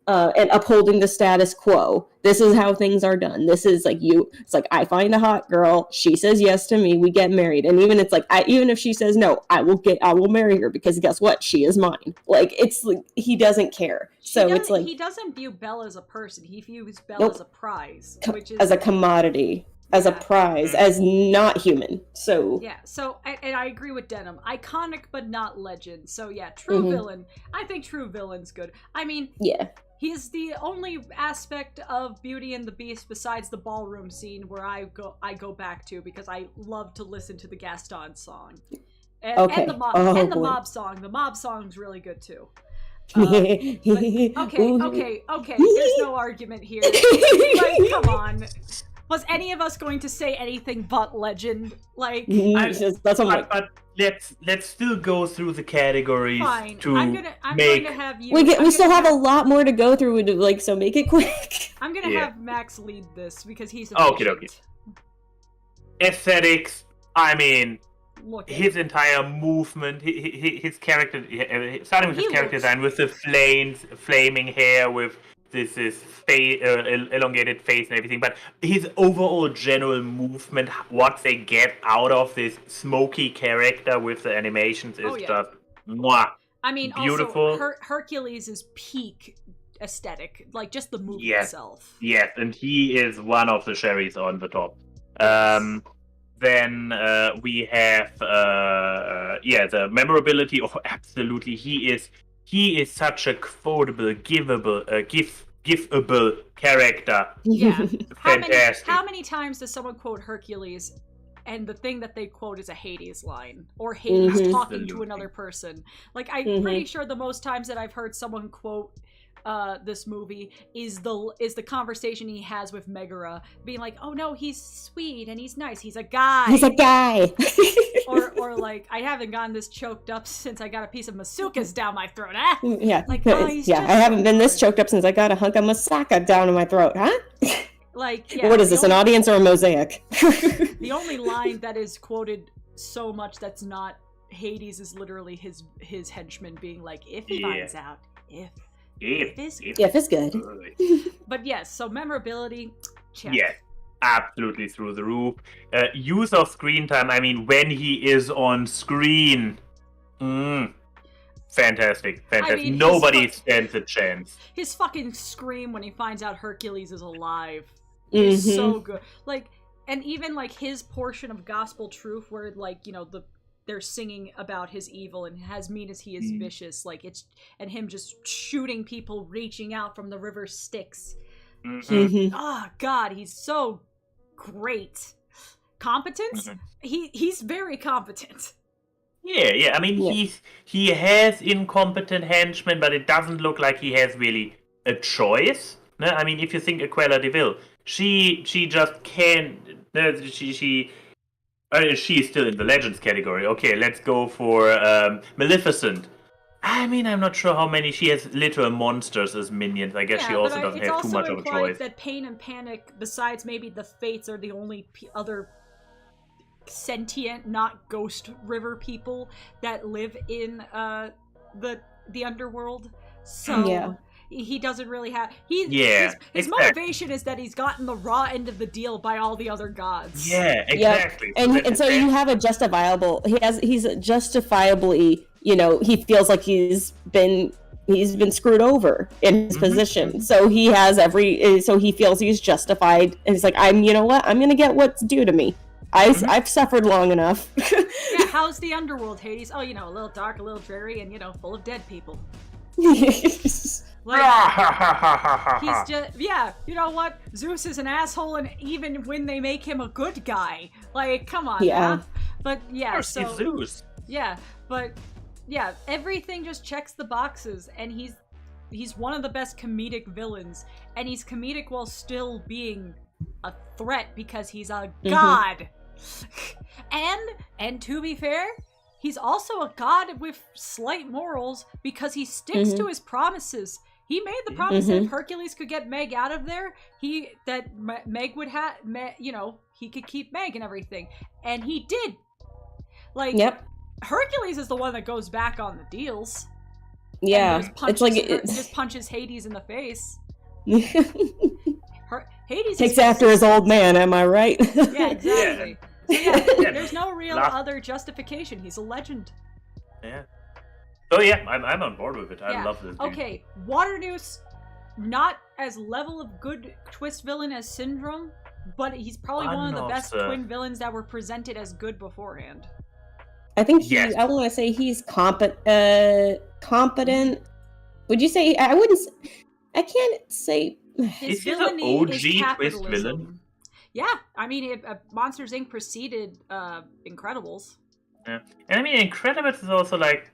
and upholding the status quo. This is how things are done. This is like it's like, I find a hot girl, she says yes to me, we get married. And even it's like, even if she says no, I will marry her because guess what? She is mine. Like, it's like, he doesn't care. So it's like, he doesn't view Belle as a person. He views Belle Nope. as a prize, which is as a commodity, as a prize, as not human. So yeah. So and I agree with Denim. Iconic but not legend. So yeah, true villain. I think true villain's good. I mean, yeah. He's the only aspect of Beauty and the Beast besides the ballroom scene where I go back to because I love to listen to the Gaston song. And the mob song. The mob song's really good too. Okay. There's no argument here. Like, come on. Was any of us going to say anything but legend? Like, that's but let's still go through the categories. Fine. To I'm going to have you. We still have a lot more to go through. Like, so make it quick. I'm going to have Max lead this because he's Okay. efficient. Aesthetics. I mean, Look at his entire movement, his character, starting with his character design, with the flaming hair, with this elongated face and everything, but his overall general movement, what they get out of this smoky character with the animations is just mwah. I mean, beautiful. Also, Hercules is peak aesthetic, like just the movie itself. Yes, and he is one of the cherries on the top. Then we have the memorability. Oh, absolutely, he is such a quotable, gifable character. Yeah. Fantastic. How many times does someone quote Hercules and the thing that they quote is a Hades line or Hades talking to another person? Like, I'm pretty sure the most times that I've heard someone quote this movie is the conversation he has with Megara, being like, "Oh no, he's sweet and he's nice. He's a guy. He's a guy." or like, "I haven't gotten this choked up since I got a piece of Masuka's down my throat." Yeah. Like, oh, he's just I haven't been this choked up since I got a hunk of Masaka down in my throat, huh? Like, yeah, what is this, an audience or a mosaic? The only line that is quoted so much that's not Hades is literally his henchman being like, "If he finds out, if it's good." But yes, so memorability, check. Yes, absolutely through the roof. Use of screen time, I mean, when he is on screen, fantastic. I mean, nobody stands a chance. His fucking scream when he finds out Hercules is alive is so good. Like, and even like his portion of Gospel Truth where, like, you know, they're singing about his evil and as mean as he is vicious, like it's, and him just shooting people reaching out from the river Styx. Oh god, he's so great. Competence? He's very competent. Yeah. I mean, he has incompetent henchmen, but it doesn't look like he has really a choice. No, I mean, if you think Aquella de Vil, she just can't. She's still in the Legends category. Okay, let's go for Maleficent. I mean, I'm not sure how many. She has literal monsters as minions. I guess she also doesn't have too much of a choice. That Pain and Panic, besides maybe the Fates, are the only other sentient, not ghost river people that live in the underworld. So he doesn't really have his motivation is that he's gotten the raw end of the deal by all the other gods. Yeah, exactly. Yep. And so you have a justifiable he's justifiably he feels like he's been screwed over in his position. So he has so he feels he's justified. And he's like, I'm gonna get what's due to me. I've suffered long enough. Yeah, how's the underworld, Hades? Oh, a little dark, a little dreary, and full of dead people. Like, he's just, you know what? Zeus is an asshole, and even when they make him a good guy, like, come on, now. But He's Zeus. Yeah, but everything just checks the boxes, and he's one of the best comedic villains, and he's comedic while still being a threat because he's a god. And to be fair, he's also a god with slight morals because he sticks to his promises. He made the promise that if Hercules could get Meg out of there, Meg would have, he could keep Meg and everything. And he did. Like, Hercules is the one that goes back on the deals. Yeah. It's like just punches Hades in the face. Hades takes after his old man, am I right? Yeah, exactly. So there's no real other justification. He's a legend. Yeah. Oh yeah, I'm on board with it. I love this. Okay, Waternoose, not as level of good twist villain as Syndrome, but he's probably one of the best twin villains that were presented as good beforehand. I think I want to say he's competent. Would you say? I can't say. His is an OG twist villain? Yeah, I mean, Monsters Inc. preceded Incredibles. Yeah, and I mean, Incredibles is also like.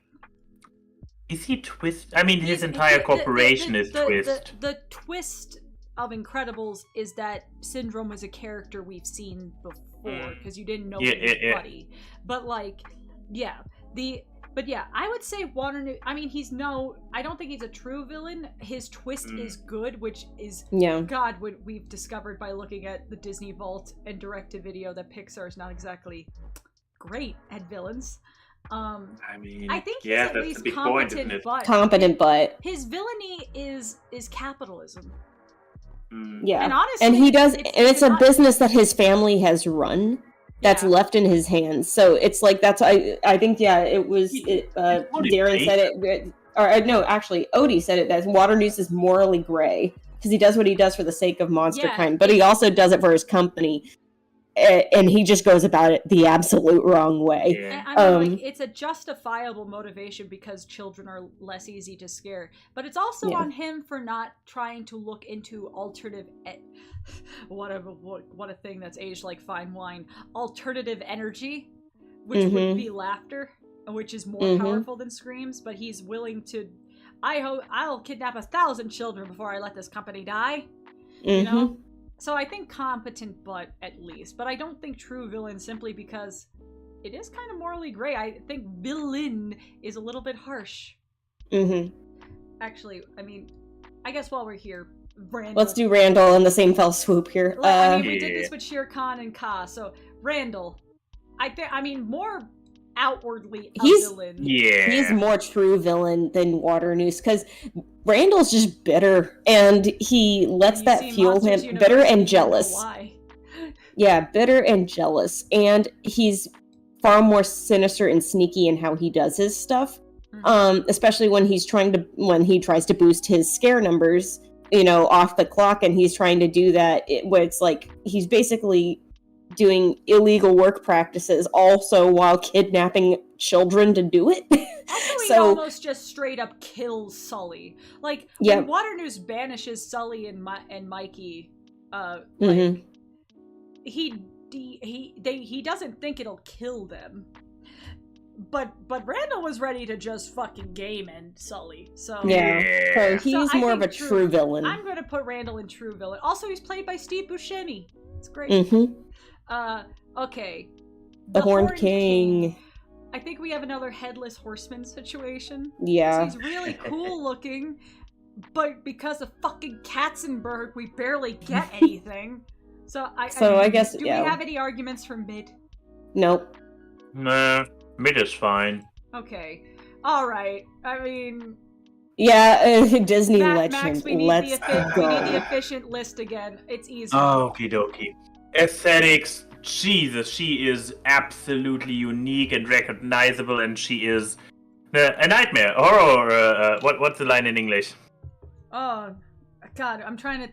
Is he twist? I mean, his entire corporation is twist. The twist of Incredibles is that Syndrome was a character we've seen before because you didn't know it was Buddy. But like, I would say Waternoose. I mean, I don't think he's a true villain. His twist is good, which is God. What we've discovered by looking at the Disney Vault and direct-to-video that Pixar is not exactly great at villains. I mean, I think he's at least competent, but his villainy is capitalism. Yeah, and honestly, and he does, and it's a business that his family has run that's left in his hands. So it's like I think it was Darren said it, or no, actually Odie said it that Waternoose is morally gray because he does what he does for the sake of monster kind, but he also does it for his company. And he just goes about it the absolute wrong way. Yeah. I mean, it's a justifiable motivation because children are less easy to scare. But it's also on him for not trying to look into alternative... what a thing that's aged like fine wine. Alternative energy, which would be laughter, which is more powerful than screams. But he's willing to... I'll kidnap 1,000 children before I let this company die. You know? So I think competent, but at least. But I don't think true villain simply because it is kind of morally gray. I think villain is a little bit harsh. Actually, I mean, I guess while we're here, Randall. Let's do Randall in the same fell swoop here. I mean, we did this with Shere Khan and Ka. So Randall, I mean, more outwardly a villain. Yeah. He's more true villain than Waternoose because Randall's just bitter and he lets that fuel him. Bitter and jealous. Yeah, bitter and jealous. And he's far more sinister and sneaky in how he does his stuff. Especially when he tries to boost his scare numbers, off the clock, and he's trying to do that where it's like he's basically doing illegal work practices also while kidnapping children to do it. Also, he almost just straight up kills Sully. Like, when Waternoose banishes Sully and Mikey, he doesn't think it'll kill them. But Randall was ready to just fucking game end Sully. So so he's more of a true villain. I'm gonna put Randall in true villain. Also, he's played by Steve Buscemi. It's great. Okay. The Horned King. I think we have another headless horseman situation. Yeah. He's really cool looking, but because of fucking Katzenberg, we barely get anything. So I guess do we have any arguments for Mid? Nope. Nah, Mid is fine. Okay. All right. I mean. Yeah, Disney legend. Max, we need the efficient list again. It's easy. Okie dokie. Aesthetics. Jesus, she is absolutely unique and recognizable, and she is A nightmare, horror. What's the line in English? Oh, God, I'm trying to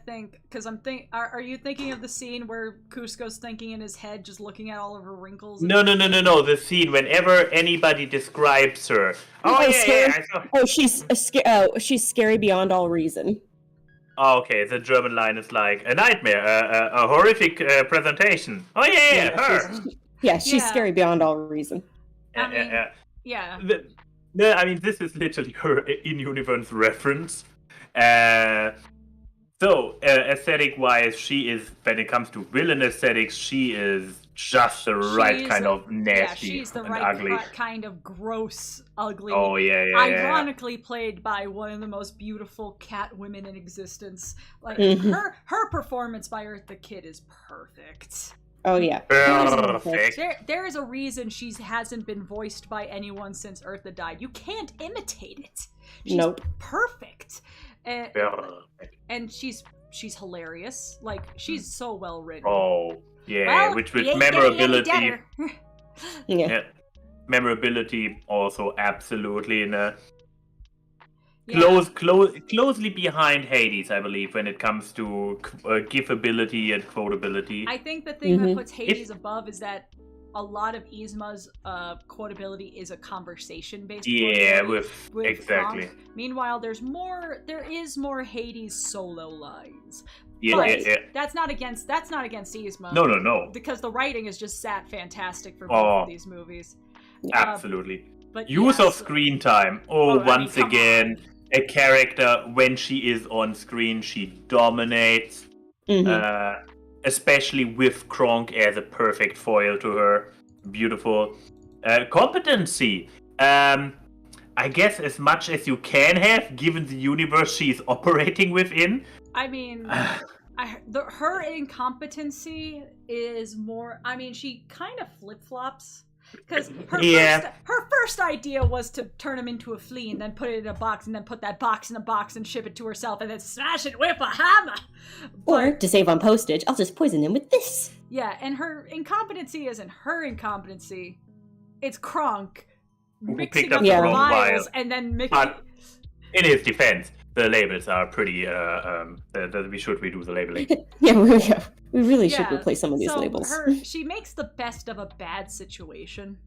think, because are you thinking of the scene where Kuzco's thinking in his head, just looking at all of her wrinkles? No. The scene whenever anybody describes her. Oh yeah. I saw... Oh, she's scary beyond all reason. Oh, okay, the German line is like a nightmare, a horrific presentation. Oh yeah, her. She's scary beyond all reason. Yeah. No, I mean, this is literally her in-universe reference. So, aesthetic-wise, she is, when it comes to villain aesthetics, she is just the right kind of nasty she's the and right ugly. Kind of gross, ugly. Oh, yeah. Ironically played by one of the most beautiful cat women in existence. Like, her performance by Eartha Kitt is perfect. Oh, yeah. Perfect. There is a reason she hasn't been voiced by anyone since Eartha died. You can't imitate it. She's perfect. And she's hilarious. Like, she's so well written. Oh, yeah. With memorability. Yeah. Memorability also absolutely in a closely behind Hades, I believe, when it comes to gifability and quotability. I think the thing that puts Hades above is that a lot of Yzma's quotability is a conversation-based. Yeah, with exactly. Kronk. Meanwhile, there is more Hades solo lines. Yeah. That's not against Yzma. No. Because the writing is just fantastic for both of these movies. Absolutely. But use of screen time. Once again, a character, when she is on screen, she dominates. Especially with Kronk as a perfect foil to her. Beautiful. Competency. I guess as much as you can have, given the universe she's operating within. I mean, her incompetency is more... I mean, she kind of flip-flops. Because her first idea was to turn him into a flea and then put it in a box and then put that box in a box and ship it to herself and then smash it with a hammer. Or, to save on postage, I'll just poison him with this. Yeah, and her incompetency isn't her incompetency. It's Kronk mixing up the vials and then mixing... In his defense, the labels are pretty... we should redo the labeling. We really should replace some of these labels. She makes the best of a bad situation.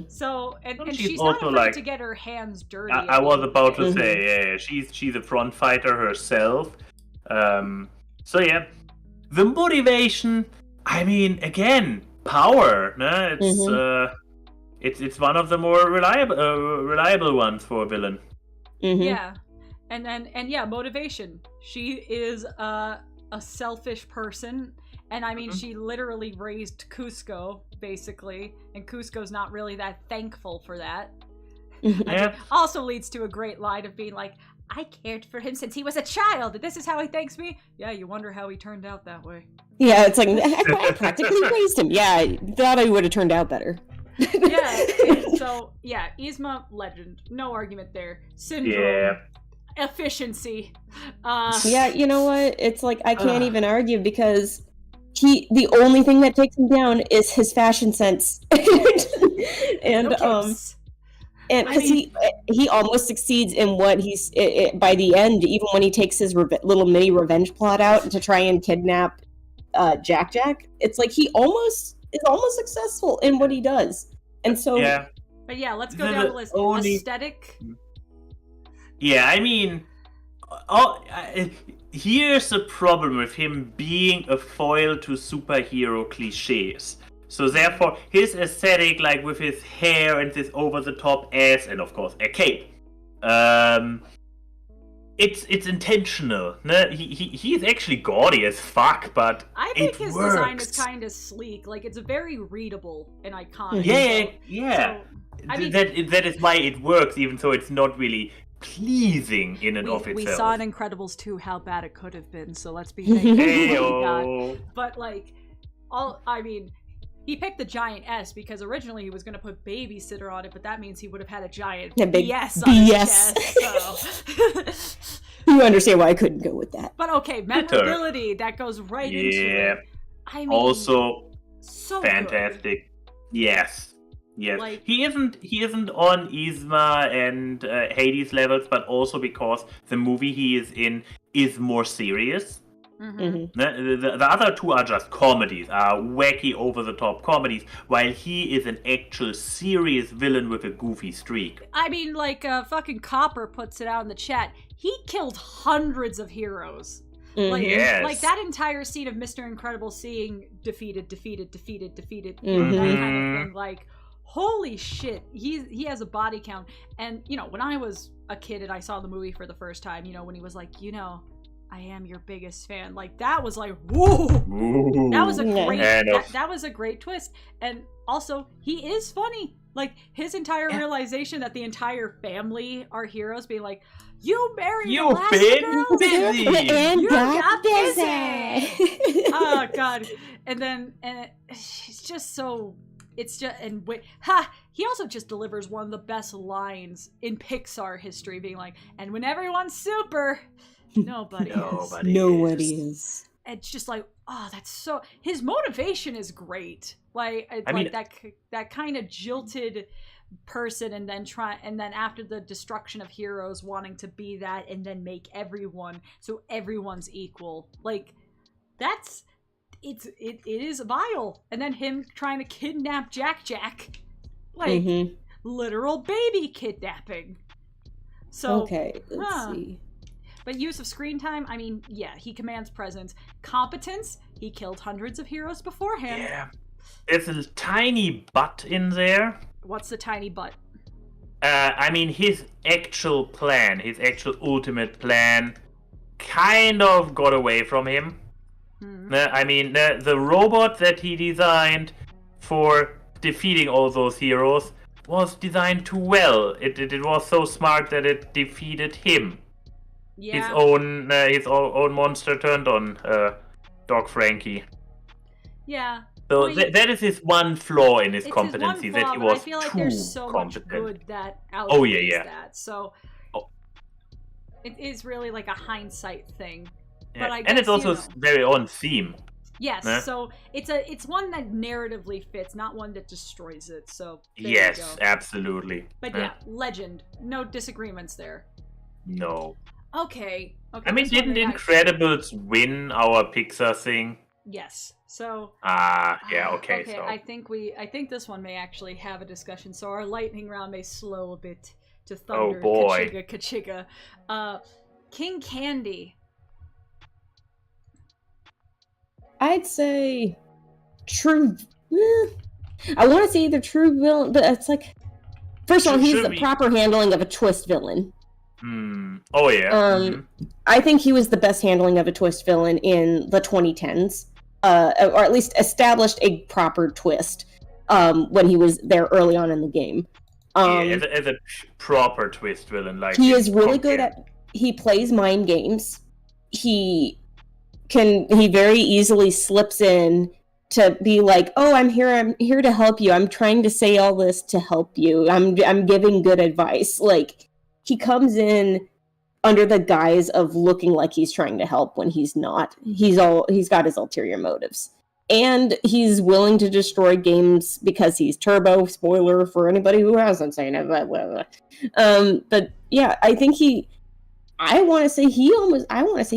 So, and she's not also afraid to get her hands dirty. I was about to say, she's a front fighter herself. So yeah, the motivation. I mean, again, power. It's one of the more reliable ones for a villain. Yeah, and motivation. She is a selfish person, and I mean, she literally raised Kuzco, basically, and Kuzco's not really that thankful for that. Also leads to a great line of being like, I cared for him since he was a child, and this is how he thanks me? Yeah, you wonder how he turned out that way. Yeah, it's like, I practically raised him. Yeah, I thought I would have turned out better. Yzma, legend. No argument there. Syndrome. Efficiency. You know what? It's like I can't even argue because the only thing that takes him down is his fashion sense. And because he almost succeeds in what he's by the end, even when he takes his little mini revenge plot out to try and kidnap Jack. It's like he is almost successful in what he does. And so but let's go down the list. Aesthetic. Yeah, I mean, here's the problem with him being a foil to superhero cliches. So therefore, his aesthetic, like with his hair and this over-the-top ass, and of course a cape, it's intentional. He's actually gaudy as fuck, but I think his works. Design is kind of sleek. Like, it's very readable and iconic. Yeah. So, I mean, that is why it works, even though it's not really pleasing in and of itself. We saw in Incredibles 2 how bad it could have been, so let's be thankful. But he picked the giant S because originally he was going to put babysitter on it, but that means he would have had a giant BS on his chest. So. You understand why I couldn't go with that. But okay, memorability, that goes right into it. I mean, also so fantastic. Good. Yes. Yes, Like, he isn't on Yzma and Hades levels, but also because the movie he is in is more serious. mhm. The other two are just comedies, are wacky, over-the-top comedies, while he is an actual serious villain with a goofy streak. I mean, like, fucking Copper puts it out in the chat. He killed hundreds of heroes. Like, Yes. like that entire scene of Mr. Incredible seeing defeated, Mhm. you know, that kind of thing. Like, holy shit, he has a body count. And, you know, when I was a kid and I saw the movie for the first time, you know, when he was like, you know, I am your biggest fan. Like, that was like, whoa! Ooh. That was a great, And that was a great twist. And also, he is funny. Like, his entire realization that the entire family are heroes, being like, you married You Alaska big girl? busy! And You got busy. Oh god. And it's just so, it's just, and wait, he also just delivers one of the best lines in Pixar history, being like, and when everyone's super, nobody is. Nobody is. It's just like, oh, that's so, his motivation is great. Like, I mean, that kind of jilted person, and then after the destruction of heroes, wanting to be that and then make everyone so everyone's equal. Like, that's, it is vile. And then him trying to kidnap Jack, like literal baby kidnapping. So okay, let's see. But use of screen time, I mean, yeah, he commands presence. Competence, he killed hundreds of heroes beforehand. Yeah. There's a tiny butt in there. What's the tiny butt? I mean, his actual plan, his actual ultimate plan, kind of got away from him. I mean, the robot that he designed for defeating all those heroes was designed too well. It was so smart that it defeated him. Yeah. His own monster turned on Doc Frankie. Yeah. So I mean, that is his one flaw in his it's competency, his one flaw, that he but was I feel like too there's so competent. much good that outweighs that. So Oh. it is really like a hindsight thing. Yeah. But I And guess, it's also very on theme. Yes, Huh? so it's one that narratively fits, not one that destroys it. So there you Yes, go. absolutely. But yeah, legend. No disagreements there. No. Okay. I mean, this one didn't they Incredibles win our Pixar thing? Yes. So Yeah, okay, okay, so. I think this one may actually have a discussion, so our lightning round may slow a bit to thunder. Oh, boy. Kachiga. King Candy. I'd say true. I want to say either true villain, but it's like, first of all, he's Should the we- proper handling of a twist villain. Oh, yeah. I think he was the best handling of a twist villain in the 2010s, or at least established a proper twist when he was there early on in the game. As a proper twist villain, like He in is really good compare- at. He plays mind games. He very easily slips in to be like, "Oh, I'm here to help you. I'm trying to say all this to help you. I'm giving good advice." Like, he comes in under the guise of looking like he's trying to help when he's not. He's got his ulterior motives. And he's willing to destroy games because he's Turbo. Spoiler for anybody who hasn't seen it. But yeah, I think I want to say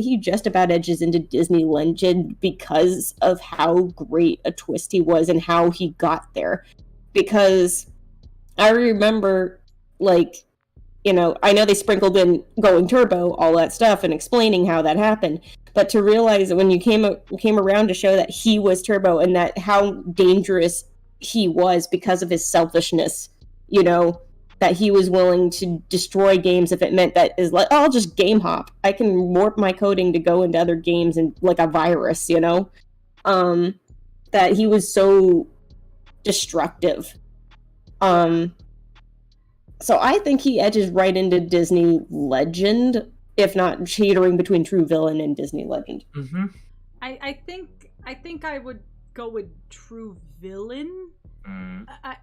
he just about edges into Disney legend because of how great a twist he was and how he got there. Because I remember, like, you know, I know they sprinkled in going turbo, all that stuff, and explaining how that happened. But to realize that when you came around to show that he was Turbo and that how dangerous he was because of his selfishness, you know, that he was willing to destroy games if it meant that is like, oh, I'll just game hop. I can warp my coding to go into other games and like a virus, you know? That he was so destructive. So I think he edges right into Disney legend, if not teetering between true villain and Disney legend. Mm-hmm. I think I would go with true villain.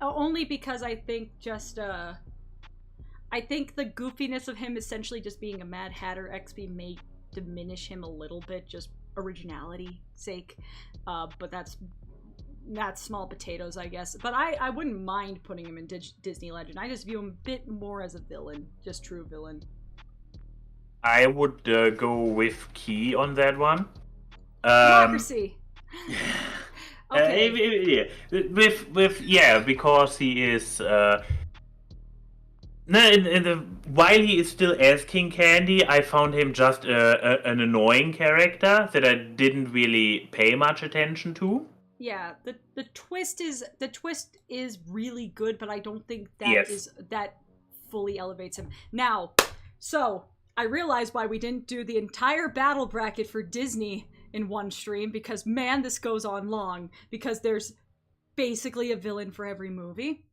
Only because I think just I think the goofiness of him essentially just being a Mad Hatter XP may diminish him a little bit, just originality sake. But that's that's small potatoes, I guess. But I wouldn't mind putting him in Disney Legend. I just view him a bit more as a villain, just true villain. I would go with Key on that one. Democracy. Okay. Because he is. While he is still as King Candy, I found him just an annoying character that I didn't really pay much attention to. Yeah, the twist is really good, but I don't think that fully elevates him. Now, so I realized why we didn't do the entire battle bracket for Disney in one stream, because man, this goes on long, because there's basically a villain for every movie.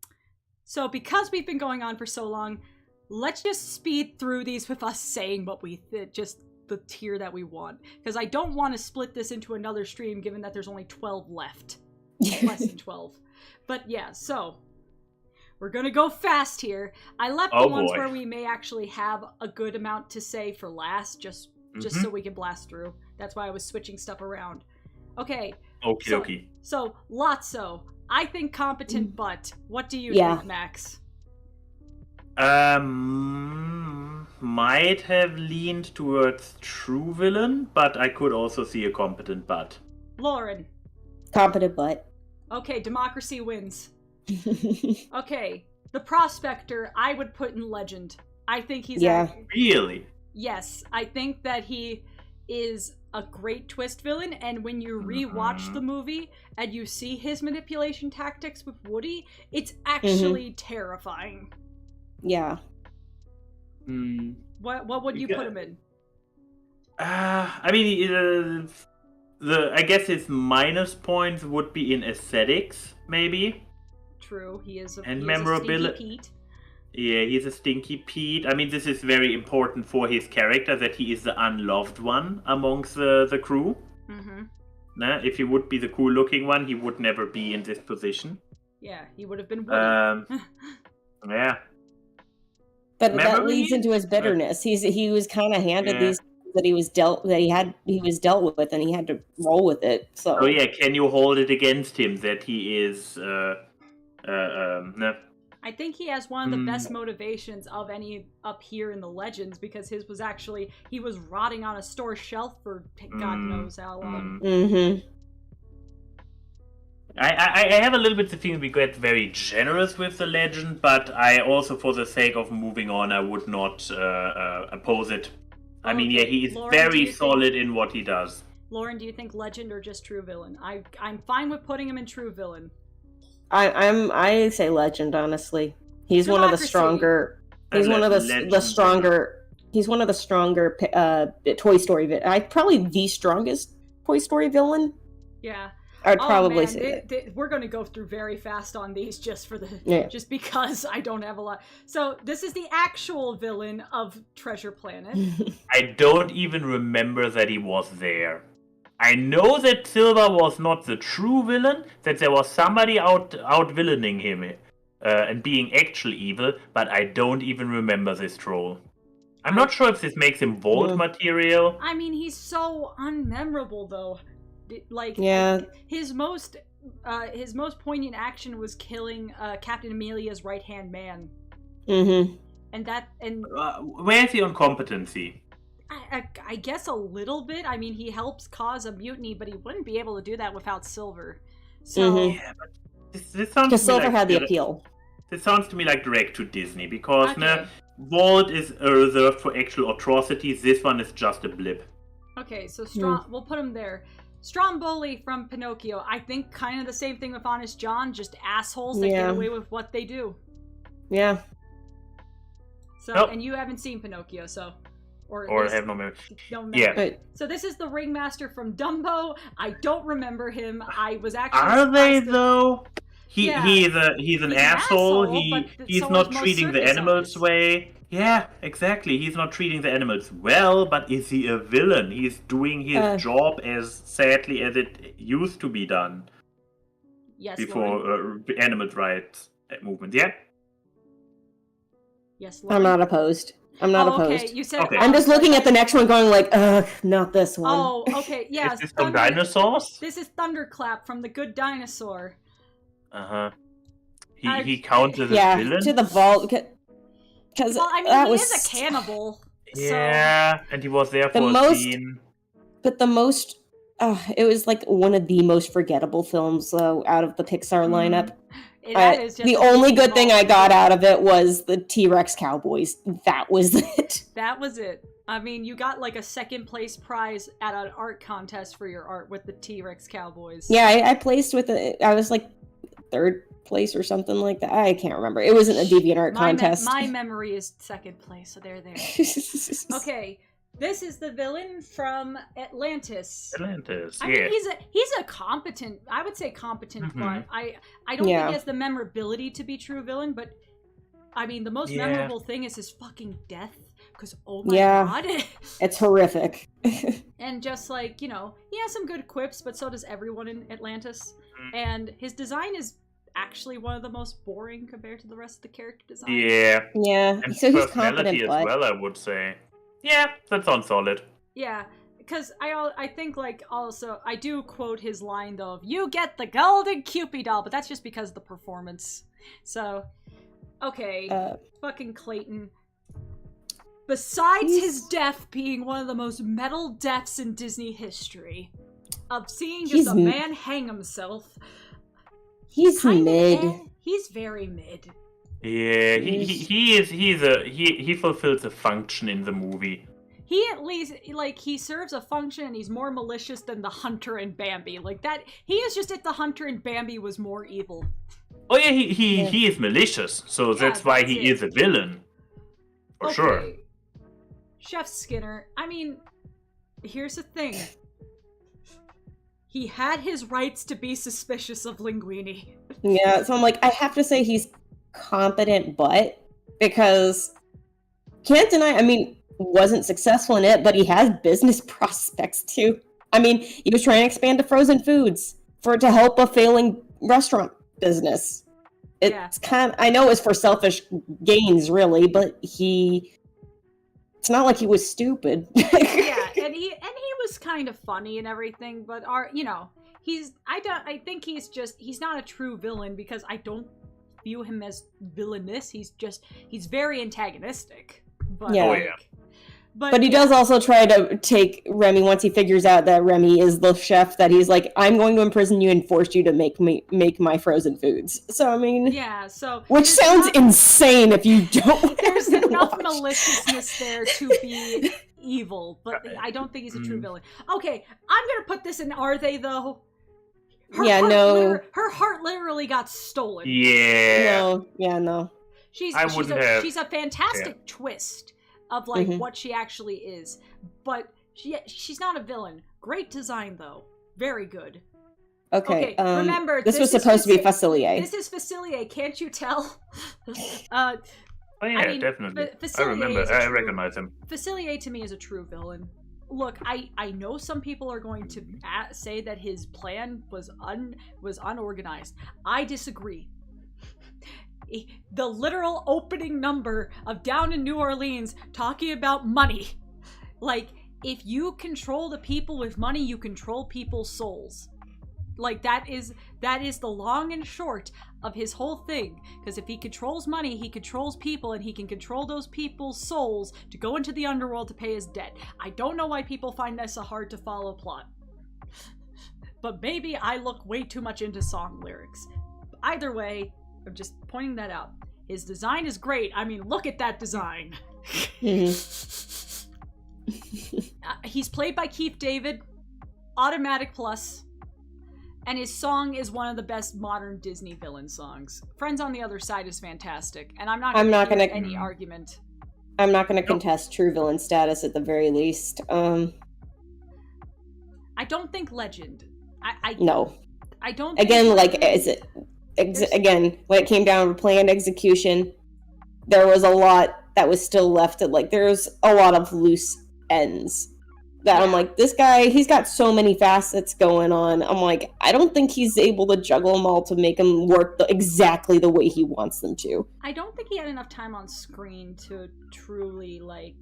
So because we've been going on for so long, let's just speed through these with us saying what we just the tier that we want, because I don't want to split this into another stream given that there's only 12 left. Less than 12. But yeah, so we're gonna go fast here. I left the ones where we may actually have a good amount to say for last, just so we can blast through. That's why I was switching stuff around. Okay. Okie So Lotso, I think competent, but what do you think, Max? Might have leaned towards true villain, but I could also see a competent butt. Lauren. Competent butt. Okay, democracy wins. Okay, the prospector I would put in legend. I think he's Really? Yes, I think that he is a great twist villain, and when you rewatch the movie and you see his manipulation tactics with Woody, it's actually terrifying. Yeah. What would you put him in? I mean, I guess his minus points would be in aesthetics, maybe. True, he is a memorability. Stinky Pete. Yeah, he's a Stinky Pete. I mean, this is very important for his character, that he is the unloved one amongst the crew. Nah, if he would be the cool-looking one, he would never be in this position. Yeah, he would have been Woody. Yeah. But that leads into his bitterness. He was kind of handed these that he was dealt with, and he had to roll with it. So can you hold it against him that he is no? I think he has one of the best motivations of any up here in the Legends, because his was actually, he was rotting on a store shelf for God knows how long. I have a little bit the feeling we get very generous with the legend, but I also, for the sake of moving on, I would not oppose it. I mean, he is Lauren, very solid in what he does. Lauren, do you think legend or just true villain? I'm fine with putting him in true villain. I say legend, honestly. He's one of the stronger. He's one of the stronger. He's one of the stronger Toy Story. Probably the strongest Toy Story villain. Yeah. I'd probably say that. We're going to go through very fast on these just because I don't have a lot. So this is the actual villain of Treasure Planet. I don't even remember that he was there. I know that Silver was not the true villain, that there was somebody out villaining him and being actually evil, but I don't even remember this troll. I'm not sure if this makes him Vault material. I mean, he's so unmemorable, though. His most poignant action was killing Captain Amelia's right-hand man. And where's he on competency? I guess a little bit. I mean, he helps cause a mutiny, but he wouldn't be able to do that without Silver. So yeah, but this sounds because Silver had the appeal. This sounds to me like direct to Disney, because Vault is reserved for actual atrocities. This one is just a blip. Okay, so we'll put him there. Stromboli from Pinocchio. I think kind of the same thing with Honest John, just assholes that get away with what they do. Yeah. So, and you haven't seen Pinocchio, so... Or I have no memory. Yeah. So this is the ringmaster from Dumbo. I don't remember him. I was actually... Are they, though? He's an asshole. He's not treating the animals way. Yeah, exactly. He's not treating the animals well, but is he a villain? He's doing his job as sadly as it used to be done. Yes, before animal rights movement. Yeah? Yes, Lauren. I'm not opposed. I'm not Okay, opposed. you said. Okay. I'm just looking at the next one going like, ugh, not this one. Oh, okay, yeah. Is this some dinosaurs? This is Thunderclap from The Good Dinosaur. Uh-huh. I- He counts as a Yeah, villain? to the vault. Because Well, I mean, that he was is a cannibal. Yeah, and he was there The for a most- scene. But the most, it was like one of the most forgettable films out of the Pixar lineup. That is just The a only Disney good thing mall. I got out of it was the T-Rex Cowboys. That was it. That was it. I mean, you got like a second place prize at an art contest for your art with the T-Rex Cowboys. Yeah, I placed with it. I was like third place or something like that. I can't remember. It wasn't a DeviantArt contest. My memory is second place, so they're there. Okay, this is the villain from Atlantis. Atlantis, I yeah. mean, he's a competent. I would say competent, Mhm. but I don't think he has the memorability to be true villain. But I mean, the most memorable thing is his fucking death. Because oh my god, It's horrific. and just like, you know, he has some good quips, but so does everyone in Atlantis. And his design is actually one of the most boring compared to the rest of the character design. Yeah. Yeah, And so he's personality competent, as but well, I would say. Yeah, that sounds solid. Yeah, because I think, like, also, I do quote his line, though, of, "You get the golden Cupid doll," but that's just because of the performance. So, okay, fucking Clayton. Besides his death being one of the most metal deaths in Disney history, of seeing just a man hang himself, he's mid. He's very mid. Yeah, he fulfills a function in the movie. He at least, like, he serves a function and he's more malicious than the Hunter and Bambi. Like, that, he is just if the Hunter and Bambi was more evil. Oh yeah, he is malicious, so that's why that's he it. is a villain. For sure. Chef Skinner, I mean, here's the thing. He had his rights to be suspicious of Linguini. Yeah, so I'm like, I have to say he's competent, but because can't deny, I mean, wasn't successful in it, but he has business prospects too. I mean, he was trying to expand to frozen foods to help a failing restaurant business. It's kind of, I know it's for selfish gains, really, but it's not like he was stupid. Yeah, and he was kind of funny and everything, but I think he's not a true villain because I don't view him as villainous. He's very antagonistic. But, yeah. Oh, yeah. But he does also try to take Remy once he figures out that Remy is the chef, that he's like, I'm going to imprison you and force you to make my frozen foods. So, I mean... Yeah, so... Which sounds insane if you don't... There's enough maliciousness there to be evil, but I don't think he's a true villain. Okay, I'm gonna put this in Are They, though? Her heart literally got stolen. Yeah. No. She's a fantastic twist of like what she actually is, but she's not a villain. Great design though, very good. Okay, remember this was supposed to be Facilier. This is Facilier, can't you tell? Oh yeah, definitely. I remember. I recognize him. Facilier to me is a true villain. Look, I know some people are going to say that his plan was unorganized. I disagree. The literal opening number of Down in New Orleans talking about money. Like, if you control the people with money, you control people's souls. Like, that is the long and short of his whole thing. Because if he controls money, he controls people, and he can control those people's souls to go into the underworld to pay his debt. I don't know why people find this a hard to follow plot. But maybe I look way too much into song lyrics. Either way, I'm just pointing that out. His design is great. I mean, look at that design. He's played by Keith David, automatic plus, and his song is one of the best modern Disney villain songs. Friends on the Other Side is fantastic, and I'm not gonna any argument. I'm not gonna contest true villain status at the very least. I don't think Legend. No. I don't. Again, like, is it? Again, when it came down to planned execution, there was a lot that was still left. There's a lot of loose ends. that I'm like, this guy, he's got so many facets going on. I'm like, I don't think he's able to juggle them all to make them work exactly the way he wants them to. I don't think he had enough time on screen to truly like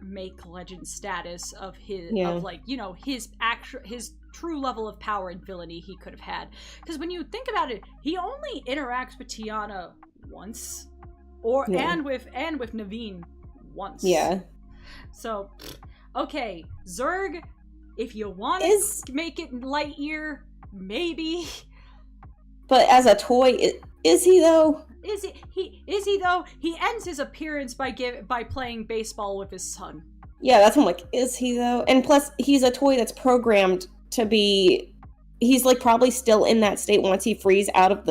make legend status of his of like, you know, his true level of power and villainy he could have had. Because when you think about it, he only interacts with Tiana once, and with Naveen once. Yeah. So, okay, Zurg, if you want to make it Lightyear, maybe. But as a toy, is he though? Is he though? He ends his appearance by playing baseball with his son. Yeah, that's what I'm like, is he though? And plus, he's a toy that's programmed to be. He's like probably still in that state once he frees out of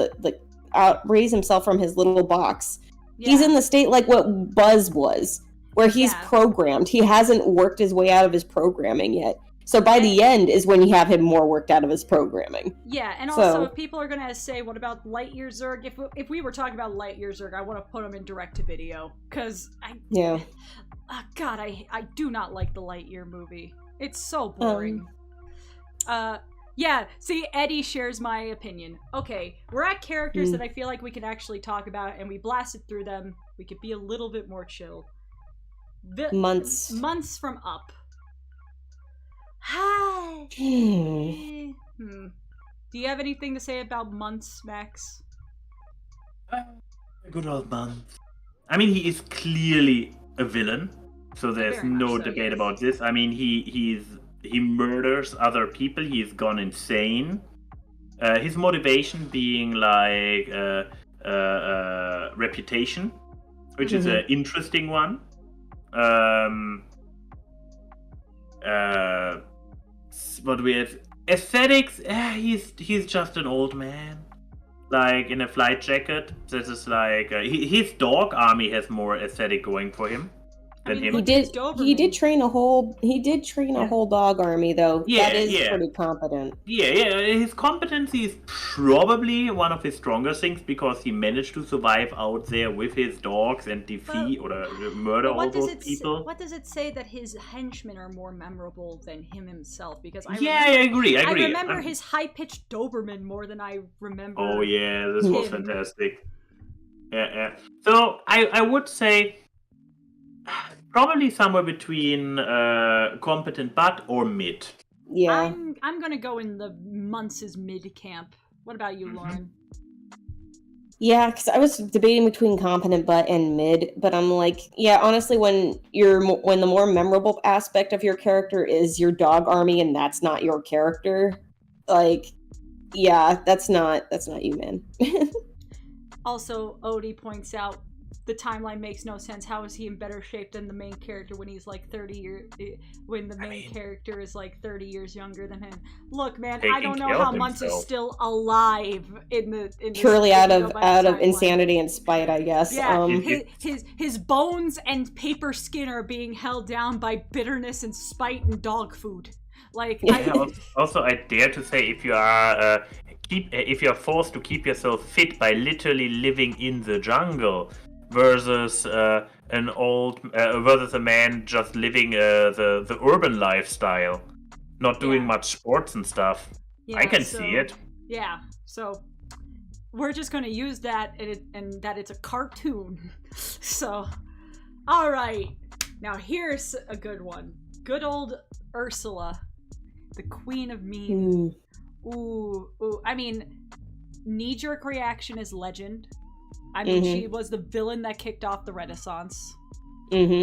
raise himself from his little box. Yeah. He's in the state like what Buzz was, where he's programmed. He hasn't worked his way out of his programming yet. So by the end is when you have him more worked out of his programming. Yeah, and also if people are going to say, what about Lightyear Zurg? If we were talking about Lightyear Zurg, I want to put him in direct-to-video. Because God, I do not like the Lightyear movie. It's so boring. Yeah, see, Eddie shares my opinion. Okay, we're at characters that I feel like we can actually talk about, and we blasted through them. We could be a little bit more chill. Months from Up. Hi. Do you have anything to say about Months, Max? Good old Months. I mean, he is clearly a villain, so there's no debate about this. I mean, he murders other people. He's gone insane. His motivation being like reputation, which is an interesting one. What we have aesthetics. He's just an old man, like in a flight jacket. This is like his dog army has more aesthetic going for him than him. He did train a whole dog army though. That is pretty competent. Yeah. His competency is probably one of his stronger things because he managed to survive out there with his dogs and defeat or murder all those people. What does it say that his henchmen are more memorable than him himself? Because I agree. I remember his high-pitched Doberman more than I remember. Oh yeah, this was fantastic. Yeah. So I would say probably somewhere between competent but or mid. Yeah. I'm gonna go in the Months' mid camp. What about you, Lauren? Yeah, because I was debating between competent but and mid, but I'm like, yeah, honestly, when the more memorable aspect of your character is your dog army and that's not your character, like, yeah, that's not you, man. Also, Odie points out the timeline makes no sense. How is he in better shape than the main character when he's like 30 years, when the main character is like 30 years younger than him? Look, man, I don't know how Months is still alive in the purely out of insanity and spite, I guess. Yeah, his bones and paper skin are being held down by bitterness and spite and dog food. Like, also, I dare to say, if you are if you are forced to keep yourself fit by literally living in the jungle, versus a man just living the urban lifestyle, not doing much sports and stuff. I can see it. Yeah, so we're just going to use that and that it's a cartoon. So, all right. Now here's a good one. Good old Ursula, the Queen of Mean. Ooh. I mean, knee-jerk reaction is legend. I mean, she was the villain that kicked off the Renaissance. Okay.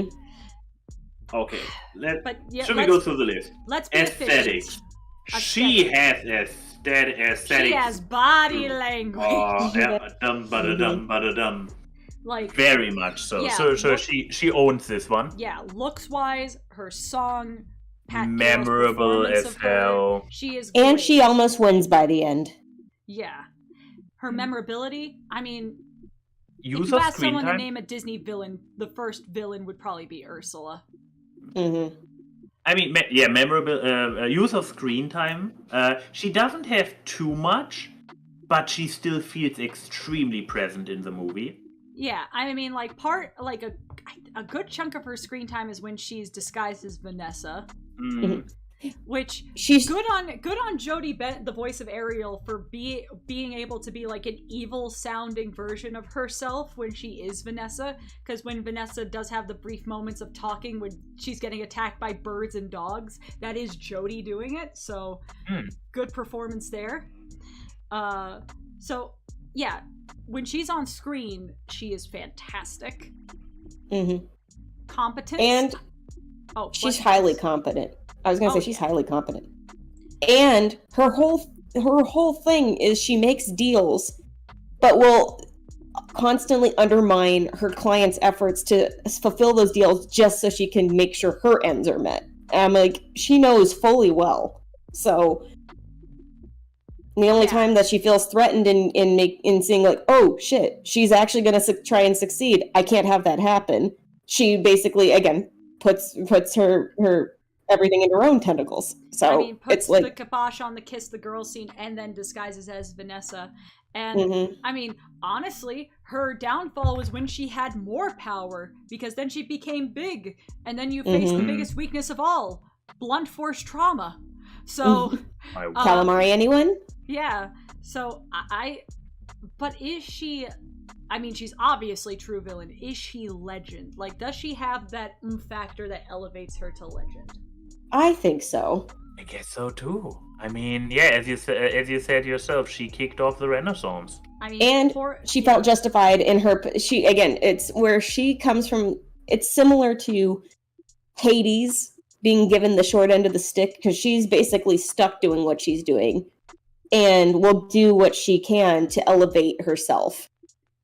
Should we go through the list? Let's be aesthetics. She has aesthetics. She has body language. Oh, yeah. Dum. Like, very much so. Yeah, so she owns this one. Yeah, looks-wise, her song, memorable as hell. She is great. And she almost wins by the end. Yeah. Her memorability, I mean, use if you ask someone to name a Disney villain, the first villain would probably be Ursula. I mean, memorable use of screen time. She doesn't have too much, but she still feels extremely present in the movie. Yeah, I mean, like a good chunk of her screen time is when she's disguised as Vanessa. Mm. Which She's good on Jodie Bennett, the voice of Ariel, for being able to be like an evil sounding version of herself when she is Vanessa. Because when Vanessa does have the brief moments of talking when she's getting attacked by birds and dogs, that is Jodie doing it. So good performance there. So yeah, when she's on screen, she is fantastic. Competent, and she's highly competent. I was gonna say she's highly competent, and her whole thing is she makes deals, but will constantly undermine her clients' efforts to fulfill those deals just so she can make sure her ends are met. And I'm like, she knows fully well. So the only time that she feels threatened in seeing like, oh shit, she's actually gonna try and succeed, I can't have that happen. She basically again puts her everything in her own tentacles. So I mean, puts it's like the kibosh on the kiss the girl scene and then disguises as Vanessa. And I mean, honestly, her downfall was when she had more power, because then she became big, and then you face the biggest weakness of all, blunt force trauma. So calamari, anyone? Yeah. So but is she? I mean, she's obviously true villain. Is she legend? Like, does she have that factor that elevates her to legend? I think so. I guess so too. I mean, yeah, as you said yourself, she kicked off the Renaissance. I mean, and she felt justified in her. She again, it's where she comes from. It's similar to Hades being given the short end of the stick, because she's basically stuck doing what she's doing, and will do what she can to elevate herself.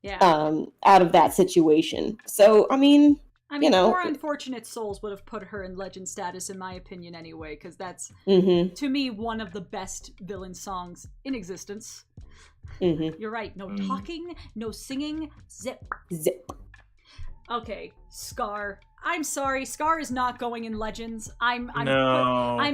Out of that situation. So I mean, you know, Poor Unfortunate Souls would have put her in legend status, in my opinion, anyway, because that's, to me, one of the best villain songs in existence. You're right. No talking, no singing. Zip. Zip. Okay, Scar. I'm sorry, Scar is not going in Legends. I'm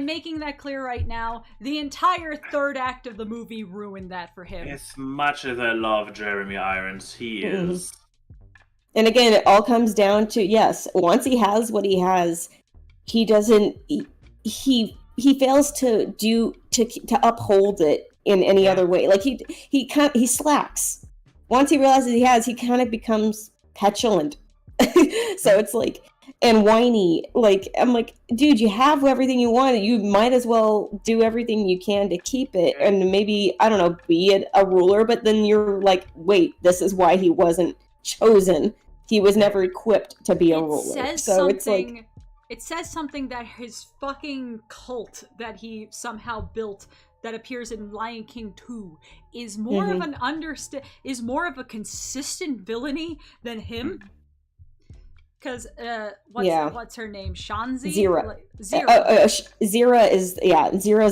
making that clear right now. The entire third act of the movie ruined that for him. As much as I love Jeremy Irons, he is. And again, it all comes down to, yes, once he has what he has, he doesn't. He fails to uphold it in any other way. Like he slacks. Once he realizes he has, he kind of becomes petulant. So it's like, and whiny. Like, I'm like, dude, you have everything you want. You might as well do everything you can to keep it, and maybe, I don't know, be a ruler. But then you're like, wait, this is why he wasn't chosen. He was never equipped to be a ruler. So it's like, it says something that his fucking cult that he somehow built, that appears in Lion King 2, is more of is more of a consistent villainy than him. Because what's her name? Shanzi? Zira. Zira. Zira is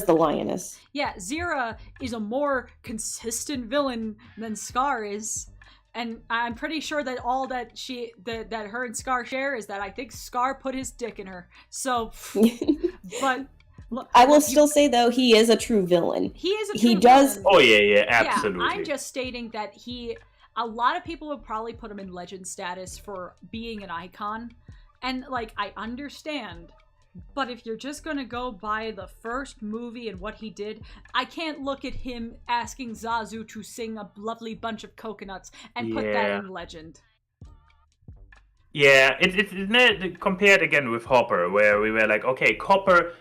the lioness. Yeah, Zira is a more consistent villain than Scar is. And I'm pretty sure that all that that her and Scar share is that I think Scar put his dick in her. So, but look, I will still say though, he is a true villain. He is a true villain. Oh yeah, absolutely. Yeah, I'm just stating that a lot of people would probably put him in legend status for being an icon. And like, I understand. But if you're just gonna go by the first movie and what he did, I can't look at him asking Zazu to sing a lovely bunch of coconuts and put that in legend. Yeah, it's compared again with Hopper, where we were like, okay, Hopper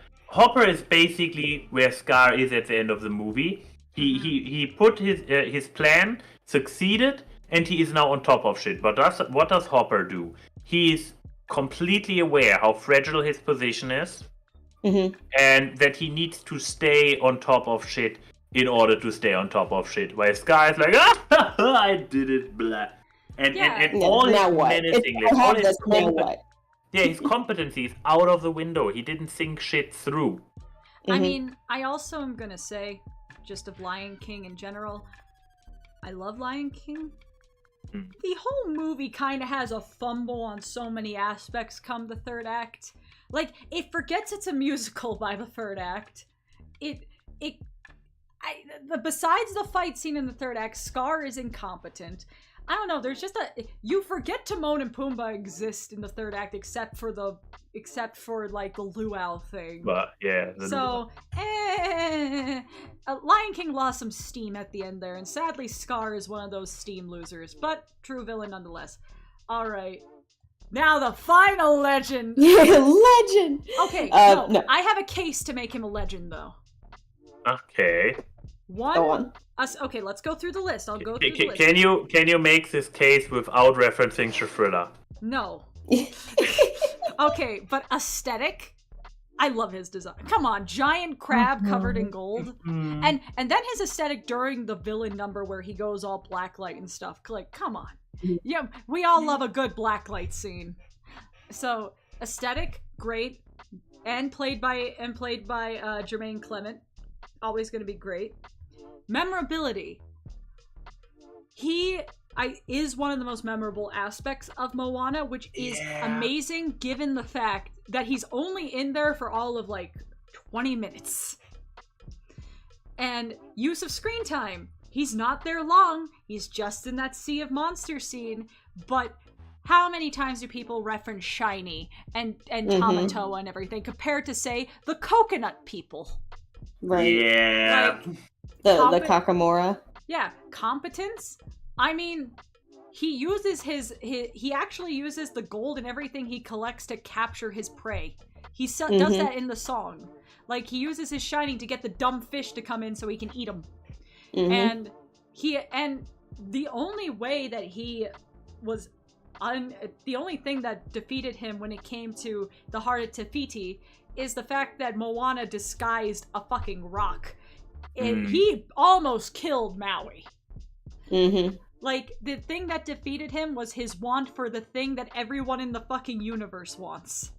is basically where Scar is at the end of the movie. He put his plan, succeeded, and he is now on top of shit. But what does Hopper do? He's completely aware how fragile his position is, and that he needs to stay on top of shit in order to stay on top of shit. While Sky is like, I did it, blah. And all his menacing, his competency is out of the window. He didn't think shit through. I mean, I also am gonna say, just of Lion King in general, I love Lion King. The whole movie kind of has a fumble on so many aspects come the third act. Like, it forgets it's a musical by the third act. Besides the fight scene in the third act, Scar is incompetent. I don't know, there's just you forget Timon and Pumbaa exist in the third act except for like the luau thing. But yeah. So, Lion King lost some steam at the end there, and sadly Scar is one of those steam losers, but true villain nonetheless. Alright. Now the final legend! Legend! Okay, no, I have a case to make him a legend, though. Okay. Go on. Okay, let's go through the list. I'll go through the list. Can you make this case without referencing Shafrilla? No. Okay, but aesthetic? I love his design. Come on, giant crab covered in gold. And then his aesthetic during the villain number where he goes all blacklight and stuff. Like, come on. Yeah, we all love a good blacklight scene. So, aesthetic, great. And played by Tremaine Clement. Always gonna be great. Memorability. He is one of the most memorable aspects of Moana, which is amazing given the fact that he's only in there for all of like 20 minutes. And use of screen time. He's not there long. He's just in that Sea of Monsters scene. But how many times do people reference Shiny and Tamatoa and everything compared to, say, the Coconut People? Right. Yeah. Like, the Kakamora. Yeah. Competence? I mean, he actually uses the gold and everything he collects to capture his prey. He does that in the song. Like, he uses his shining to get the dumb fish to come in so he can eat them. And the only way that he was the only thing that defeated him when it came to the Heart of Te-Fiti is the fact that Moana disguised a fucking rock. He almost killed Maui. Like, the thing that defeated him was his want for the thing that everyone in the fucking universe wants.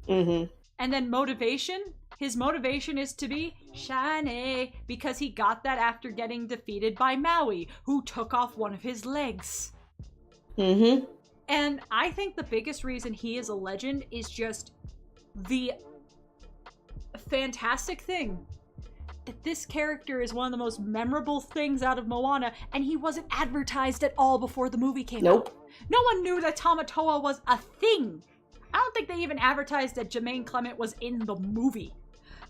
And then motivation? His motivation is to be shiny, because he got that after getting defeated by Maui, who took off one of his legs. And I think the biggest reason he is a legend is just the fantastic thing that this character is one of the most memorable things out of Moana, and he wasn't advertised at all before the movie came out. No one knew that Tamatoa was a thing. I don't think they even advertised that Tremaine Clement was in the movie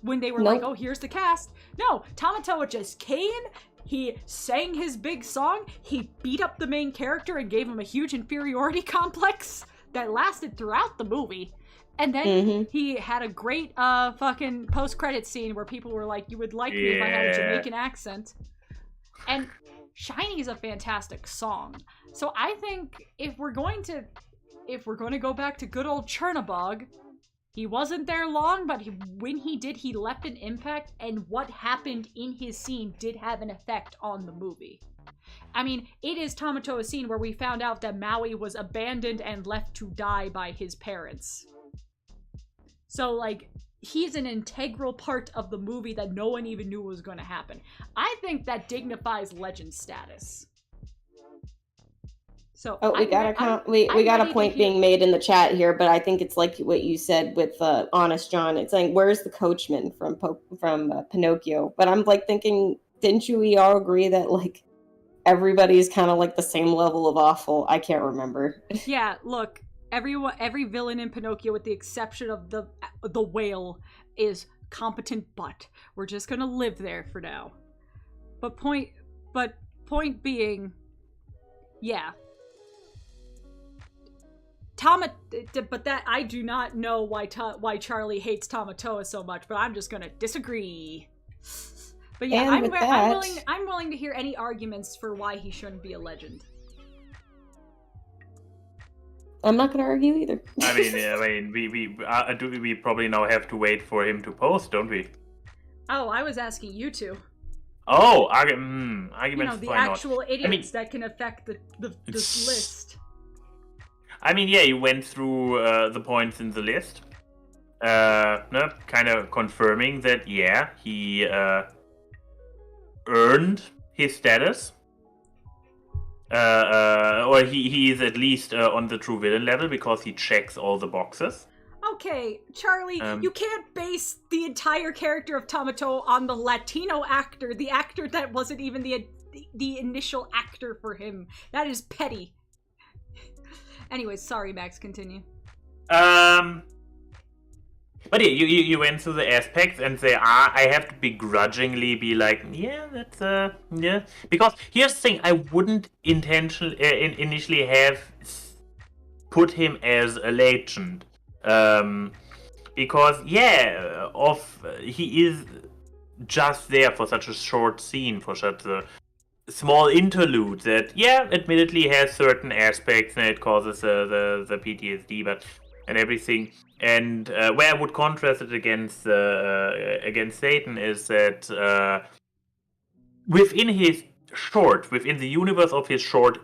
when they were like, oh, here's the cast. No, Tamatoa just came, he sang his big song, he beat up the main character and gave him a huge inferiority complex that lasted throughout the movie. And then he had a great fucking post-credit scene where people were like, you would like me if I had a Jamaican accent. And Shiny is a fantastic song. So I think if we're going to go back to good old Chernabog, he wasn't there long, but when he did, he left an impact, and what happened in his scene did have an effect on the movie. I mean, it is Tamatoa's scene where we found out that Maui was abandoned and left to die by his parents. So, like, he's an integral part of the movie that no one even knew was going to happen. I think that dignifies legend status. So we got a point being made in the chat here, but I think it's like what you said with Honest John. It's like, where's the coachman from Pinocchio? But I'm like thinking, didn't we all agree that like everybody's kind of like the same level of awful? I can't remember. Yeah, look, every villain in Pinocchio, with the exception of the whale, is competent, but we're just gonna live there for now. But point being, yeah. But that I do not know why Charlie hates Tamatoa so much, but I'm just gonna disagree. But yeah, I'm willing to hear any arguments for why he shouldn't be a legend. I'm not gonna argue either. we probably now have to wait for him to post, don't we? Oh, I was asking you two. Oh, arguments. The actual idiots that can affect the list. I mean, yeah, you went through the points in the list. Kind of confirming that, yeah, he earned his status. Or he is at least on the true villain level because he checks all the boxes. Okay, Charlie, you can't base the entire character of Tamatoa on the Latino actor, the actor that wasn't even the initial actor for him. That is petty. Anyways, sorry, Max, continue. But yeah, you went through the aspects, and I have to begrudgingly be like, yeah, that's yeah. Because here's the thing, I wouldn't initially have put him as a legend, because he is just there for such a short scene, for such a small interlude that, admittedly has certain aspects and it causes the PTSD, but and everything. And where I would contrast it against Satan is that within the universe of his short,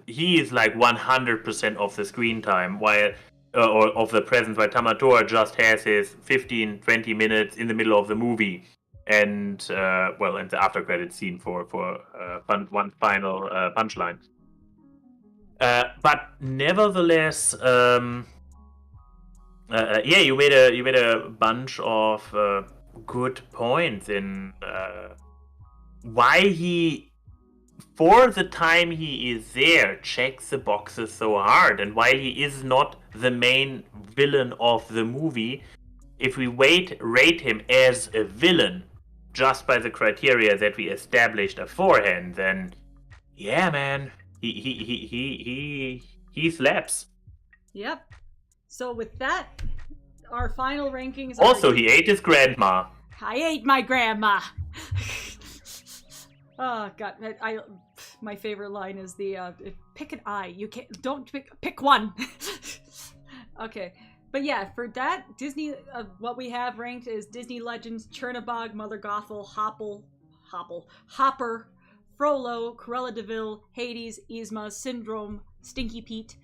he is like 100% of the screen time, while or of the presence, while Tamatoa just has his 15-20 minutes in the middle of the movie, and and the after credit scene for one final punchline. But nevertheless, you made a bunch of good points in why he, for the time he is there, checks the boxes so hard, and while he is not the main villain of the movie, if we rate him as a villain just by the criteria that we established beforehand, then yeah, man, he slaps. Yep. So with that, our final rankings. Also, he ate his grandma. I ate my grandma. Oh God, my favorite line is the pick an eye. You don't pick one. Okay, but yeah, for that Disney, what we have ranked is Disney Legends: Chernabog, Mother Gothel, Hopper, Frollo, Cruella de Vil, Hades, Yzma, Syndrome, Stinky Pete,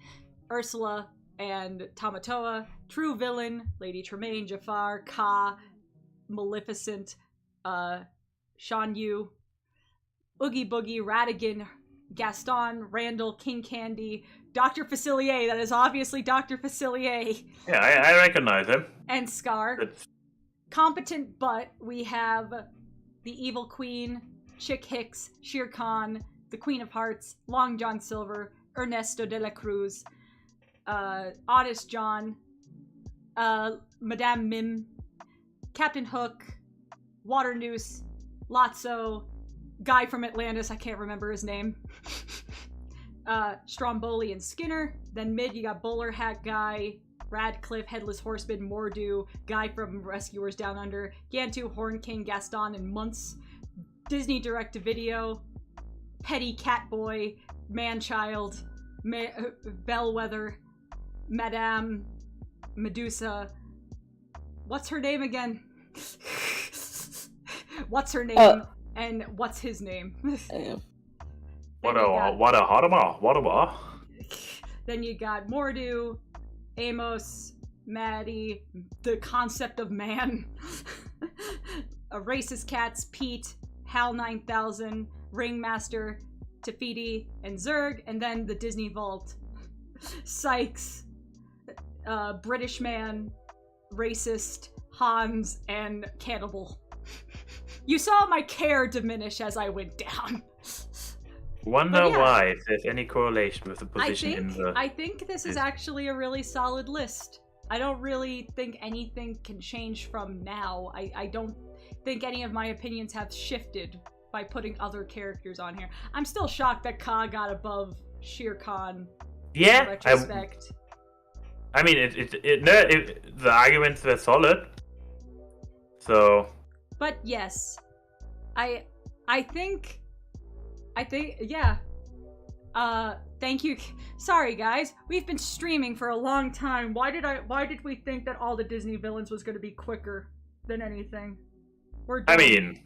Ursula, and Tamatoa. True Villain: Lady Tremaine, Jafar, Ka, Maleficent, Shan Yu, Oogie Boogie, Ratigan, Gaston, Randall, King Candy, Dr. Facilier, that is obviously Dr. Facilier. Yeah, I recognize him. And Scar. Competent Butt, we have the Evil Queen, Chick Hicks, Shere Khan, the Queen of Hearts, Long John Silver, Ernesto de la Cruz, Honest John, Madame Mim, Captain Hook, Water Noose, Lotso, guy from Atlantis, I can't remember his name, Stromboli and Skinner. Then mid, you got Bowler Hat Guy, Radcliffe, Headless Horseman, Mordu, guy from Rescuers Down Under, Gantu, Horn King, Gaston, and Muntz. Disney Direct-to-Video, Petty Catboy, Manchild, Bellwether, Madame Medusa. What's her name again? What's her name? And what's his name? What a. Then you got Mordu, Amos, Maddie, the concept of man, a racist cats, Pete, Hal 9000, Ringmaster, Tafiti, and Zurg, and then the Disney Vault, Sykes, British man, racist, Hans, and Cannibal. You saw my care diminish as I went down. Wonder why, if there's any correlation with the position I think this is actually a really solid list. I don't really think anything can change from now. I don't think any of my opinions have shifted by putting other characters on here. I'm still shocked that Ka got above Shere Khan. Yeah, in retrospect. I mean, the arguments were solid. So. But yes, I think, yeah. Thank you. Sorry, guys. We've been streaming for a long time. Why did we think that all the Disney villains was going to be quicker than anything? I mean,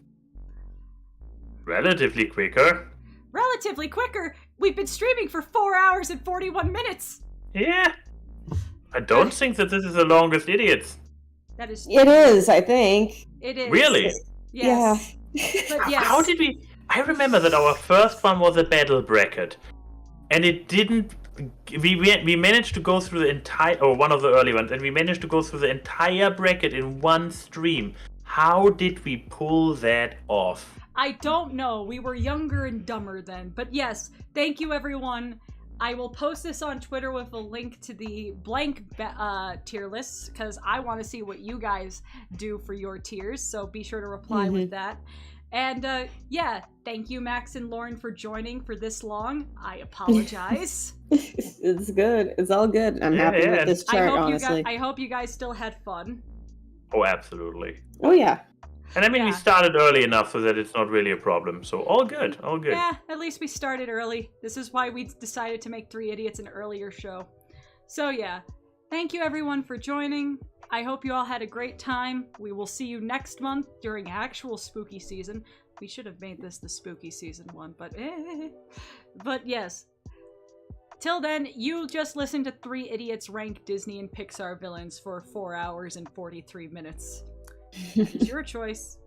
relatively quicker. Relatively quicker? We've been streaming for 4 hours and 41 minutes. Yeah. I don't think that this is the longest idiots. That is. It is, I think. It is. Really? Yes. Yeah. But yes. How did we? I remember that our first one was a battle bracket, and it didn't. We managed to go through the entire, or one of the early ones, and we managed to go through the entire bracket in one stream. How did we pull that off? I don't know. We were younger and dumber then. But yes, thank you everyone. I will post this on Twitter with a link to the blank tier lists because I want to see what you guys do for your tiers. So be sure to reply with that. And yeah, thank you, Max and Lauren, for joining for this long. I apologize. It's good. It's all good. I'm happy with this chart, honestly. I hope you guys still had fun. Oh, absolutely. Oh, yeah. And I mean, we started early enough so that it's not really a problem. So all good, all good. Yeah, at least we started early. This is why we decided to make 3 Idiots an earlier show. So yeah, thank you everyone for joining. I hope you all had a great time. We will see you next month during actual spooky season. We should have made this the spooky season one, but But yes. Till then, you just listened to 3 Idiots rank Disney and Pixar villains for 4 hours and 43 minutes. It's your choice.